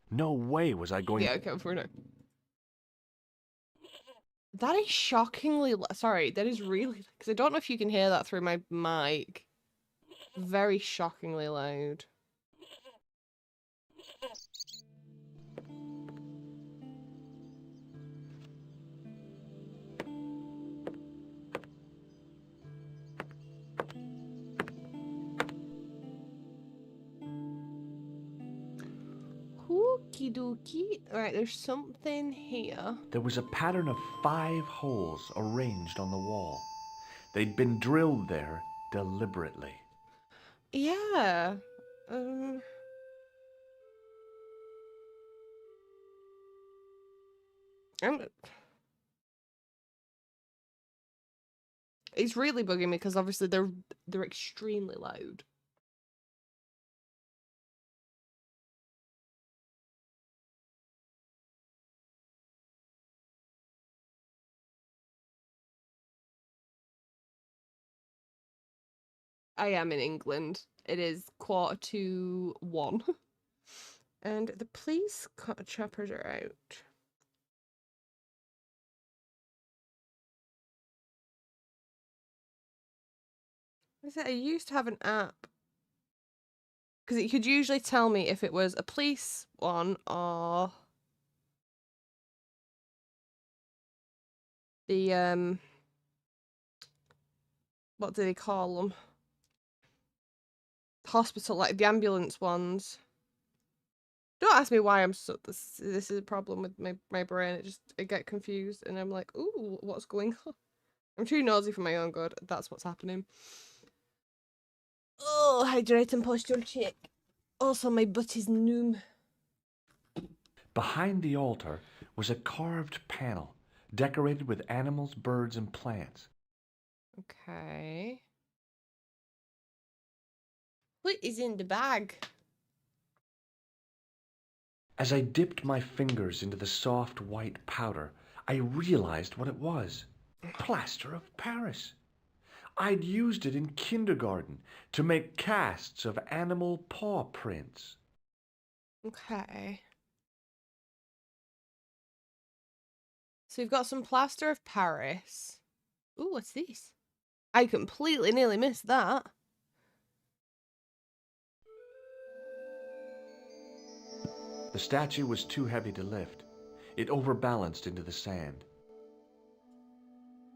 [SPEAKER 2] No way was I going...
[SPEAKER 1] Yeah, okay, for now. That is shockingly... Sorry, that is really... Because I don't know if you can hear that through my mic. Very shockingly loud. Okie dokie. Alright, there's something here.
[SPEAKER 2] There was a pattern of 5 holes arranged on the wall. They'd been drilled there deliberately.
[SPEAKER 1] Yeah. It's really bugging me because obviously they're extremely loud. I am in England. It is 1:45. And the police choppers are out. I used to have an app. Because it could usually tell me if it was a police one or the, what do they call them? Hospital, like the ambulance ones. Don't ask me why I'm so. This is a problem with my brain. I get confused, and I'm like, ooh, what's going on? I'm too nosy for my own good. That's what's happening. Oh, hydrating posture check. Also, my butt is numb.
[SPEAKER 2] Behind the altar was a carved panel decorated with animals, birds, and plants.
[SPEAKER 1] Okay. What is in the bag?
[SPEAKER 2] As I dipped my fingers into the soft white powder, I realized what it was. Plaster of Paris. I'd used it in kindergarten to make casts of animal paw prints.
[SPEAKER 1] Okay. So you've got some plaster of Paris. Ooh, what's this? I completely nearly missed that.
[SPEAKER 2] The statue was too heavy to lift. It overbalanced into the sand.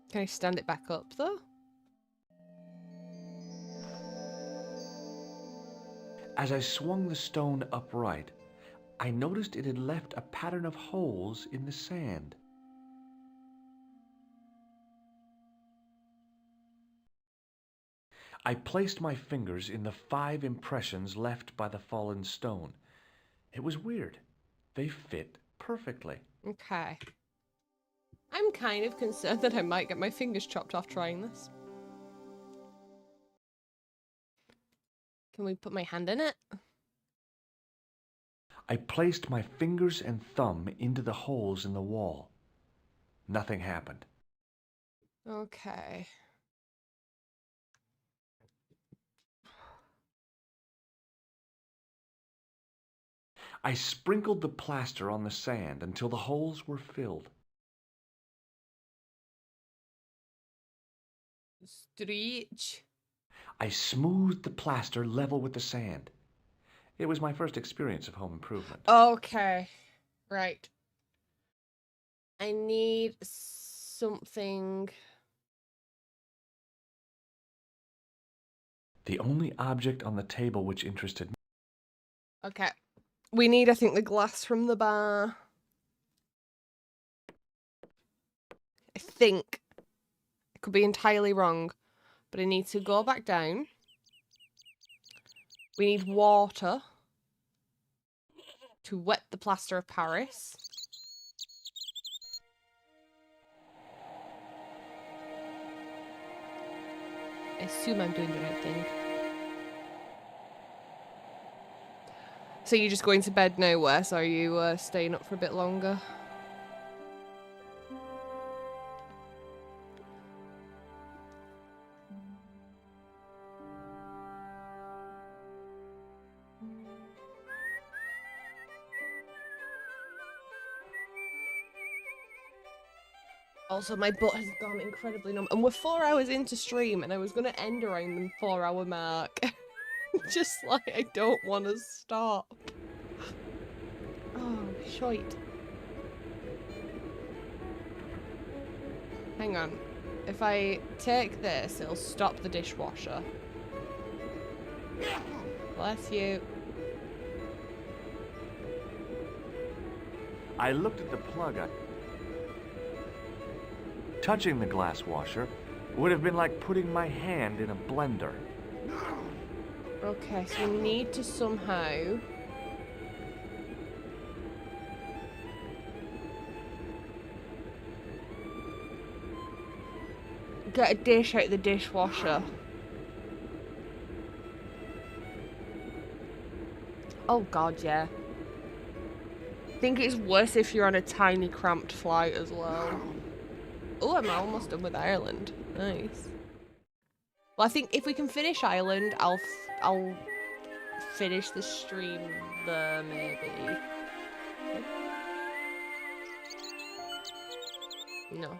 [SPEAKER 1] Can I stand it back up, though?
[SPEAKER 2] As I swung the stone upright, I noticed it had left a pattern of holes in the sand. I placed my fingers in the 5 impressions left by the fallen stone. It was weird. They fit perfectly.
[SPEAKER 1] Okay. I'm kind of concerned that I might get my fingers chopped off trying this. Can we put my hand in it?
[SPEAKER 2] I placed my fingers and thumb into the holes in the wall. Nothing happened.
[SPEAKER 1] Okay.
[SPEAKER 2] I sprinkled the plaster on the sand until the holes were filled.
[SPEAKER 1] Stretch.
[SPEAKER 2] I smoothed the plaster level with the sand. It was my first experience of home improvement.
[SPEAKER 1] Okay. Right. I need something.
[SPEAKER 2] The only object on the table which interested me.
[SPEAKER 1] Okay. We need, I think, the glass from the bar. I think. I could be entirely wrong. But I need to go back down. We need water to wet the plaster of Paris. I assume I'm doing the right thing. So you're just going to bed now, Wes? Or are you staying up for a bit longer? Also, my butt has gone incredibly numb. And we're 4 hours into stream, and I was going to end around the 4-hour mark. Just like, I don't want to stop. Oh, shite. Hang on. If I take this, it'll stop the dishwasher. Bless you.
[SPEAKER 2] I looked at the plug. Touching the glass washer would have been like putting my hand in a blender.
[SPEAKER 1] Okay, so we need to somehow... Get a dish out of the dishwasher. Oh god, yeah. I think it's worse if you're on a tiny cramped flight as well. Oh, I'm almost done with Ireland. Nice. Well, I think if we can finish Ireland, I'll finish the stream there, maybe. No.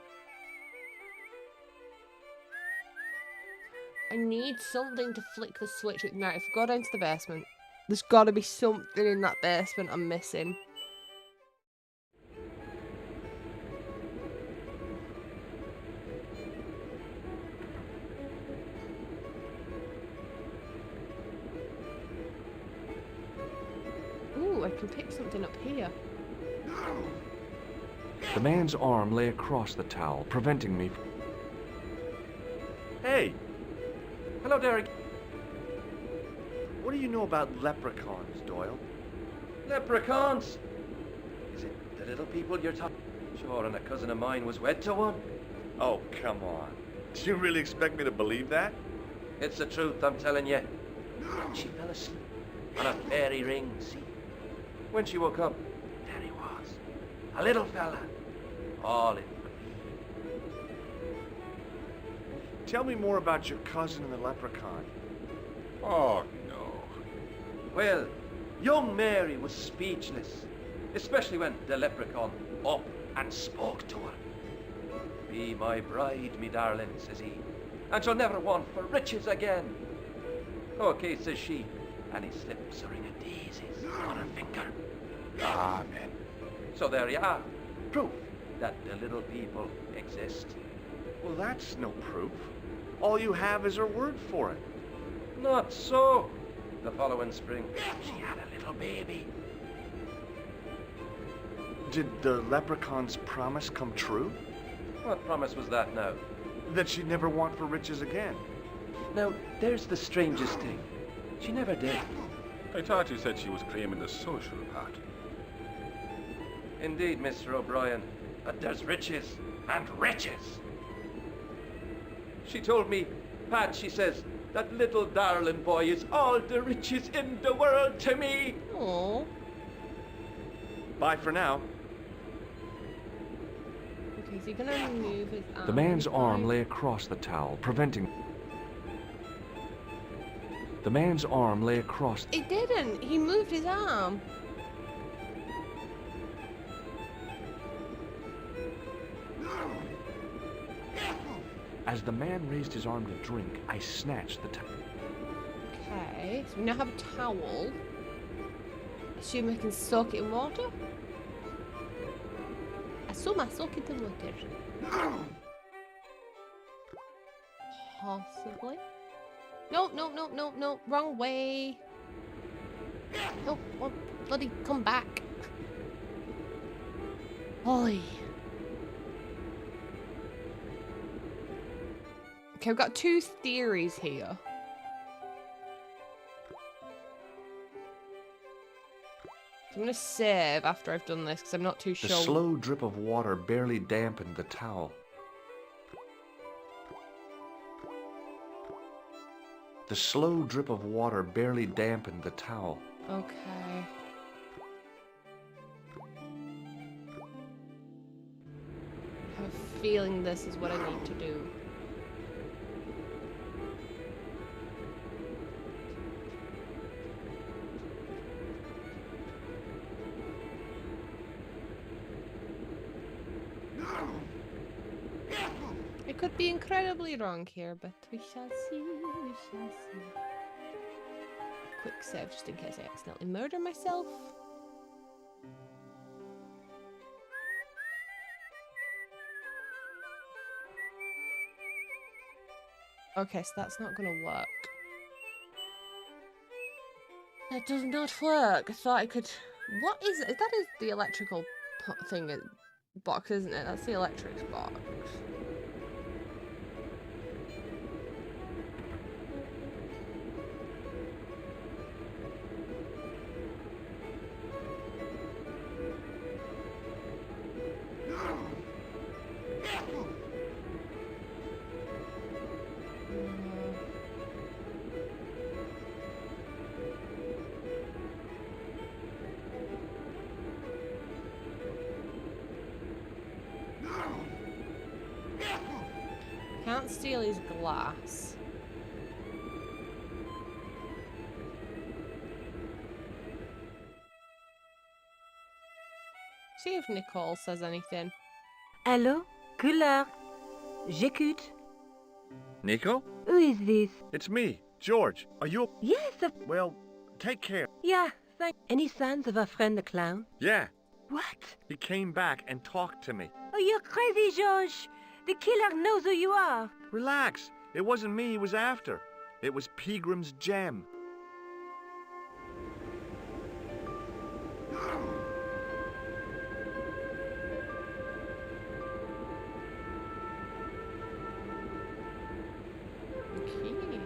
[SPEAKER 1] I need something to flick the switch with. Now, if we go down to the basement, there's got to be something in that basement I'm missing. Ooh, I can pick something up here.
[SPEAKER 2] The man's arm lay across the towel, preventing me from...
[SPEAKER 19] Hey! Hello, Derek. What do you know about leprechauns, Doyle?
[SPEAKER 11] Leprechauns? Is it the little people you're talking? Sure, and a cousin of mine was wed to one.
[SPEAKER 19] Oh, come on. Do you really expect me to believe that?
[SPEAKER 11] It's the truth, I'm telling you. She fell asleep on a fairy ring, see? When she woke up, there he was. A little fella. All in green.
[SPEAKER 19] Tell me more about your cousin and the leprechaun.
[SPEAKER 15] Oh, no.
[SPEAKER 11] Well, young Mary was speechless, especially when the leprechaun up and spoke to her. Be my bride, me darling, says he, and she'll never want for riches again. Okay, says she, and he slips a ring of daisies on her finger.
[SPEAKER 15] Amen.
[SPEAKER 11] So there you are, proof that the little people exist.
[SPEAKER 19] Well, that's no proof. All you have is her word for it.
[SPEAKER 11] Not so. The following spring, she had a little baby.
[SPEAKER 19] Did the leprechaun's promise come true?
[SPEAKER 11] What promise was that now?
[SPEAKER 19] That she'd never want for riches again.
[SPEAKER 11] Now, there's the strangest thing. She never did.
[SPEAKER 15] I thought you said she was claiming the social part.
[SPEAKER 11] Indeed, Mr. O'Brien. But there's riches and riches. She told me, Pat, she says, that little darling boy is all the riches in the world to me.
[SPEAKER 1] Aww.
[SPEAKER 19] Bye for now.
[SPEAKER 1] Okay, is he gonna move his arm?
[SPEAKER 2] The man's arm lay across the towel, preventing... The man's arm lay across...
[SPEAKER 1] It didn't. He moved his arm.
[SPEAKER 2] As the man raised his arm to drink, I snatched the towel.
[SPEAKER 1] Okay, so we now have a towel. Assume I can soak it in water? Assume I soak it in water. Possibly. No, no, no, no, no. Wrong way. No, oh, bloody come back. Oi. Okay, I've got two theories here. I'm gonna save after I've done this because I'm not too sure.
[SPEAKER 2] The slow drip of water barely dampened the towel. The slow drip of water barely dampened the towel.
[SPEAKER 1] Okay. I have a feeling this is what I need to do. I could be incredibly wrong here, but we shall see, we shall see. Quick save just in case I accidentally murder myself. Okay, so that's not gonna work. That does not work. I thought I could... What is it? That is the electrical thing, box, isn't it? That's the electric box. can't steal his glass. See if Nicole says anything.
[SPEAKER 5] Allô? Couleur. J'écoute.
[SPEAKER 19] Nico?
[SPEAKER 5] Who is this?
[SPEAKER 19] It's me, George. Are you...
[SPEAKER 5] Yes,
[SPEAKER 19] Well, take care.
[SPEAKER 5] yeah, thank... Any signs of our friend the clown?
[SPEAKER 19] Yeah.
[SPEAKER 5] What?
[SPEAKER 19] He came back and talked to me.
[SPEAKER 5] Oh, you're crazy, George. The killer knows who you are.
[SPEAKER 19] Relax. It wasn't me he was after. It was Peagram's gem.
[SPEAKER 1] Okay.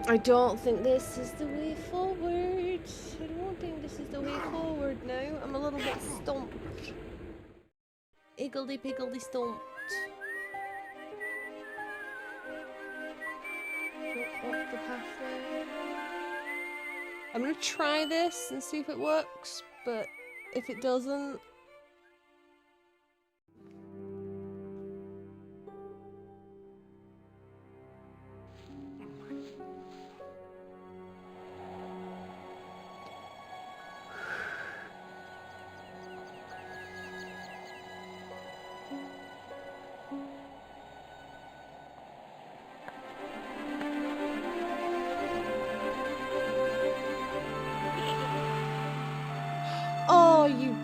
[SPEAKER 1] I don't think this is the way forward. I don't think this is the way forward now. I'm a little bit stumped. Iggledy piggledy stumped. Go up the pathway. I'm gonna try this and see if it works, but if it doesn't, oh, you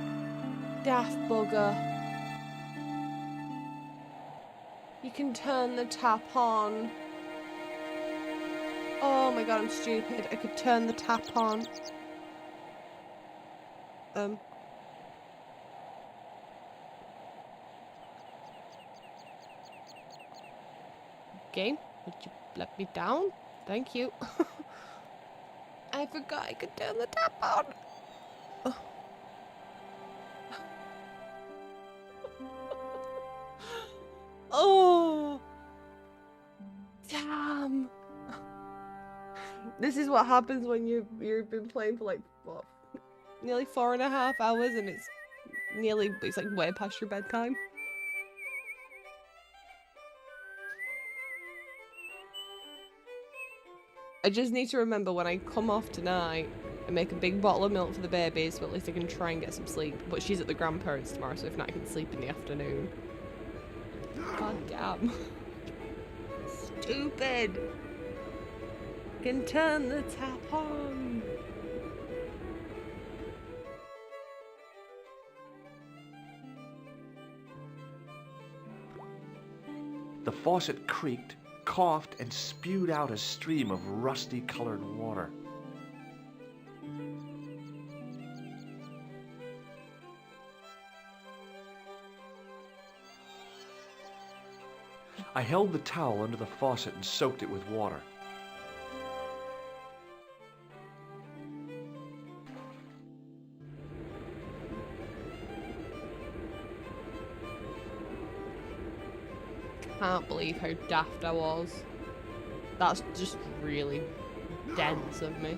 [SPEAKER 1] daft bugger. You can turn the tap on. Oh my god, I'm stupid. I could turn the tap on. Game, would you let me down? Thank you. I forgot I could turn the tap on. Oh, damn. This is what happens when you've been playing for like, what, nearly 4.5 hours and it's like way past your bedtime. I just need to remember when I come off tonight and make a big bottle of milk for the baby so at least I can try and get some sleep. But she's at the grandparents tomorrow, so if not I can sleep in the afternoon. God damn. Stupid. Can turn the tap on.
[SPEAKER 19] The faucet creaked, coughed, and spewed out a stream of rusty-colored water. I held the towel under the faucet and soaked it with water.
[SPEAKER 1] Can't believe how daft I was. That's just really dense of me.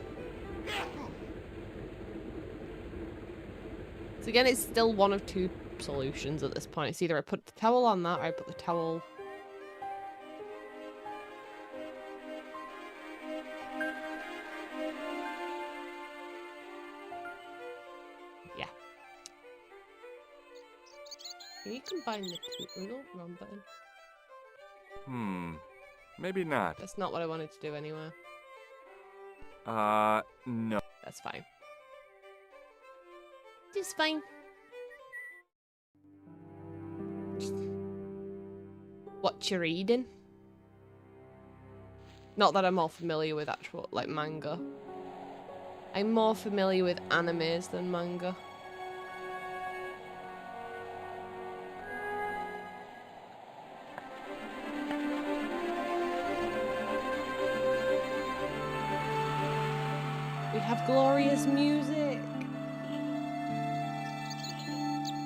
[SPEAKER 1] So again, it's still one of two solutions at this point. It's either I put the towel on that or I put the towel... Yeah. Can you combine the two? Oh, wrong button.
[SPEAKER 2] Maybe not.
[SPEAKER 1] That's not what I wanted to do anyway.
[SPEAKER 2] No.
[SPEAKER 1] That's fine. It's fine. What you reading? Not that I'm all familiar with actual, like, manga. I'm more familiar with animes than manga. We have glorious music.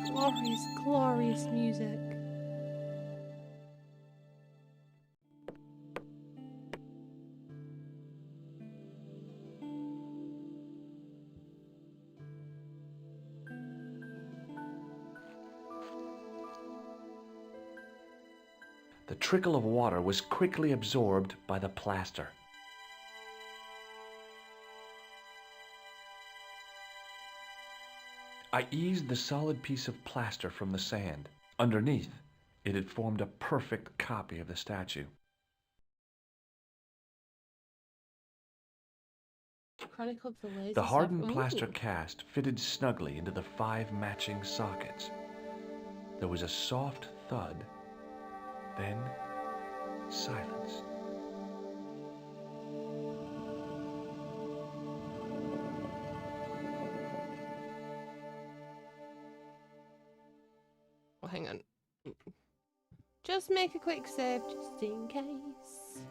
[SPEAKER 1] Glorious, glorious music.
[SPEAKER 19] The trickle of water was quickly absorbed by the plaster. I eased the solid piece of plaster from the sand. Underneath, it had formed a perfect copy of the statue.
[SPEAKER 1] Chronicle of the Lazy
[SPEAKER 19] The hardened
[SPEAKER 1] Sap-
[SPEAKER 19] plaster
[SPEAKER 1] Ooh.
[SPEAKER 19] cast fitted snugly into the 5 matching sockets. There was a soft thud, then silence.
[SPEAKER 1] Oh, hang on. Just make a quick save, just in case.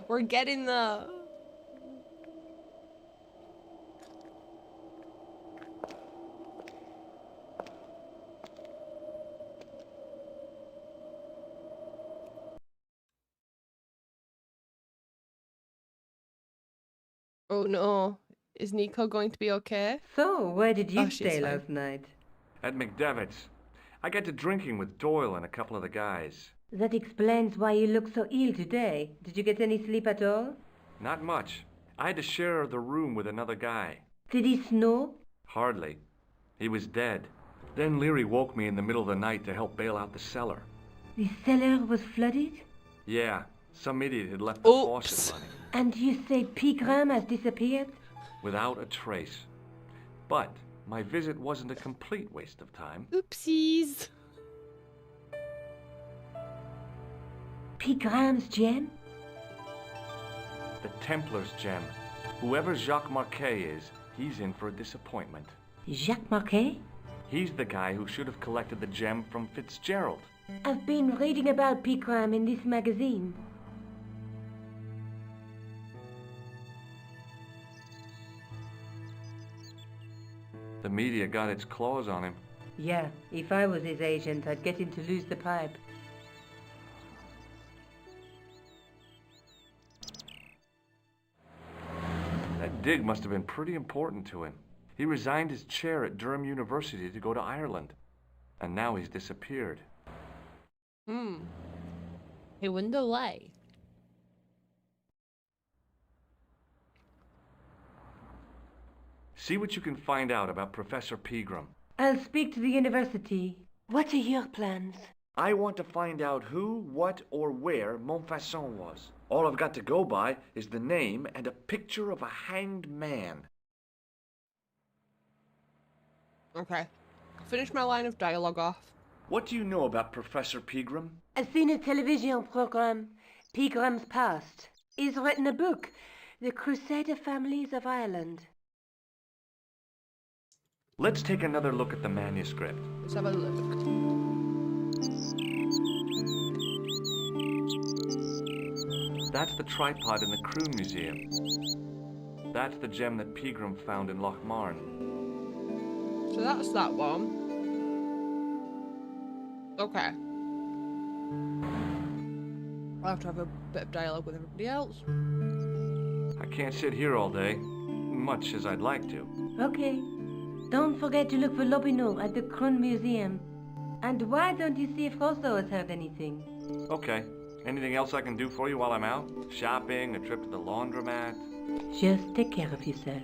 [SPEAKER 1] We're getting the... Oh no. Is Nico going to be okay?
[SPEAKER 12] So, where did you
[SPEAKER 1] Oh, she's
[SPEAKER 12] stay
[SPEAKER 1] fine.
[SPEAKER 12] last night?
[SPEAKER 2] At McDevitt's. I got to drinking with Doyle and a couple of the guys.
[SPEAKER 12] That explains why you look so ill today. Did you get any sleep at all?
[SPEAKER 2] Not much. I had to share the room with another guy.
[SPEAKER 12] Did he snore?
[SPEAKER 2] Hardly. He was dead. Then Leary woke me in the middle of the night to help bail out the cellar.
[SPEAKER 12] The cellar was flooded?
[SPEAKER 2] Yeah, some idiot had left the faucet running.
[SPEAKER 12] And you say Pegram has disappeared?
[SPEAKER 2] Without a trace. But my visit wasn't a complete waste of time.
[SPEAKER 1] Oopsies.
[SPEAKER 12] Pegram's gem?
[SPEAKER 2] The Templars gem. Whoever Jacques Marquet is, he's in for a disappointment.
[SPEAKER 12] Jacques Marquet?
[SPEAKER 2] He's the guy who should have collected the gem from Fitzgerald.
[SPEAKER 12] I've been reading about Pegram in this magazine.
[SPEAKER 2] The media got its claws on him.
[SPEAKER 12] Yeah, if I was his agent, I'd get him to lose the pipe.
[SPEAKER 2] That dig must have been pretty important to him. He resigned his chair at Durham University to go to Ireland. And now he's disappeared.
[SPEAKER 1] I wonder why.
[SPEAKER 2] See what you can find out about Professor Pegram.
[SPEAKER 12] I'll speak to the university. What are your plans?
[SPEAKER 19] I want to find out who, what, or where Montfaucon was. All I've got to go by is the name and a picture of a hanged man.
[SPEAKER 1] Okay. Finish my line of dialogue off.
[SPEAKER 19] What do you know about Professor Pegram?
[SPEAKER 12] I've seen a television program, Pegram's Past. He's written a book, The Crusader Families of Ireland.
[SPEAKER 2] Let's take another look at the manuscript.
[SPEAKER 1] Let's have a look.
[SPEAKER 2] That's the tripod in the Croon Museum. That's the gem that Pegram found in Lochmarn.
[SPEAKER 1] So that's that one. Okay. I'll have to have a bit of dialogue with everybody else.
[SPEAKER 2] I can't sit here all day, much as I'd like to.
[SPEAKER 12] Okay. Don't forget to look for Lobineau at the Croon Museum. And why don't you see if Rosso has heard anything?
[SPEAKER 2] Okay. Anything else I can do for you while I'm out? Shopping, a trip to the laundromat?
[SPEAKER 12] Just take care of yourself.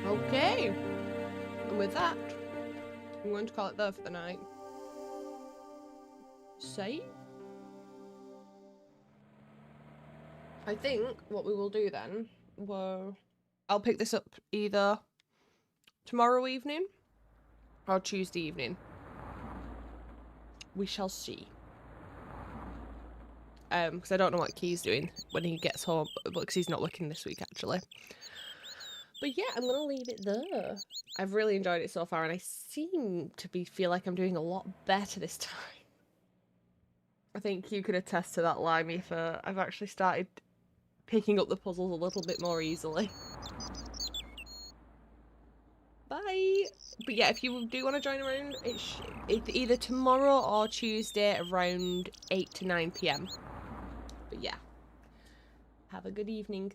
[SPEAKER 1] Okay. And with that, I'm going to call it there for the night. Save? I think what we will do then, I'll pick this up either tomorrow evening or Tuesday evening. We shall see. Because I don't know what Key's doing when he gets home, because he's not working this week actually. But yeah, I'm gonna leave it there. I've really enjoyed it so far, and I seem to feel like I'm doing a lot better this time. I think you could attest to that, Limey, for I've actually started picking up the puzzles a little bit more easily. Bye! But yeah, if you do want to join around, it's either tomorrow or Tuesday around 8 to 9 PM. But yeah, have a good evening.